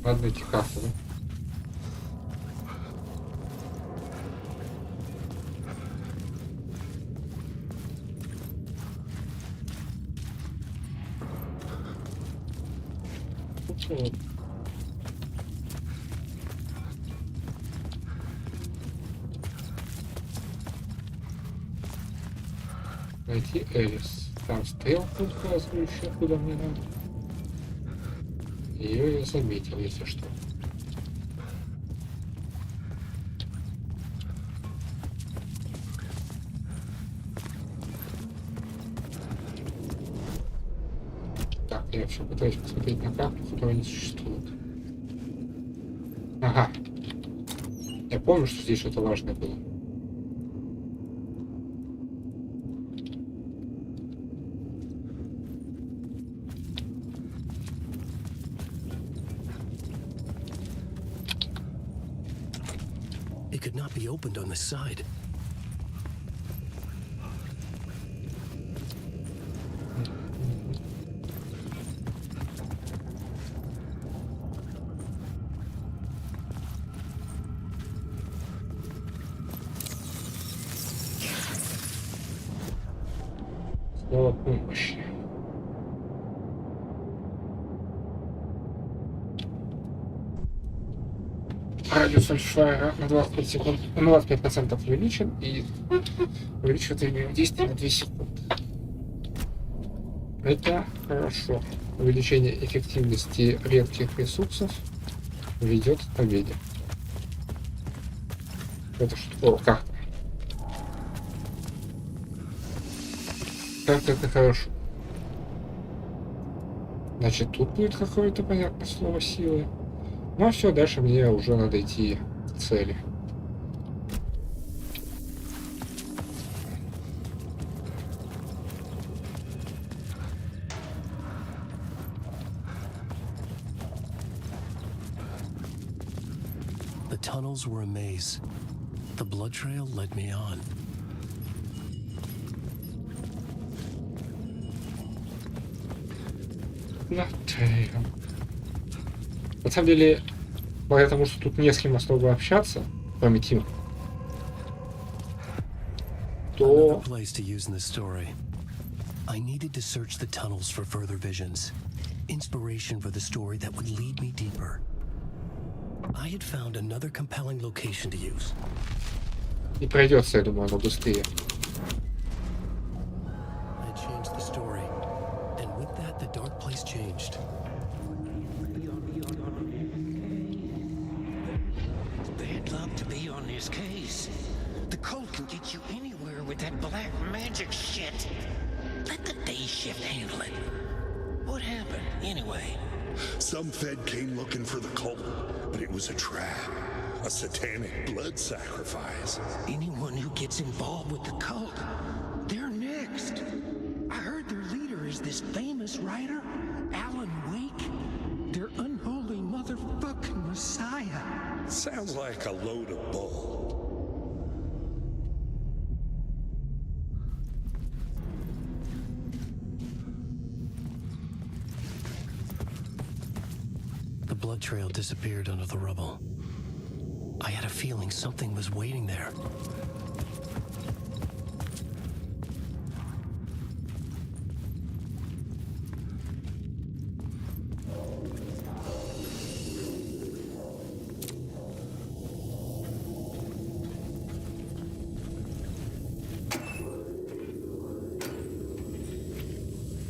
Надо найти карту, да? Найти Элис. Там стрелка указывающая, куда мне надо. Ее я заметил, если что. Так, я все пытаюсь посмотреть на карту, которая не существует. Ага. Я помню, что здесь что-то важное было. It could not be opened on the side. Слово помощи. Радиус фальшфайера на 25 секунд, на 25% увеличен и увеличивает время действия на 2 секунды. Это хорошо. Увеличение эффективности редких ресурсов ведет к победе. Это что? О, как? Как это хорошо. Значит, тут будет какое-то, понятно, слово силы. Ну а все, дальше мне уже надо идти к цели. The tunnels were a maze. The blood trail led me on. На самом деле, благодаря тому, что тут не с кем особо общаться, кроме Тима, то... I needed to search the tunnels for further visions, inspiration for the story that would lead me deeper. I had found another compelling location to use. И пройдется, я думаю, оно быстрее. I changed the story, and with that, the dark place changed. They'd love to be on this case. The cult can get you anywhere with that black magic shit. Let the day shift handle it. What happened, anyway? Some Fed came looking for the cult, but it was a trap. A satanic blood sacrifice. Anyone who gets involved with the cult, they're next. I heard their leader is this famous writer, Alan Wake. Their unholy motherfucking messiah. Sounds like a load of bull. The blood trail disappeared under the rubble. I had a feeling something was waiting there.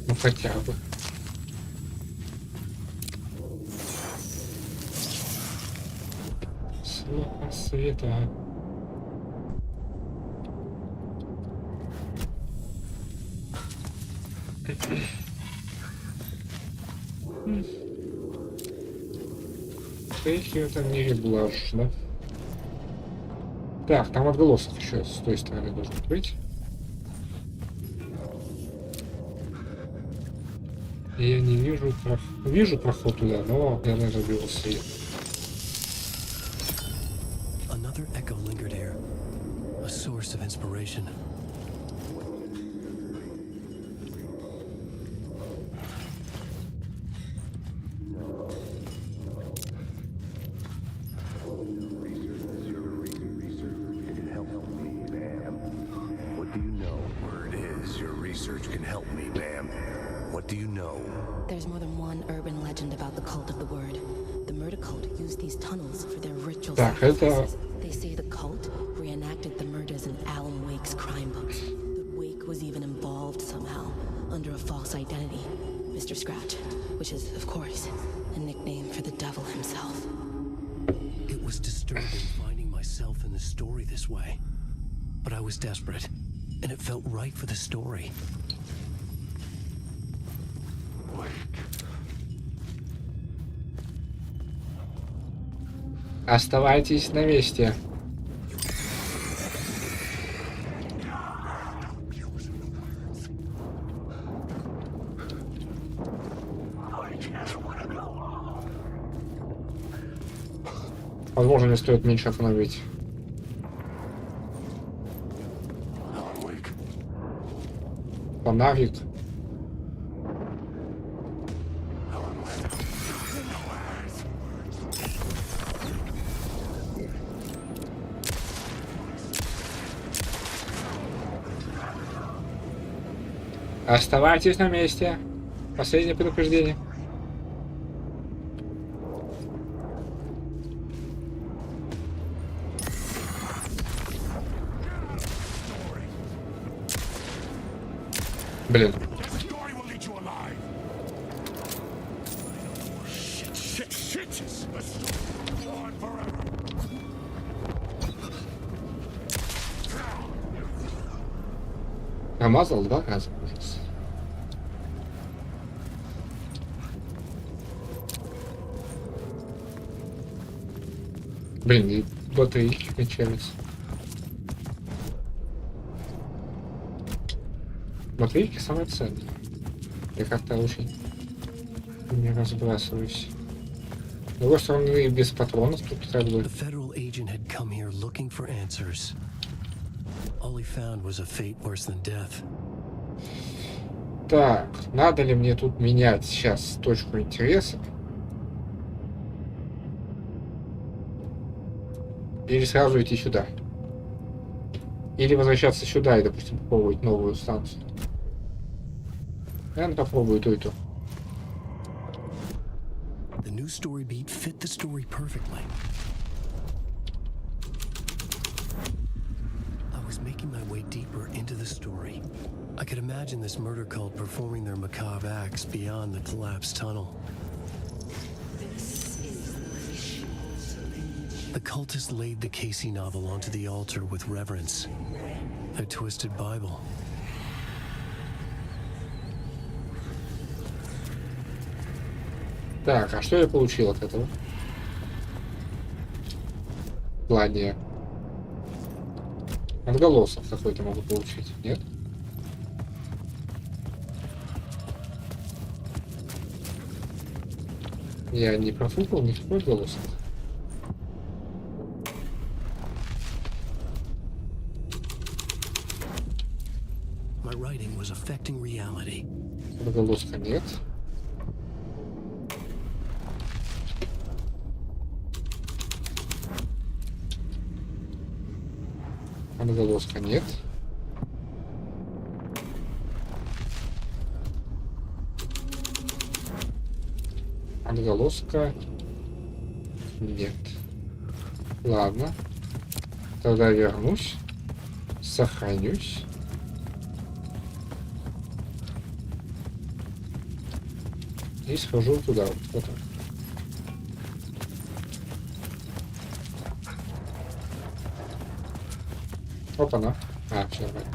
Ну хотя бы. Света. Всех в этом мире блажь, да? Так, там отголосок еще с той стороны должен быть. Я не вижу вижу проход туда, но я, наверное, убил свет. Another echo lingered here, a source of inspiration. What do you know? Word is, your research can help me, ma'am. What do you know? There's more than one urban legend about the cult of the word. The murder cult used these tunnels for their ritual sacrifices. They say the cult reenacted the murders in Alan Wake's crime books. That Wake was even involved somehow, under a false identity, Mr. Scratch, which is, of course, a nickname for the devil himself. It was disturbing finding myself in the story this way. But I was desperate, and it felt right for the story. Оставайтесь на месте. Возможно, не стоит меньше остановить. Фонарик. Оставайтесь на месте. Последнее предупреждение. Блин. Промазал 2 раза, ужас. Блин, и батарейки кончаются. Батарейки самое ценное. Я как-то очень не разбрасываюсь. С другой стороны, без патронов тут как бы... The federal agent had come here looking for answers. All he found was a fate worse than death. Так, надо ли мне тут менять сейчас точку интереса? Или сразу идти сюда? Или возвращаться сюда и, допустим, попробовать новую станцию? Наверное, попробую то и то. The new story beat fit the story perfectly. I was making my way deeper into the story. I could imagine this murder cult performing their macabre acts beyond the collapsed tunnel. The cultists laid the Casey novel onto the altar with reverence. Their twisted Bible. Так, а что я получил от этого? В плане отголосов какой-то могу получить, нет? Я не профукал никакой отголосок. My writing was affecting reality. Отголоска нет. Отголоска нет. Отголоска нет. Ладно. Тогда вернусь. Сохранюсь. И схожу туда. Вот он. Опа-на. А, все нормально.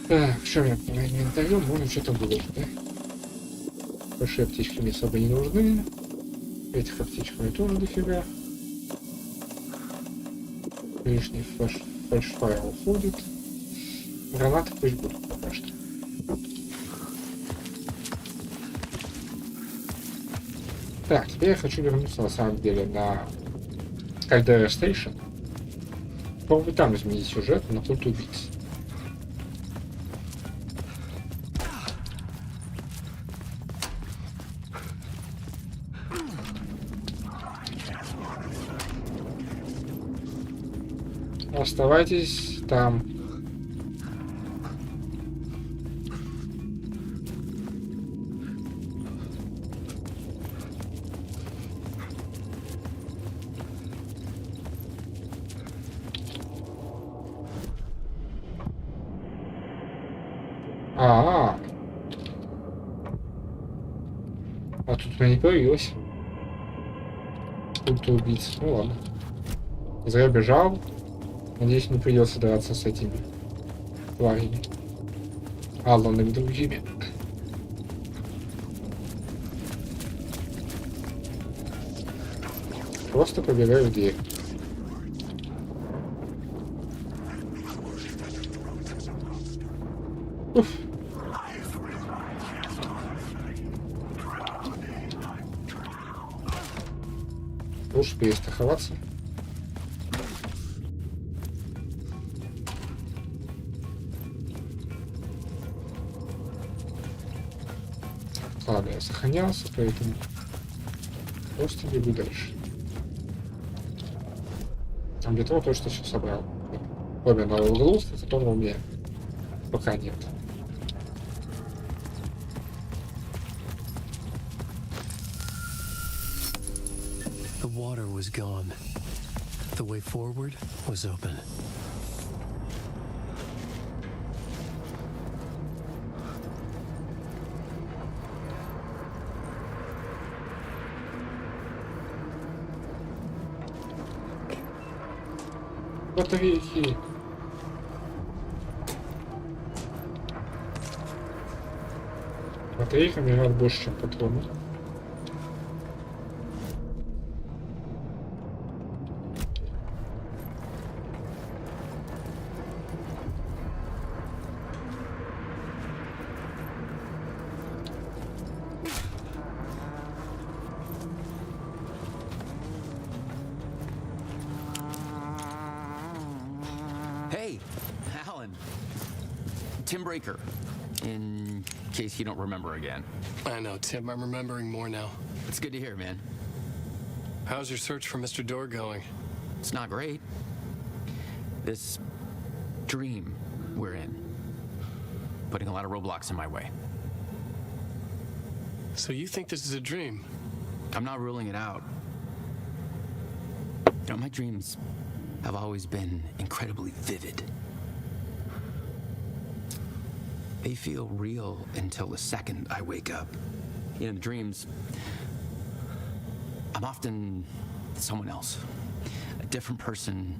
Так, что мне по инвентарю? Можно что-то выложить, да? Большие аптечки мне особо не нужны. Этих аптечек мне тоже дофига. Лишний флеш-файл уходит. Гранаты пусть будут пока что. Так, теперь я хочу вернуться на самом деле на Кальдера Стейшн. Попробуй там изменить сюжет на культ убийц. Оставайтесь там. А тут у меня не появилось. Культ убийц. Ну ладно. Зря бежал. Надеюсь, не придется драться с этими тварями. Алланами другими. Просто побегаю в дверь. Уф. Лучше перестраховаться. Ладно, я сохранялся, поэтому просто бегу дальше. Там где-то то, что все собрал. Обе нового груза, которого у меня пока нет. The water was gone. The way forward was open. Батарейки. Батарейка мигает больше, чем патроны. Hey, Alan. Tim Breaker, in case you don't remember again. I know, Tim. I'm remembering more now. It's good to hear, man. How's your search for Mr. Door going? It's not great. This dream we're in, putting a lot of roadblocks in my way. So you think this is a dream? I'm not ruling it out. You know, my dreams have always been incredibly vivid. They feel real until the second I wake up. In the dreams, I'm often someone else. A different person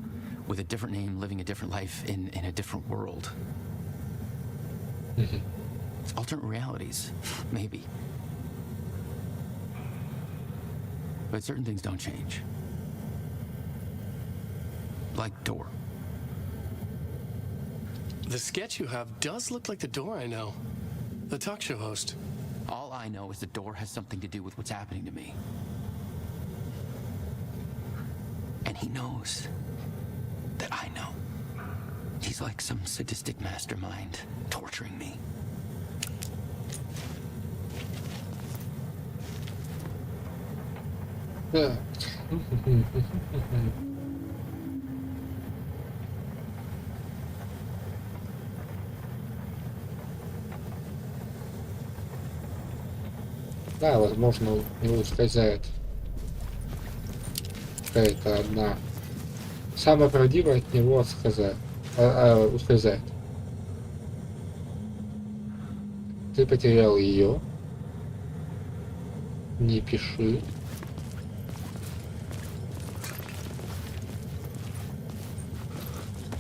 with a different name, living a different life in a different world. Alternate realities, maybe. But certain things don't change. Like Door. The sketch you have does look like the Door I know. The talk show host. All I know is the Door has something to do with what's happening to me. And he knows that I know. He's like some sadistic mastermind torturing me. Да. Да, возможно, у него ускользает какая-то одна. Самое правдивое от него ускользает. Ты потерял ее. Не пиши.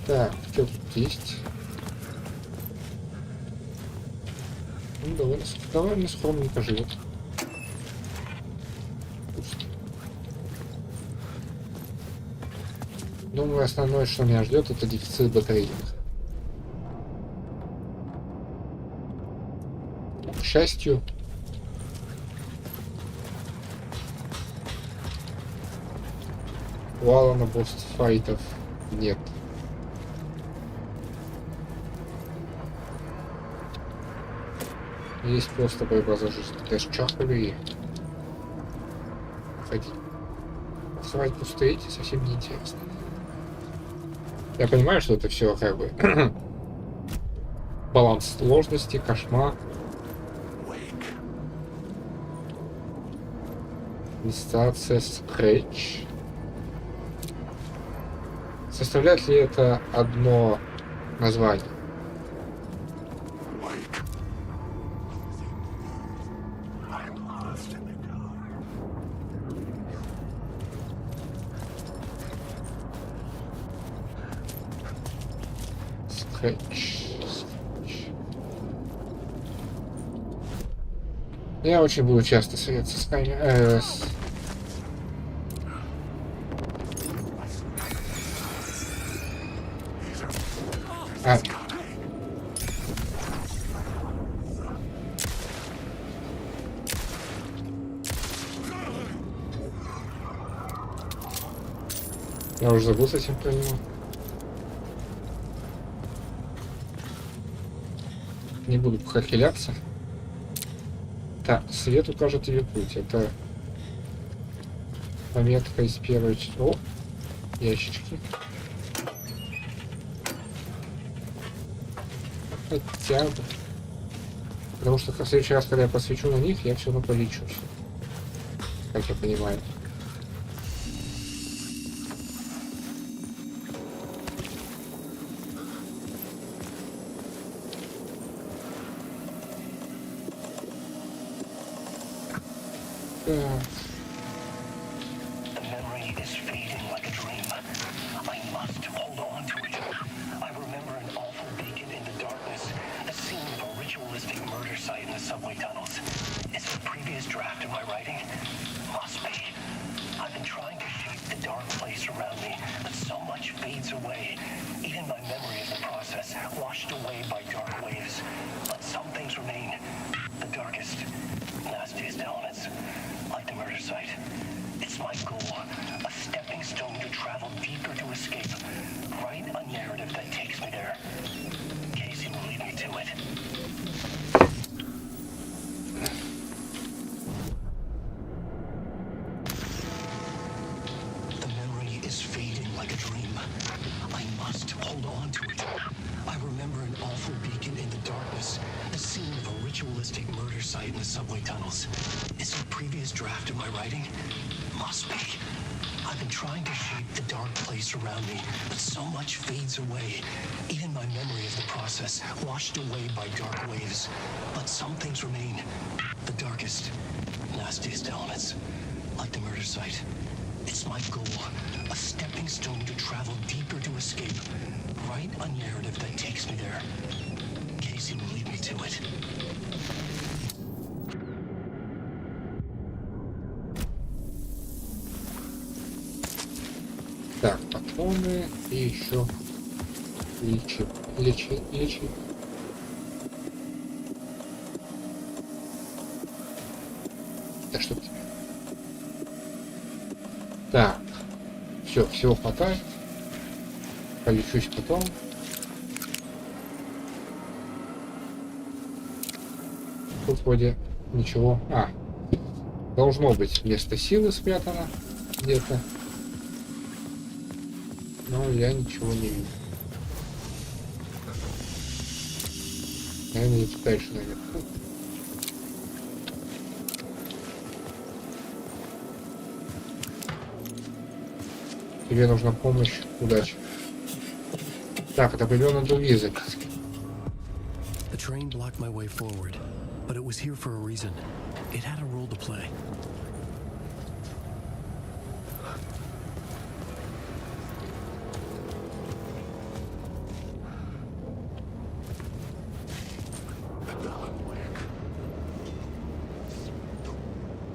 Так, что тут есть? Ну, довольно скромненько живет. Пусто. Думаю, основное, что меня ждет, это дефицит батареек. К счастью, у Алана босс-файтов нет. Есть просто борьба за жизнь. Даже черт побери. Ходи. Свадьбу встретить совсем неинтересно. Я понимаю, что это все как бы баланс сложности, кошмар. Инсталляция Scratch. Составляет ли это одно название? Я очень буду часто сверяться с камерой. Я уже забыл совсем про него. Не буду пока хиляться. Так, свет укажет тебе путь. Это пометка из первой... О, ящички. Хотя бы. Потому что в следующий раз, когда я посвечу на них, я все равно полечу. Как я понимаю. The memory is fading like a dream. I must hold on to it. I remember an awful beacon in the darkness, a scene of a ritualistic murder site in the subway tunnels. Is it a previous draft of my writing? Must be. I've been trying to shape the dark place around me, but so much fades away. Even my memory of the process, washed away by dark waves. But some things remain. The darkest, nastiest elements, like the murder site. It's my goal, a stepping stone to travel deeper to escape. Write a narrative that takes me there. Casey will lead me to it. The memory is fading like a dream. I must hold on to it. I remember an awful beacon in the darkness, the scene of a ritualistic murder site in the subway tunnels. Is it a previous draft of my writing? Must be. I've been trying to shape the dark place around me, but so much fades away. Even my memory of the process, washed away by dark waves. But some things remain. The darkest, nastiest elements, like the murder site. It's my goal, a stepping stone to travel deeper to escape. Write a narrative that takes me there. Casey will lead me to it. Так, патроны и еще лечи. Да что тебе? Так, все, всего хватает. Полечусь потом. Тут вроде ничего. Должно быть место силы спрятано где-то. Но я ничего не вижу. Наверное, идти дальше наверху. Тебе нужна помощь. Удачи. Так, это определенно другие записки. The train blocked my way forward, but it was here for a reason. It had a role to play.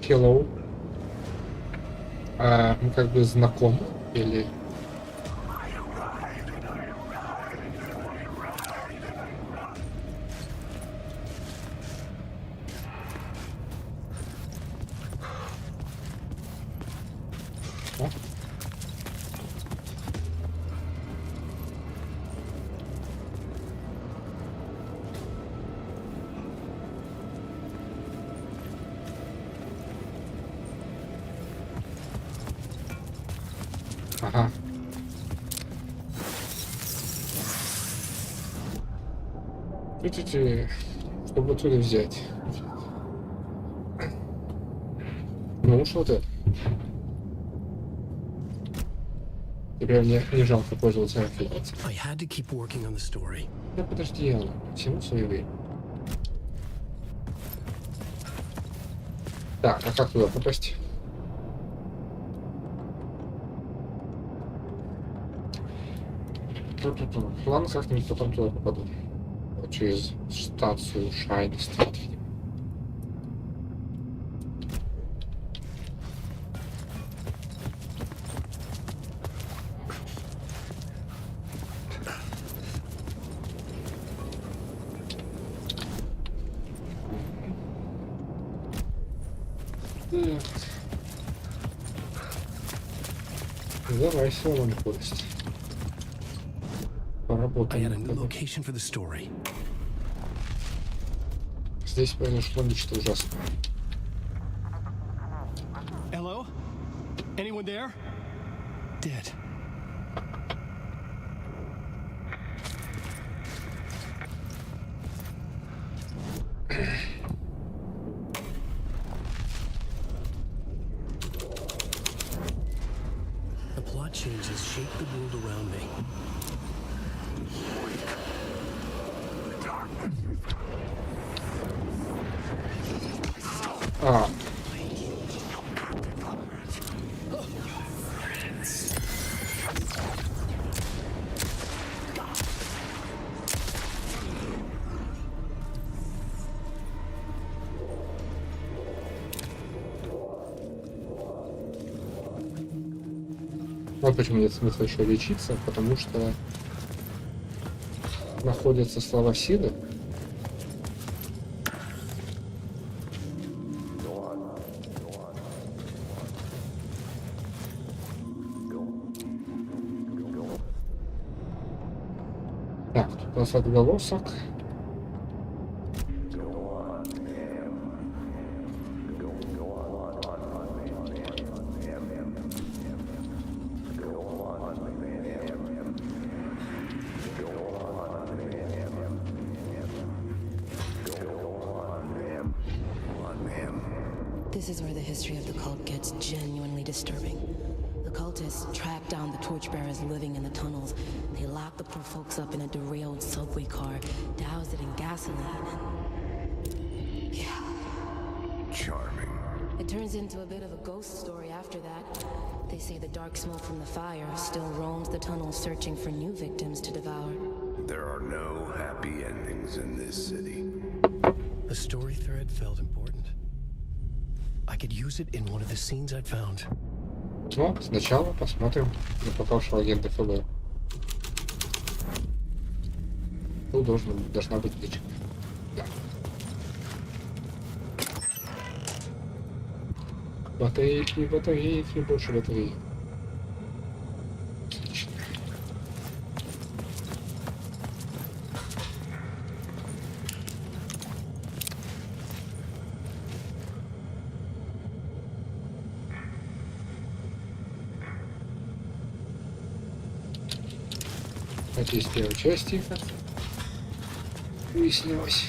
Hello. Мы как бы знакомы или... Ага. Видите, чтобы отсюда взять. Ну уж вот это. Теперь мне не жалко пользоваться информацией. Да подожди, Алла, всему свое время. Так, а как туда попасть? Ладно, как-нибудь потом туда попаду. Вот через станцию Шайн-стрит, видимо. Давай, сломанный кость. Поработаем. Здесь произошло нечто ужасное. Hello? Anyone there? Dead. The plot changes shape the world around me. Вот почему нет смысла еще лечиться, потому что находятся слова силы. Так, тут у нас отголосок. This is where the history of the cult gets genuinely disturbing. The cultists tracked down the torchbearers living in the tunnels. They locked the poor folks up in a derailed subway car, doused it in gasoline. Yeah. Charming. It turns into a bit of a ghost story after that. They say the dark smoke from the fire still roams the tunnels searching for new victims to devour. There are no happy endings in this city. The story thread felt important. I could use it in one of the scenes I'd found. Ну, сначала посмотрим на пропавшего агента ФБР. Тут должна быть личка. Да. Батарейки, больше батареи. Отлично. Это из первой части, как выяснилось.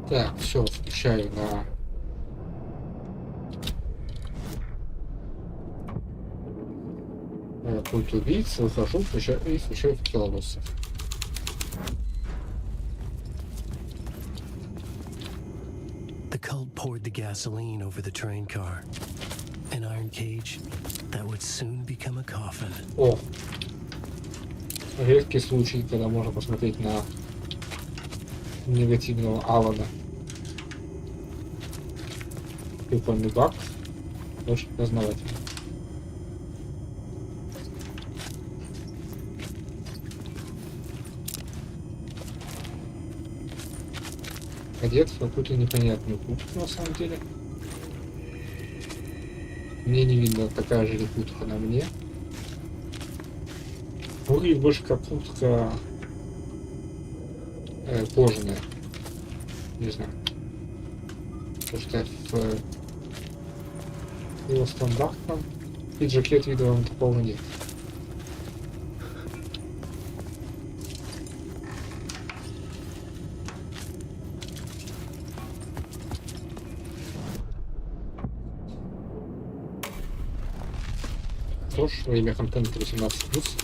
Так, все, включаю на пульт убийцы, выхожу, включаю килоносов. The cult poured the gasoline over the train car. An iron cage that would soon become a coffin. О! Редкий случай, когда можно посмотреть на негативного Алана. Прикольный баг. Очень познавательный. Одет в какую-то непонятную куртку на самом деле. Мне не видно, такая же ли куртка на мне. Выглядит больше как куртка кожаная. Не знаю. Потому что в его стандартном пиджаке вида такого нет. Тоже время контента 18+.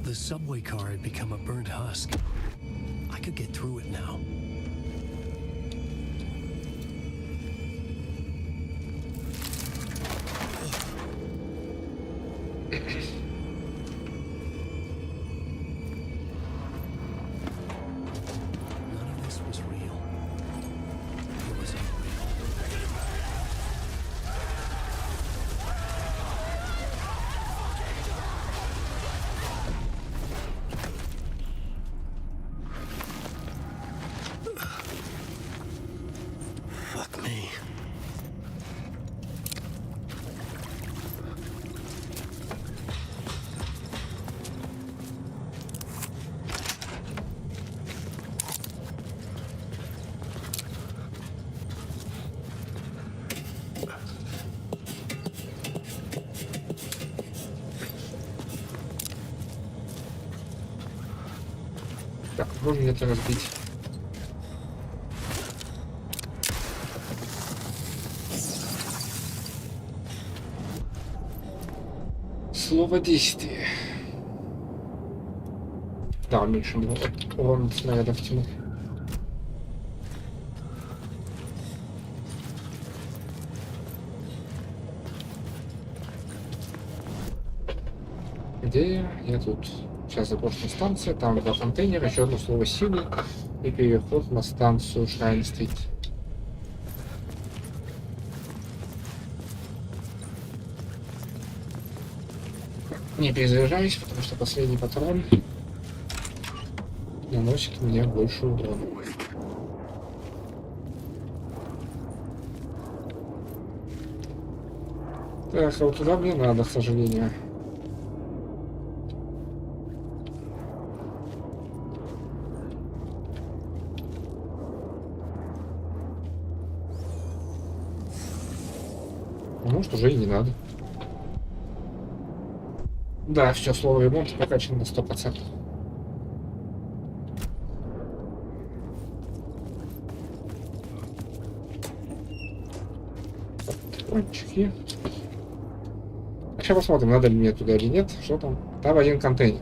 The subway car had become a burnt husk. I could get through it now. None of this was real. It was fuck me. Так, можно это разбить. Слово действие. Да, меньше урон снарядов тьмы. Где я? Я тут. Сейчас заброшенная станция, там 2 контейнера, еще одно слово силы и переход на станцию Шрайн-стрит. Не перезаряжаюсь, потому что последний патрон наносит мне больше урона. Так, а вот туда мне надо, к сожалению. А может, уже и не надо. Да, все, слово ремонт прокачано на 100%. Патрончики. Сейчас посмотрим, надо ли мне туда или нет. Что там? Там 1 контейнер.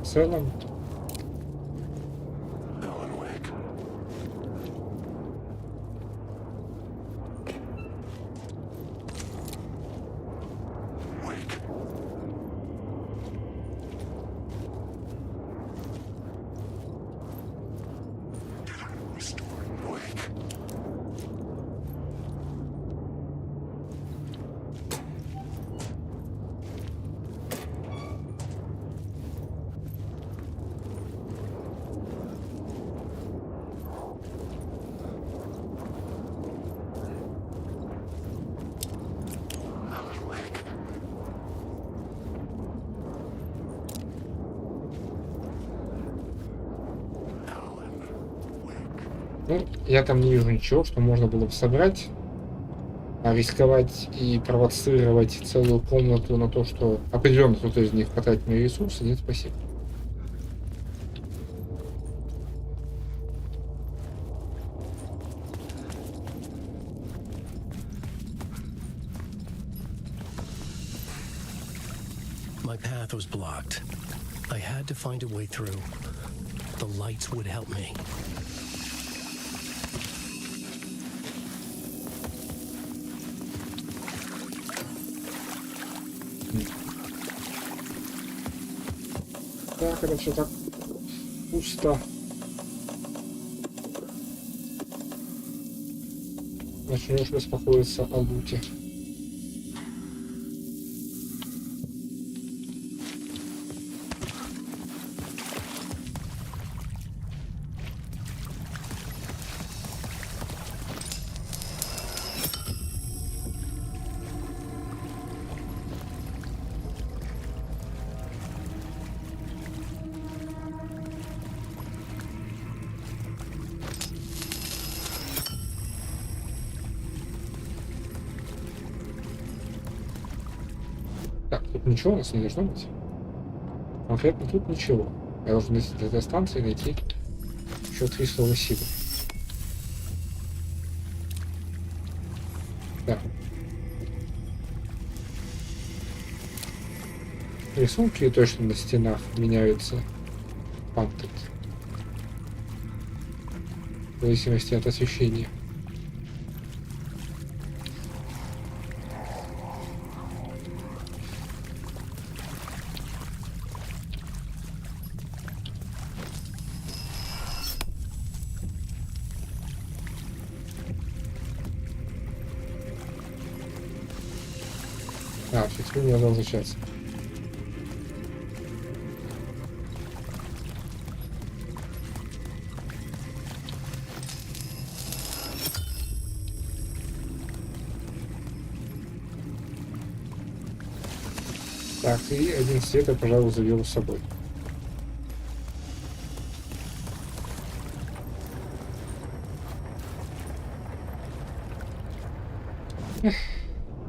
В целом. Ну, я там не вижу ничего, что можно было бы собрать, а рисковать и провоцировать целую комнату на то, что определенно кто-то из них потратит мои ресурсы. Нет, спасибо. My path was blocked. I had to find a way through. The lights would help me. Так, это все так пусто. Начнешь беспокоиться о луте. Так, тут ничего у нас не должно быть. Конкретно тут ничего. Я должен до этой станции найти еще 3 слова силы. Да. Рисунки точно на стенах меняются. Памптед. В зависимости от освещения. А, все-таки не надо возвращаться. Так, и 1 свет я, пожалуй, заберу с собой.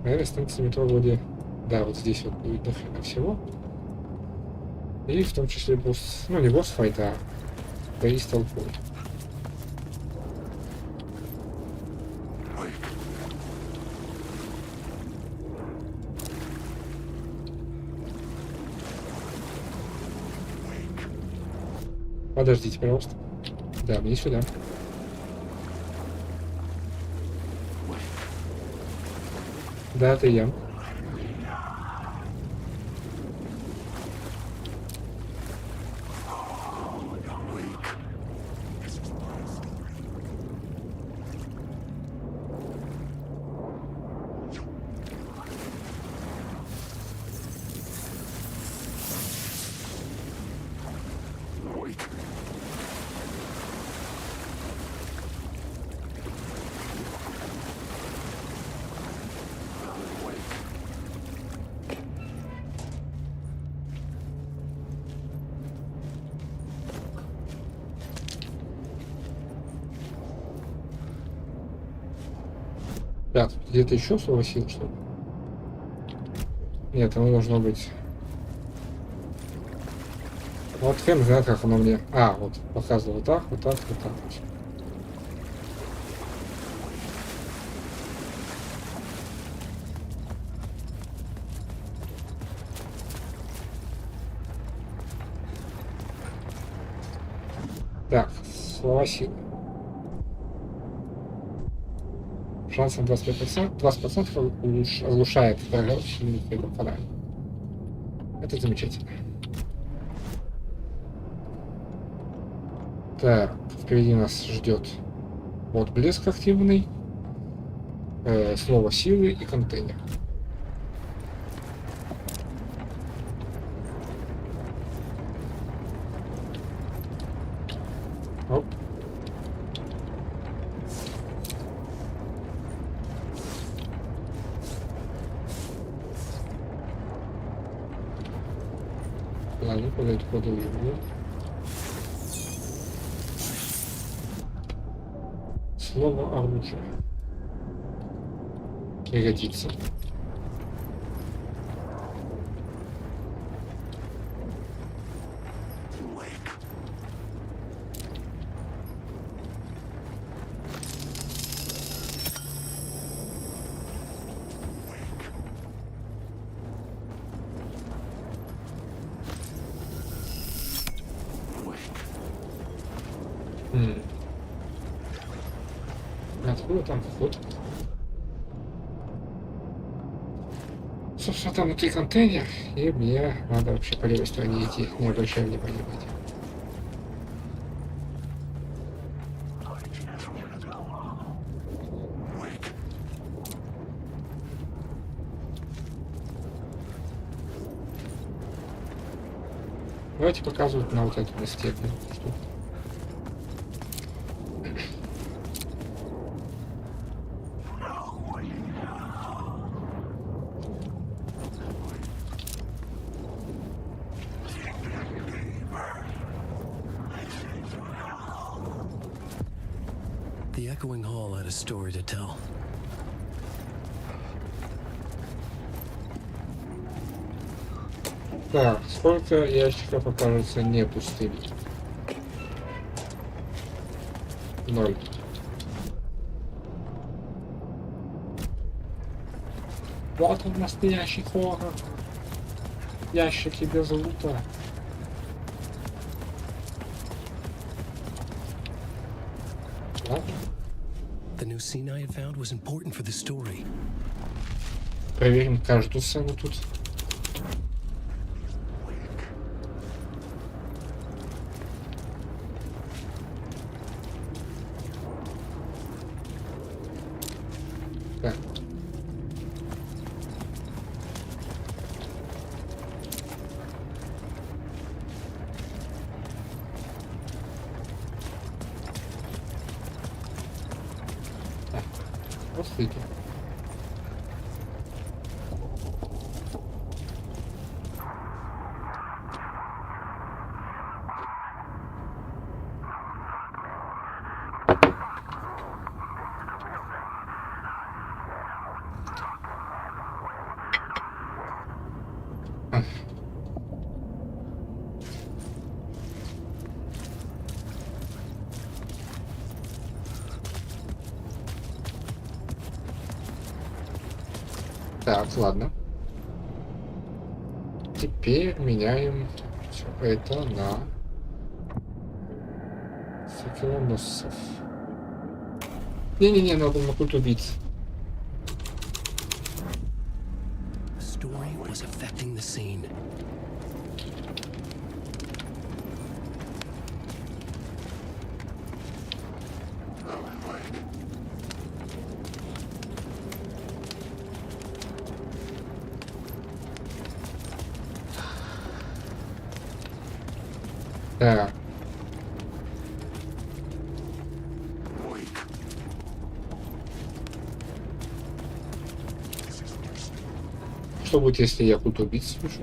Наверное, станция метро вроде... Да, вот здесь вот будет дохрена всего. И в том числе босс... Ну, не босс-файт, а бои с толпой. Подождите, пожалуйста. Да, мне сюда. Да, это я. Ребят, где-то еще слово сила, что ли? Нет, оно должно быть... Вот хрен знает, как оно мне... А, вот, показываю вот так, вот так, вот так. Так, слова силы. Шанс на 25%, 20% оглушает врага, не попадает. Это замечательно. Так, впереди нас ждет вот блеск активный, слово силы и контейнер. Оп. Ладно, подойду под углу. Слово оружие. Пригодится. Откуда там вход? Собственно, там внутри контейнер, и мне надо вообще по левой стороне идти, не обращая внимания на это. Давайте показывать на вот эту настенную штуку. The echoing hall had a story to tell. Так, сколько ящиков окажется не пустыми? 0. Вот он, настоящий хоррор. Ящики без лута. Ладно. The new scene I had found was important for the story. Проверим каждую сцену тут. Так. Последний. Так, ладно. Теперь меняем все это на соколоносцев. Не-не-не, надо на культ убийц. The story was affecting the scene. Так. Что будет, если я культ убийц слышу?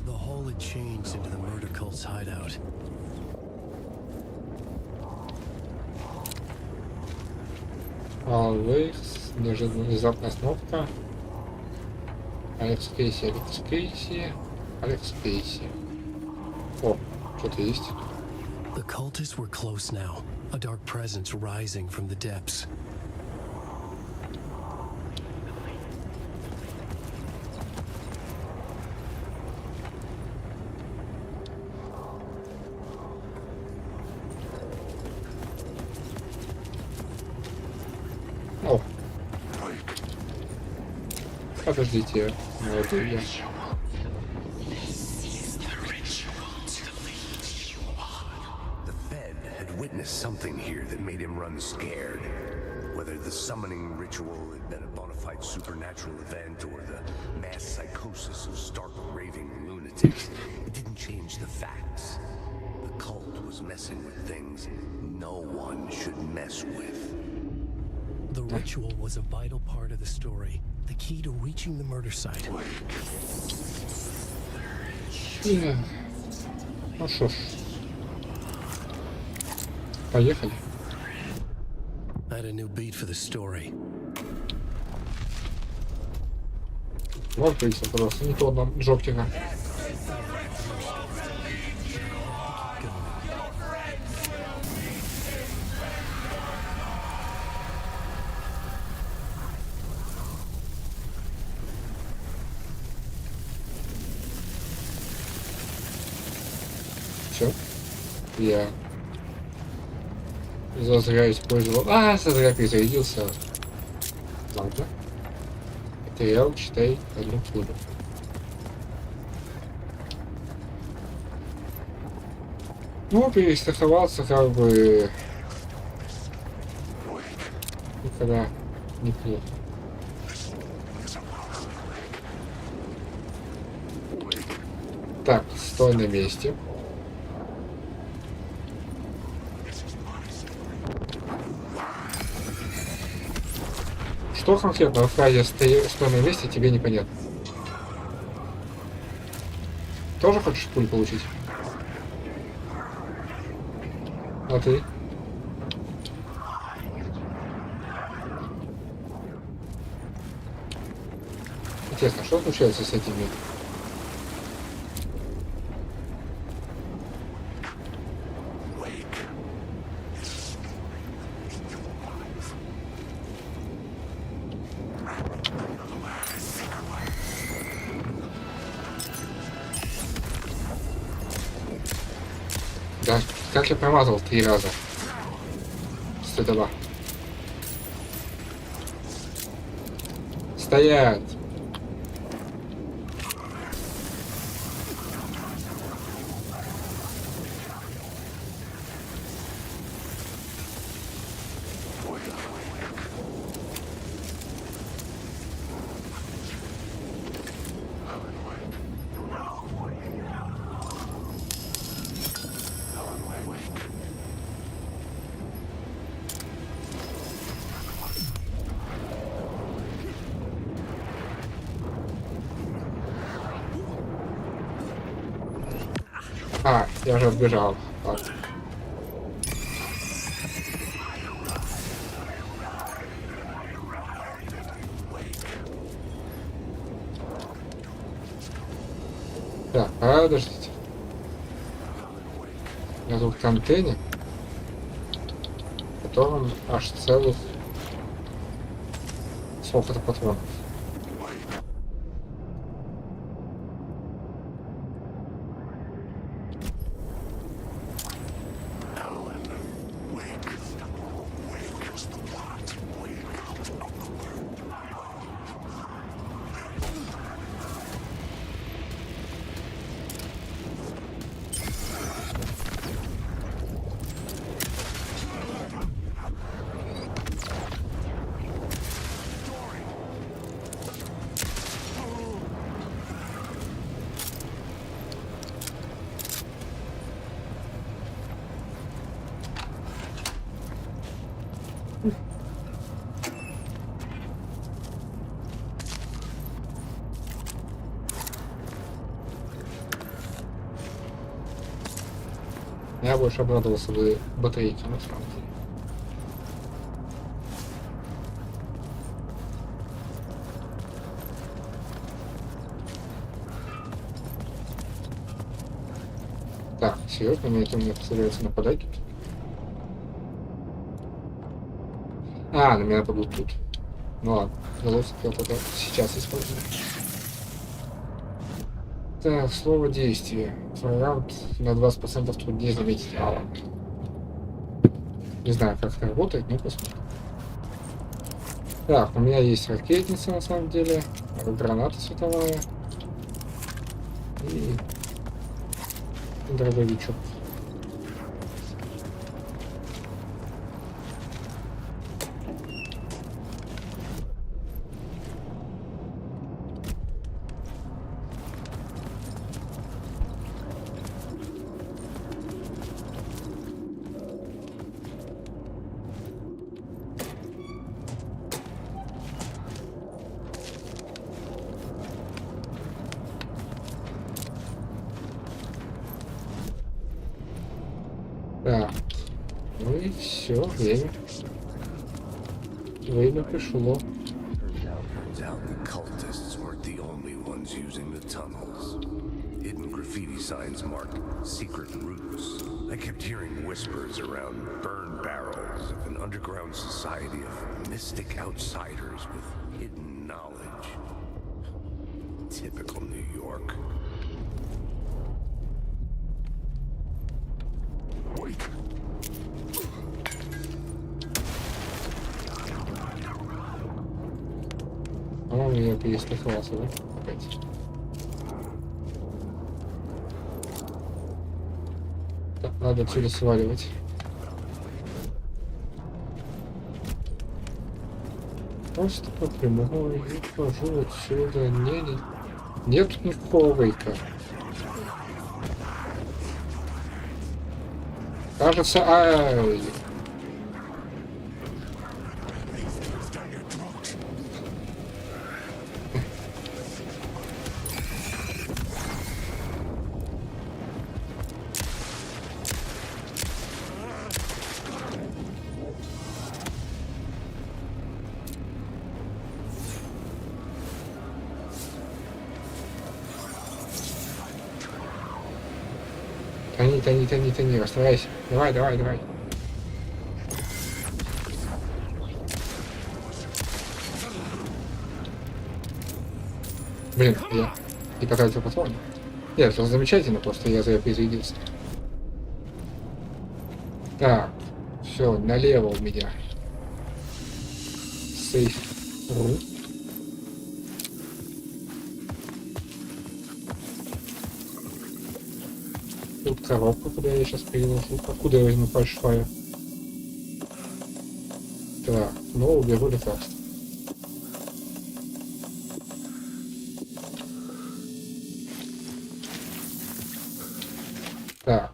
The hall had changed into the murder cult's hideout. Алвейс, неожиданно внезапная остановка. Алекс Кейси. О, что-то есть. The cultists were close now, a dark presence rising from the depths. О. Подождите, молодые. Witnessed something here that made him run scared. Whether the summoning ritual had been a bona fide supernatural event or the mass psychosis of stark raving lunatics, it didn't change the facts. The cult was messing with things no one should mess with. The ritual was a vital part of the story, the key to reaching the murder site. Ну что ж. Поехали. I had a new beat for the story. Вот прийти, пожалуйста, не то нам жоптика. Все. Я зазря использовал. Зазря перезарядился. Ладно. Материал, читай одну книгу. Ну, перестраховался как бы никогда неплохо. Так, стой на месте. Что конкретно в фразе «стой на месте» тебе непонятно? Тоже хочешь пуль получить? А ты? Интересно, что случается с этими? Да, как я промазал 3 раза. Стыдоба. Стоять! Я уже отбежал. Так. Так, подождите. Я тут контейнер, в котором аж целых сколько-то патронов. Я больше обрадовался бы батарейке, на самом деле. Так, серьезно, мне это мне собирается нападать тут? А, на меня будут тут. Ну ладно, велосипед это сейчас использую. Так, слово действие. Фрагмент на 20% труднее заметить. Не знаю, как это работает, но посмотрим. Так, у меня есть ракетница на самом деле, граната световая и дробовичок. Так, ну и все, время. Время пришло. Turns out the cultists weren't the only ones using the tunnels. Hidden graffiti signs marked secret routes. I kept hearing whispers around burn barrels of an underground society of mystic outsiders with hidden knowledge. Typical New York. По-моему, я перестраховался, да? Опять. Так, надо отсюда сваливать. Просто по прямой и хожу отсюда. Нет никакого вейка. Кажется, ай. Тони, расставайся. Давай. Блин, я не потратил патроны. Нет, это замечательно, просто я зря перезарядился. Так, все, налево у меня. Сейф. Тут коробка, куда я сейчас переношу. Откуда я возьму фальшфайр? Так, ну уберу лекарство. Так.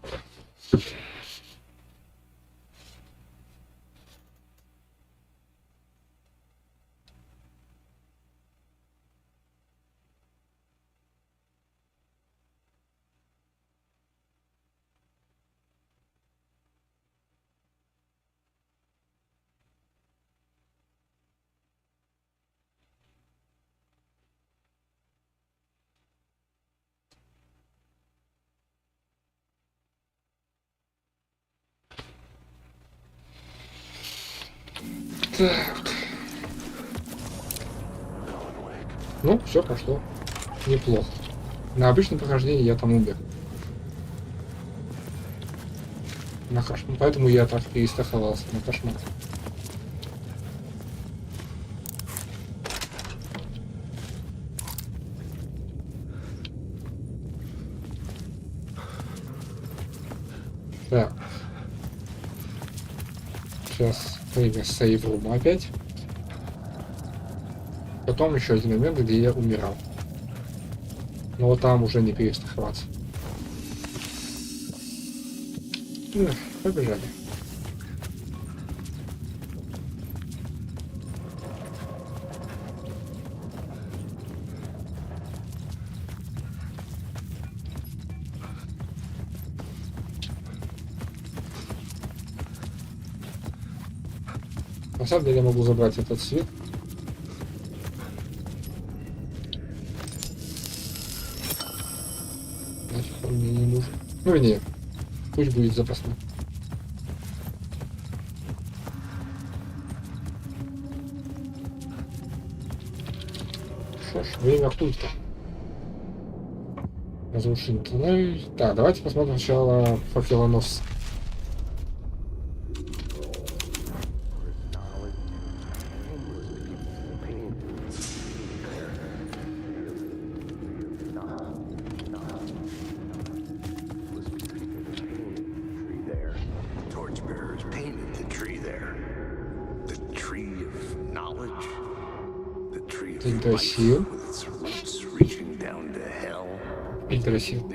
Так. Ну, все пошло. Неплохо. На обычном прохождении я там умер. На кошмар. Поэтому я так перестраховался на кошмар. Так. Сейчас время сейв-рума опять. Потом еще один момент, где я умирал. Но вот там уже не перестраховаться. Побежали. На самом деле я могу забрать этот свет. Нафиг он мне не нужен. Ну и нет. Пусть будет запасной. Что ж, время пульта. Разрушительный. Так, давайте посмотрим сначала факелонос. Сил. Сил.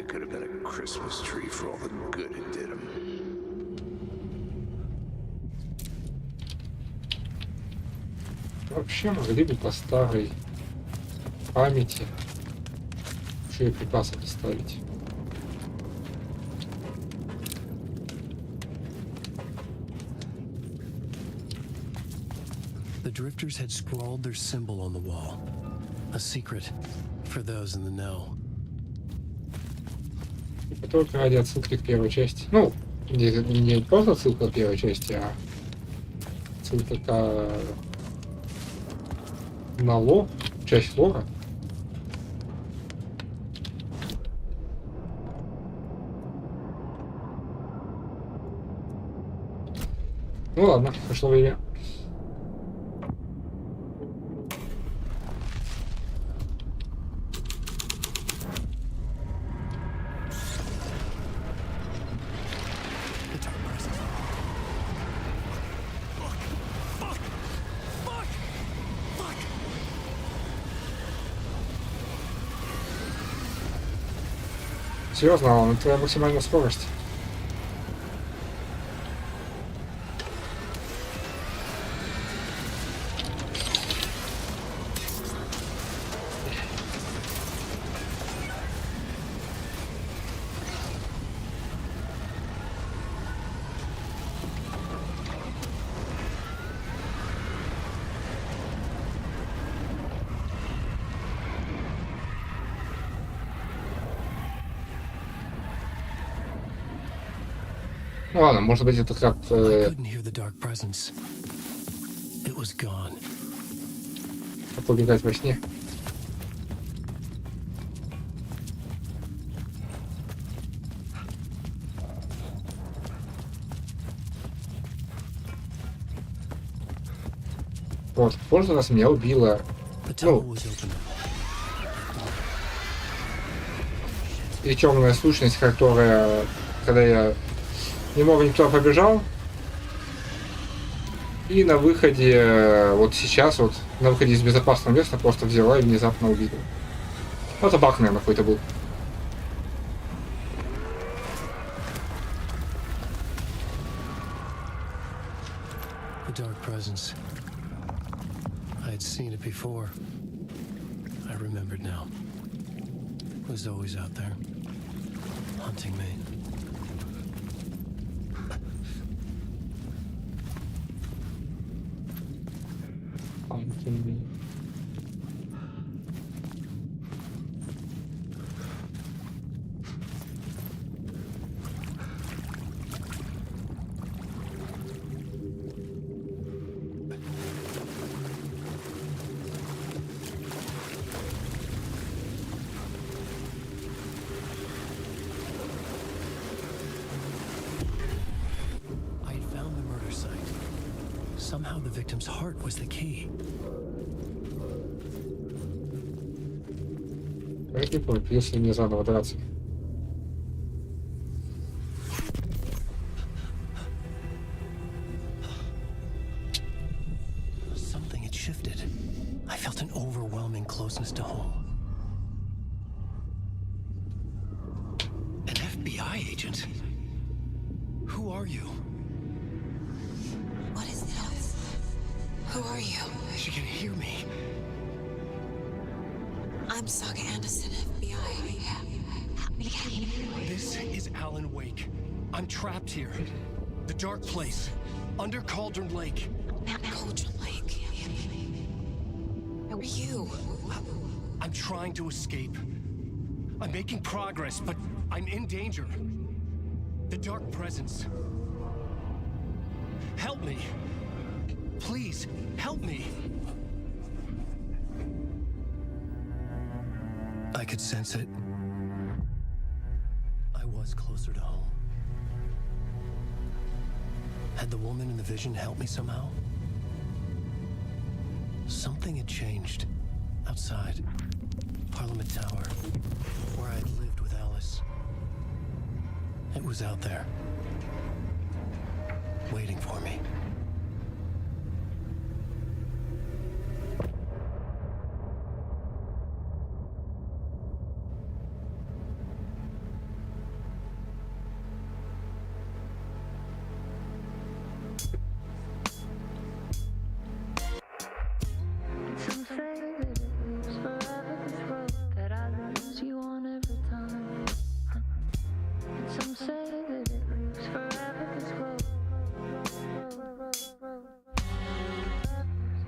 Вообще могли бы по старой памяти еще и припасы поставить. The drifters had scrawled their symbol on the wall. A secret for those in the know. Только ради отсылки к первой части. Ну, не просто отсылка к первой части, а отсылка на лор, часть лора. Ну ладно, пришло время. Серьезно, Алан, это твоя максимальная скорость. Ну ладно, может быть это как... Как убегать во сне. Вот, в прошлый раз меня убила... Ну... И темная сущность, которая... Когда я немного не туда побежал. И на выходе, вот сейчас, вот, на выходе из безопасного места просто взяла и внезапно убила. Это баг, наверное, какой-то был. The dark presence. I had seen it before. I remembered now. It was always out there, hunting me. Hunting me. Somehow the victim's heart was the key. Я не помню, если мне заново драться. Something had shifted. I felt an overwhelming closeness to home. An FBI agent? Who are you? What is this? Who are you? She can hear me. I'm Saga Anderson, FBI. This is Alan Wake. I'm trapped here. The dark place. Under Cauldron Lake. Cauldron Lake. Who are you? I'm trying to escape. I'm making progress, but I'm in danger. The dark presence. Help me. Please, help me. I could sense it. I was closer to home. Had the woman in the vision helped me somehow? Something had changed. Outside. Parliament Tower. Where I'd lived with Alice. It was out there. Waiting for me. Some say that it leaves forever this road that I lose you on every time. And some say that it leaves forever this road.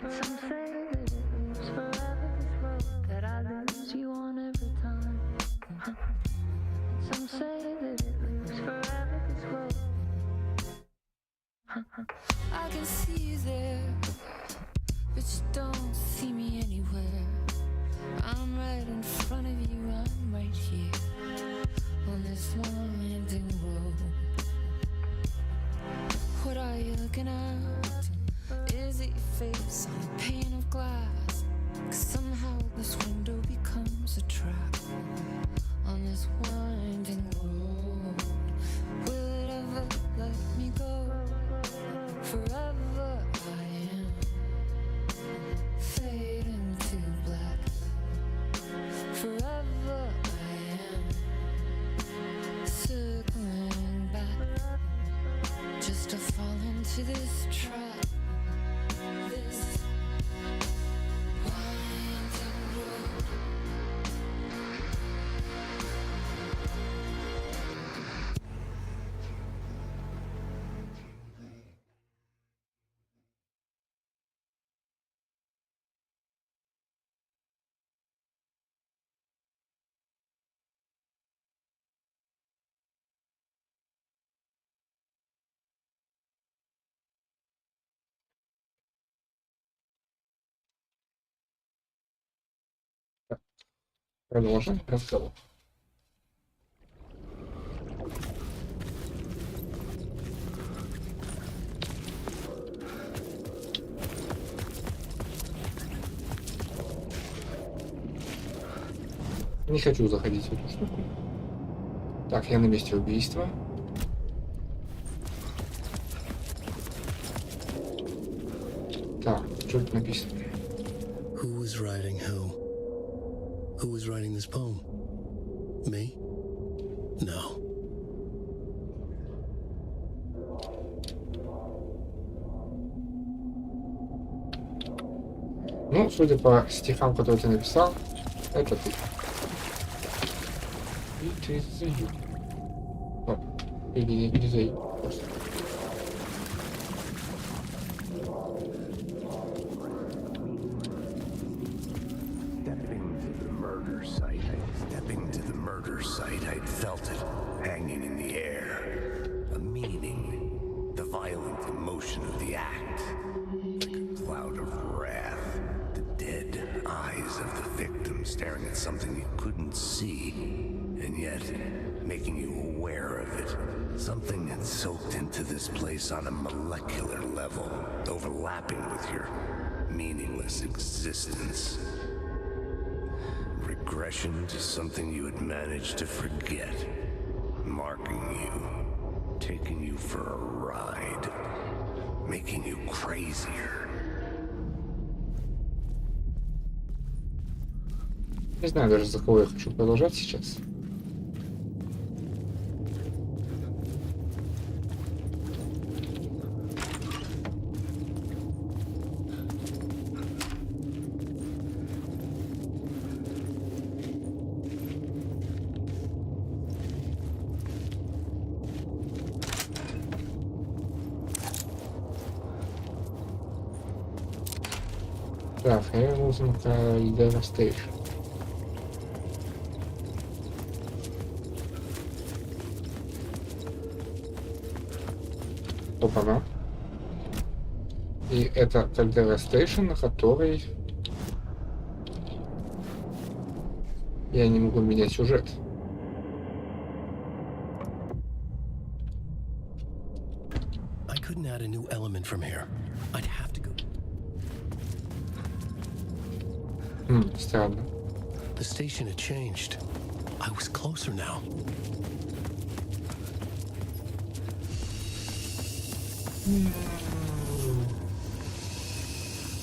And some say that it leaves forever this road that I lose you on every time. And some say that it leaves forever this road. I can see you there, but you don't see me anywhere. I'm right in front of you, I'm right here on this winding road. What are you looking at? Is it your face on a pane of glass? 'Cause somehow this window becomes a trap on this winding road. Will it ever let me go? Forever I am fading to black. Forever I am circling back, just to fall into this trap. This winding road. Продолжим разговор. Не хочу заходить в эту штуку. Так, я на месте убийства. Так, что тут написано? Who was writing who? Who was writing this poem? Me? No. Ну, судя по стихам, которые ты написал, это ты. It is you. О, или за you. Просто. Stepping to the murder site, I'd felt it hanging in the air. A meaning, the violent emotion of the act. Like a cloud of wrath. The dead eyes of the victim staring at something you couldn't see, and yet making you aware of it. Something had soaked into this place on a molecular level, overlapping with your meaningless existence. Regression to something you had managed to forget, marking you, taking you for a ride, making you crazier. Не знаю даже, за кого я хочу продолжать сейчас. Так, я нужен Devastation. Опа-на. И это Caldera Station, на которой я не могу менять сюжет. I couldn't add a new element from here. I'd have to go. Странно. The station had changed. I was closer now.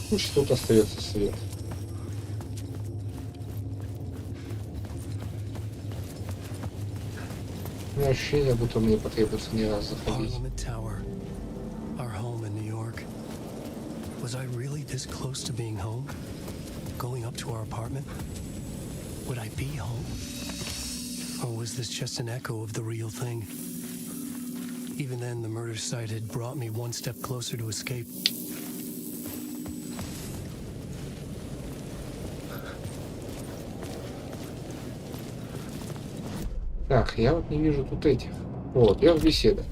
Пусть тут остается свет. У меня ощущение, будто мне потребуется не раз заходить. Parliament Tower, our home in New York. Was I really this close to being home? Going up to our apartment? Would I be home? Or was this just an echo of the real thing? Even then, the murder site had brought me one step closer to escape. Так, я вот не вижу тут этих. О, первая беседа.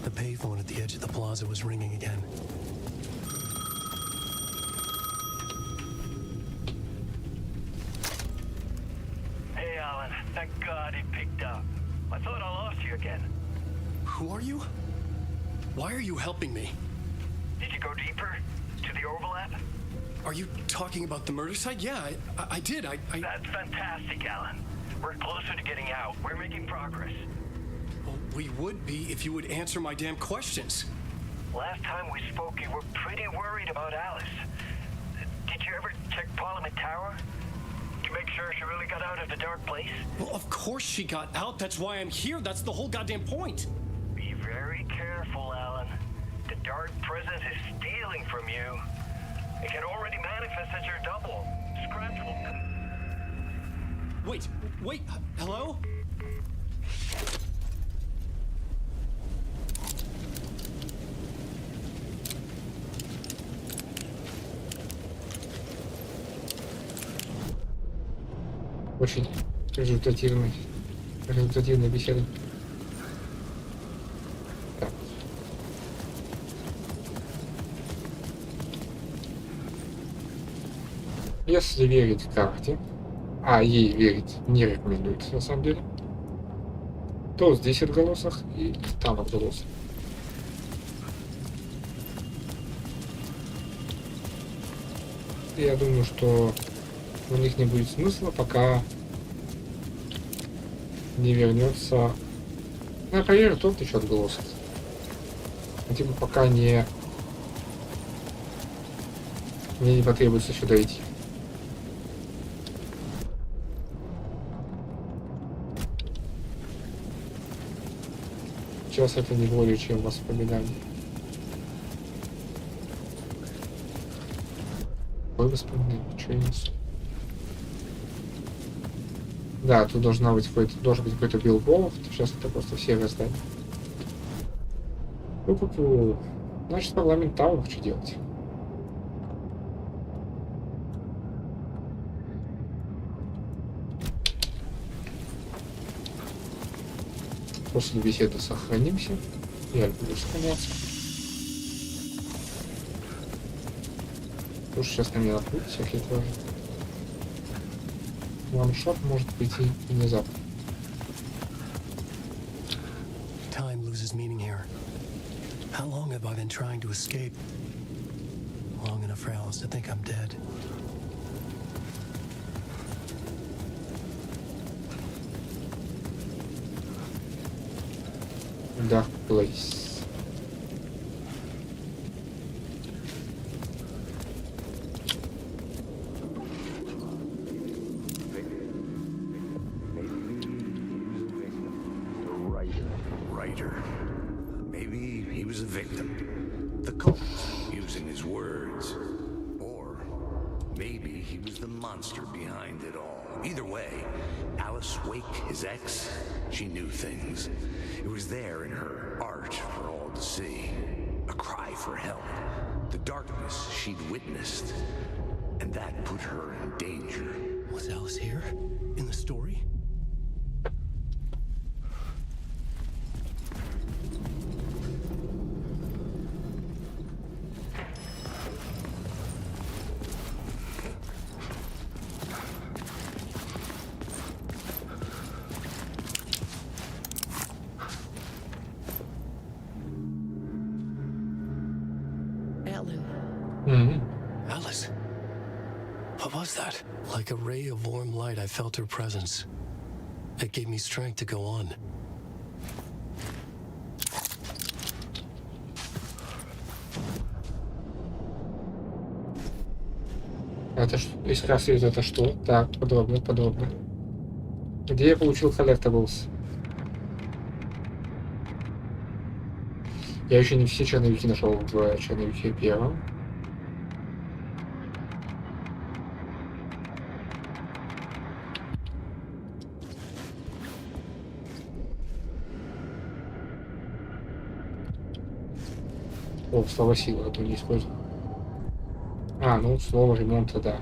The payphone at the edge of the plaza was ringing again. Hey, Alan. Thank God he picked up. I thought I lost you again. Who are you? Why are you helping me? Did you go deeper? To the overlap? Are you talking about the murder site? Yeah, I did. That's fantastic, Alan. We're closer to getting out. We're making progress. Well, we would be if you would answer my damn questions. Last time we spoke, you were pretty worried about Alice. Did you ever check Parliament Tower? To make sure she really got out of the dark place? Well, of course she got out. That's why I'm here. That's the whole goddamn point. Be very careful, Alan. The dark presence is stealing from you. It can already manifest as your double. Scratch will... Wait, hello? Очень результативная беседа. Так. Если верить карте, а ей верить не рекомендуется на самом деле, то здесь отголосок и там отголосок. И я думаю, что у них не будет смысла, пока не вернется. Ну, я проверю, тот еще отголосок. Ну, типа, пока мне не потребуется сюда идти. Сейчас это не более чем воспоминание. Какое воспоминание? Что я несу? Да, тут должен быть какой-то билборд. Сейчас это просто серое здание. Пу-пу-пу. Значит, Парламент Тауэр, что делать? После беседы сохранимся. Я буду сохраняться. Потому что сейчас на меня напрут всякие твари. Ваншот может прийти внезапно. Time loses meaning here. How long have I been trying to escape? Long enough for Alice to think I'm dead. Dark Place. Writer. Maybe he was a victim. The cult, using his words. Or maybe he was the monster behind it all. Either way, Alice Wake, his ex, she knew things. It was there in her art for all to see. A cry for help. The darkness she'd witnessed. And that put her in danger. Was Alice here? In the story? Alice. What was that? Like a ray of warm light, I felt her presence. It gave me strength to go on. Это искра света, это что? Так, подробно. Где я получил collectibles? Я еще не все черновики нашел в черновике первом. О, слово сила, это не использую. А, ну слово ремонта, да.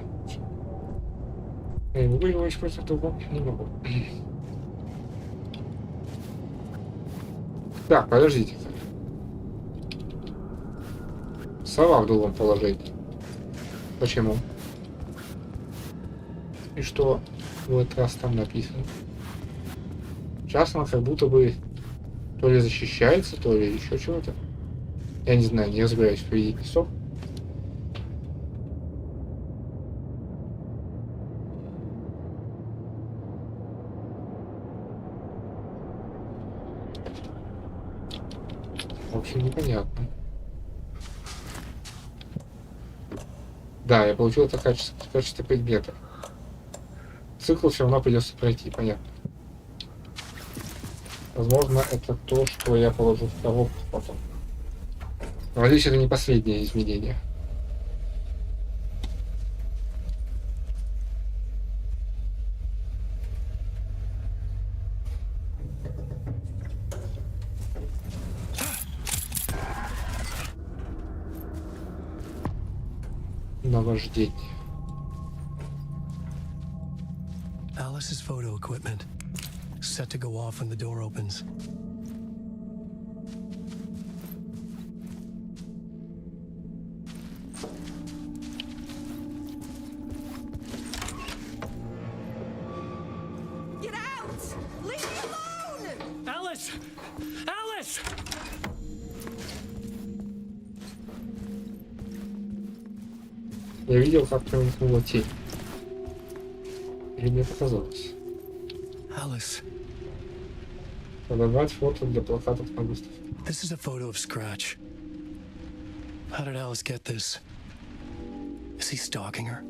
Я не могу его использовать в другом? Не могу. Так, подождите. Слова в другом положении. Почему? И что в этот раз там написано? Сейчас она как будто бы то ли защищается, то ли еще чего-то. Я не знаю, не разбираюсь в виде песок. В общем, непонятно. Да, я получил это в качестве предмета. Цикл все равно придется пройти, понятно. Возможно, это то, что я положу в коробку потом. Надеюсь, это не последнее изменение. Наваждение. Alice's photo equipment, set to go off when the door opens. Get out! Leave me alone! Alice! Alice! Я видел, как промелькнула тень. Или мне показалось? Alice. Подобрать фото для плакатов на выставке. This is a photo of Scratch. How did Alice get this? Is he stalking her?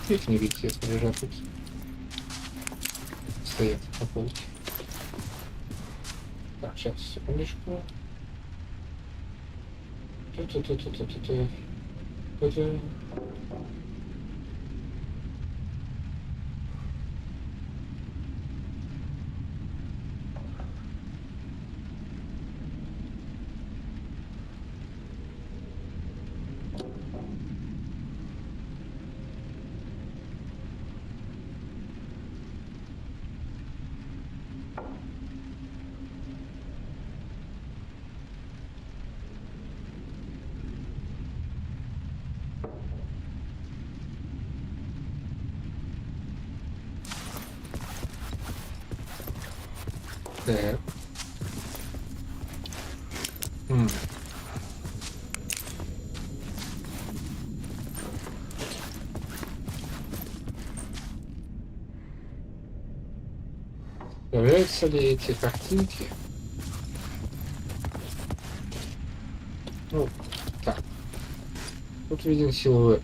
Их книги, если лежат тут. Стоят на полке. Так, сейчас, секундочку. Так. Появляются ли эти картинки? Ну, так. Тут виден силуэт.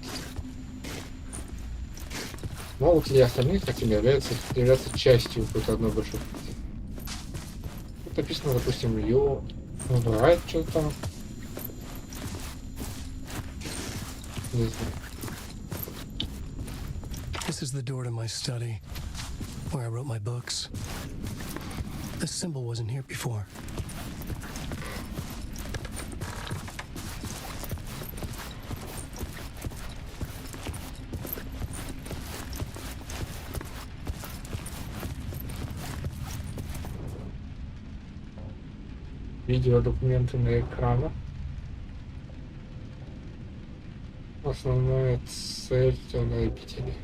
Могут ли остальные картины являться частью какой-то одной большой картины? Написано, допустим, ее выбирает что-то там. Не знаю. This is the door to my study, where I wrote my books. This symbol wasn't here before. Видеодокументы на экранах. Основная цель темной обители.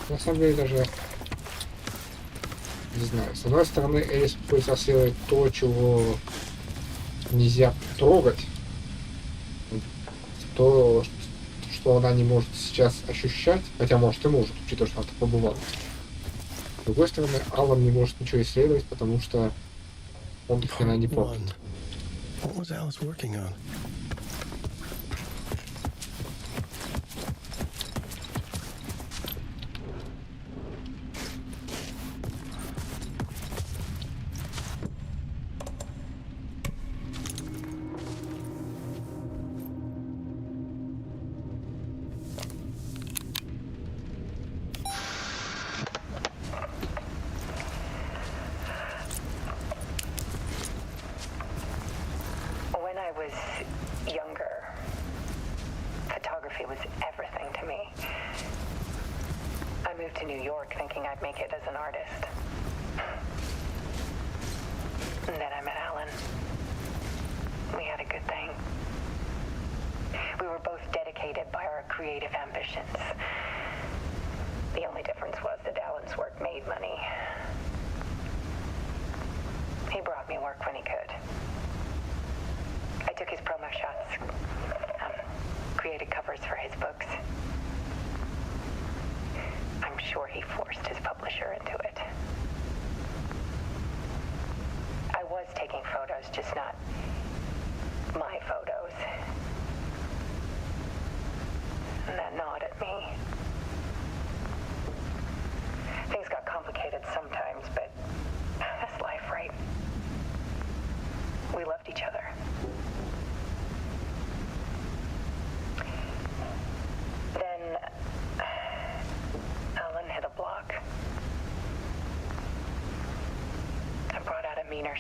На самом деле даже не знаю. С одной стороны, Элис пытается сделать то, чего нельзя трогать. То, что она не может сейчас ощущать, хотя может и может, учитывая, что она так побывала. С другой стороны, Алан не может ничего исследовать, потому что он до хрена не помнит. What was Alice working on?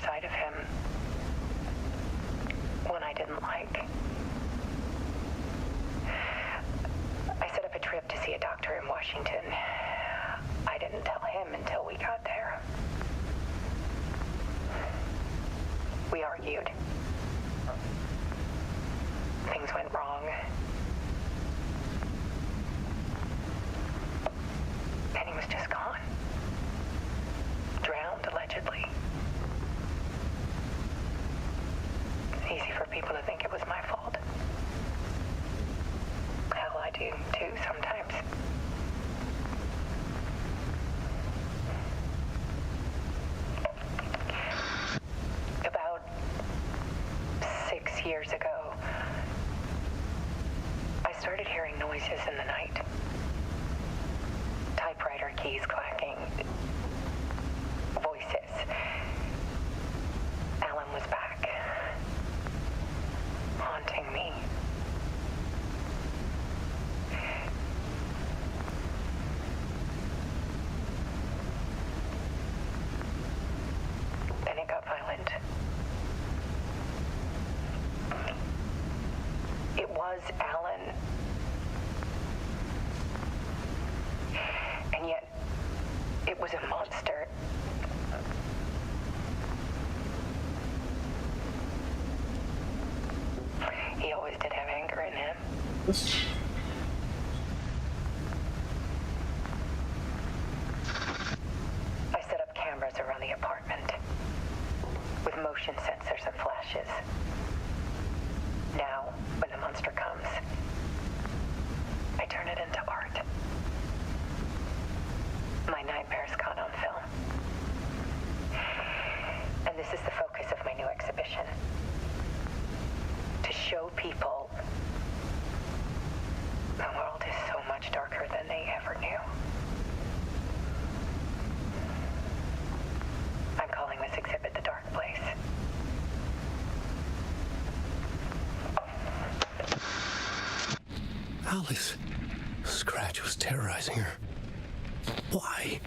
Side of him, one I didn't like. I set up a trip to see a doctor in Washington. I didn't tell him until we got there. We argued. Things went wrong. And he was just gone. Drowned, allegedly. Easy for people to think it was my fault. Hell, I do too sometimes. About 6 years ago, I started hearing noises in the night. Typewriter keys clacking. Voices. Alan was back. Haunting me. Then it got violent. It was Alan. And yet, it was a monster. He always did have anger in him. I set up cameras around the apartment with motion sensors and flashes. Now, when the monster comes, I turn it into art. My nightmares caught on film. And this is the focus of my new exhibition. To show people the world is so much darker This scratch was terrorizing her. Why?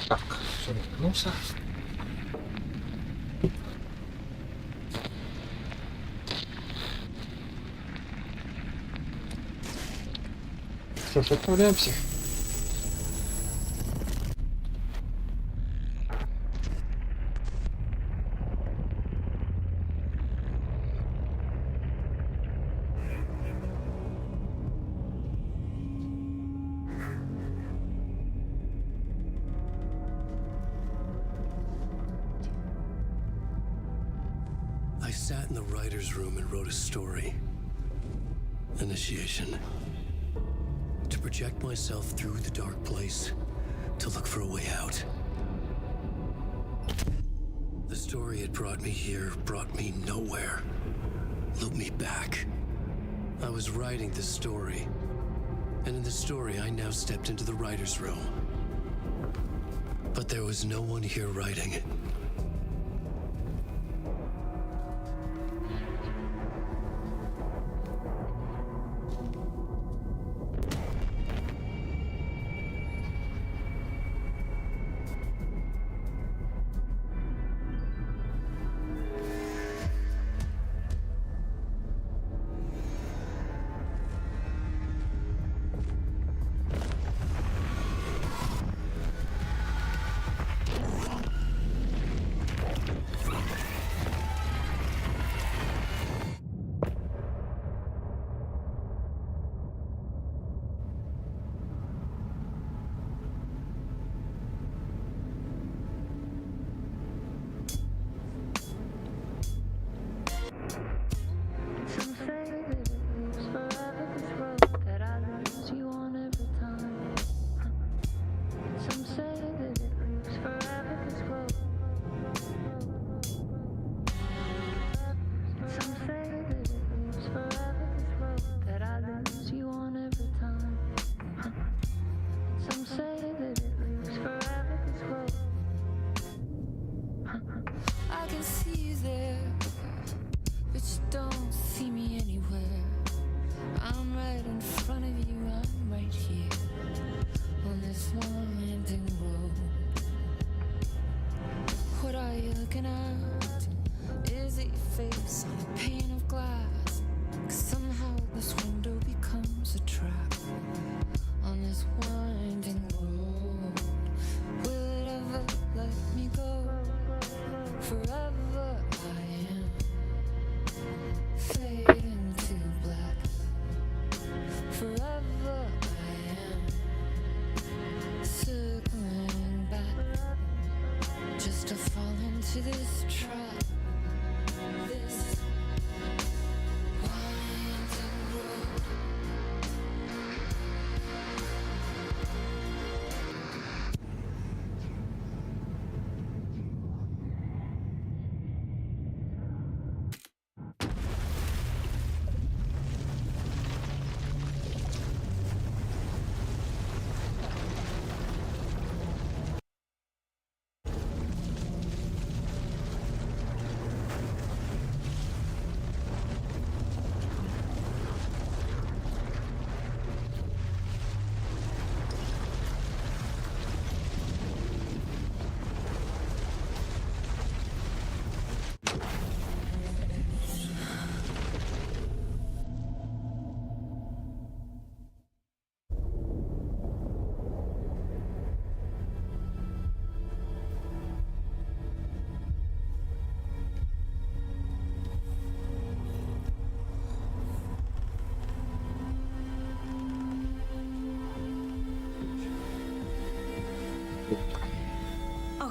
Так, все, вернулся. Что ж, отправляемся. I sat in the writer's room and wrote a story. Initiation. To project myself through the dark place, to look for a way out. The story had brought me here, brought me nowhere. Looped me back. I was writing the story. And in the story, I now stepped into the writer's room. But there was no one here writing it.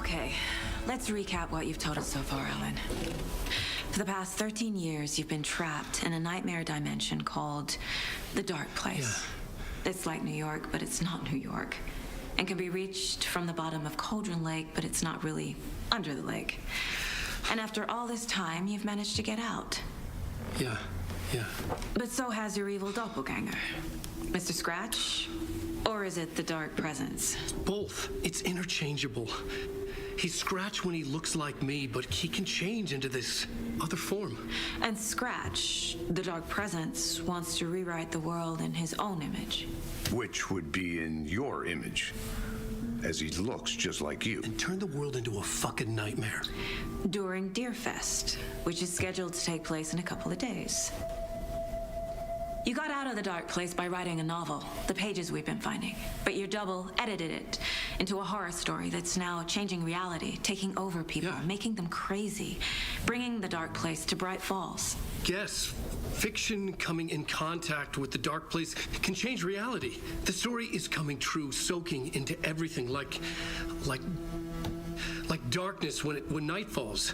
Okay, let's recap what you've told us so far, Alan. For the past 13 years, you've been trapped in a nightmare dimension called the Dark Place. Yeah. It's like New York, but it's not New York. And can be reached from the bottom of Cauldron Lake, but it's not really under the lake. And after all this time, you've managed to get out. Yeah. But so has your evil doppelganger. Mr. Scratch? Or is it the Dark Presence? Both. It's interchangeable. He's Scratch when he looks like me, but he can change into this other form. And Scratch, the Dark Presence, wants to rewrite the world in his own image. Which would be in your image, as he looks just like you. And turn the world into a fucking nightmare. During Deerfest, which is scheduled to take place in a couple of days. You got out of the Dark Place by writing a novel, the pages we've been finding, but your double edited it into a horror story that's now changing reality, taking over people, making them crazy, bringing the Dark Place to Bright Falls. Yes, fiction coming in contact with the Dark Place can change reality. The story is coming true, soaking into everything like darkness when night falls.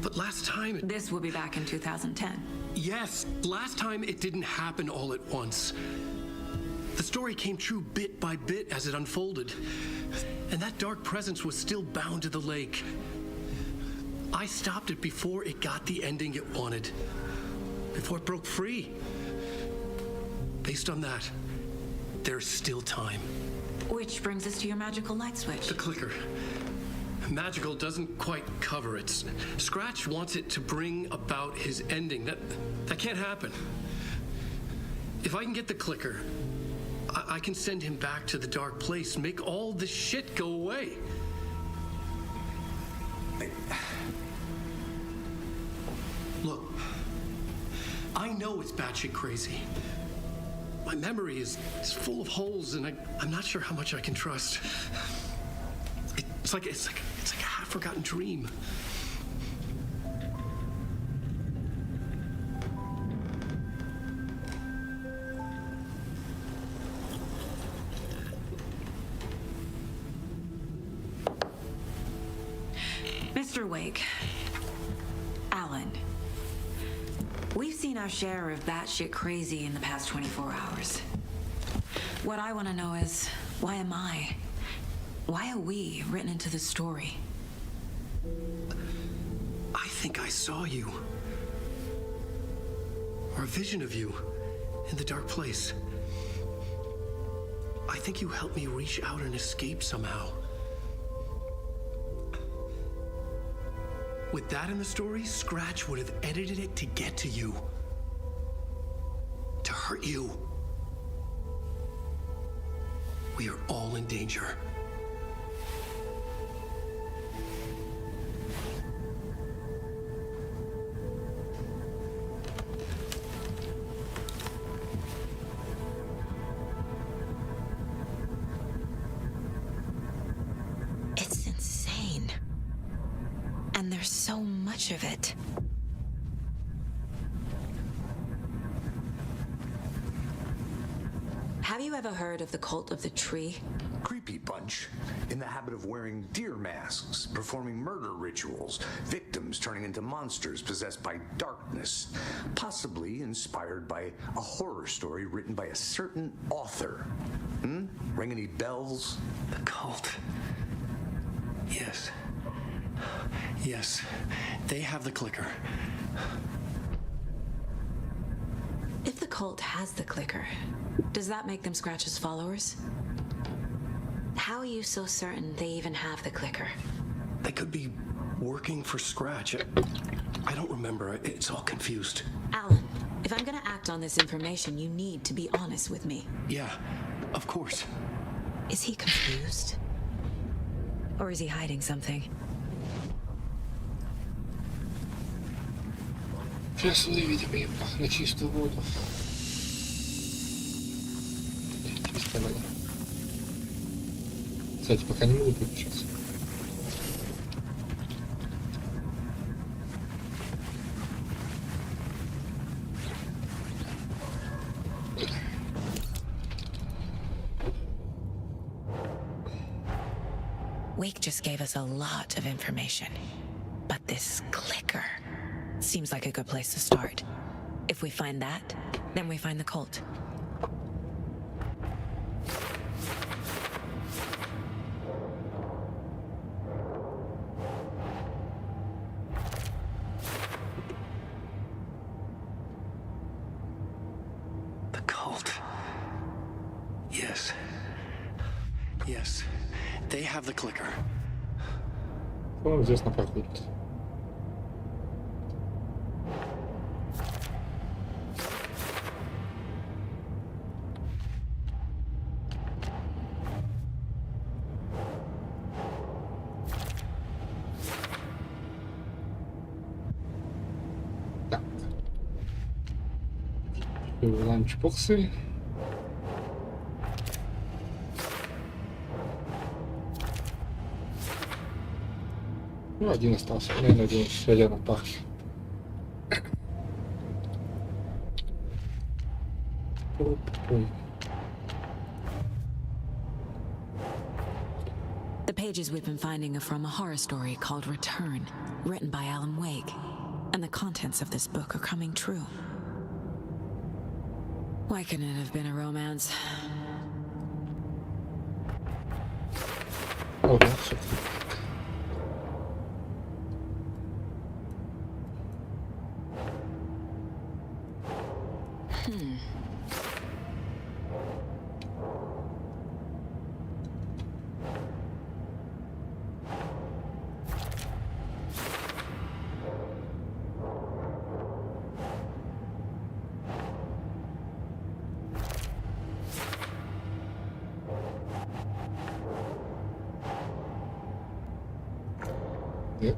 But last time This will be back in 2010. Yes, last time it didn't happen all at once. The story came true bit by bit as it unfolded. And that dark presence was still bound to the lake. I stopped it before it got the ending it wanted. Before it broke free. Based on that, there's still time. Which brings us to your magical light switch. The clicker. Magical doesn't quite cover it. Scratch wants it to bring about his ending. That can't happen. If I can get the clicker, I can send him back to the Dark Place, make all this shit go away. Look, I know it's batshit crazy. My memory is full of holes, and I'm not sure how much I can trust. It's like a half-forgotten dream. Mr. Wake, Alan, we've seen our share of batshit crazy in the past 24 hours. What I want to know is, why am I? Why are we written into the story? I think I saw you. Or a vision of you in the Dark Place. I think you helped me reach out and escape somehow. With that in the story, Scratch would have edited it to get to you. To hurt you. We are all in danger. It's insane. And there's so much of it. Have you ever heard of the cult of the tree? Creepy bunch, in the habit of wearing deer masks, performing murder rituals, victims turning into monsters possessed by darkness, possibly inspired by a horror story written by a certain author. Ring any bells? The cult. Yes. Yes. They have the clicker. If the cult has the clicker, does that make them Scratch's followers? How are you so certain they even have the clicker? They could be working for Scratch. I don't remember. It's all confused. Alan, if I'm gonna act on this information, you need to be honest with me. Yeah, of course. Is he confused? Or is he hiding something? Сейчас выведем ее на чистую воду. Кстати, пока не могут выключиться. Wake just gave us a lot of information. But this clicker seems like a good place to start. If we find that, then we find the cult. The cult. Yes. Yes. They have the clicker. Он здесь напроходит. Так. Ланчбоксы. Ну, один остался. Наверное, один в ядерном парке. The pages we've been finding are from a horror story called Return, written by Alan Wake. And the contents of this book are coming true. Why couldn't it have been a romance? Oh, that's it. Нет.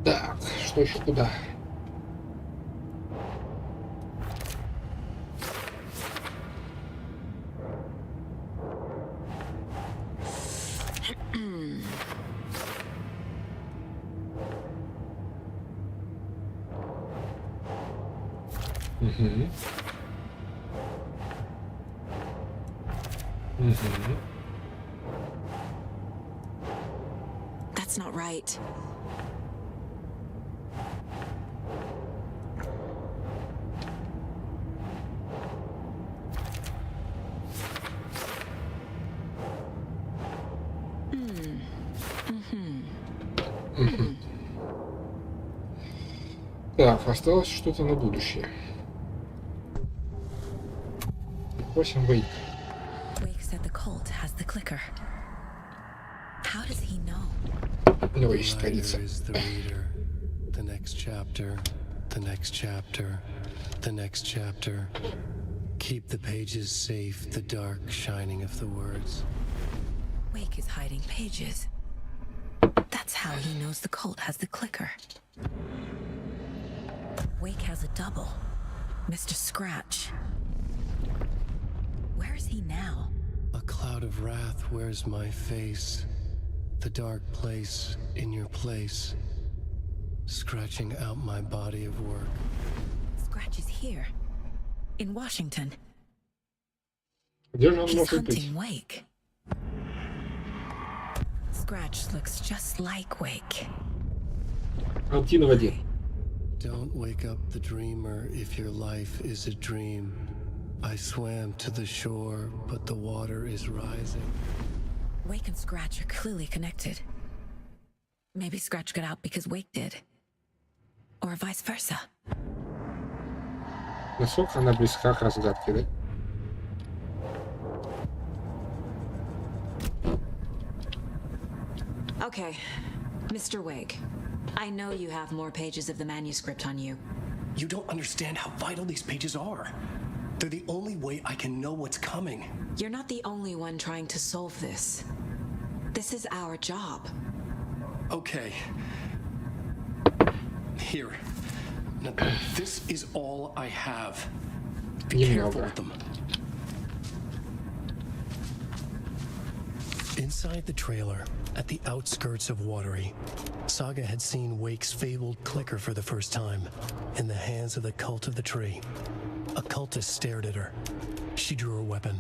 Так, что еще куда? Угу. Угу. That's not right. Так, осталось что-то на будущее. 8 Wake. Wake said the cult has the clicker. How does he know? У него есть страница. The next chapter, the next chapter, the next chapter. Keep the pages safe, the dark shining of the words. Wake is hiding pages. That's how he knows the cult has the clicker. Wake has a double. Mr. Scratch. Where is he now? A cloud of wrath wears my face. The dark place in your place. Scratching out my body of work. Scratch is here. In Washington. Где же он He's может быть? hunting Wake. Scratch looks just like Wake. Антин в воде. Don't wake up the dreamer if your life is a dream. I swam to the shore, but the water is rising. Wake and Scratch are clearly connected. Maybe Scratch got out because Wake did. Or vice versa. Насколько она близка к разгадке, да? Okay, Mr. Wake. I know you have more pages of the manuscript on you. You don't understand how vital these pages are. They're the only way I can know what's coming. You're not the only one trying to solve this. This is our job. Okay. Here. Now, this is all I have. Be careful with them. Inside the trailer, at the outskirts of Watery, Saga had seen Wake's fabled clicker for the first time, in the hands of the cult of the tree. A cultist stared at her. She drew her weapon.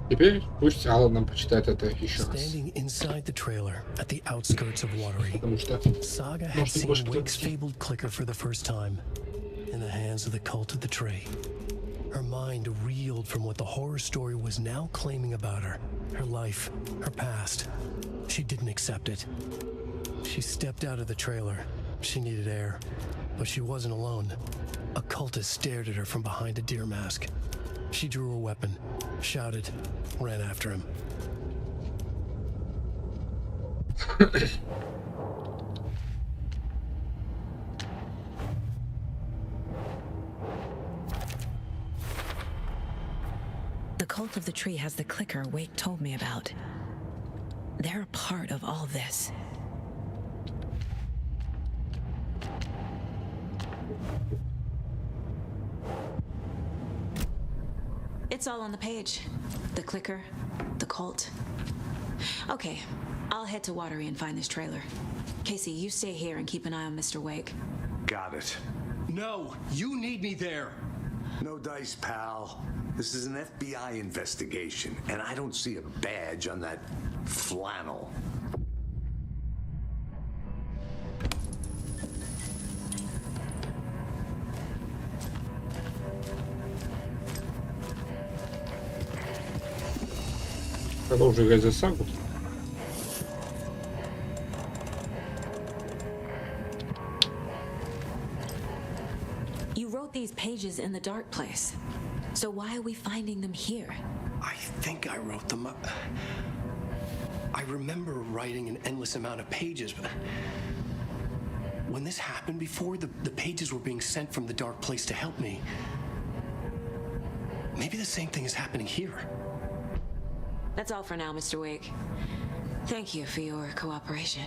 Теперь пусть Алан нам почитает это еще раз. Standing inside the trailer at the outskirts of Watery, Saga had seen Wake's fabled clicker for the first time, in the hands of the cult of the tree. Her mind reeled from what the horror story was now claiming about her, her life, her past. She didn't accept it. She stepped out of the trailer. She needed air, but she wasn't alone. A cultist stared at her from behind a deer mask. She drew her weapon, shouted, ran after him. The cult of the tree has the clicker Wake told me about. They're a part of all this. It's all on the page. The clicker, the cult. Okay, I'll head to Watery and find this trailer. Casey, you stay here and keep an eye on Mr. Wake. Got it. No, you need me there. No dice, pal. This is an FBI investigation, and I don't see a badge on that flannel. Продолжу играть за Сагу. You wrote these pages in the dark place. So why are we finding them here? I think I wrote them up. I remember writing an endless amount of pages, but when this happened before, the pages were being sent from the dark place to help me. Maybe the same thing is happening here. That's all for now, Mr. Wake. Thank you for your cooperation.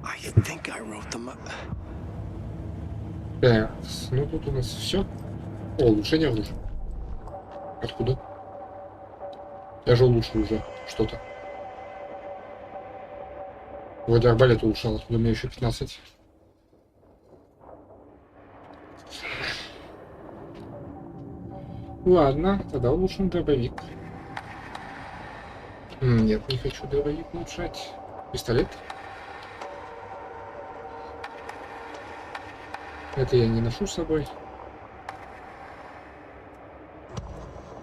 I think I wrote them up. Так, ну тут у нас все. О, улучшение оружия. Откуда? Я же улучшил уже что-то. Вроде арбалет улучшал, откуда у меня еще 15. Ладно, тогда улучшим дробовик. Нет, не хочу дробовик улучшать. Пистолет. Это я не ношу с собой.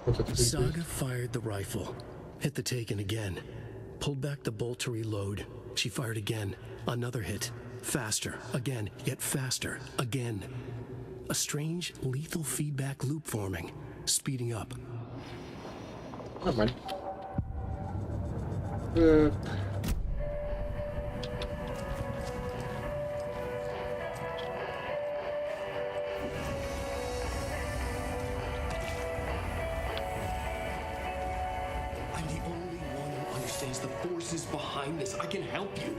Вот это. Saga fired the rifle, hit the taken again, pulled back the bolt to reload. She fired again, another hit, faster, again, yet faster, again. A strange, lethal feedback loop forming, speeding up. Нормально. The forces behind this. I can help you.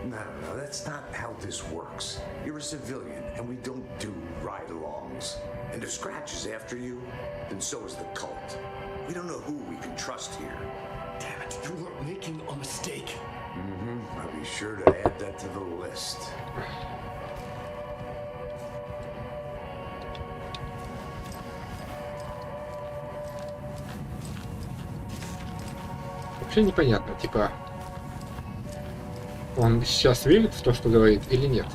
No, that's not how this works. You're a civilian, and we don't do ride-alongs. And if Scratch is after you, then so is the cult. We don't know who we can trust here. Damn it, you are making a mistake. I'll be sure to add that to the list. Вообще непонятно, типа, он сейчас верит в то, что говорит, или нет.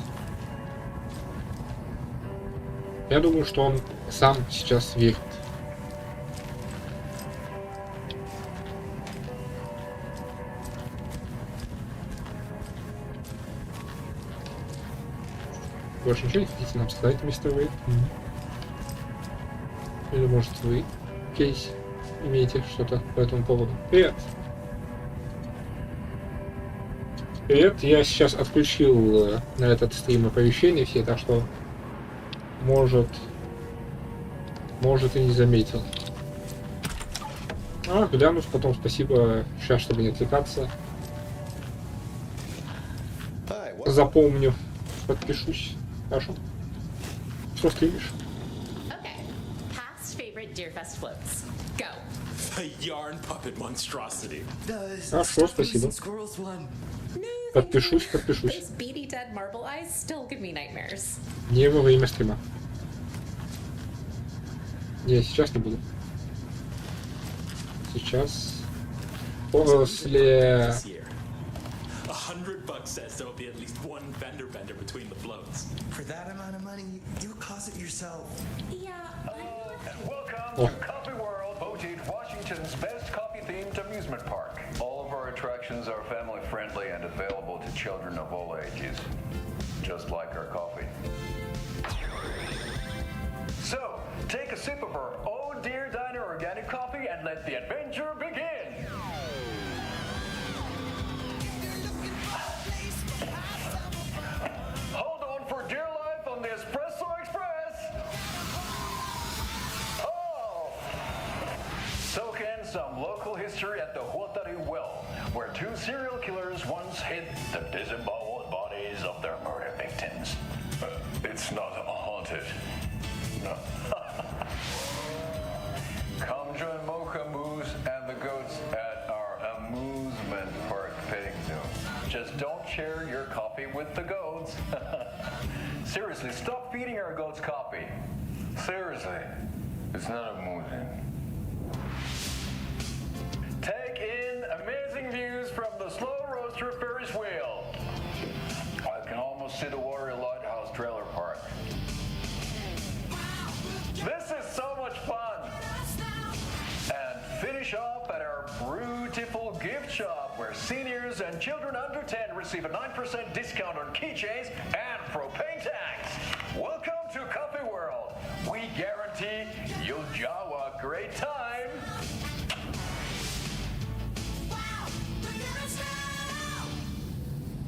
Я думаю, что он сам сейчас верит. Больше ничего не хотите нам сказать, мистер Уэйд? Или может вы, Кейс, имеете что-то по этому поводу? Привет! Привет, я сейчас отключил на этот стрим оповещения все, так что может и не заметил. Глянусь потом, спасибо, сейчас, чтобы не отвлекаться. Запомню, подпишусь. Хорошо. Что стримишь? Хорошо, спасибо. Подпишусь. Не во время стрима. Не, сейчас не буду. Сейчас. После... $100 says there'll be at least one fender bender between the floats. For that amount of money, you'll cause it yourself. Yeah. And welcome to Coffee World, voted Washington's best coffee-themed amusement park. All of our attractions are family-friendly and available to children of all ages, just like our coffee. So, take a sip of our Oh Dear Diner organic coffee and let the adventure begin. Hold on for dear life on the Espresso Express. Oh! Soak in some local history at the Huatari Well, where two serial killers once hid the disemboweled bodies of their murder victims. It's not haunted. No. Come join Mocha Moose and the goats at our amusement park petting zoo. Just don't share your coffee with the goats. Seriously, stop feeding our goats coffee. Seriously, it's not amusing. Take in amazing views from the Slow Roaster Ferris wheel. I can almost see the Watery Lighthouse trailer park. This is so much fun! And finish off at our beautiful gift shop where seniors and children under 10 receive a 9% discount on keychains and propane tanks. Welcome to Coffee World. We guarantee you'll have a great time.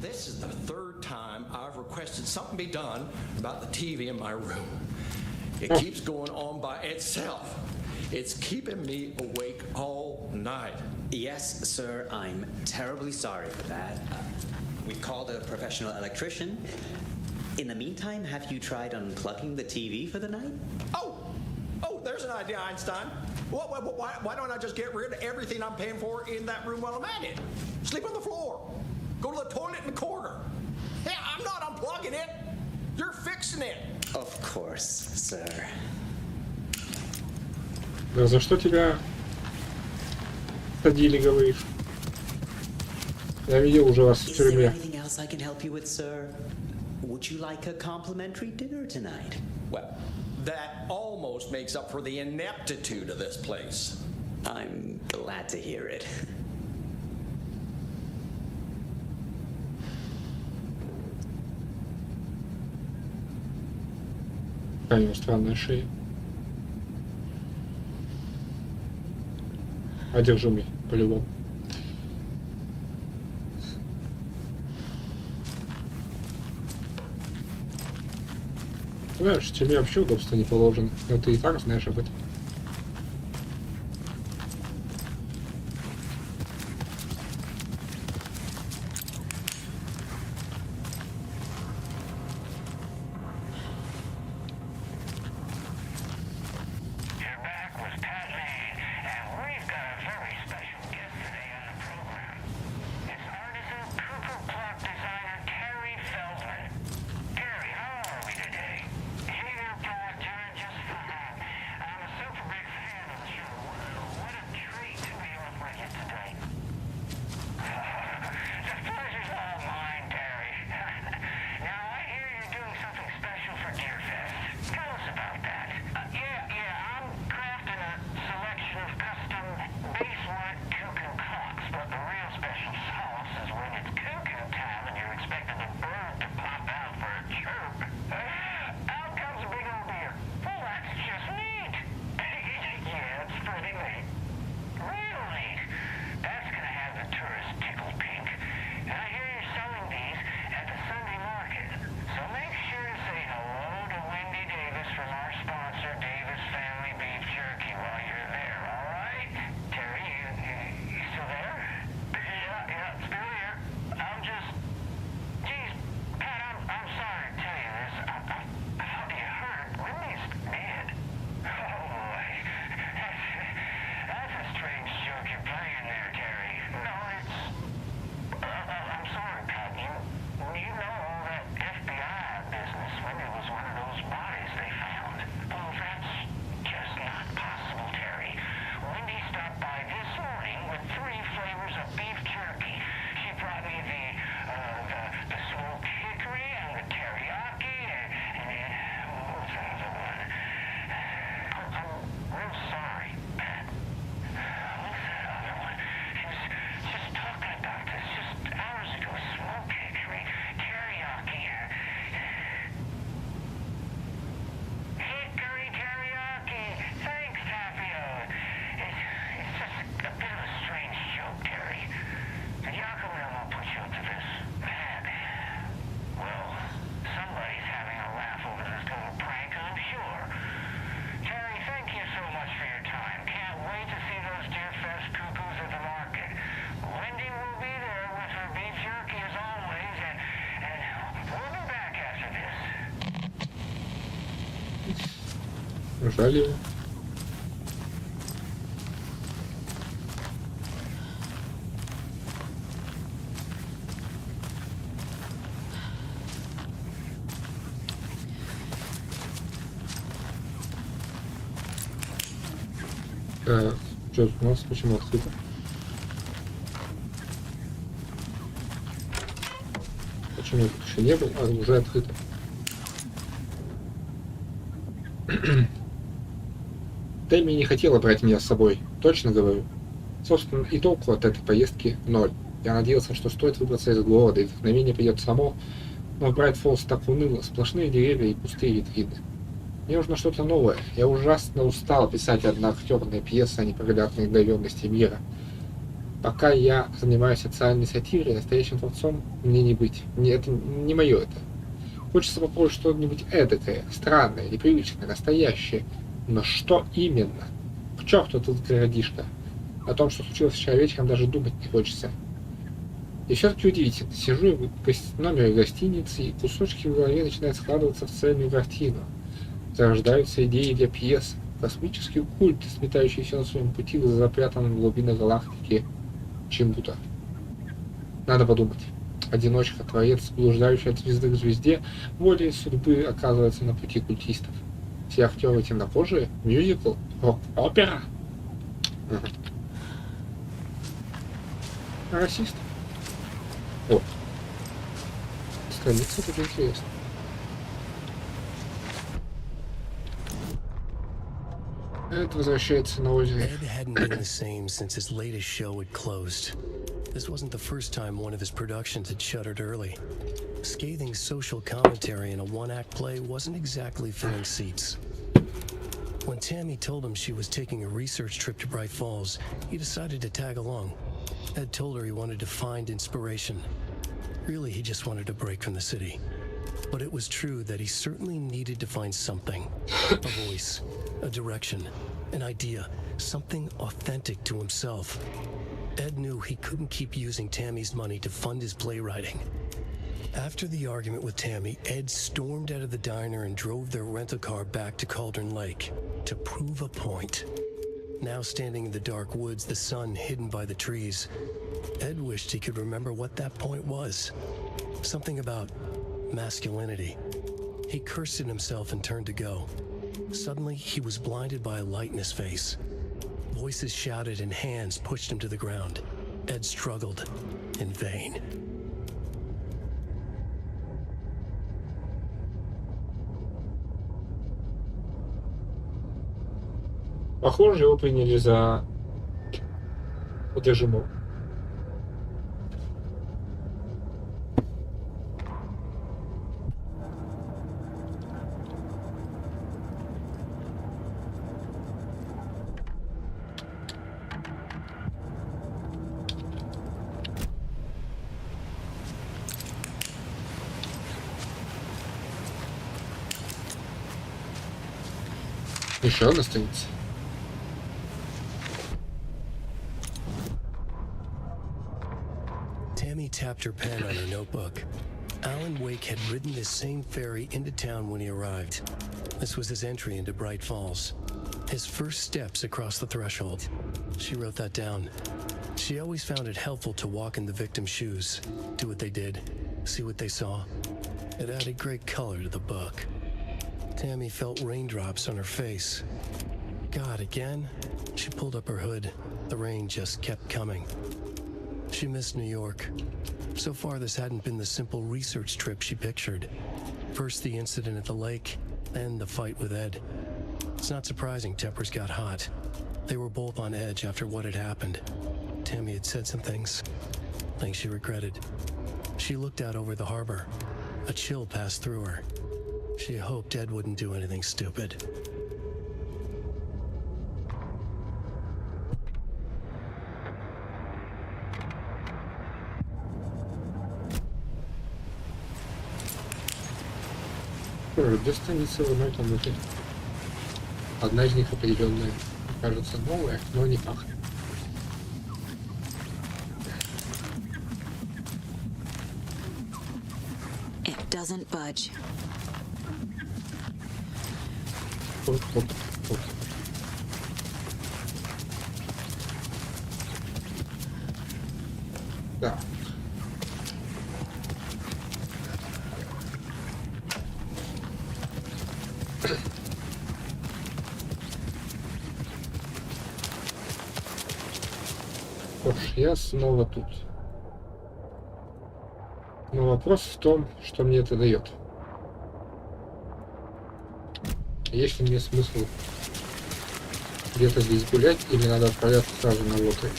This is the third time I've requested something be done about the TV in my room. It keeps going on by itself. It's keeping me awake all night. Yes, sir, I'm terribly sorry for that. We've called a professional electrician. In the meantime, have you tried unplugging the TV for the night? Oh, there's an idea, Einstein. Why don't I just get rid of everything I'm paying for in that room while I'm at it? Sleep on the floor. Go to the toilet in the corner. Hey, I'm not unplugging it. You're fixing it. Of course, sir. Да за что тебя садили, говоришь? Я видел уже вас в тюрьме. Anything else I can help you with, sir? Would you like a complimentary dinner tonight? Well, that almost makes up for the ineptitude of this place. I'm glad to hear it. Какая у него странная шея. Одержимый, по-любому. Знаешь, в тюрьме вообще удобства не положено. Но ты и так знаешь об этом. I'm a Неужели его? Так, что у нас? Почему открыто? Почему тут еще не было, а уже открыто? Тэмми не хотела брать меня с собой, точно говорю. Собственно, и толку от этой поездки ноль. Я надеялся, что стоит выбраться из города, и вдохновение придет само, но в Брайт-Фоллс так уныло, сплошные деревья и пустые витрины. Мне нужно что-то новое. Я ужасно устал писать одноактерные пьесы о невероятной говенности мира. Пока я занимаюсь социальной сатирой, настоящим творцом мне не быть. Это не мое это. Хочется попробовать что-нибудь эдакое, странное, непривычное, настоящее. Но что именно? К черту тут городишко. О том, что случилось вчера вечером, даже думать не хочется. И все-таки удивительно. Сижу в номере гостиницы, и кусочки в голове начинают складываться в цельную картину. Зарождаются идеи для пьес. Космический культ, сметающийся на своем пути за запрятанным в глубинах галактики чему-то. Надо подумать. Одиночка, творец, блуждающий от звезды к звезде, волей судьбы оказывается на пути культистов. Все актеры темнокожие, мюзикл, рок-опера. Расист. О. Страница тут интересна. Эд возвращается на озеро. Ed hadn't been the same since his latest show had closed. This wasn't the first time one of his productions had shuttered early. Scathing social commentary in a one-act play wasn't exactly filling seats. When Tammy told him she was taking a research trip to Bright Falls, he decided to tag along. Ed told her he wanted to find inspiration. Really, he just wanted a break from the city. But it was true that he certainly needed to find something. A voice, a direction, an idea, something authentic to himself. Ed knew he couldn't keep using Tammy's money to fund his playwriting. After the argument with Tammy, Ed stormed out of the diner and drove their rental car back to Cauldron Lake to prove a point. Now standing in the dark woods, the sun hidden by the trees, Ed wished he could remember what that point was. Something about masculinity. He cursed at himself and turned to go. Suddenly, he was blinded by a light in his face. Voices shouted and hands pushed him to the ground. Ed struggled in vain. Похоже, его приняли за одержимого. Еще одна страница. Tammy tapped her pen on her notebook. Alan Wake had ridden this same ferry into town when he arrived. This was his entry into Bright Falls. His first steps across the threshold. She wrote that down. She always found it helpful to walk in the victim's shoes, do what they did, see what they saw. It added great color to the book. Tammy felt raindrops on her face. God, again? She pulled up her hood. The rain just kept coming. She missed New York. So far, this hadn't been the simple research trip she pictured. First the incident at the lake, then the fight with Ed. It's not surprising tempers got hot. They were both on edge after what had happened. Tammy had said some things she regretted. She looked out over the harbor. A chill passed through her. She hoped Ed wouldn't do anything stupid. Две страницы в одной комнате. Одна из них определенная. Кажется новая, но не пахнет. It doesn't budge. тут. Да. Что ж, я снова тут. Но вопрос в том, что мне это дает. Есть ли мне смысл где-то здесь гулять, или надо отправляться сразу на лоты?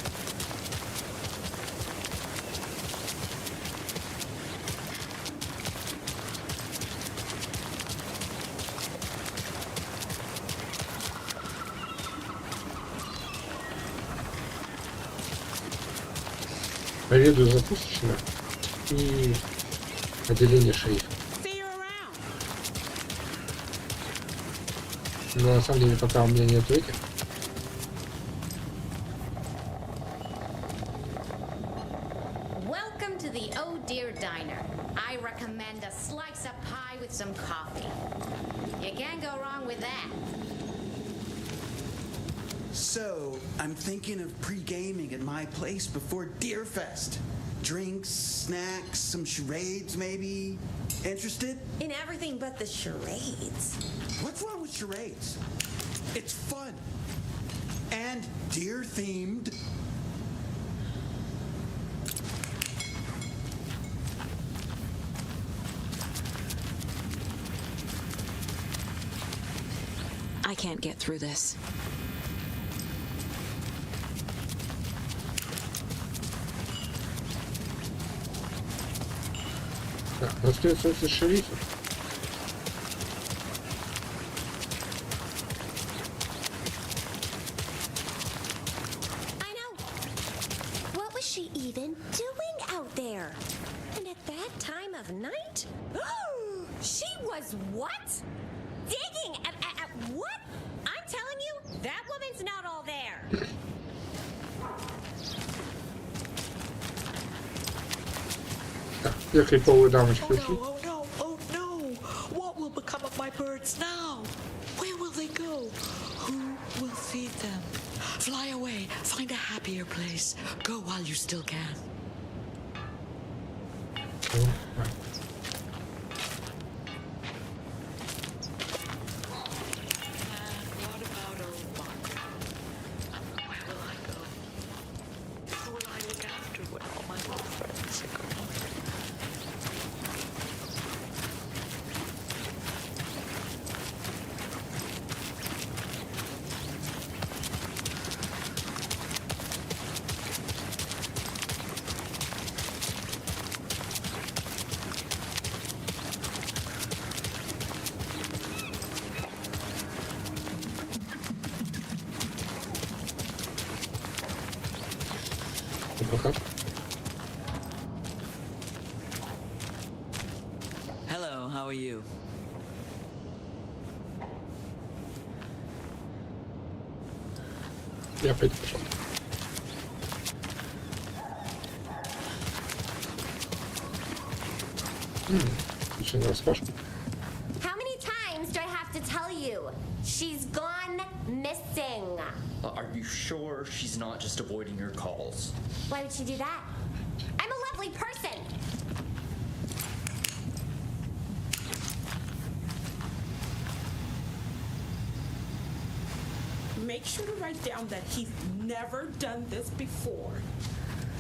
Проведу запусочно и отделение шерифа. Но на самом деле пока у меня нет этих. Welcome to the Oh Dear Diner. I recommend a slice of pie with some coffee. You can't go wrong with that. So, I'm thinking of pre-gaming at my place before Deerfest. Drinks, snacks, some charades maybe. Interested? In everything but the charades. What's wrong with charades? It's fun. And deer-themed. I can't get through this. Так, остается офис шерифа. What was she even doing out there? And at that time of night? She was what? Digging at what? I'm telling you, that woman's not all there. Я криповую дамочку. Oh no, oh no! What will become of my birds now? Where will they go? Who will feed them? Fly away, find a happier place. Go while you still can. Hello, how are you? Я опять пошел. Еще на распашку. How many times do I have to tell you? She's gone missing. Are you sure she's not just avoiding your calls? Why would she do that? I'm a lovely person. Make sure to write down that he's never done this before.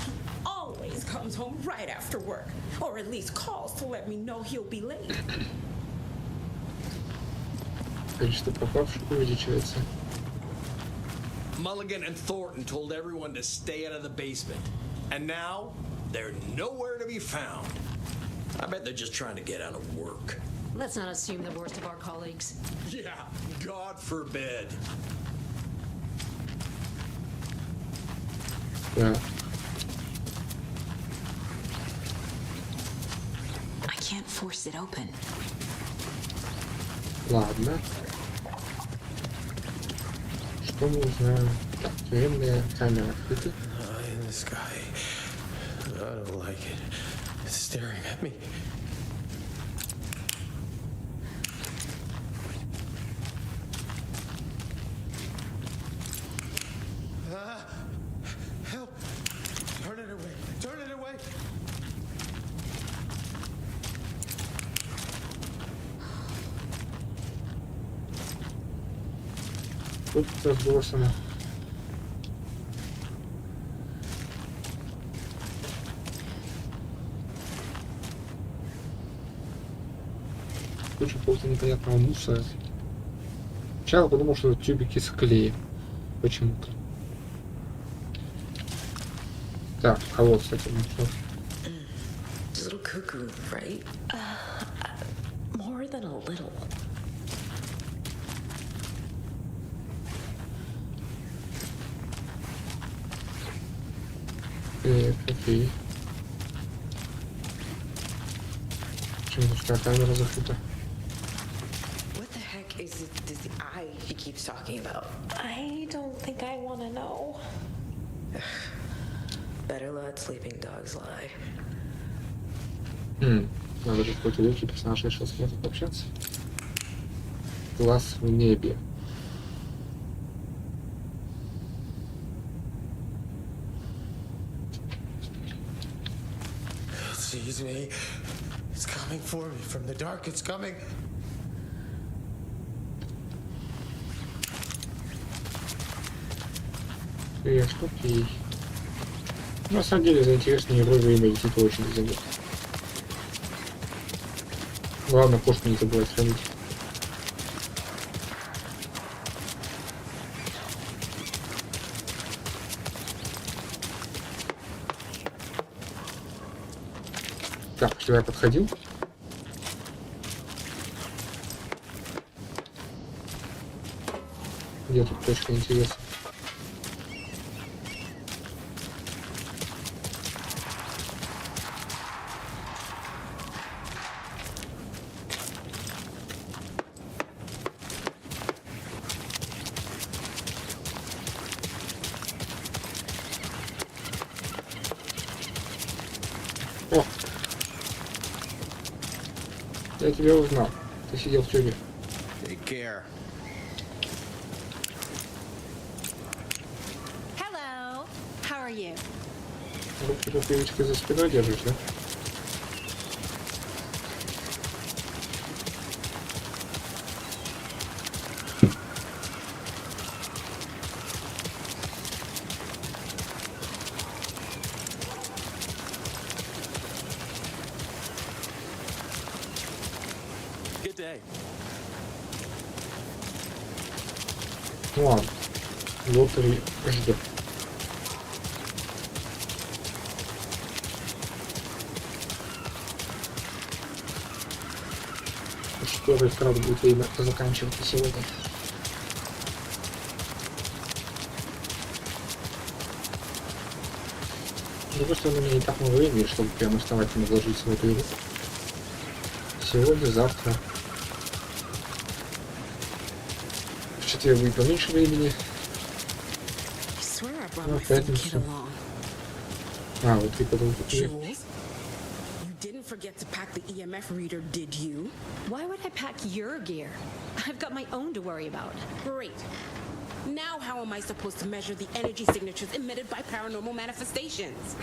He always comes home right after work, or at least calls to let me know he'll be late. Количество пропавших увеличивается. Mulligan and Thornton told everyone to stay out of the basement. And now, they're nowhere to be found. I bet they're just trying to get out of work. Let's not assume the worst of our colleagues. Yeah, God forbid. Yeah. I can't force it open. Ладно. Что мы узнаем? Так, тюремная камера открыта. In the sky. I don't like it. It's staring at me. Тут разбросано. Куча какого-то непонятного мусора. Сначала подумал, что это тюбики с клеем. Почему-то. Так, а вот, кстати, ну, Just a little cuckoo, right? More than a little. Окей. Почему пустая камера закрыта? What the heck is this eye he keeps talking about? I don't think I want to know. Better let sleeping dogs lie. Надо же какой-то легкий персонаж решил с кем-то пообщаться. Глаз в небе. It sees me. It's coming for me. From the dark, it's coming. Окей. На самом деле, за интересные игрой время летит очень заметно. Главное, кошку не забывать хранить. Так, что я подходил? Где тут точка интереса? О! Я тебя узнал. Ты сидел в тюрьме. Take care. Hello. How are you? Руки тут привычкой за спиной держишь, да? Good day. Ну ладно. Лотерей ждет. Что же вправду будет время заканчиваться сегодня? С другой стороны, у меня не так много времени, чтобы прям основательно вложиться в эту игру. Сегодня, завтра. В четверг будет поменьше времени. Ну, в пятницу. А, вот ты потом такие. Didn't forget to pack the EMF reader, did you? Why would I pack your gear? I've got my own to worry about. Great. Now how am I supposed to measure the energy signatures emitted by paranormal manifestations?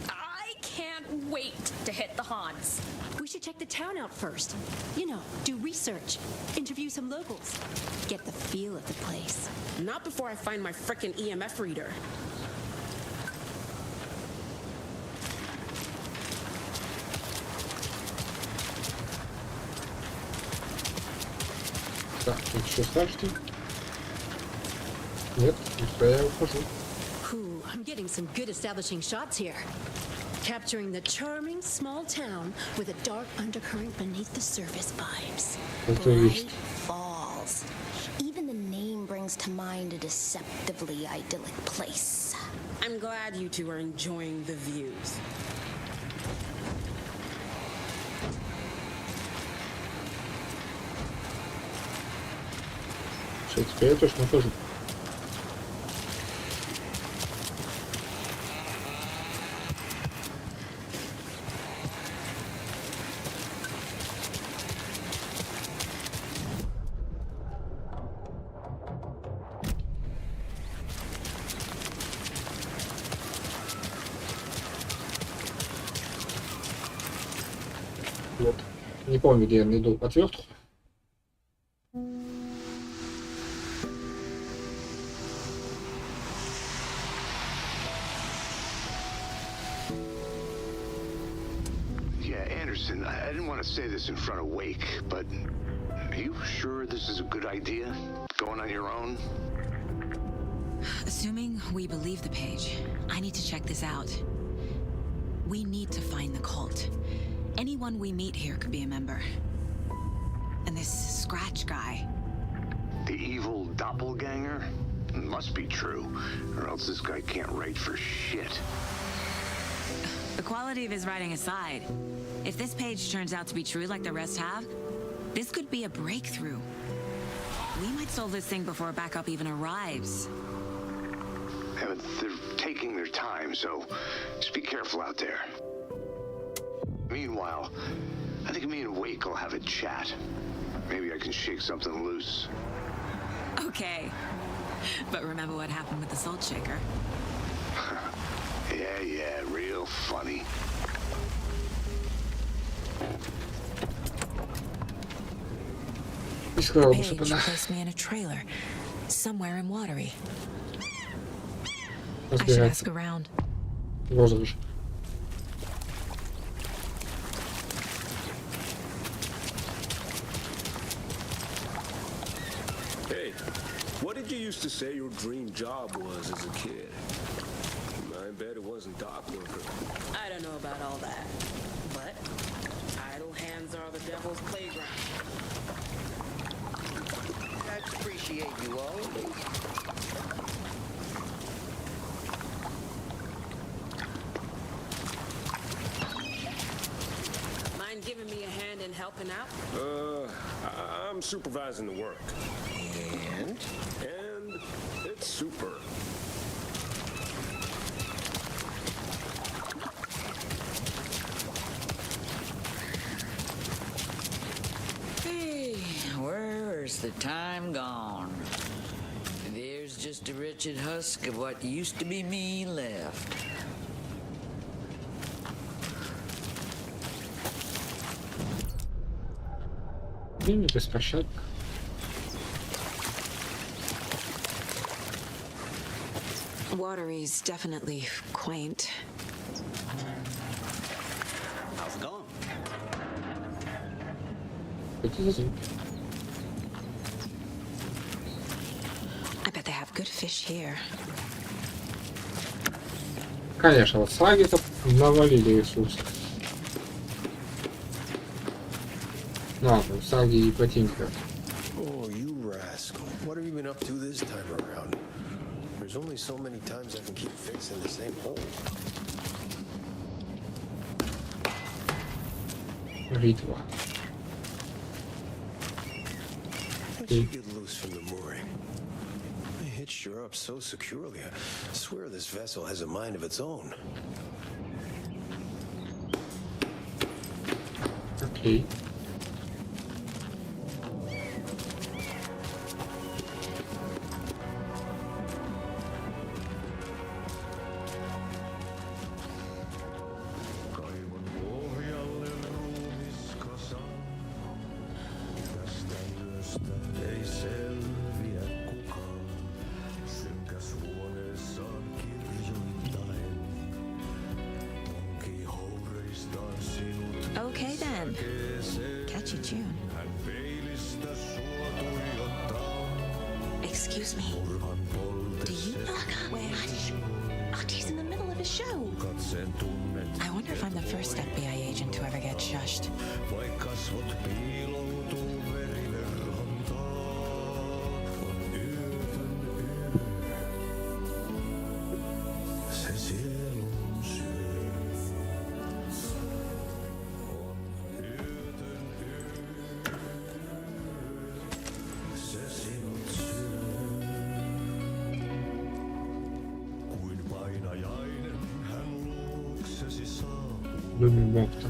I can't wait to hit the haunts. We should check the town out first. You know, do research, interview some locals, get the feel of the place. Not before I find my frickin' EMF reader. Так, тут что скажете? Нет, я ухожу. Ooh, I'm getting some good establishing shots here. Capturing the charming small town with a dark undercurrent beneath the surface vibes. Bright Falls. Even the name brings to mind a deceptively idyllic place. I'm glad you two are enjoying the views. Все, теперь я точно ухожу. Вот. Не помню, где я найду отвертку. Yeah, Anderson, I didn't want to say this in front of Wake, but are you sure this is a good idea? Going on your own? Assuming we believe the page, I need to check this out. We need to find the cult. Anyone we meet here could be a member. And this Scratch guy. The evil doppelganger? Must be true, or else this guy can't write for shit. The quality of his writing aside, if this page turns out to be true like the rest have, this could be a breakthrough. We might solve this thing before backup even arrives. Yeah, but they're taking their time, so just be careful out there. Meanwhile, I think me and Wake will have a chat. Maybe I can shake something loose. Okay. But remember what happened with the salt shaker? Yeah, real funny. The page placed me in a trailer, somewhere in Watery. I should ask around. Розыгрыш. Hey, what did you used to say your dream job was as a kid? I bet it wasn't dock worker. I don't know about all that, but idle hands are the devil's playground. I appreciate you always. Mind giving me a hand in helping out? I'm supervising the work. And? And it's super. Hey, where's the time gone? There's just a wretched husk of what used to be me left. Беспощадно. Watery's definitely quaint. How's it going? I bet they have good fish here. Конечно, вот саги-то навалили ресурсов. Ладно, саги и ботинка. Oh, you rascal. What have you been up to this time around? There's only so many times I can keep fixing the same hole. Ритва. How'd you get loose from the mooring? They hitched her up so securely. I swear this vessel has a mind of its own. Окей. Okay then. Catchy tune. Excuse me. Do you he's in the middle of a show. I wonder if I'm the first FBI agent to ever get shushed. Lumimokta.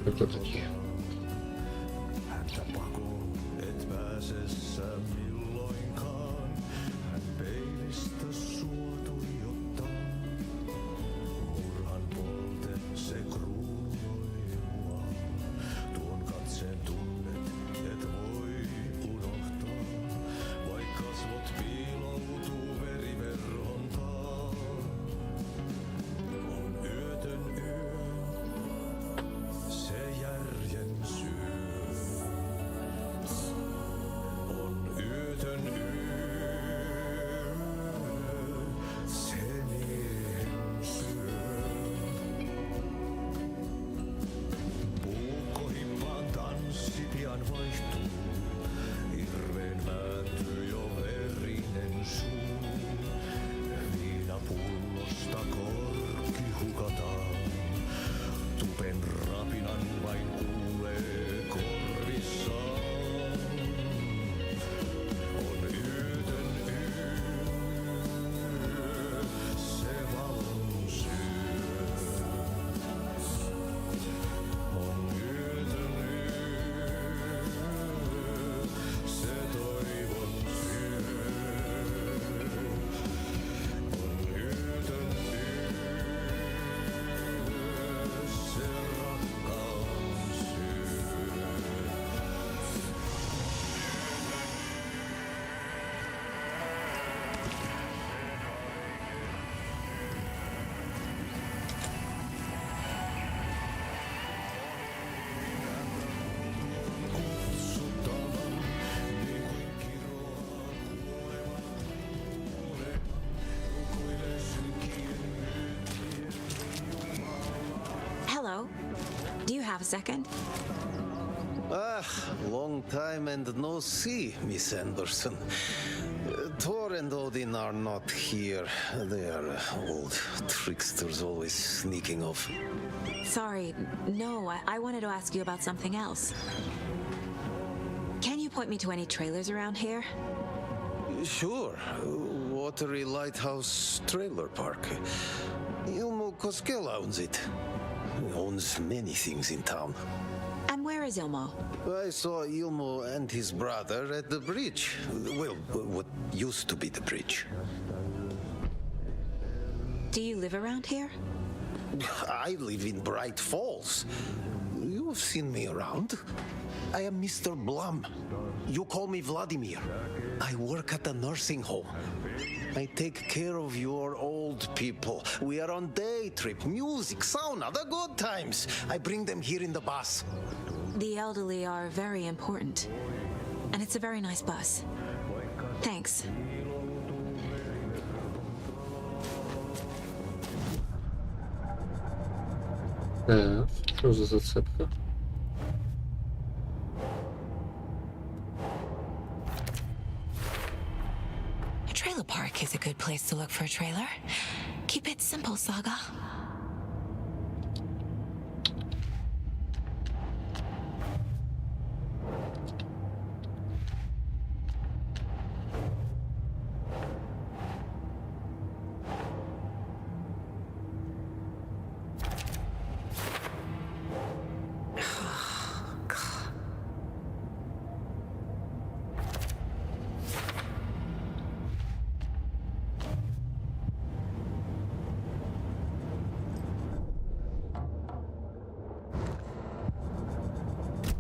Кто такие? have a second? Long time and no see, Miss Anderson. Thor and Odin are not here. They are old tricksters always sneaking off. Sorry, no, I wanted to ask you about something else. Can you point me to any trailers around here? Sure. Watery Lighthouse Trailer Park. Ilmo Koskela owns it. He owns many things in town. And where is Ilmo? I saw Ilmo and his brother at the bridge. Well, what used to be the bridge. Do you live around here? I live in Bright Falls. You've seen me around. I am Mr. Blum. You call me Vladimir. I work at a nursing home. I take care of your old people. We are on day trip, music, sauna, the good times. I bring them here in the bus. The elderly are very important. And it's a very nice bus. Thanks. Что за зацепка? A trailer park is a good place to look for a trailer. Keep it simple, Saga.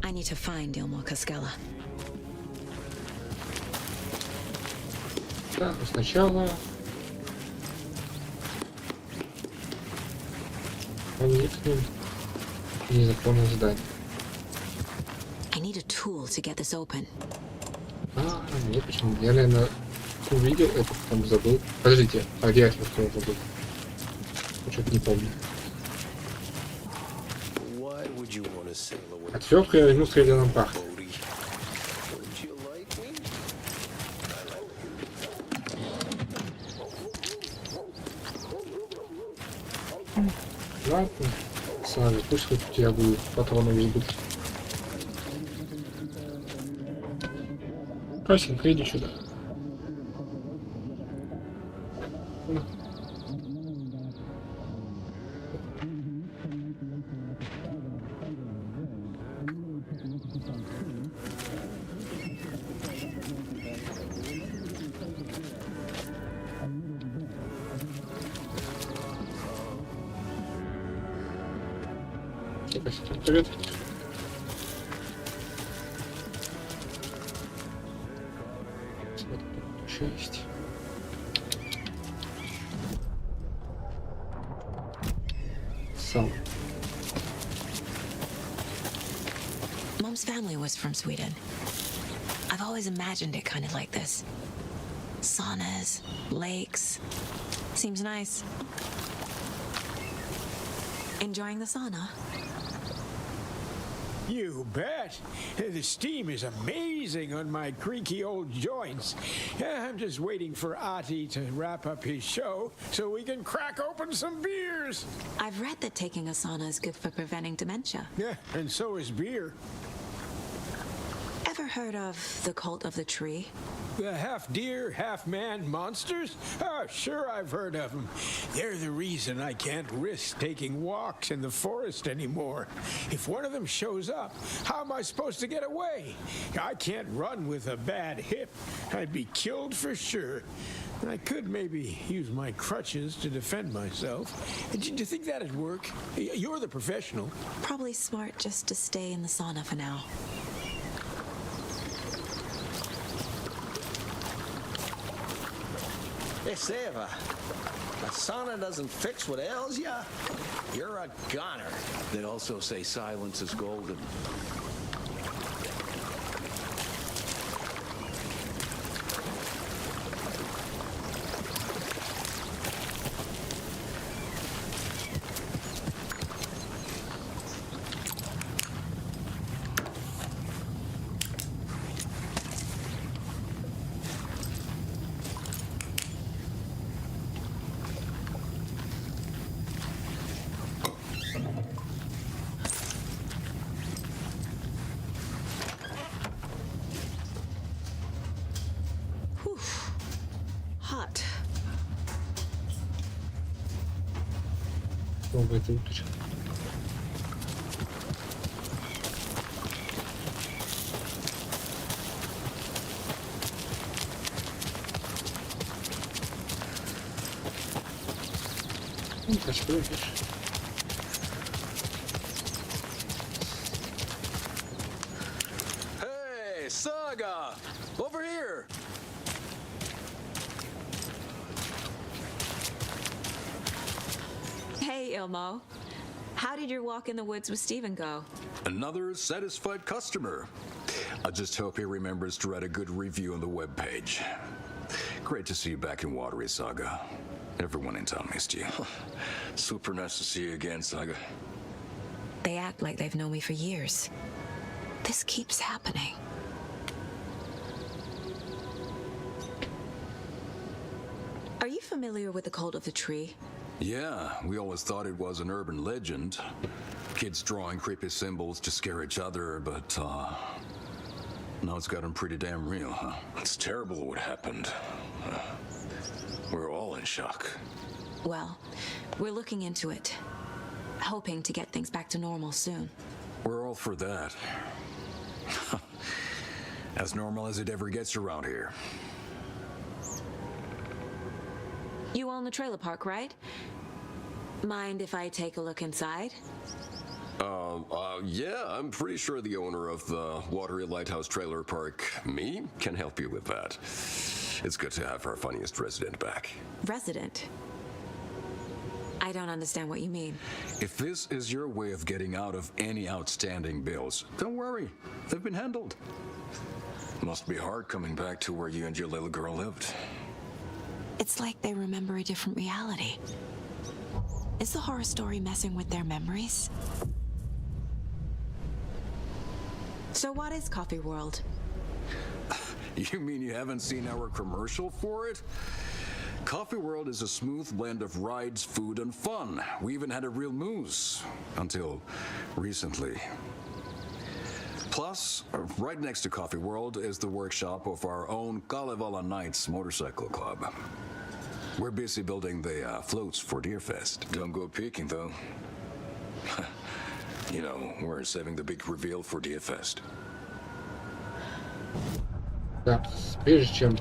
I need to find Ilmo Koskela. Так, сначала проникнем в незаконное здание. I need a tool to get this open. Нет, почему? Я, наверное, увидел это, потом забыл. Подождите, а где я что забыл? Я что-то не помню. Отвертку я возьму с средним пахом. Ладно, сами, пусть хоть у тебя будет патронов избыток. Касенька, иди сюда. Привет. Вот тут еще есть. Сам. Mom's family was from Sweden. I've always imagined it kind of like this. Saunas, lakes. Seems nice. Enjoying the sauna? You bet. The steam is amazing on my creaky old joints. I'm just waiting for Ati to wrap up his show so we can crack open some beers. I've read that taking a sauna is good for preventing dementia. Yeah, and so is beer. Ever heard of the cult of the tree? The half-deer, half-man monsters? Oh, sure I've heard of them. They're the reason I can't risk taking walks in the forest anymore. If one of them shows up, how am I supposed to get away? I can't run with a bad hip. I'd be killed for sure. I could maybe use my crutches to defend myself. Do you think that'd work? You're the professional. Probably smart just to stay in the sauna for now. They say if a sauna doesn't fix what ails ya, you're a goner. They also say silence is golden. Добрый утро. Ну, что видишь? Hey, Saga! Over here! Hey, Ilmo. How did your walk in the woods with Steven go? Another satisfied customer. I just hope he remembers to write a good review on the webpage. Great to see you back in Watery, Saga. Everyone in town missed you. Super nice to see you again, Saga. They act like they've known me for years. This keeps happening. Are you familiar with the cult of the tree? Yeah, we always thought it was an urban legend. Kids drawing creepy symbols to scare each other, but now it's gotten pretty damn real, huh? It's terrible what happened. We're all in shock. Well, we're looking into it, hoping to get things back to normal soon. We're all for that. As normal as it ever gets around here. You own the trailer park, right? Mind if I take a look inside? Yeah, I'm pretty sure the owner of the Watery Lighthouse Trailer Park, me, can help you with that. It's good to have our funniest resident back. Resident? I don't understand what you mean. If this is your way of getting out of any outstanding bills, don't worry. They've been handled. Must be hard coming back to where you and your little girl lived. It's like they remember a different reality. Is the horror story messing with their memories? So what is Coffee World? You mean you haven't seen our commercial for it? Coffee World is a smooth blend of rides, food, and fun. We even had a real moose. Until recently. Plus, right next to Coffee World is the workshop of our own Kalevala Knights Motorcycle Club. We're busy building the floats for Deerfest. Don't go peeking, though. You know, we're saving the big reveal for Deerfest. Да, прежде чем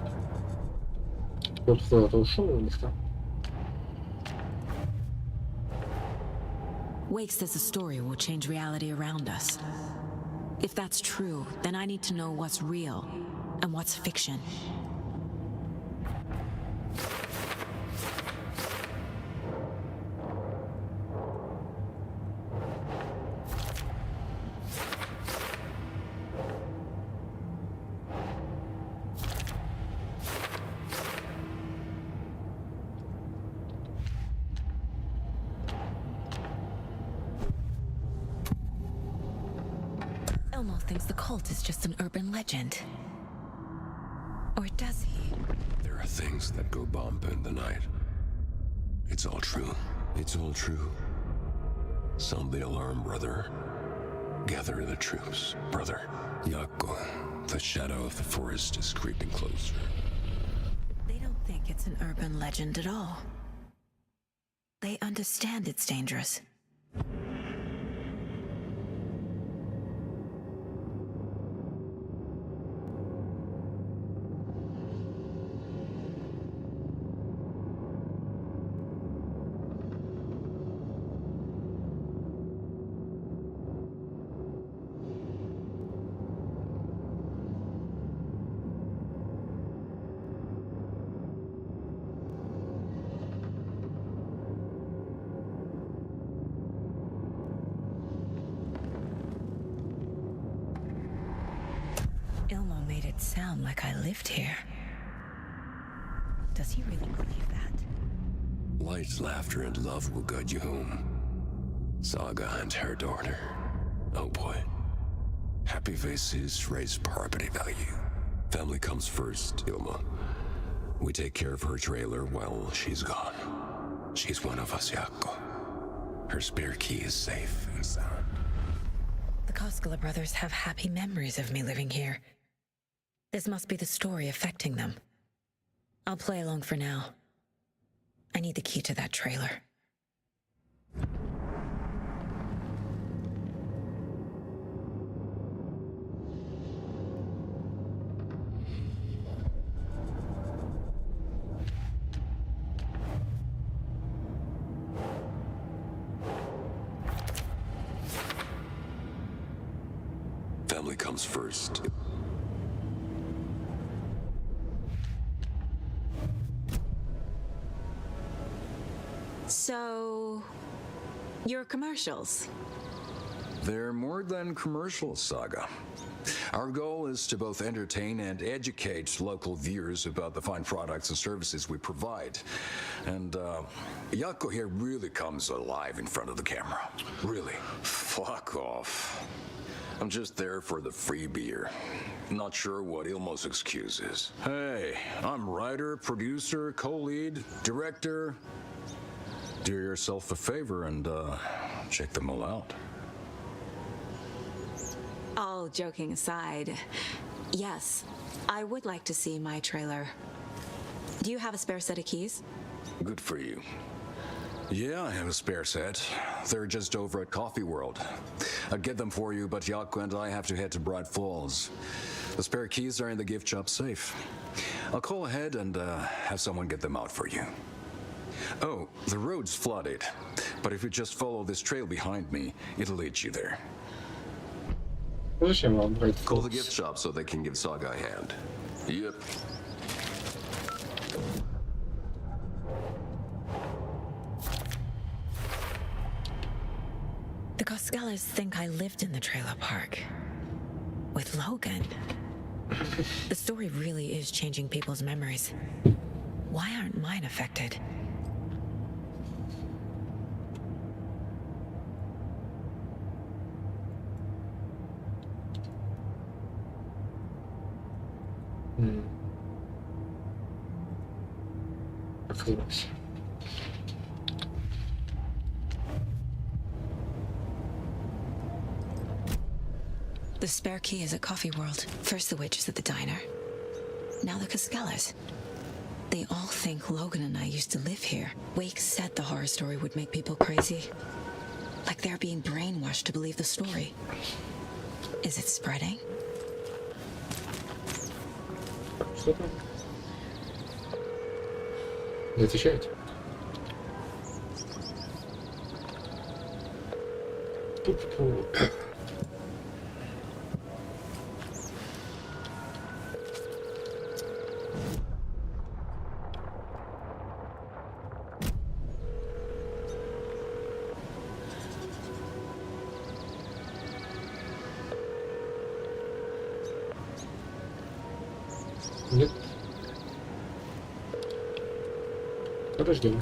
тот кто-то ушел у них там. Wake says the story will change reality around us. If that's true, then I need to know what's real and what's fiction. Elmo thinks the cult is just an urban legend. Or does he? There are things that go bump in the night. It's all true. It's all true. Sound the alarm, brother. Gather the troops, brother. Yako, the shadow of the forest is creeping closer. They don't think it's an urban legend at all. They understand it's dangerous. Ilmo made it sound like I lived here. Does he really believe that? Light, laughter, and love will guide you home. Saga and her daughter. Oh boy. Happy faces raise property value. Family comes first, Ilma. We take care of her trailer while she's gone. She's one of us, Yako. Her spare key is safe and sound. The Koskela brothers have happy memories of me living here. This must be the story affecting them. I'll play along for now. I need the key to that trailer. comes first. So, your commercials. They're more than commercials, Saga. Our goal is to both entertain and educate local viewers about the fine products and services we provide. And Yako here really comes alive in front of the camera. Really. Fuck off. I'm just there for the free beer. Not sure what Ilmo's excuse is. Hey, I'm writer, producer, co-lead, director. Do yourself a favor and check them all out. All joking aside, yes, I would like to see my trailer. Do you have a spare set of keys? Good for you. Yeah, I have a spare set. They're just over at Coffee World. I'd get them for you, but Yako and I have to head to Bright Falls. The spare keys are in the gift shop safe. I'll call ahead and have someone get them out for you. Oh, the road's flooded, but if you just follow this trail behind me, it'll lead you there. Call the gift shop so they can give Saga a hand. Yep. The Koskelas think I lived in the trailer park. With Logan. The story really is changing people's memories. Why aren't mine affected? The spare key is at Coffee World. First the witches at the diner. Now the Koskelas. They all think Logan and I used to live here. Wake said the horror story would make people crazy. Like they're being brainwashed to believe the story. Is it spreading? Что там? Не отвечаете? Нет. Подождем.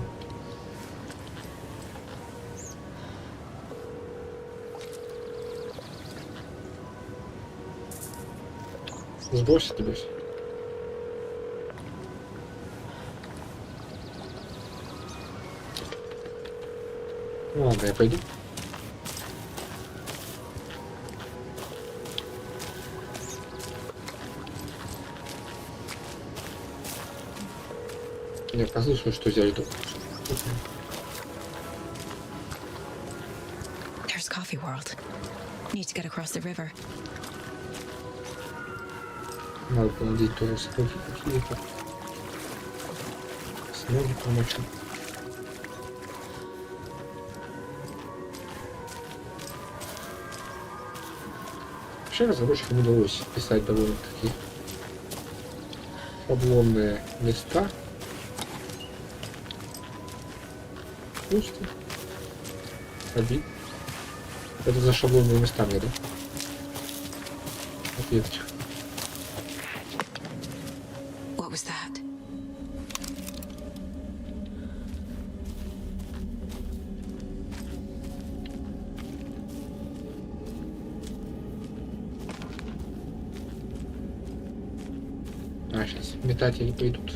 Сбрось тебя. Ладно, я пойду. Я послышал, что взяли тут. There's Coffee World. Need to get across the river. Надо понадеть тоже сколько какие-то. Снова помочь. Вообще разработчикам удалось писать довольно-таки шаблонные места. Пусто. Обид. Это за шаблонные места мне, да? Ответочка. What was that? А, сейчас метатели пойдут.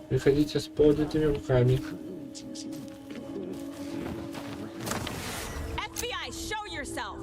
Приходите с поднятыми руками. FBI, show yourself.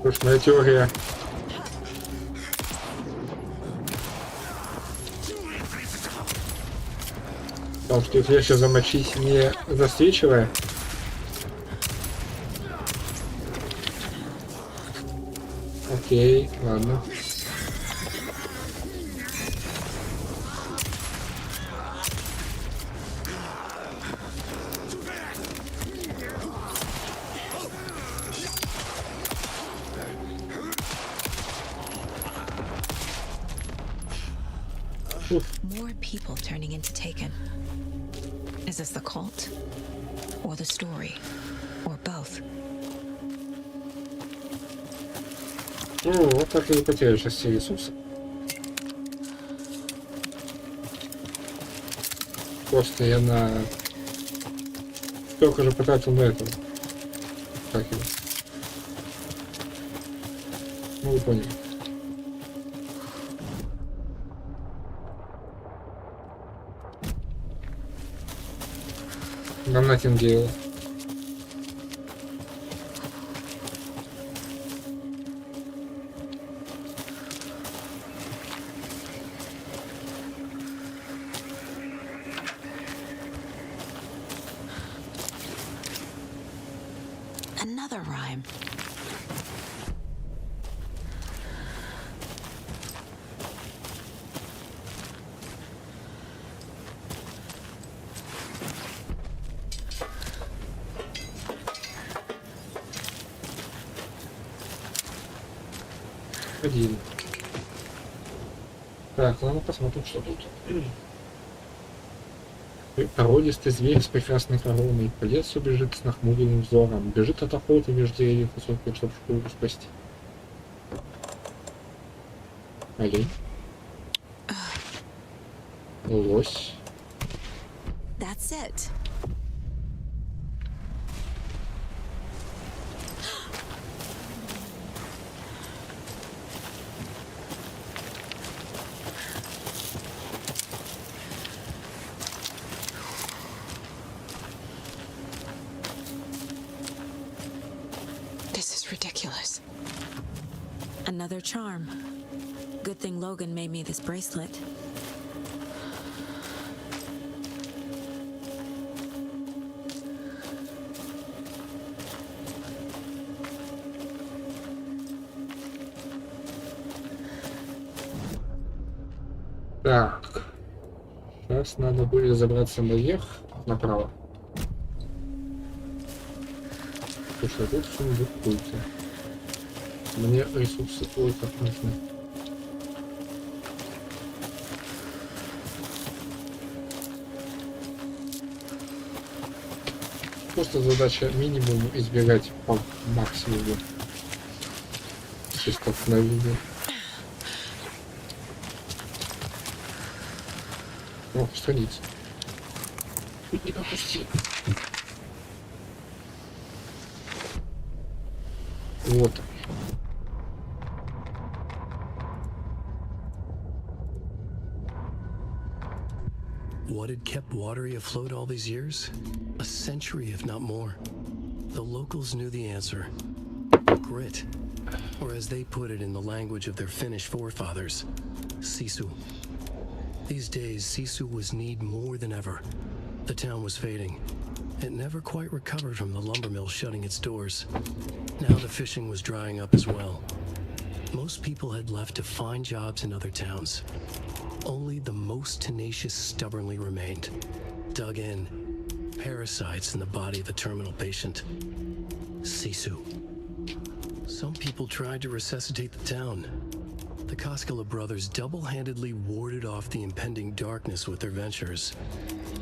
Уж моя теория. Потому что их легче замочить, не засвечивая. Окей, ладно. More people turning into Taken. Is this the cult? Or the story? Or both? Ну, вот так и потеряешь сейчас все ресурсы. Просто я на... Столько же потратил на этого. Как его? Ну, вы поняли. На Натингейла. Another rhyme. Один. Так, ладно, посмотрим, что тут. Породистый зверь с прекрасной короной. По лесу бежит с нахмуренным взором. Бежит от охоты между деревьев высоких, чтобы шкуру спасти. Олень. Лось. That's it. Ridiculous. Another charm. Good thing Logan made me this bracelet. Так. Сейчас надо будет забраться наверх, направо. Потому что тут сундук какой-то. Мне ресурсы ой как нужны. Просто задача минимум избегать по максимуму столкновения. О, страница. Не пропусти. Вот. What had kept Watery afloat all these years? A century, if not more. The locals knew the answer. Grit. Or as they put it in the language of their Finnish forefathers, sisu. These days, sisu was needed more than ever. The town was fading. It never quite recovered from the lumber mill shutting its doors. Now the fishing was drying up as well. Most people had left to find jobs in other towns. Only the most tenacious stubbornly remained, dug in, parasites in the body of a terminal patient. Sisu. Some people tried to resuscitate the town. The Koskela brothers double-handedly warded off the impending darkness with their ventures.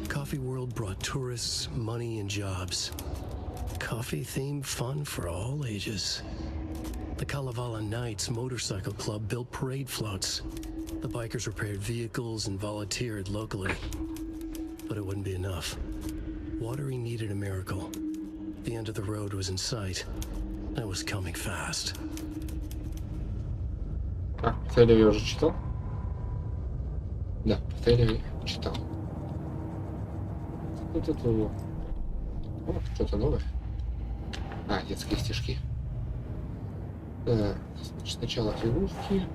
Coffee World brought tourists, money, and jobs. Coffee-themed fun for all ages. The Kalevala Knights Motorcycle Club built parade floats. The bikers repaired vehicles and volunteered locally. But it wouldn't be enough. Watery needed a miracle. The end of the road was in sight. It was coming fast. А, трейлер я уже читал? Да, трейлер читал. Вот это вот. О, что-то новое. А, детские стишки. Так, значит, сначала фигурки.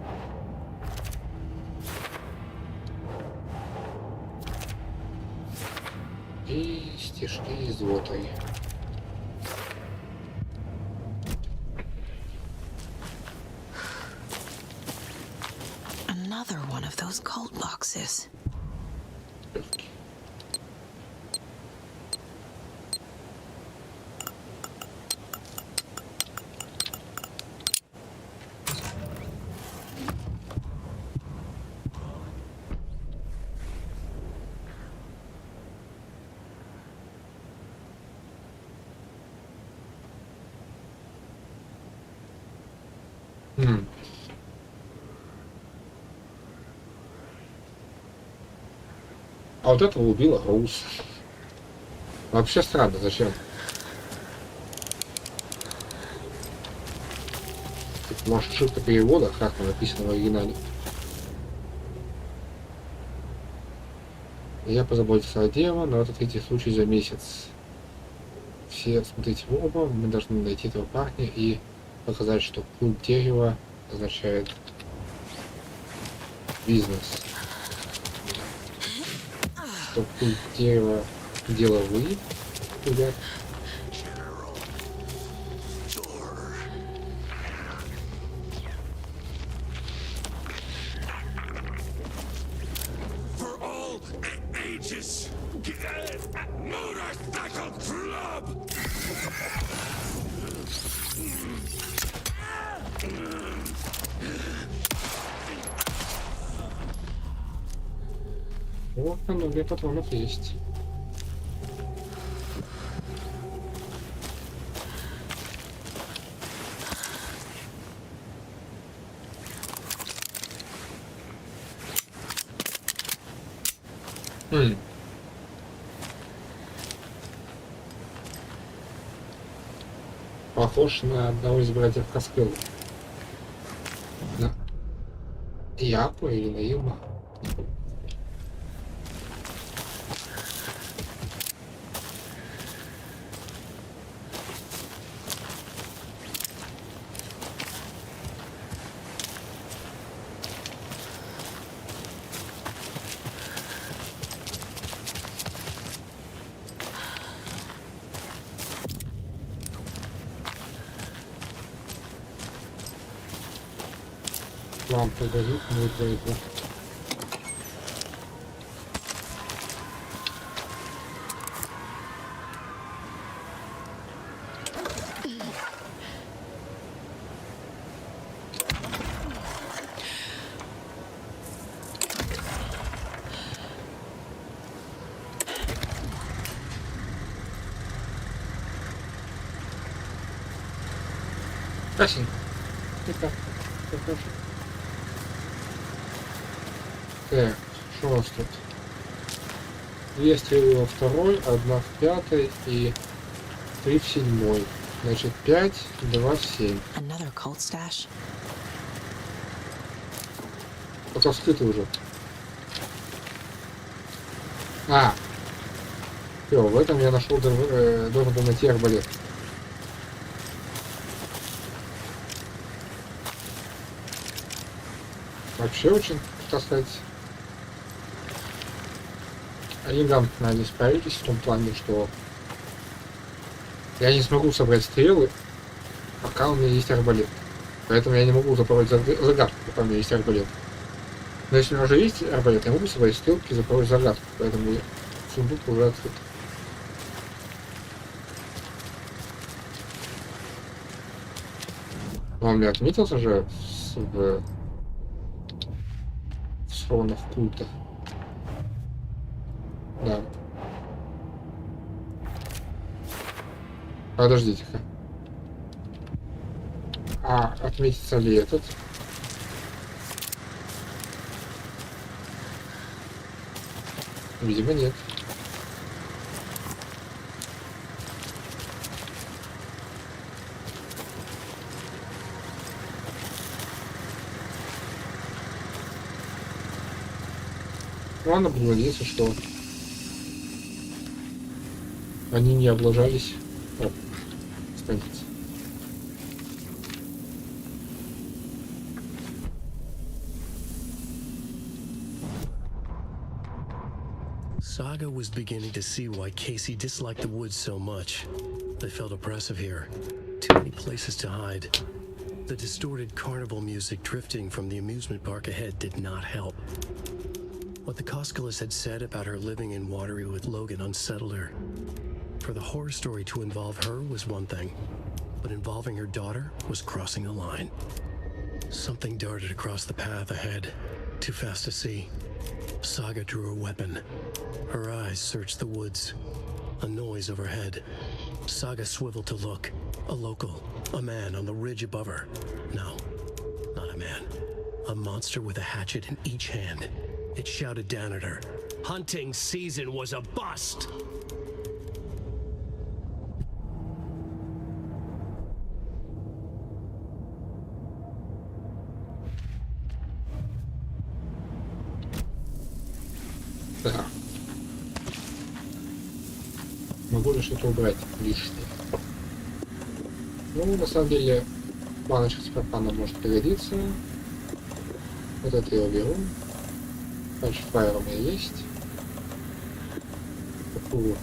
И стишки из Watery. Another one of those cult boxes. А вот этого убила Роуз. Вообще странно, зачем? Может, ошибка перевода, как там написано в оригинале. Я позаботился о деле, но это третий случай за месяц. Все смотрите в оба, мы должны найти этого парня и показать, что культ дерева означает бизнес. Что культ дерева деловые, ребят. Вот много патронов есть. Похож на одного из братьев Каскелла. На Япу или на Илма. Вам подойдут, будет двойку. Красиво. Это хорошо. Так, что у нас тут? 2 стрелы во второй, 1 в пятой и 3 в седьмой. Значит, 5, 2 в 7. Это вскрытый уже. А! Всё, в этом я нашел должен найти арбалет. Вообще очень, так сказать, элегантно они справились в том плане, что я не смогу собрать стрелы, пока у меня есть арбалет. Поэтому я не могу запороть загадку, пока у меня есть арбалет. Но если у меня уже есть арбалет, я могу собрать стрелки и запороть загадку. Поэтому сундук уже открыт. Он мне отметился же в схронах культа. Да. Подождите-ка. А отметится ли этот? Видимо, нет. Ладно, будем надеяться, что они не облажались. О, страница. Saga was beginning to see why Casey disliked the woods so much. They felt oppressive here. Too many places to hide. The distorted carnival music drifting from the amusement park ahead did not help. What the Koskalis had said about her living in Watery with Logan unsettled her. For the horror story to involve her was one thing, but involving her daughter was crossing a line. Something darted across the path ahead, too fast to see. Saga drew her weapon. Her eyes searched the woods. A noise overhead. Saga swiveled to look. A local. A man on the ridge above her. No, not a man. A monster with a hatchet in each hand. It shouted down at her. Hunting season was a bust! Да. Могу ли что-то убрать лишнее? Ну, на самом деле, баночка с пропаном может пригодиться. Вот это я уберу. Дальше фаер у меня есть. Какую?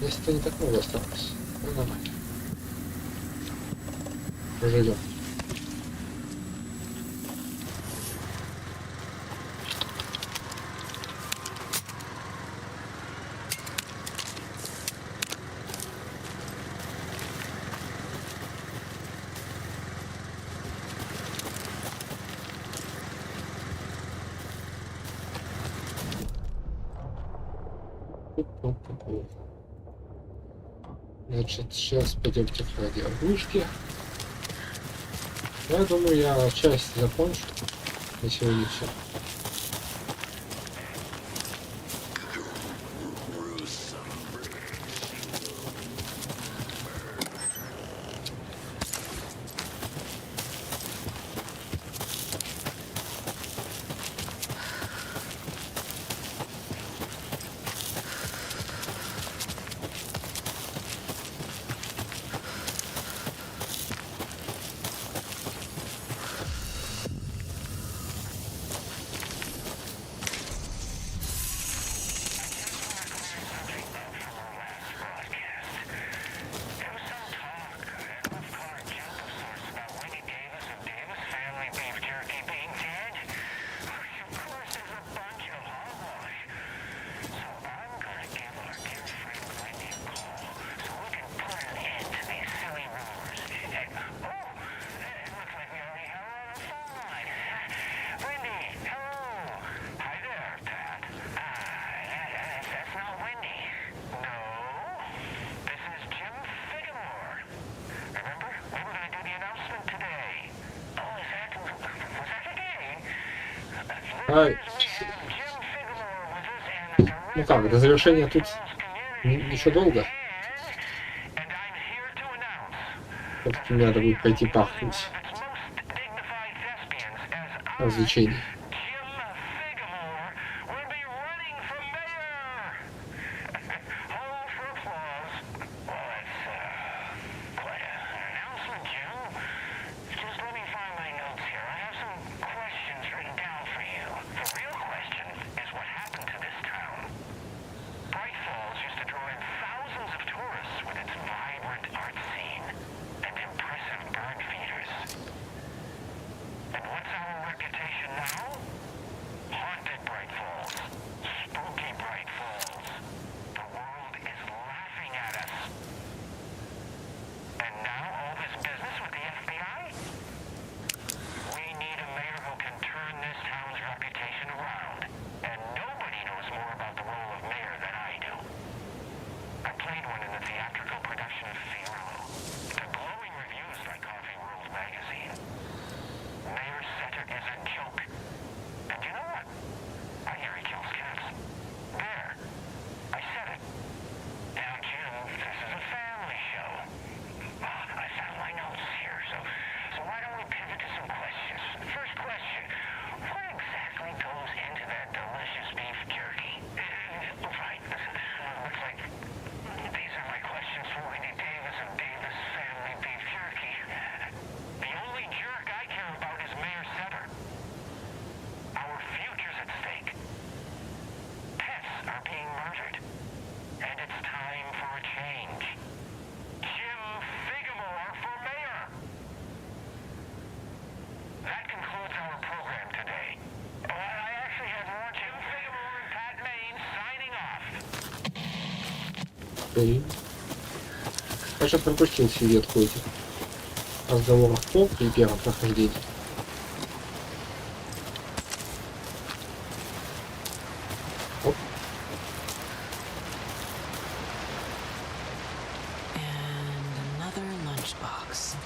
Если-то не так много осталось. Ну, нормально. Поживем. Значит, сейчас пойдемте к радиовышке. Я думаю, я часть закончу. На сегодня все. Ну как, до завершения тут еще долго. Все-таки мне надо будет пойти пахнуть развлечений. And what's our reputation now? Я сейчас пропустил всю ветку этих разговоров при первом прохождении. Оп. And another lunchbox.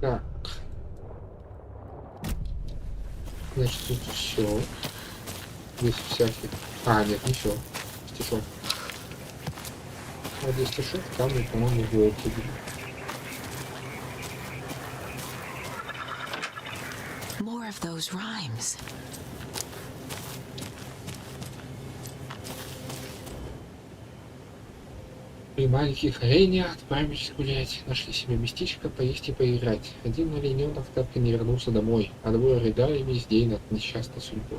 Так. Значит, тут все. Здесь всякие. А, нет, ничего. Стишок. Вот здесь стишок, там, по-моему, волки были. More of those rhymes. При маленьких Рейне отправились гулять. Нашли себе местечко поесть и поиграть. Один олененок так и не вернулся домой, а двое рыдали весь день над несчастной судьбой.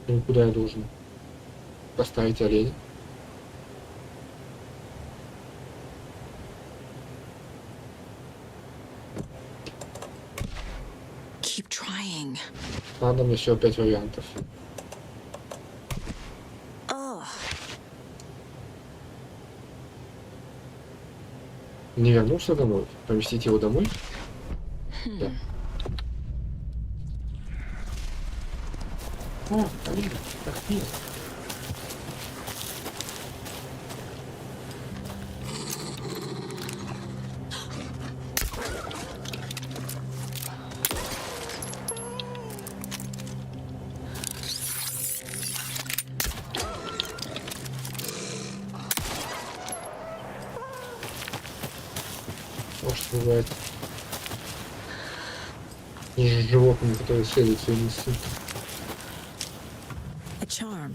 Ну куда я должен поставить оленя? Keep trying. Надо мне еще 5 вариантов. Не вернулся домой? Поместить его домой? Да. О, Алина, так нет. Может, бывает с животными, которые следуют своим инстинктам. A charm.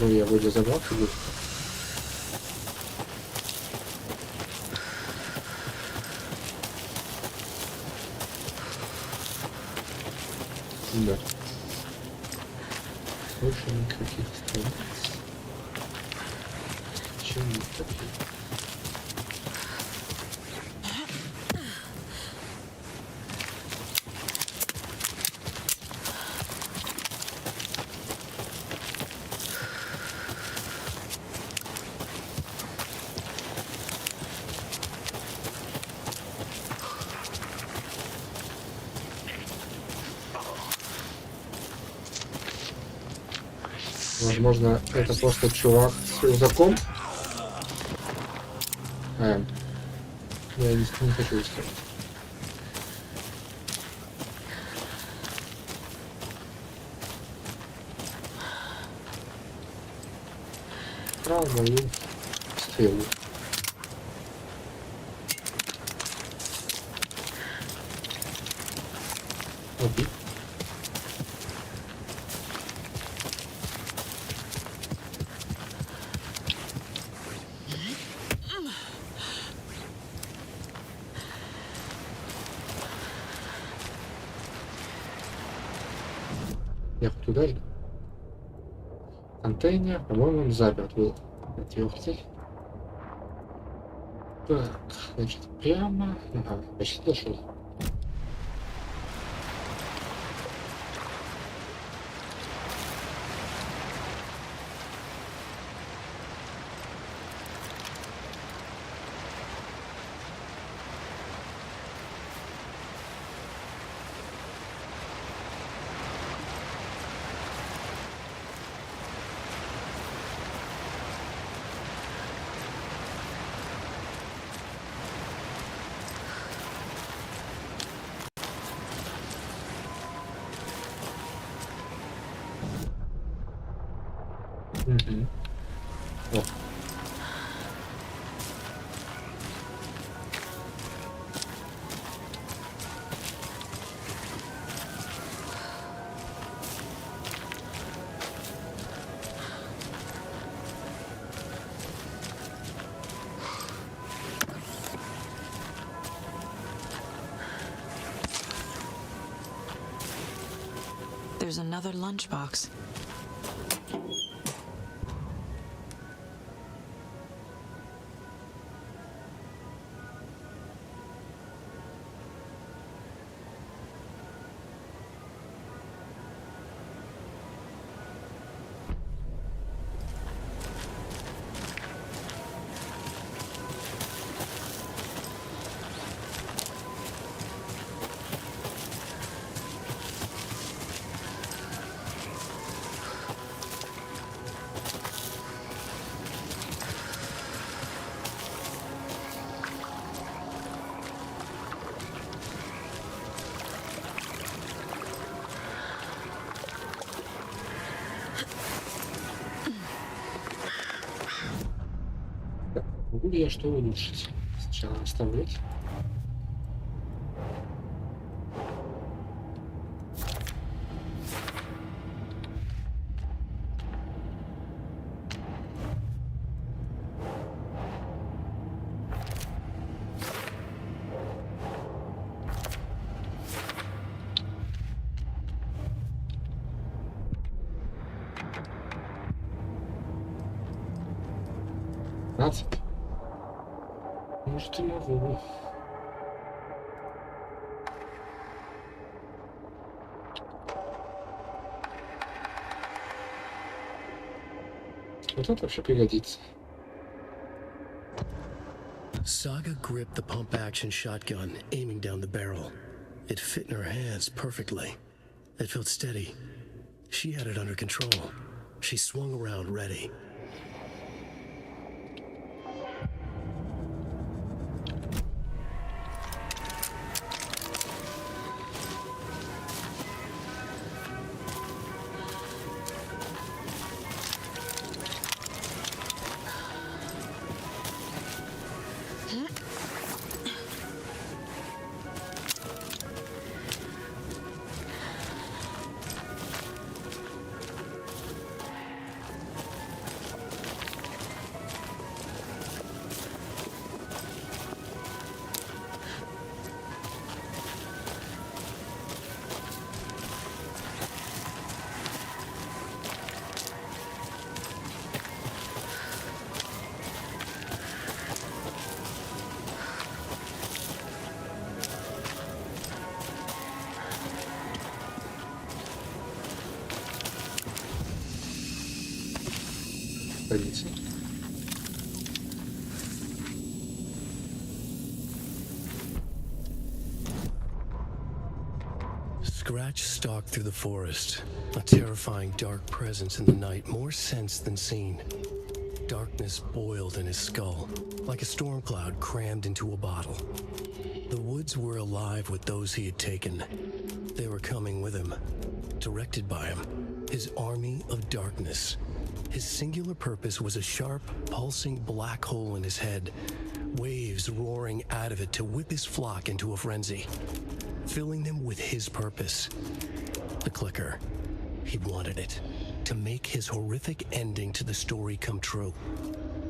Я вроде забрал фигурку. Да. Больше никаких страниц. Чем такие? Возможно, это просто чувак с рюкзаком. Я не хочу искать. Брал мою стрелу. Убить. Я туда же. Контейнер, по-моему, он заперт был. Отвертый. Так, значит, прямо. Ага, почти дошел. Угу. О. There's another lunchbox. Могу ли я что улучшить? Сначала оставлять. Может, и могу. Вот это вообще пригодится. Saga gripped the pump-action shotgun, aiming down the barrel. It fit in her hands perfectly. It felt steady. She had it under control. She swung around, ready. Полиция. Scratch stalked through the forest, a terrifying dark presence in the night, more sensed than seen. Darkness boiled in his skull, like a storm cloud crammed into a bottle. The woods were alive with those he had taken. They were coming with him, directed by him, his army of darkness. His singular purpose was a sharp, pulsing black hole in his head, waves roaring out of it to whip his flock into a frenzy, filling them with his purpose. The clicker. He wanted it, to make his horrific ending to the story come true.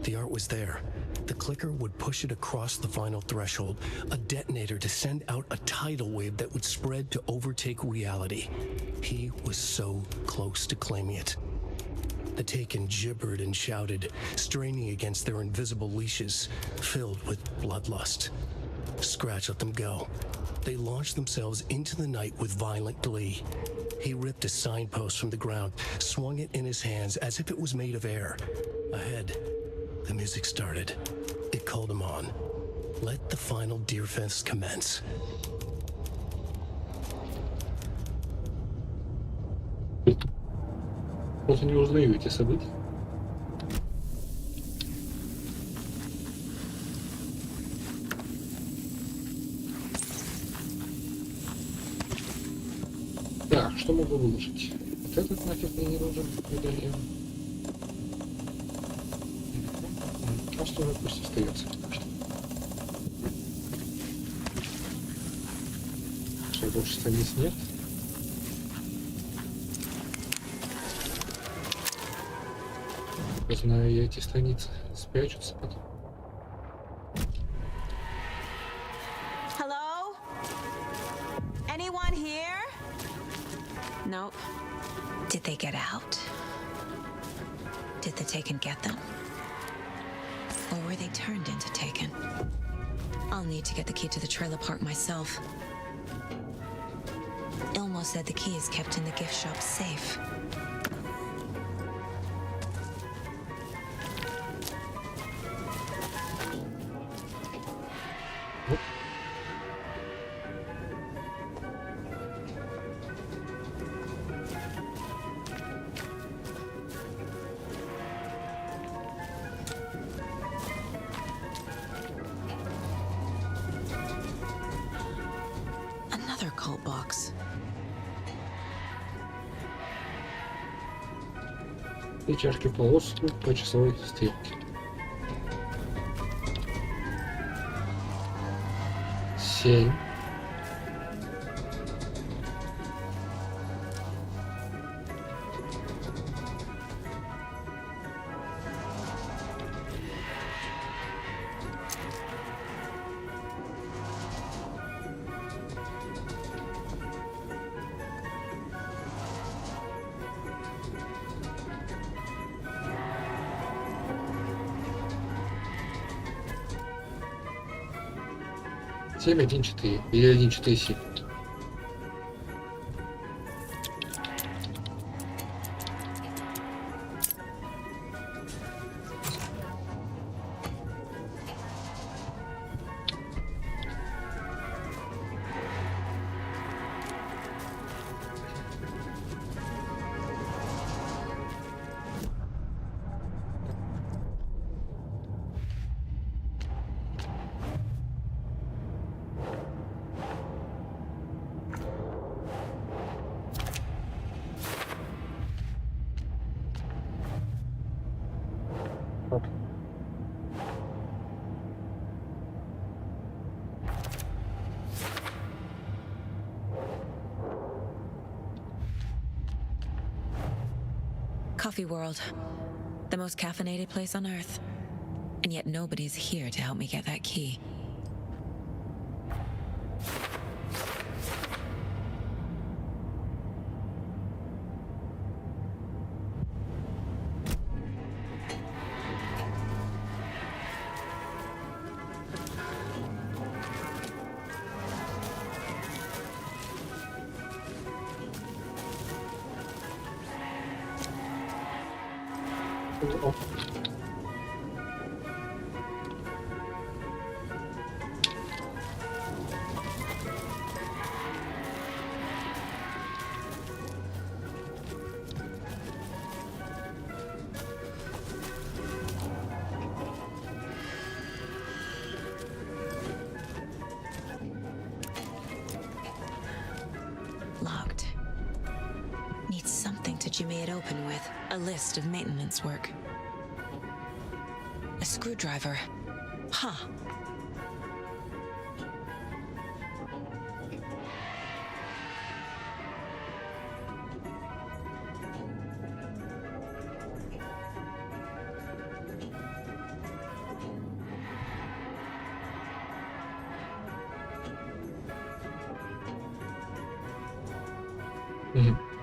The art was there. The clicker would push it across the final threshold, a detonator to send out a tidal wave that would spread to overtake reality. He was so close to claiming it. The Taken gibbered and shouted, straining against their invisible leashes, filled with bloodlust. Scratch let them go. They launched themselves into the night with violent glee. He ripped a signpost from the ground, swung it in his hands as if it was made of air. Ahead, the music started. It called him on. Let the final Deerfest commence. Вот не узнаю эти события. Так, что могу улучшить? Вот этот нафиг мне не нужен, медальон. просто уже пусть остается. Что, больше страниц нет? Знаю я эти страницы. Спрячутся потом. Hello? Anyone here? Nope. Did they get out? Did the Taken get them? Or were they turned into Taken? I'll need to get the key to the trailer park myself. Ilmo said the key is kept in the gift shop safe. Another cult box. И чашки полоску по часовой стрелке. 7. Семь, 1, 4 или 1, 4, 7. Coffee World. The most caffeinated place on Earth. And yet nobody's here to help me get that key. Locked. Needs something to jimmy it open with. A list of maintenance work. A screwdriver. Huh.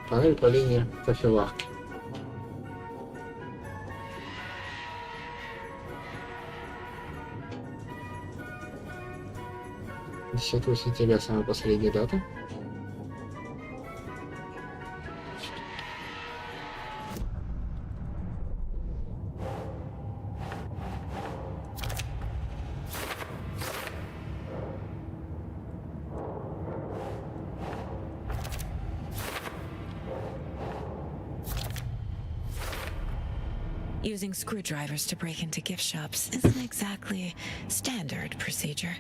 Панель управления кофеварки. 10 сентября самая последняя дата. Using screwdrivers to break into gift shops isn't exactly standard procedure.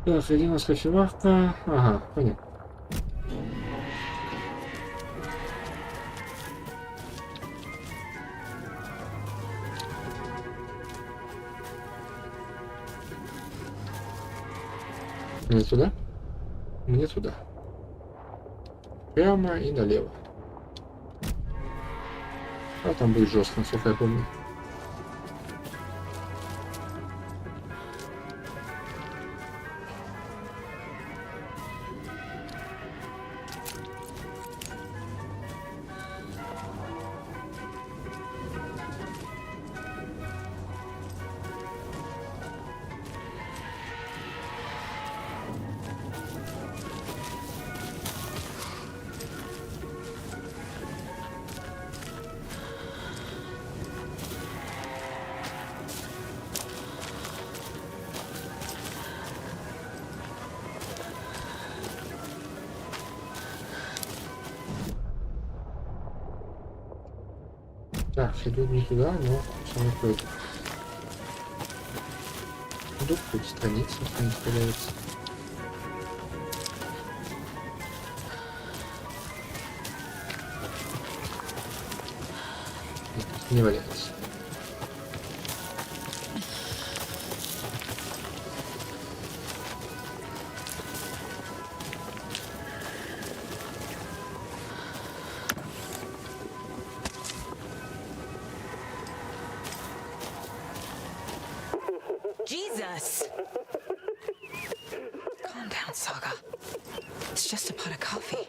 Так, где у нас кофеварка? Ага, понятно. Мне туда? Мне туда. Прямо и налево. А там будет жестко, насколько я помню. Так, иду не туда, но самое какое-то. Иду, тут страница не появится. Нет, не валяется. Jesus! Calm down, Saga. It's just a pot of coffee.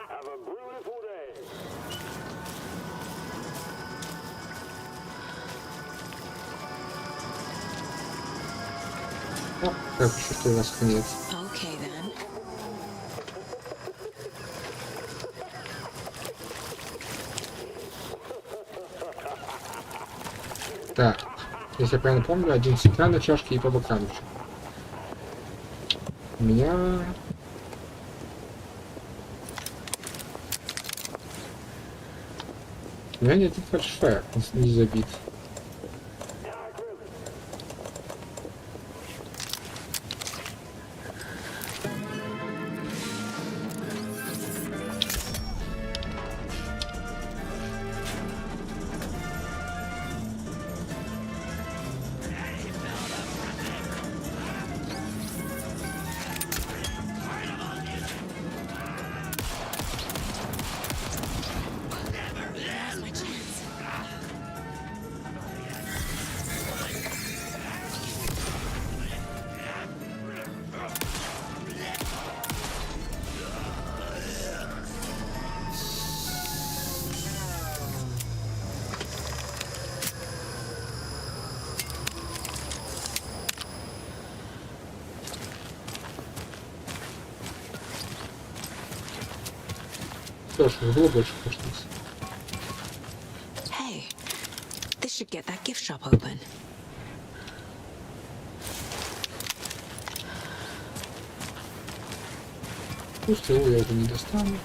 Have a beautiful day. О, как еще что у нас конец. Okay, then. Так, если я правильно помню, один стакан на чашке и по бокам еще. У меня... У меня нет фальшфайр, не забит. Что ж, было больше пришлось. Hey, this should get that gift shop open. Пусть его я уже не достану.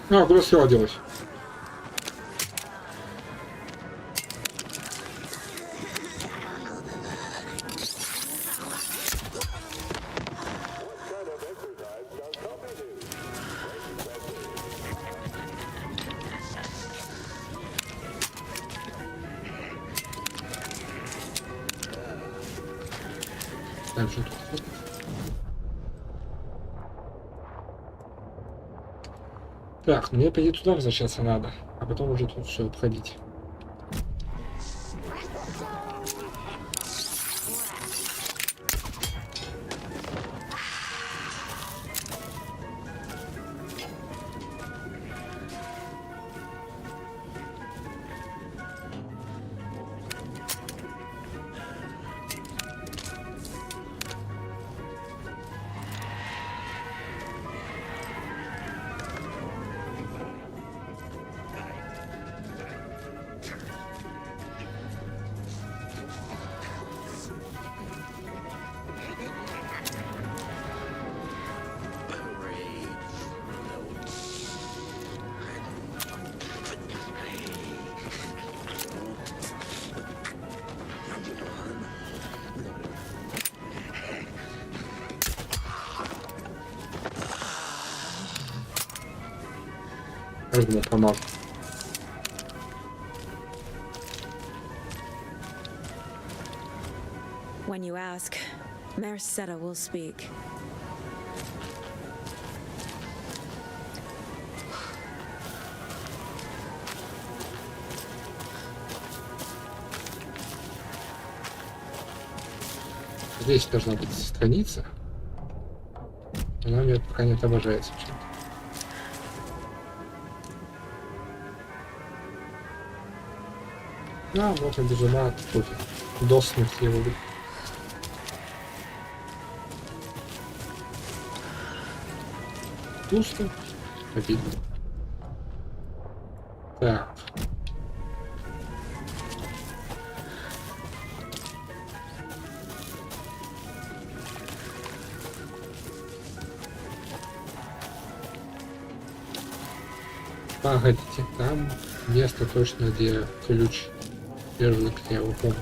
А, куда села делась? Так, что тут? Так, мне по идее туда возвращаться надо, а потом уже тут все обходить. Рыгнул помазал. When you ask, Merceda will speak. Здесь должна быть страница. Она у меня пока не отображается почему-то. А, вот он дожимает кофе. До смерти его. Пусто. Обидно. Так. Погодите, там место точно, где ключ держит, я его помню.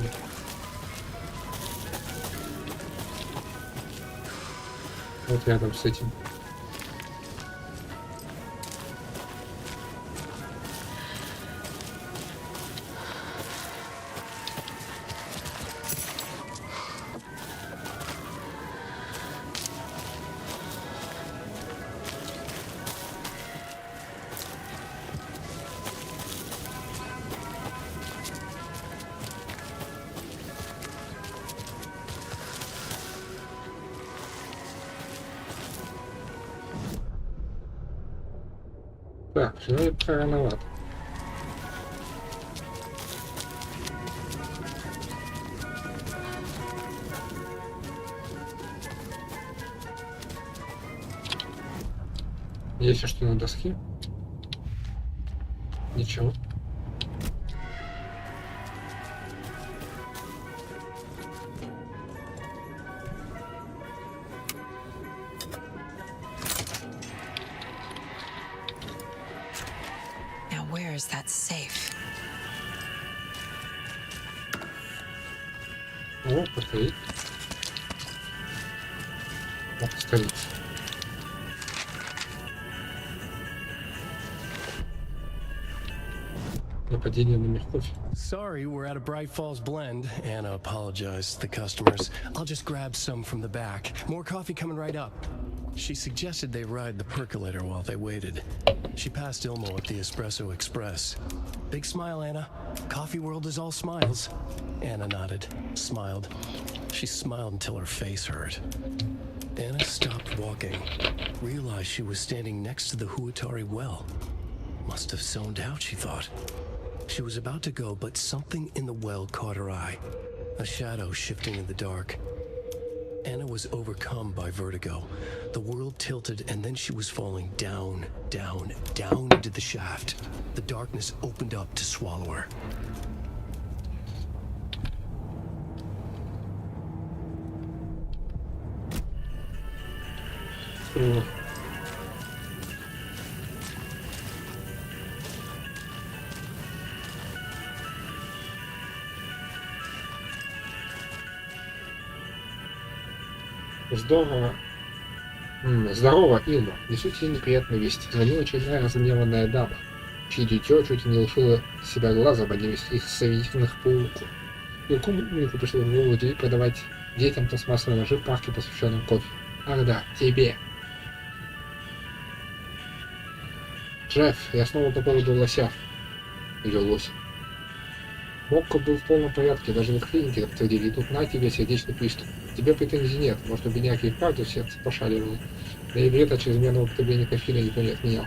Вот рядом с этим. Так, все это рановато. Есть что на доске? Ничего. Where's that safe? О, повторить. О, столица. Нападение на мягкофе. Sorry, we're at a Bright Falls blend. Anna apologized to the customers. I'll just grab some from the back. More coffee coming right up. She suggested they ride the percolator while they waited. She passed Ilmo at the Espresso Express. Big smile, Anna. Coffee world is all smiles. Anna nodded, smiled. She smiled until her face hurt. Anna stopped walking, realized she was standing next to the Huatari well. Must have zoned out, she thought. She was about to go, but something in the well caught her eye. A shadow shifting in the dark. Anna was overcome by vertigo. The world tilted, and then she was falling down, down, down into the shaft. The darkness opened up to swallow her. Здорово. Здорово, Илма. Несу тебе неприятную весть. Звонила очередная разгневанная дама, чьи дитё чуть не лишило себя глаза об одних из соединительных пауков. Илку пришло в голову продавать детям пластмассовые ножи в парке, посвященном кофе. Ах да, тебе. Джефф, я снова по поводу лося. Или лося. Мокко был в полном порядке, даже в клинике подтвердили, и тут на тебе сердечный приступ. Тебе претензий нет, может, у бедняки и вправду сердце пошаливало. Да и вред от чрезмерного употребления кофеина никто не отменял.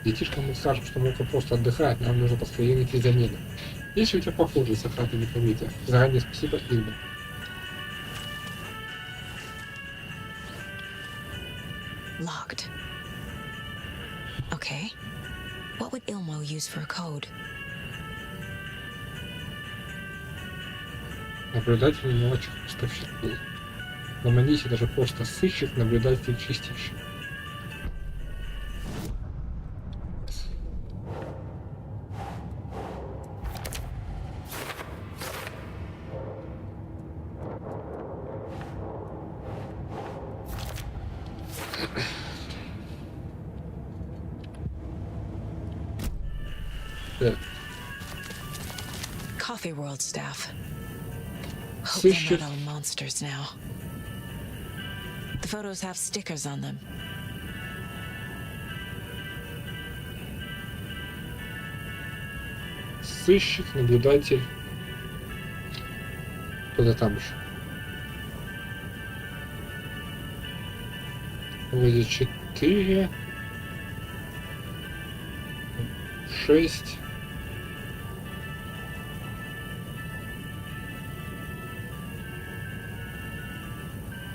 Детишкам мы скажем, что Мокко просто отдыхает, нам нужно подклеить и замены. Если у тебя похожие сохраты микромитя, заранее спасибо, Илма. Locked. Okay. What would Ilmo use for a code? Наблюдатель мелочных поставщик был. На Манисе даже просто сыщик, наблюдатель чистильщик. Coffee World staff. Hope Сыщик. they're not all monsters now. The photos have stickers on them. Сыщик, наблюдатель. Кто-то там еще. Вроде 4, 6.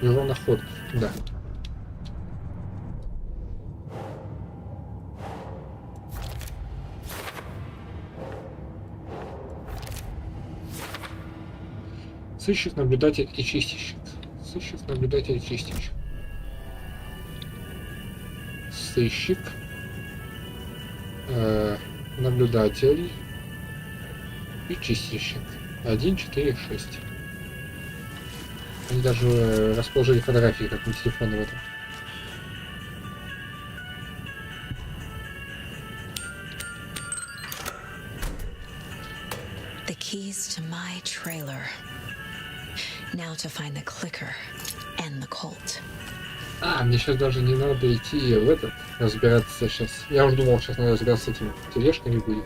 Его находка, да. Сыщик, наблюдатель и чистильщик. Сыщик, наблюдатель и чистильщик. Сыщик. Наблюдатель и чистильщик. 1, 4, 6. Они даже расположили фотографии, как на телефоне в этом. The keys to my trailer. Now to find the clicker and the Colt. Мне сейчас даже не надо идти в этот, разбираться сейчас. Я уже думал, сейчас надо разбираться с этими тележками будет.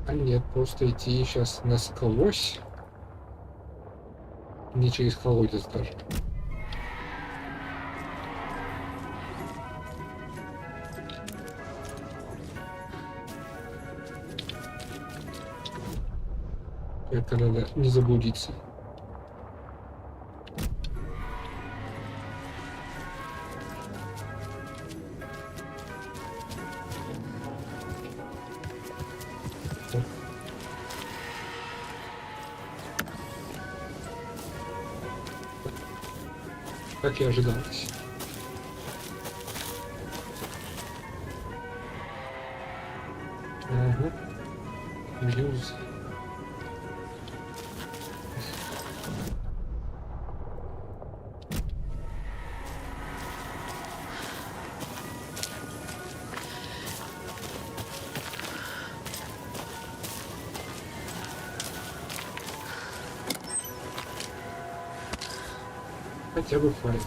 А нет, просто идти сейчас насквозь. Не через колодец даже. Только надо не заблудиться. Как и ожидалось. Мьюз. Хотя бы файл.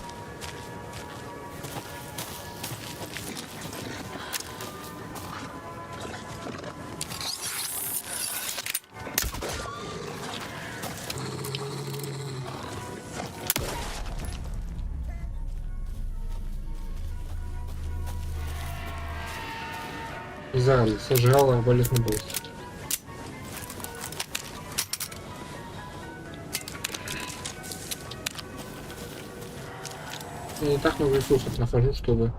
Израиль сожрал арбалетный болт. Я не так много ресурсов нахожу, чтобы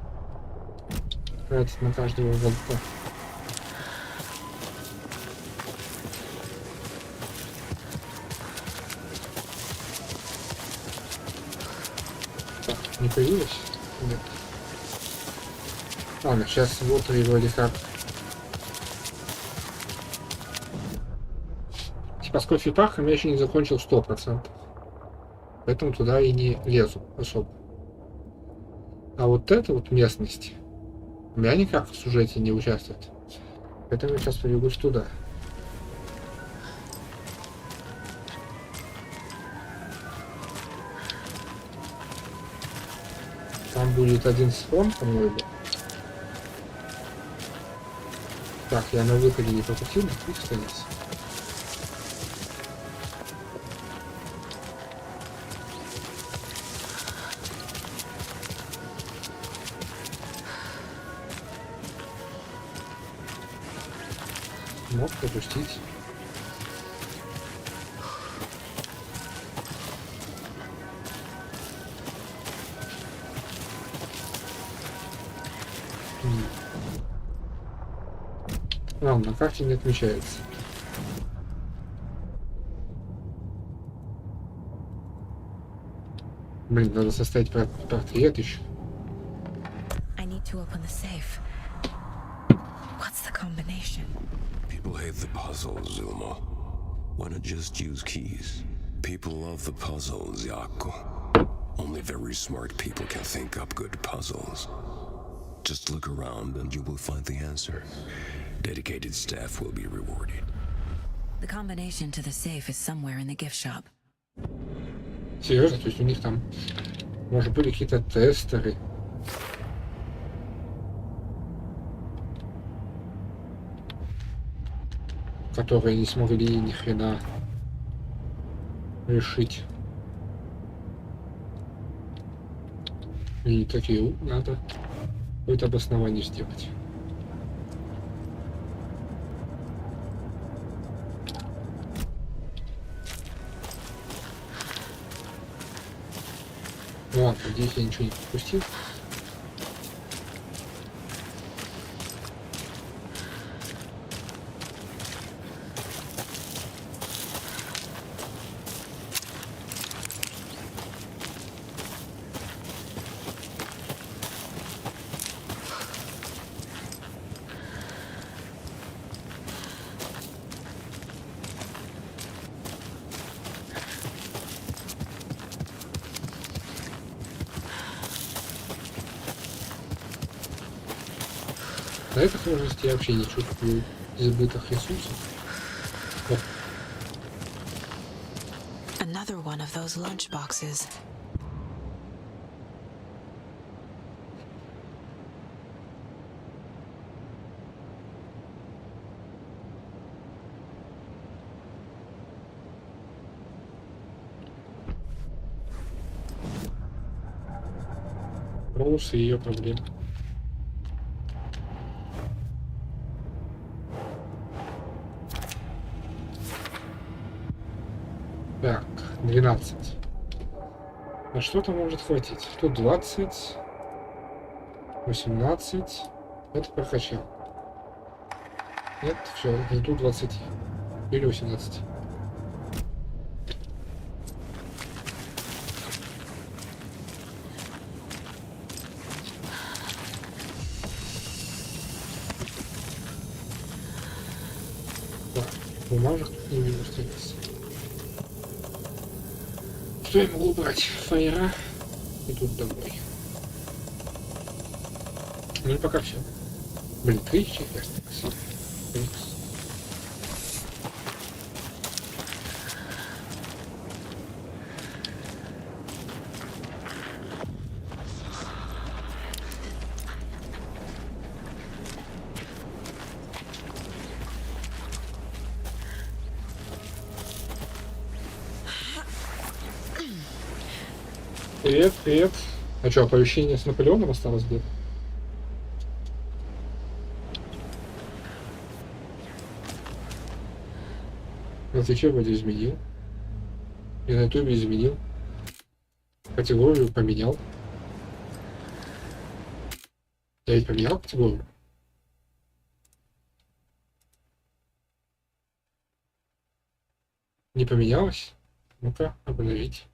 тратить на каждого волка. Так, не появилось? Нет. Ладно, сейчас вот и вроде как. Типа с кофе-парком я еще не закончил 100%. Поэтому туда и не лезу особо. А вот эта вот местность у меня никак в сюжете не участвует. Поэтому я сейчас побегусь туда. Там будет один схрон, по-моему. Так, я на выходе не пропустил, и стоять. Мог пропустить. На карте не отмечается. Блин, надо составить портрет еще. I need to open the safe. What's the combination? People hate the puzzles, Zulma. Why not just use keys? People love the puzzles, Yaku. Only very smart people can think up good puzzles. Just look around and you will find the answer. Dedicated staff will be rewarded. The combination to the safe is somewhere in the gift shop. Серьезно? То есть у них там, может, были какие-то тестеры? Которые не смогли ни хрена решить. И такие, надо какое-то обоснование сделать. Ладно, надеюсь, я ничего не пропустил. На этой сложности я вообще не чувствую избыток ресурсов. Вот. Another one of those lunch boxes. Роуз и ее проблемы. Так, 12. На что-то может хватить. Тут 20, 18. Это прокачал. Нет, все, жду 20. Или 18. Так, бумажек не вижу страниц. Что я могу брать? Фаера и тут домой. Ну и пока все. Блин, кричи, ясно, спасибо. Привет, привет. А что, оповещение с Наполеоном осталось где-то? На Твиче вроде изменил. И на Ютубе изменил. Категорию поменял. Я ведь поменял категорию. Не поменялось? Ну-ка, обновить.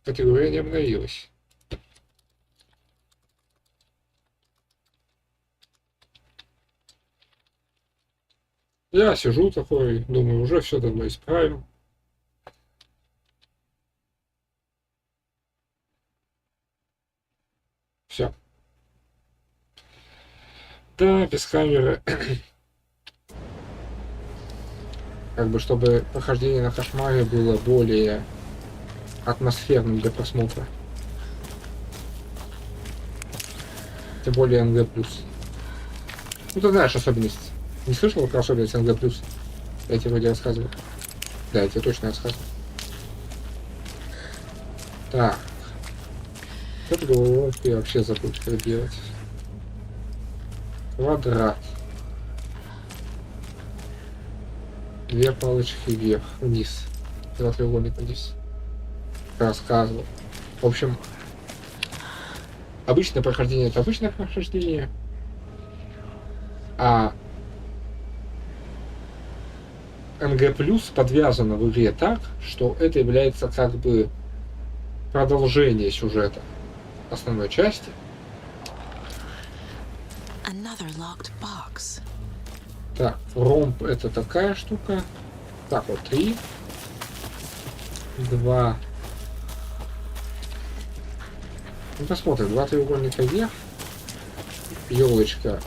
Категория не обновилась. Я сижу такой, думаю, уже все давно исправил. Все. Да, без камеры. Как бы, чтобы прохождение на Кошмаре было более атмосферным для просмотра. Тем более НГ+. Ну, ты знаешь особенность. Не слышал про особенность НГ+? Я тебе вроде рассказывал. Да, я тебе точно рассказывал. Так. Что-то головой я вообще забыл, как делать. Квадрат. Две палочки вверх, вниз. Два треугольника вниз. Рассказывал. В общем, обычное прохождение — это обычное прохождение. А НГ+ подвязано в игре так, что это является как бы продолжение сюжета основной части. Another locked box. Так, ромб — это такая штука. Так, вот 3, 2. Ну, посмотрим. 2 треугольника вверх, елочка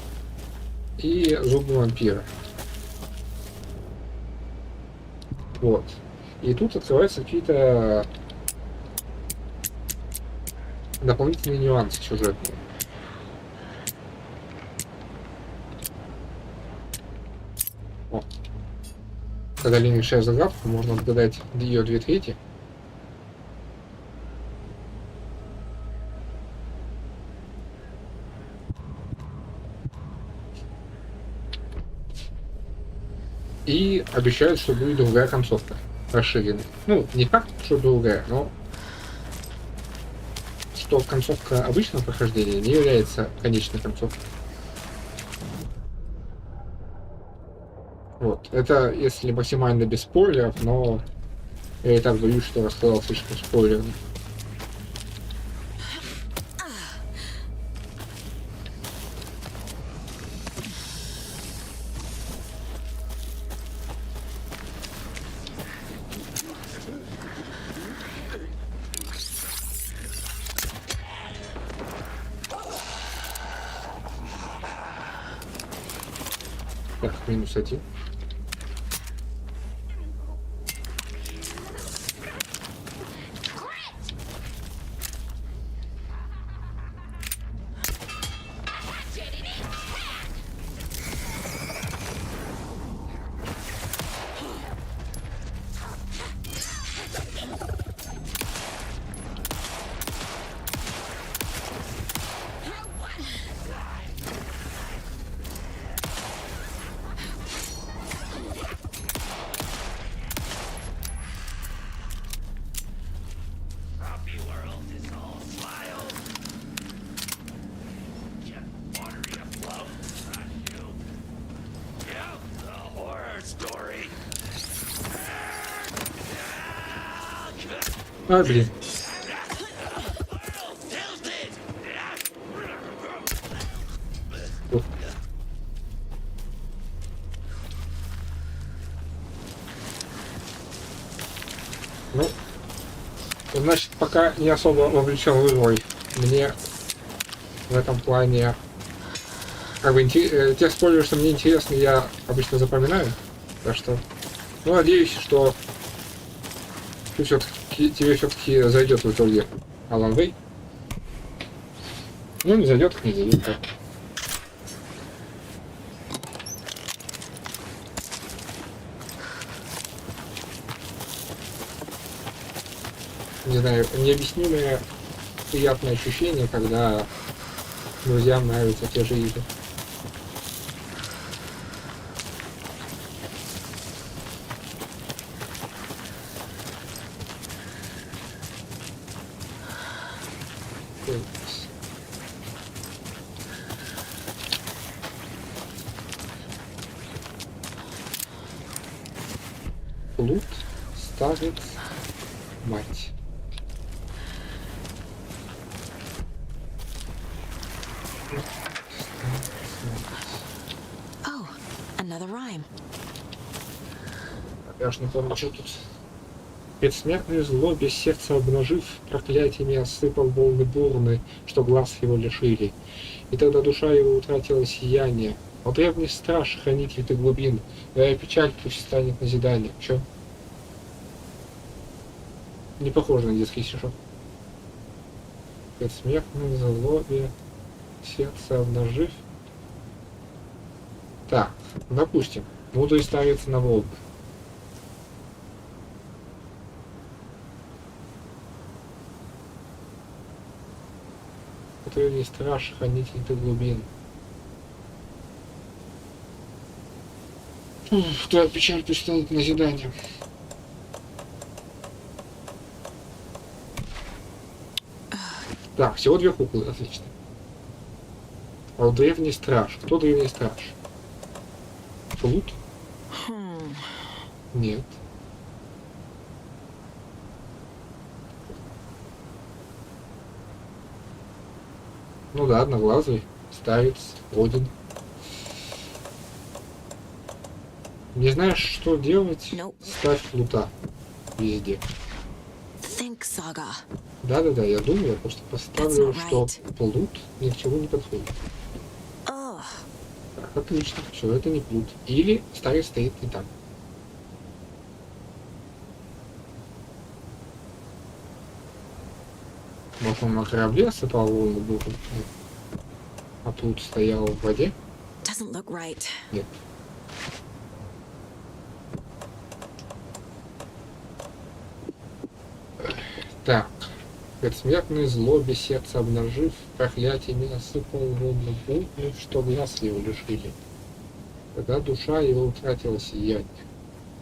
и зубы вампира. Вот. И тут открываются какие-то дополнительные нюансы сюжетные. О. Когда Лин решает загадку, можно отгадать ее 2/3. И обещают, что будет другая концовка, расширенная. Ну, не факт, что другая, но что концовка обычного прохождения не является конечной концовкой. Вот. Это если максимально без спойлеров, но я и так боюсь, что рассказал слишком спойлерно. Так, -1. А, блин. Ух. Ну, значит, пока не особо вовлечен в игрой. Мне в этом плане как бы те спойлеры, что мне интересно, я обычно запоминаю. Так что, ну, надеюсь, что тебе все-таки зайдет в итоге Alan Wake. Ну, не зайдет, не зайдет. Так. Не знаю, необъяснимое приятное ощущение, когда друзьям нравятся те же игры. Плут, старец, мать. Oh, another rhyme. Я ж не помню, что тут. Предсмертной злобе сердце обнажив, проклятиями осыпал волны бурны, что глаз его лишили. И тогда душа его утратила сияние. О древний страж, хранитель ты глубин, твоя печаль пусть станет назиданием. Чё? Не похоже на детский стишок. Предсмертной злобе сердце обнажив. Так, допустим, буду ставиться на Волгу. Древний страж, хранитель ты глубин. Твоя печаль пусть станет назиданием. Так, всего 2 куклы, отлично. А вот древний страж. Кто древний страж? Плут? Нет. Ну да, одноглазый, старец, Один. Не знаешь, что делать? Ставь плута везде. Да-да-да, я думаю, я просто поставлю, что плут ни к чему не подходит. Так, отлично, все, это не плут. Или старый стоит не там. Может, он на корабле осыпал волну, а плут стоял в воде? Нет. Так. В предсмертной злобе сердце обнажив, проклятиями осыпал волну бурную, что глаз его лишили. Когда душа его утратила сияние.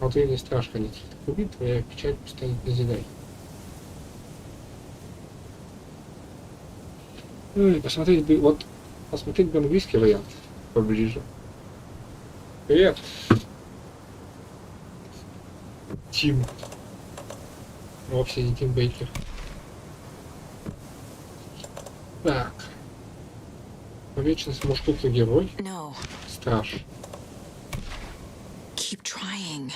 Внутренний страж конец убит, твоя печать постоянно назидай. Ну и посмотреть бы, вот, посмотреть бы английский вариант поближе. Привет! Тим. Вовсе не Тим Бейкер. Так. Вечность мушкутный герой. Страж. Keep trying.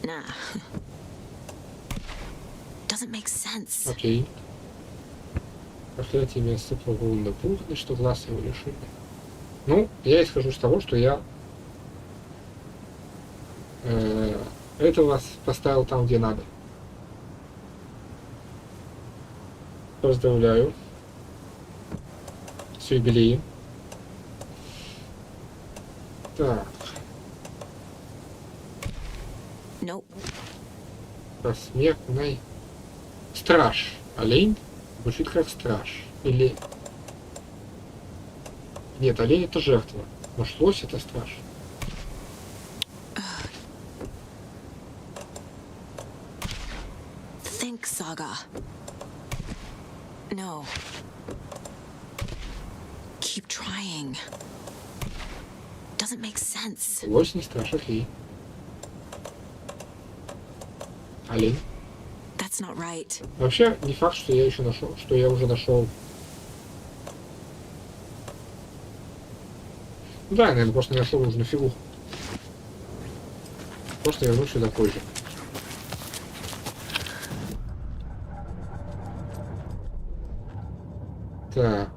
Nah. Doesn't make sense. Окей. Проклятиями осыпал волны бурной, что глаз его лишили. Ну, я исхожу с того, что я этого поставил там, где надо. Поздравляю с юбилеем. Так. Посмертный страж. Олень звучит как страж. Или... Нет, олень это жертва. Может, лось это страж? Saga. No. Keep trying. Doesn't make sense. Лось не страж, окей. Олень. That's not right. Вообще, не факт, что я еще нашел, что я уже нашел. Да, я, наверное, просто не нашел нужную фигуру. Просто вернусь сюда позже. Так.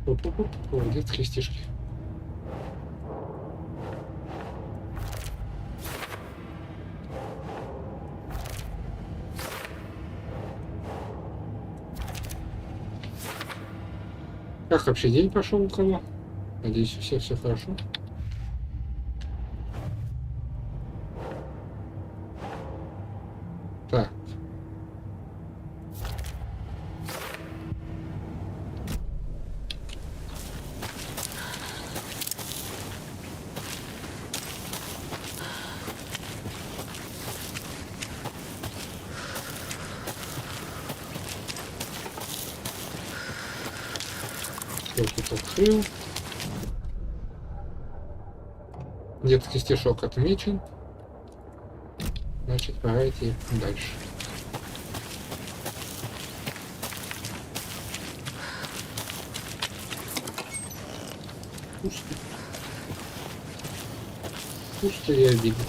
Где крестишки? Как вообще день прошел у кого? Надеюсь, у всех все хорошо. Так. Тут открыл. Детский стишок отмечен. Значит, пора идти дальше. Пусто. Пусто и обидно.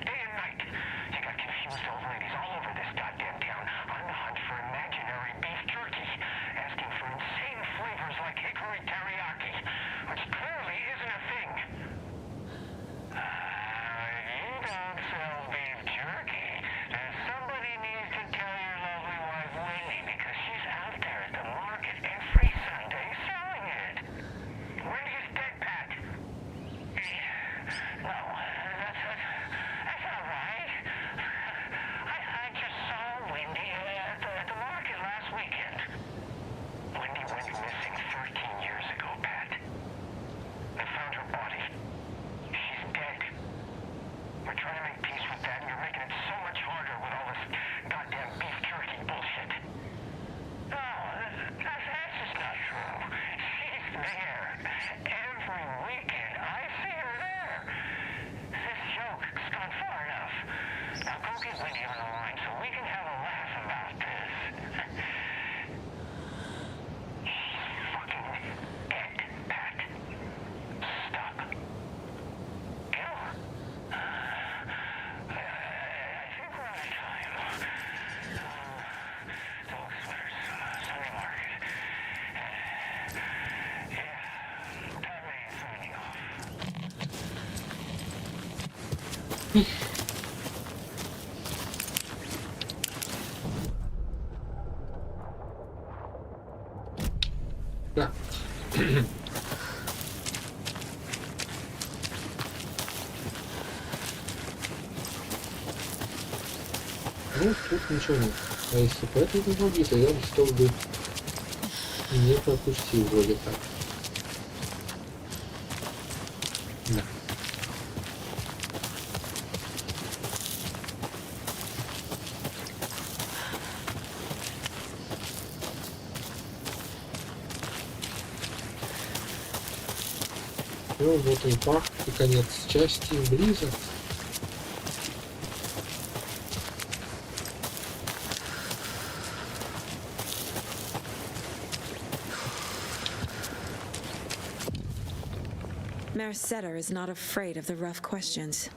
Day and night. You got confused old ladies all over this goddamn town on the hunt for a magic At the market last weekend. Wendy went missing 13 years ago, Pat. They found her body. She's dead. We're trying to make peace with that, and you're making it so much harder with all this goddamn beef jerky bullshit. No, that's just not true. She's there. Every weekend, I see her there. This joke's gone far enough. Now go get Wendy on the line so we can have a laugh about this. She's fucking dead, Pat. Stop. Gil? I think we're out of time. Dog sweaters, Sunday market. Yeah, time A is signing off. Да. Ну, тут ничего нет. А если по этой дороге, то я бы что бы не пропустил вроде так. Да. Ну, вот и парк, и конец части близок. Merceder is not afraid of the rough questions.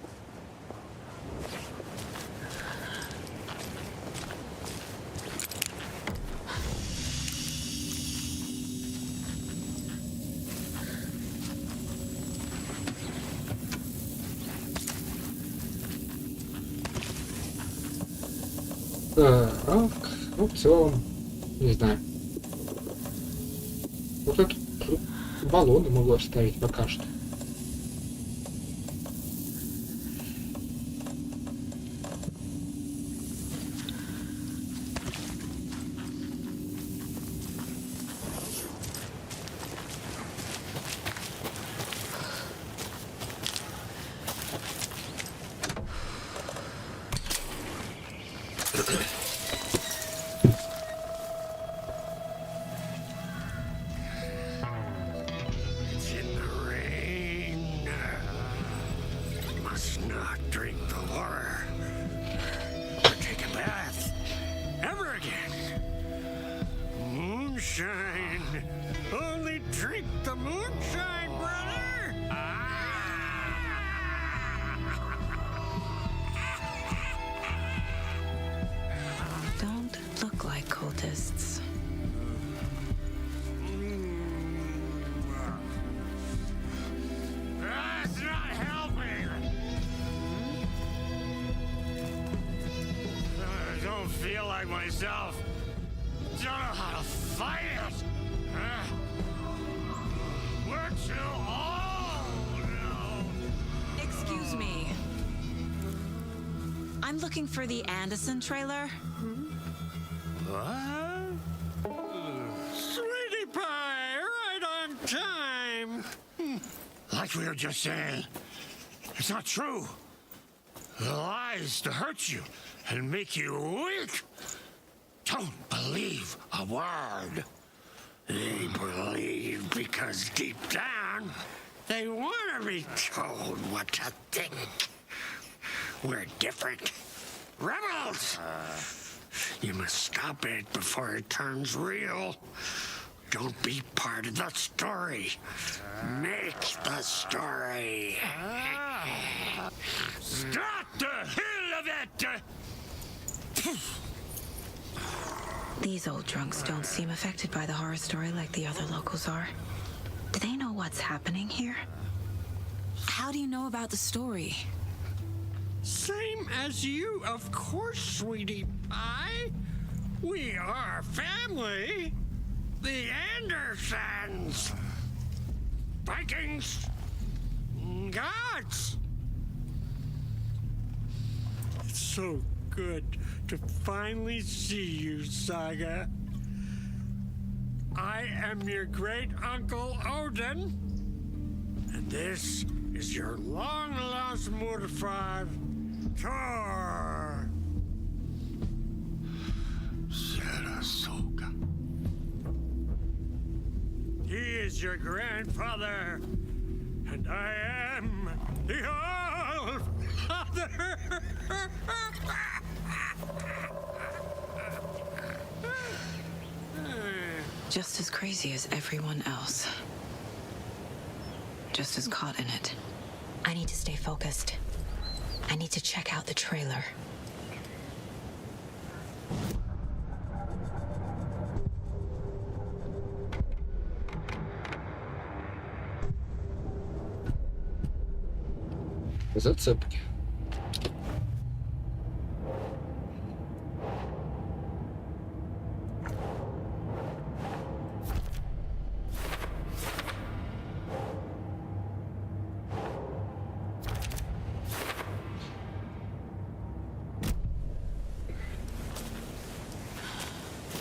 Так, ну в целом, не знаю. Вот это баллоны могу оставить пока что. It's in the rain. Must not drink the water or take a bath ever again. Moonshine. Only drink the moonshine, brother. Don't look like cultists. That's not helping. I don't feel like myself. Don't know how to fight it. We're too old now. Excuse me. I'm looking for the Anderson trailer. What? Sweetie pie, right on time. Like we were just saying, it's not true. The lies to hurt you and make you weak. Don't believe a word. They believe because deep down, they want to be told what to think. We're different. Rebels! You must stop it before it turns real. Don't be part of the story. Make the story. Stop the hell of it! These old drunks don't seem affected by the horror story like the other locals are. Do they know what's happening here? How do you know about the story? Same as you, of course, sweetie pie. We are family. The Andersons. Vikings. Gods. It's so good to finally see you, Saga. I am your great uncle Odin, and this is your long-lost Murfar, Thor. Sarasota. He is your grandfather, and I am the All-Father. Just as crazy as everyone else. Just as caught in it. I need to stay focused. I need to check out the trailer. Зацепки.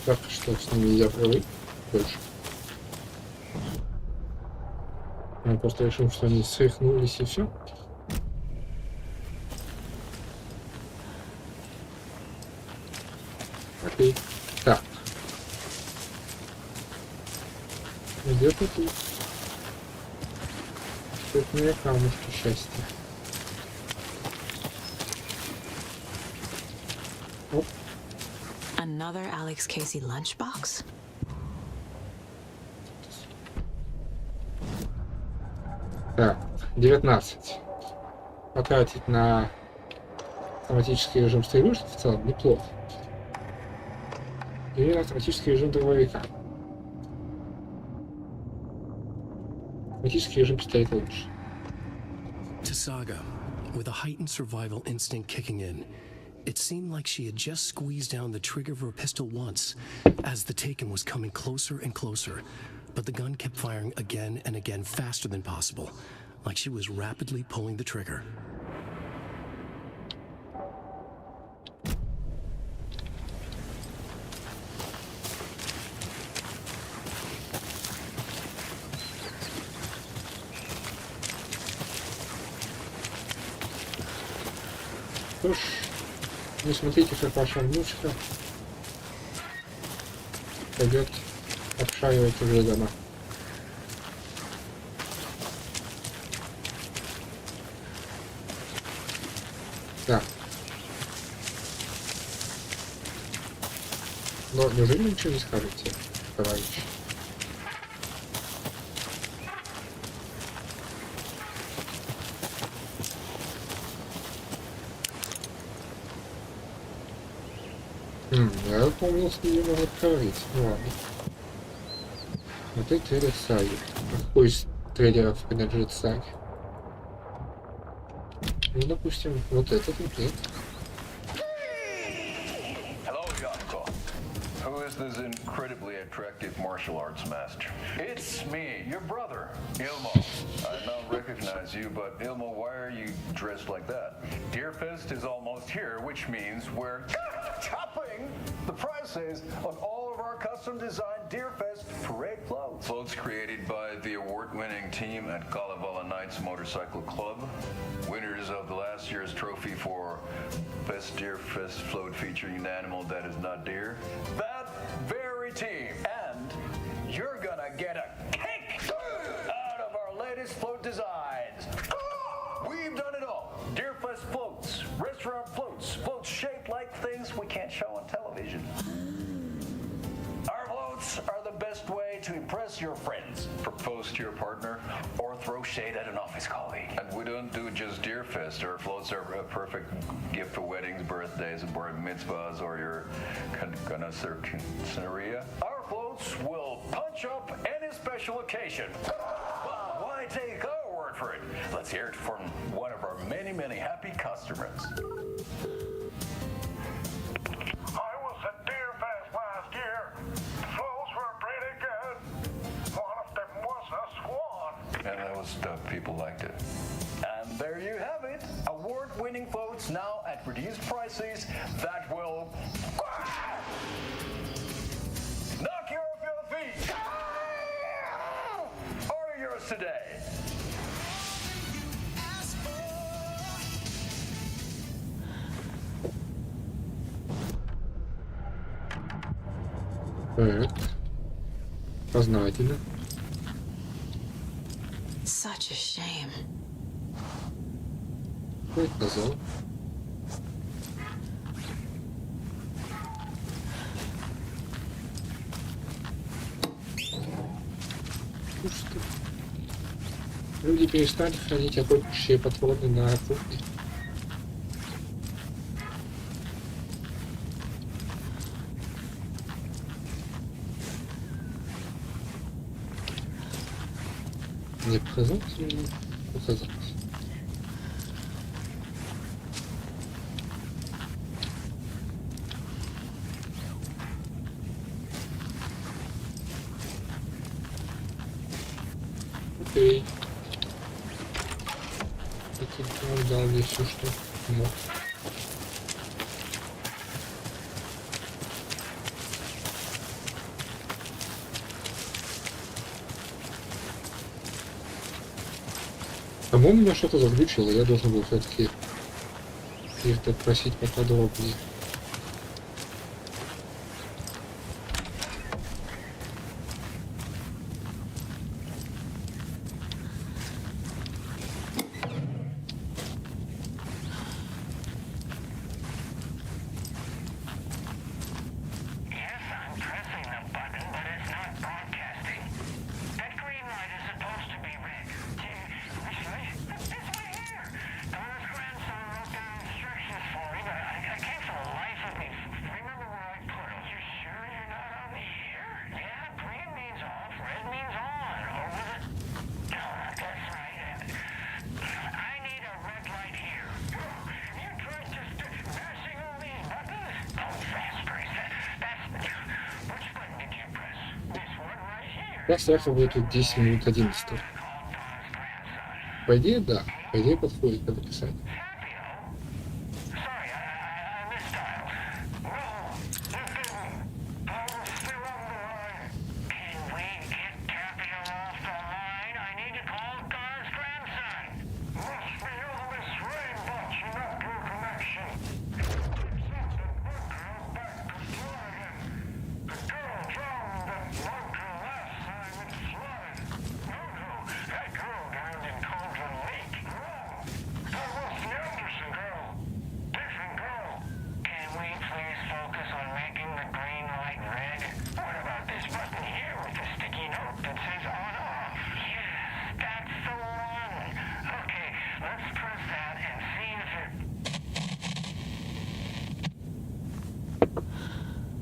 Так, что с ними я привык больше. Мы просто решим, что они свихнулись и все. Окей. Так. Где-то тут. Цветные камушки счастья. Оп. Another Alex Casey lunchbox? Так, 19. Потратить на автоматический режим стрелюшки в целом неплохо. И автоматический режим дробовика. Автоматический режим пистолета лучше. To Saga, with a heightened survival instinct kicking in, it seemed like she had just squeezed down the trigger of her pistol once, as the Taken was coming closer and closer, but the gun kept firing again and again faster than possible, like she was rapidly pulling the trigger. Что ж, не смотрите, как ваша внучка пойдет обшаривать уже дома. Так. Но неужели ничего не скажете, товарищ? Я помнил, что ее могут говорить. Ну ладно. Вот это трейлер Саги. Какой из трейлеров принадлежит Саге? Ну, допустим, вот этот нет. Hello, Yoko. Who is this incredibly attractive martial arts master? It's me, your brother, Ilmo. I now recognize you, but Ilmo, why are you dressed like that? Deerfest is almost here, which means we're topping the prices on all of our custom-designed Deerfest parade floats. Floats created by the award-winning team at Kalevala Knights Motorcycle Club, winners of the last year's trophy for Best Deerfest float featuring an animal that is not deer. That very team, and you're gonna get a kick out of our latest float designs. We've done it all. Deerfest floats, restaurant floats, floats shaped like things we can't show on television. Our floats are the best way to impress your friends, propose to your partner, or throw shade at an office colleague. And we don't do just Deerfest. Our floats are a perfect gift for weddings, birthdays, bar mitzvahs, or your connoisseuria. Our floats will punch up any special occasion. Why take our word for it? Let's hear it from one of our many, many happy customers. I was at Deerfest last year. Floats were pretty good. One of them was a swan. And that was stuff people liked it. And there you have it. Award-winning floats now at reduced prices that will knock you off your feet. Order yours today. Так. Познавательно. Such a shame. Кто это сказал? Слушайте, люди перестали хранить охотничьи патроны на кухне. Мне показалось или не показалось? Окей. Он дал мне все, что мог. По-моему, меня что-то заглючило, я должен был все-таки их просить поподробнее. Я стряхиваю тут 10 минут 11. По идее, да. По идее, подходит под описание.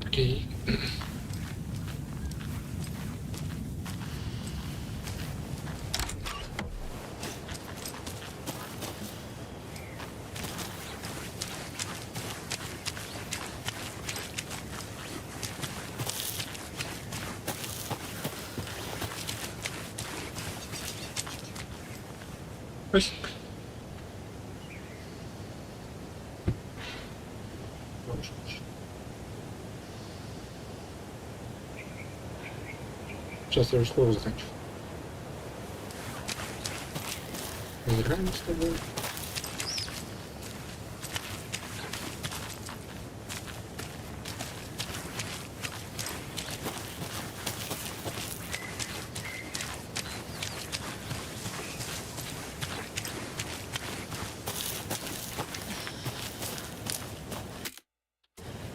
Окей. Спасибо. Сейчас я уже скоро заканчиваю. Играем с тобой.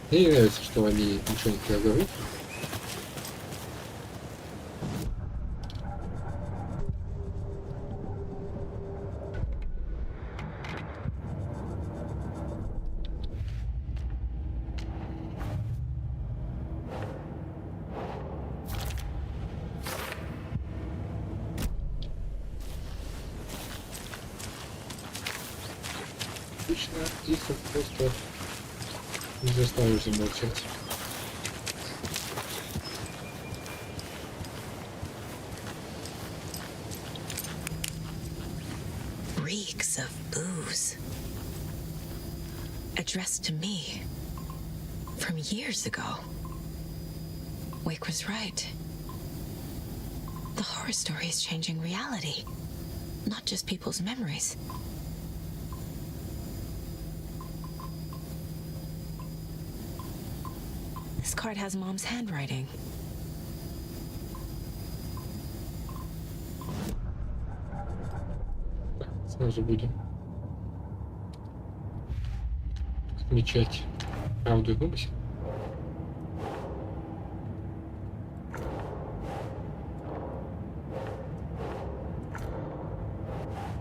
Мне не нравится, что они ничего не говорят. Отлично, тихо, просто не заставишь замолчать. Reeks of booze. addressed to me from years ago. Wake was right. The horror story is changing reality, not just people's memories. This card has Mom's handwriting. Сразу будем отмечать правду и вымысел.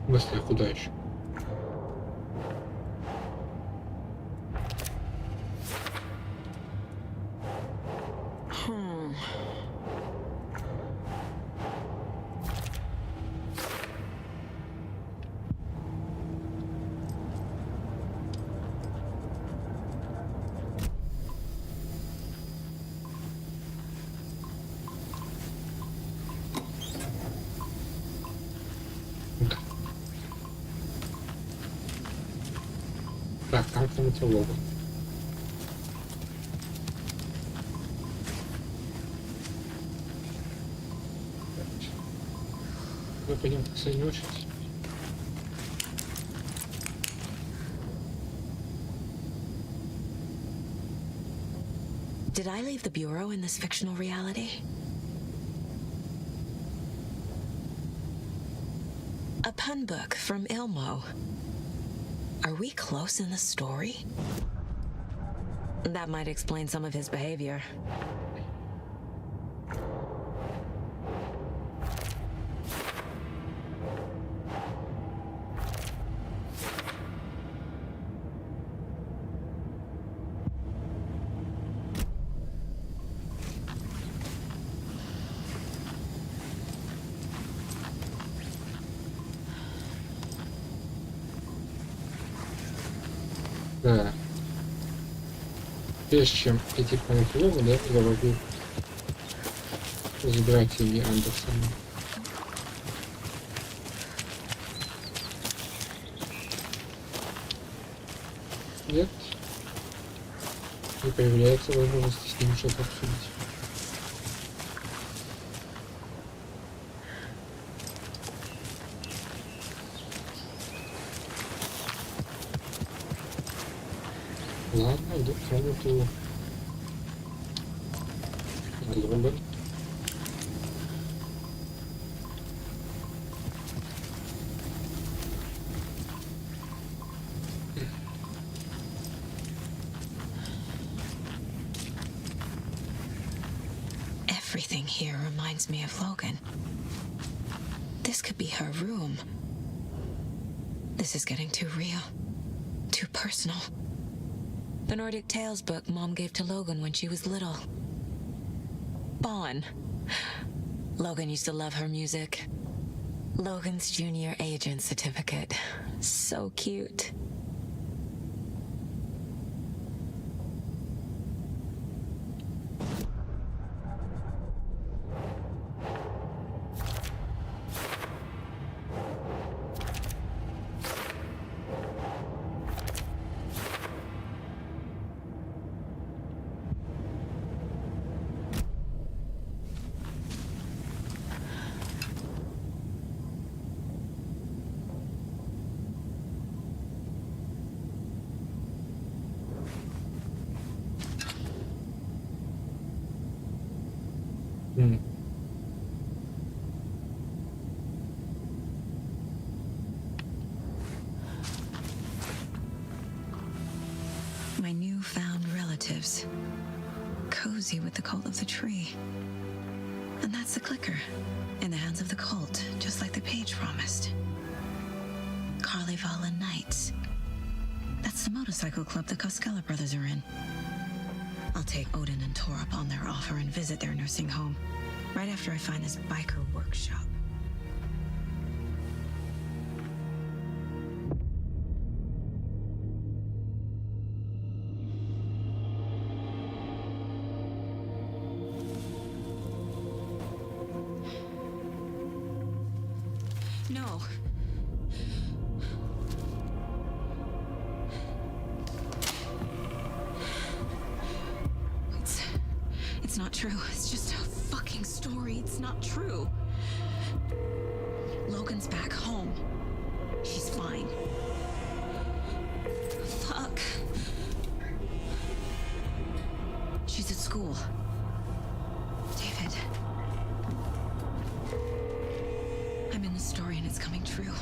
В смысле, куда еще? Так, там кому-то лого. Мы пойдем к последней очереди. Did I leave the bureau in this fictional reality? A pun book from Ilmo. Are we close in the story? That might explain some of his behavior. Да. Прежде чем идти по логу, да, я могу забирать семьи Андерсона. Нет. Не появляется возможности с ним что-то обсудить. Ладно, иду в комнату Логан. Everything here reminds me of Logan. This could be her room. This is getting too real, too personal. The Nordic Tales book Mom gave to Logan when she was little. Bon. Logan used to love her music. Logan's junior agent certificate. So cute. My newfound relatives. Cozy with the cult of the tree. And that's the clicker. In the hands of the cult, just like the page promised. Carnival Knights. That's the motorcycle club the Koskela brothers are in. I'll take Odin and Tor up on their offer and visit their nursing home. Right after I find this biker workshop. No. not true. It's just a fucking story. It's not true. Logan's back home. She's fine. Fuck. She's at school. David. I'm in the story and it's coming true.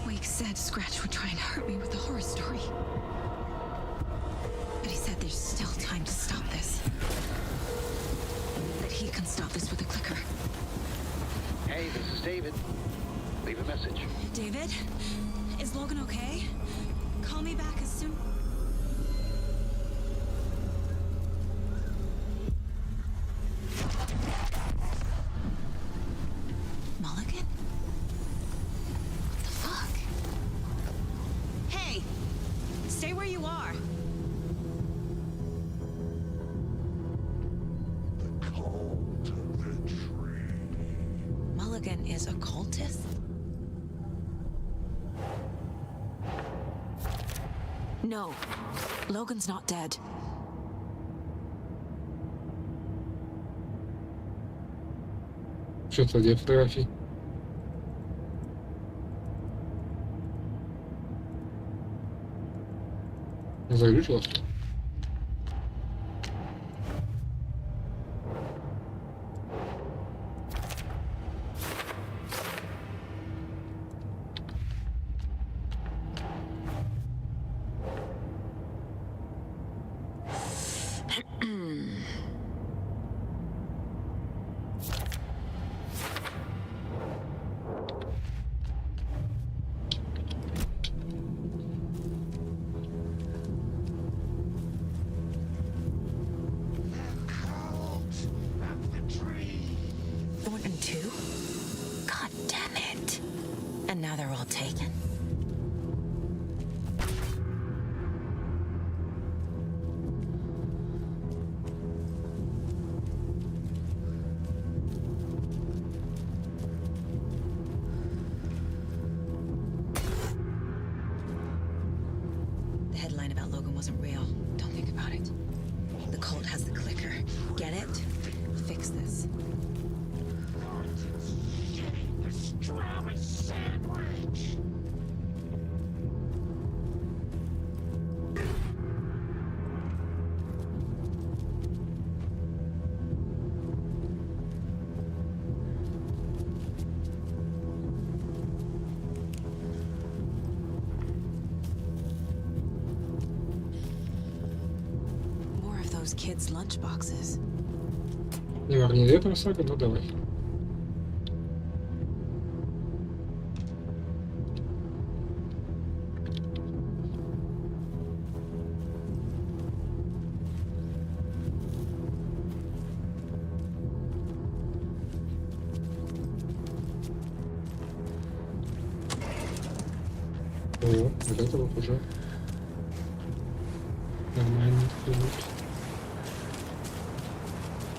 Wake said Scratch would try and hurt me with the horror story. But he said there's still time to stop this. That he can stop this with a clicker. Hey, this is David. Leave a message. David? Is Logan okay? Call me back as soon... Mulligan? What the fuck? Hey! Stay where you are. Mulligan is a cultist? No. Logan's not dead. Что-то где фотографии? Заглючилось? Thornton too? God damn it. And now they're all taken? The headline about Logan wasn't real. Don't think about it. The cult has the clicker. Get it? Fix this. More of those kids' lunchboxes. Не вернее этого сага, но давай. О, вот это вот уже нормально идут.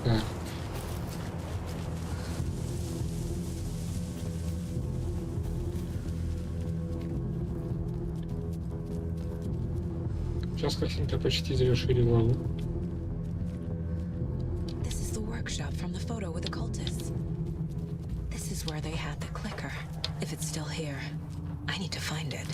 Так. Сейчас картинка почти завершили главу. This is the workshop from the photo with the cultists. This is where they had the clicker. If it's still here, I need to find it.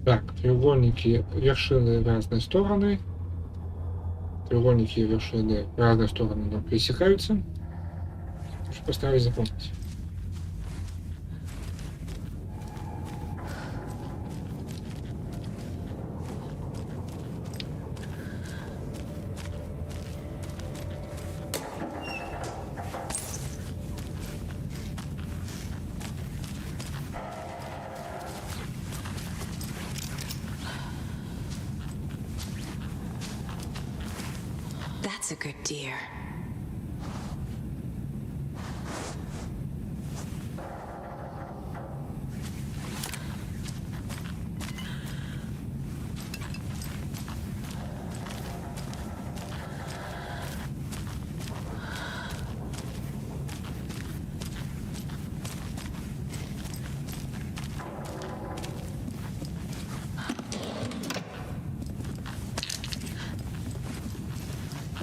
Так, треугольники вершины в разные стороны. Треугольники вершины в разные стороны но пересекаются. Постараюсь запомнить. That's a good deer.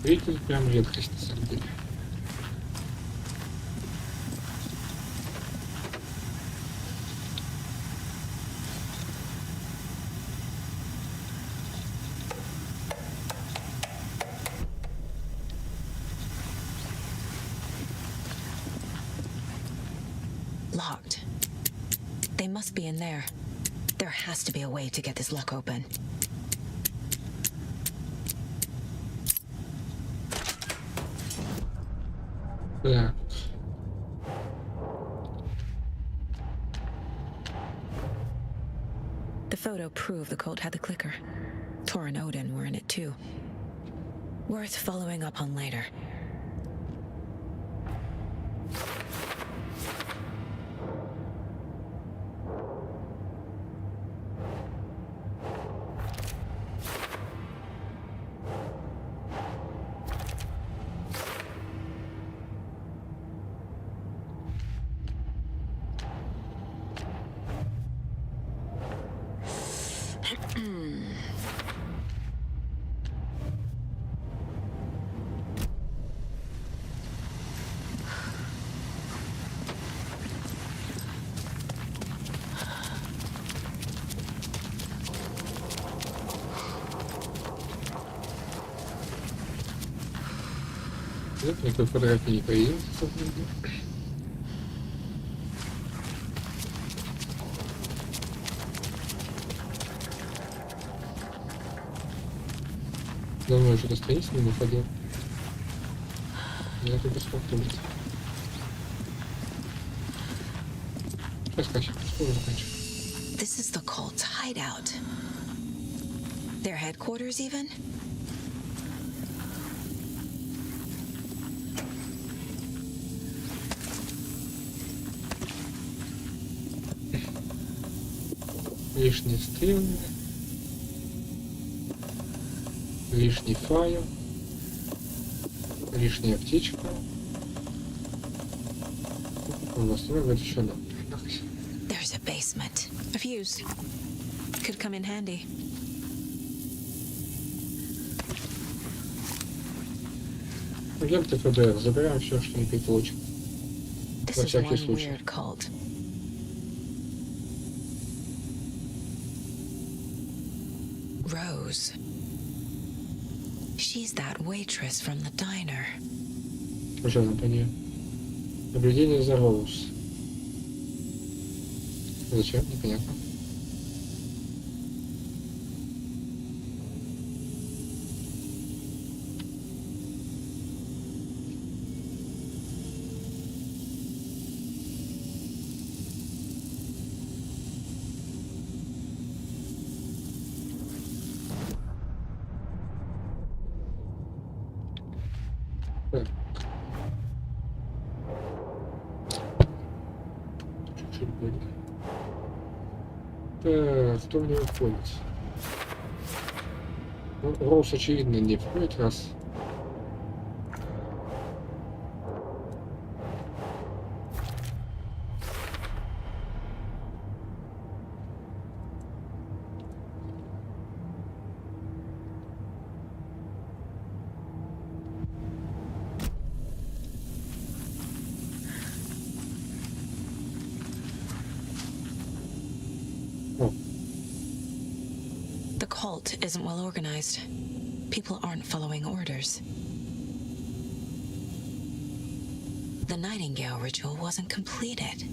Видите, прям редкость на самом деле. Locked. They must be in there. There has to be a way to get this lock open. Так. The photo proved the cult had the clicker. Tor and Odin were in it too. Worth following up on later. Нет, никакой фотографии не появился. Давно что-то страниц не выходил. Я только смотрю. This is the cult's hideout. Their headquarters, even? Лишние стрелы. Лишний файл. Лишняя птичка. Восстановить еще надо. There's a basement. A fuse. Could come in handy. Агенты ФБР, забираем все, что не получим. Во всякий случай. Rose. She's that waitress from the diner. Уже на поне. Наблюдение за Роуз. Зачем? Непонятно. Так. Чуть-чуть будет. Так, кто в него входит? Ну, Роуз, очевидно, не входит, раз. The cult isn't well organized. People aren't following orders. The Nightingale ritual wasn't completed.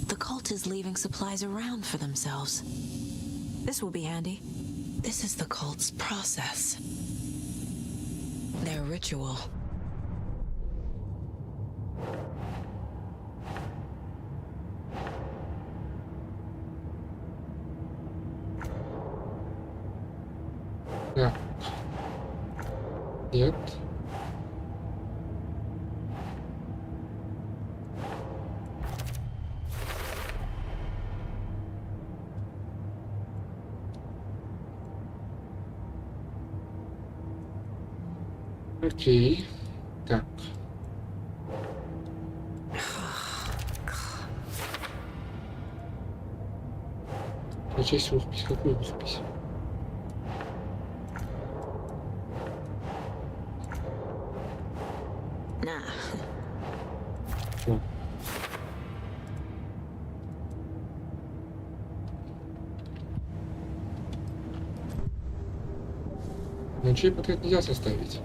The cult is leaving supplies around for themselves. This will be handy. This is the cult's process. Their ritual. Нет. Окей. Так. Прочесть рукопись. Какую рукопись? На. О. Но чей портрет нельзя составить?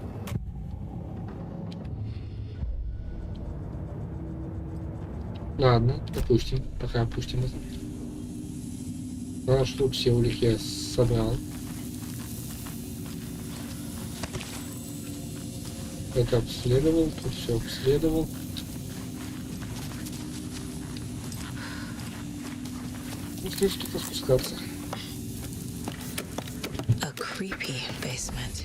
Ладно, допустим. Пока опустим это. Ладно, штук все улик я собрал. Это обследовал, тут все обследовал. Остается только спускаться. A creepy basement.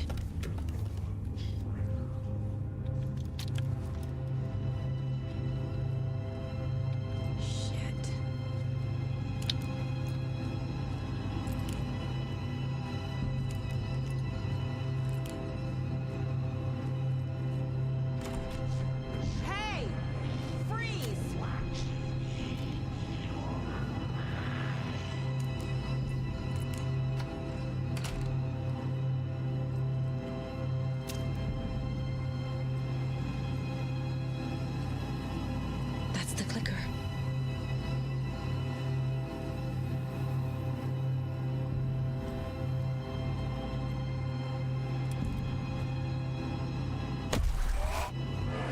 Hey! Freeze! That's the clicker.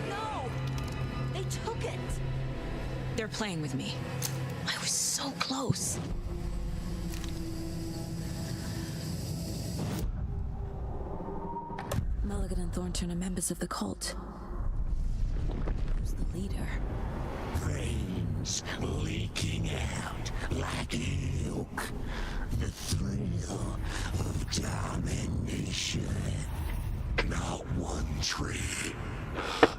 No! They took it! They're playing with me. I was so close. Mulligan and Thornton are members of the cult. Who's the leader? Brains leaking out like milk. The thrill of domination. Not one tree,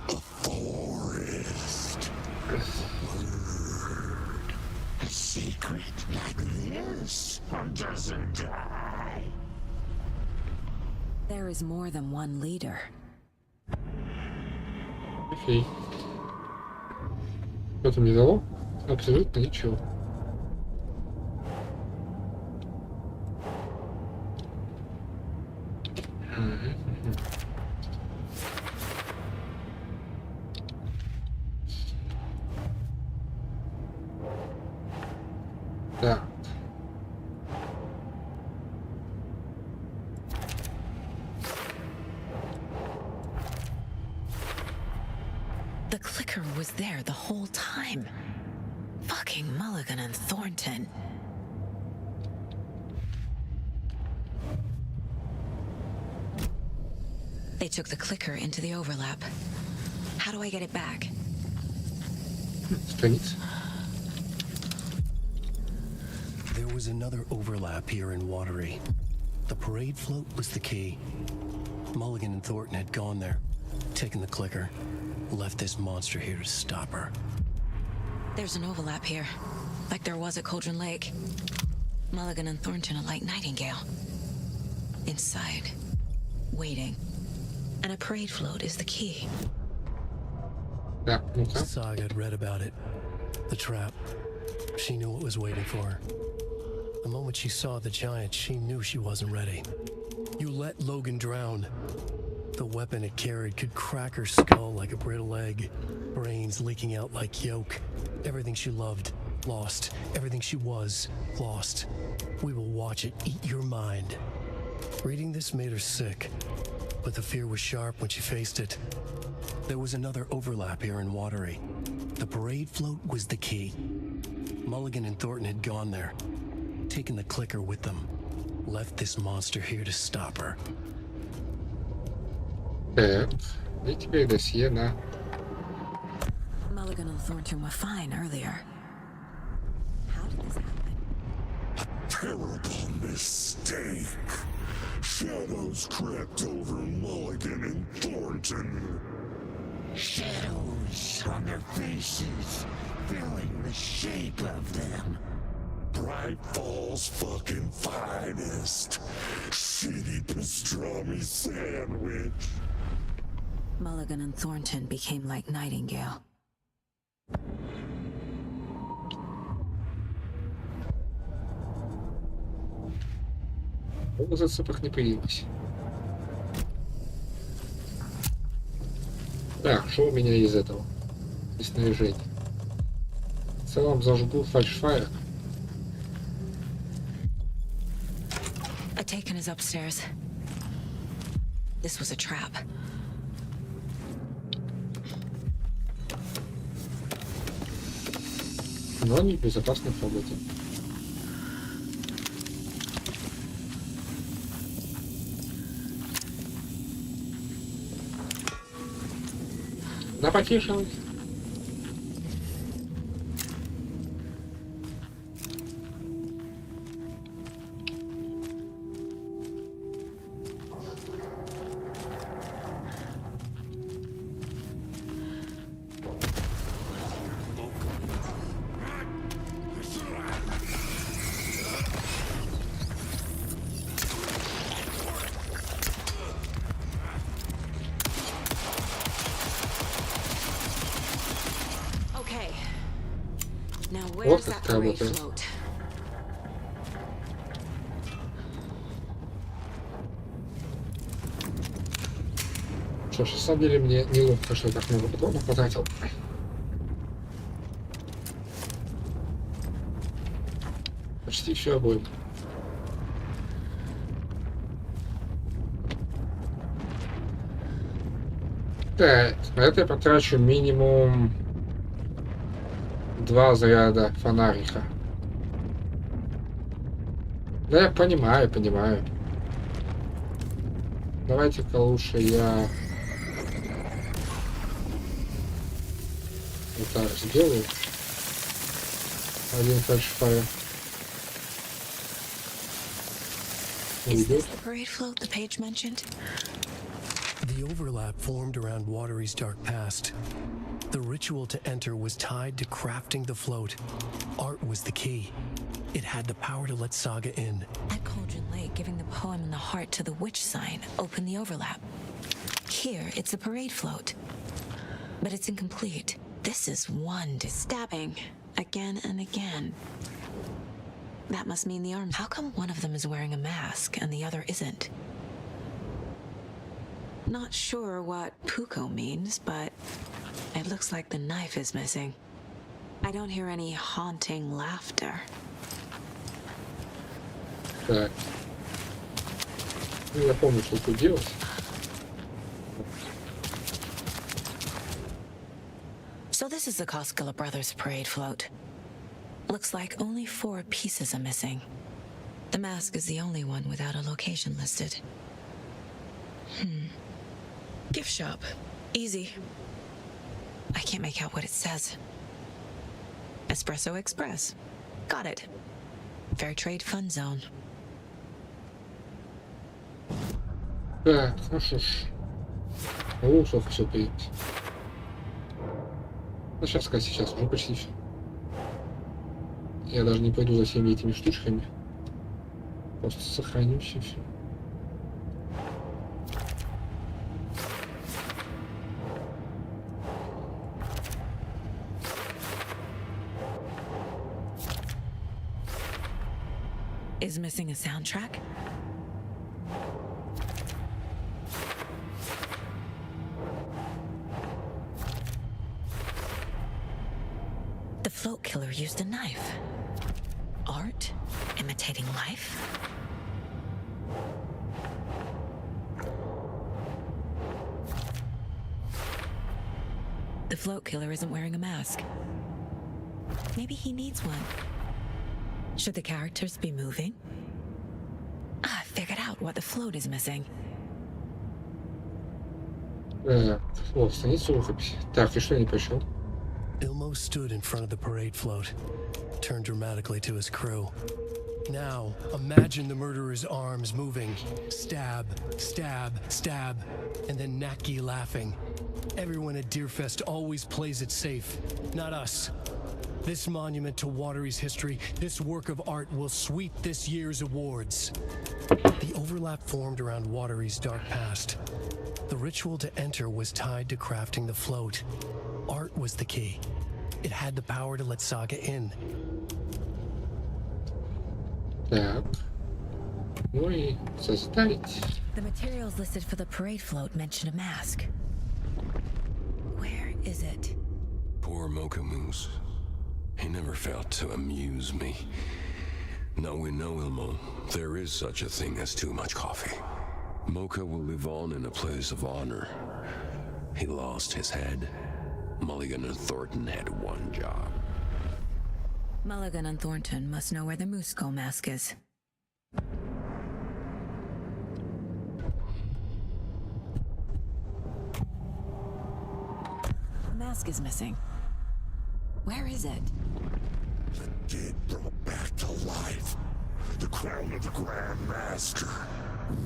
a forest. Word. A secret like this doesn't die. There is more than one leader. Окей. Что-то мне дало? Абсолютно ничего. Так. The clicker was there the whole time. Fucking Mulligan and Thornton. They took the clicker into the overlap. How do I get it back? Страница. There was another overlap here in Watery. The parade float was the key. Mulligan and Thornton had gone there, taken the clicker, left this monster here to stop her. There's an overlap here, like there was at Cauldron Lake. Mulligan and Thornton are like Nightingale. Inside, waiting. And a parade float is the key. Так, ну-ка. Saga had read about it. The trap. She knew what was waiting for her. The moment she saw the giant, she knew she wasn't ready. You let Logan drown. The weapon it carried could crack her skull like a brittle egg. Brains leaking out like yolk. Everything she loved, lost. Everything she was, lost. We will watch it eat your mind. Reading this made her sick, but the fear was sharp when she faced it. There was another overlap here in Watery. The parade float was the key. Mulligan and Thornton had gone there, taken the clicker with them, left this monster here to stop her. Так, и теперь досье на... Mulligan and Thornton were fine earlier. How did this happen? A terrible mistake. Shadows crept over Mulligan and Thornton. Shadows on their faces, filling the shape of them. Bright Falls fucking finest. Shitty pastrami sandwich. Mulligan and Thornton became like Nightingale. В зацепах не появилось. Так, что у меня из этого? Из снаряжения. В целом зажгу фальшфайр. A taken is upstairs. This was a trap. Но они в безопасной комнате. На потешилась. Вот как работает. Что ж, на самом деле мне неловко, что я так много патронов потратил. Почти все обоим. Так, на это я потрачу минимум 2 заряда фонарика. Да, я понимаю. Давайте-ка лучше я вот так сделаю. Один фальшфайр. Is this the parade float the page mentioned? The overlap formed around Watery's dark past. The ritual to enter was tied to crafting the float. Art was the key. It had the power to let Saga in. At Cauldron Lake, giving the poem in the heart to the witch sign opened the overlap. Here, it's a parade float. But it's incomplete. This is one stabbing again and again. That must mean the arms. How come one of them is wearing a mask and the other isn't? Not sure what Puko means, but it looks like the knife is missing. I don't hear any haunting laughter. Так. Ну, я помню, что тут делать. So this is the Koskela Brothers parade float. Looks like only 4 pieces are missing. The mask is the only one without a location listed. Gift shop. Easy. I can't make out what it says. Espresso Express. Got it. Fair Trade Fun Zone. Так, ну что ж. Сколько все появилось. Ну, сейчас уже почти все. Я даже не пойду за всеми этими штучками. Просто сохраню все. Is missing a soundtrack? The float killer used a knife. Art imitating life? The float killer isn't wearing a mask. Maybe he needs one. Should the characters be moving? I figured out what the float is missing. Вот, страница рукописи. Так, и что я не прочел? Ilmo stood in front of the parade float, turned dramatically to his crew. Now, imagine the murderer's arms moving. Stab, stab, stab, and then Naki laughing. Everyone at Deerfest always plays it safe, not us. This monument to Watery's history, this work of art will sweep this year's awards. The overlap formed around Watery's dark past. The ritual to enter was tied to crafting the float. Art was the key. It had the power to let Saga in. Так. Ну и составить. The materials listed for the parade float mention a mask. Where is it? Poor Mocha Moose. He never failed to amuse me. Now we know, Ilmo, there is such a thing as too much coffee. Mocha will live on in a place of honor. He lost his head. Mulligan and Thornton had one job. Mulligan and Thornton must know where the Moose Skull mask is. The mask is missing. Where is it? The dead brought back to life. The crown of the Grand Master.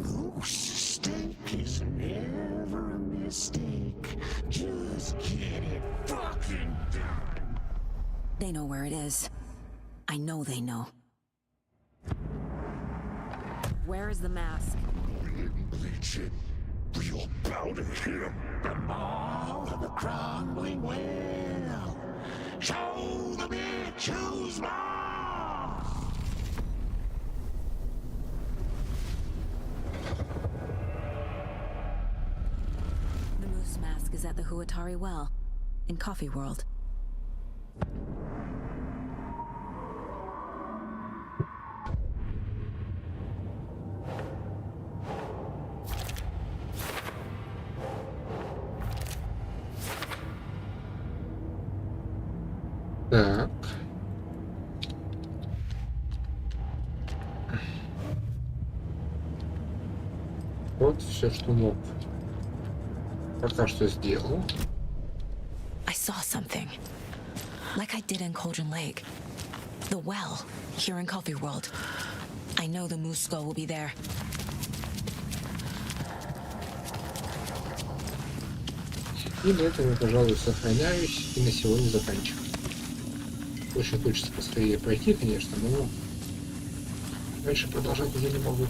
Moose steak is never a mistake. Just get it fucking done. They know where it is. I know they know. Where is the mask? We didn't bleach it. We'll powder him. The mall of the crumbling well. Show the bitch who's boss. The moose mask is at the Huatari Well, in Coffee World. Так. Вот все, что мог. Пока что сделал. I saw something. Like I did in Cauldron Lake. The well, here in Coffee World. I know the Moose Skull will be there. И на этом я, пожалуй, сохраняюсь и на сегодня заканчиваю. Очень хочется поскорее пройти, конечно, но дальше продолжать уже не могу.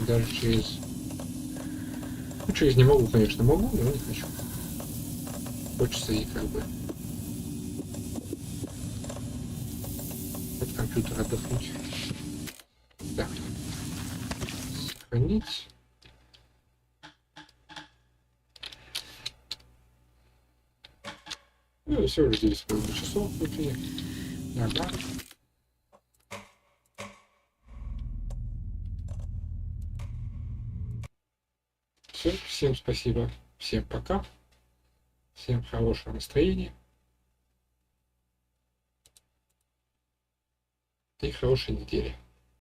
Даже через... Ну, через не могу, конечно, могу, но не хочу. Хочется и как бы от компьютера отдохнуть. Так. Сохранить. Ну и все, уже 9,5 часов выпили. Ага. Все, всем спасибо, всем пока, всем хорошего настроения и хорошей недели.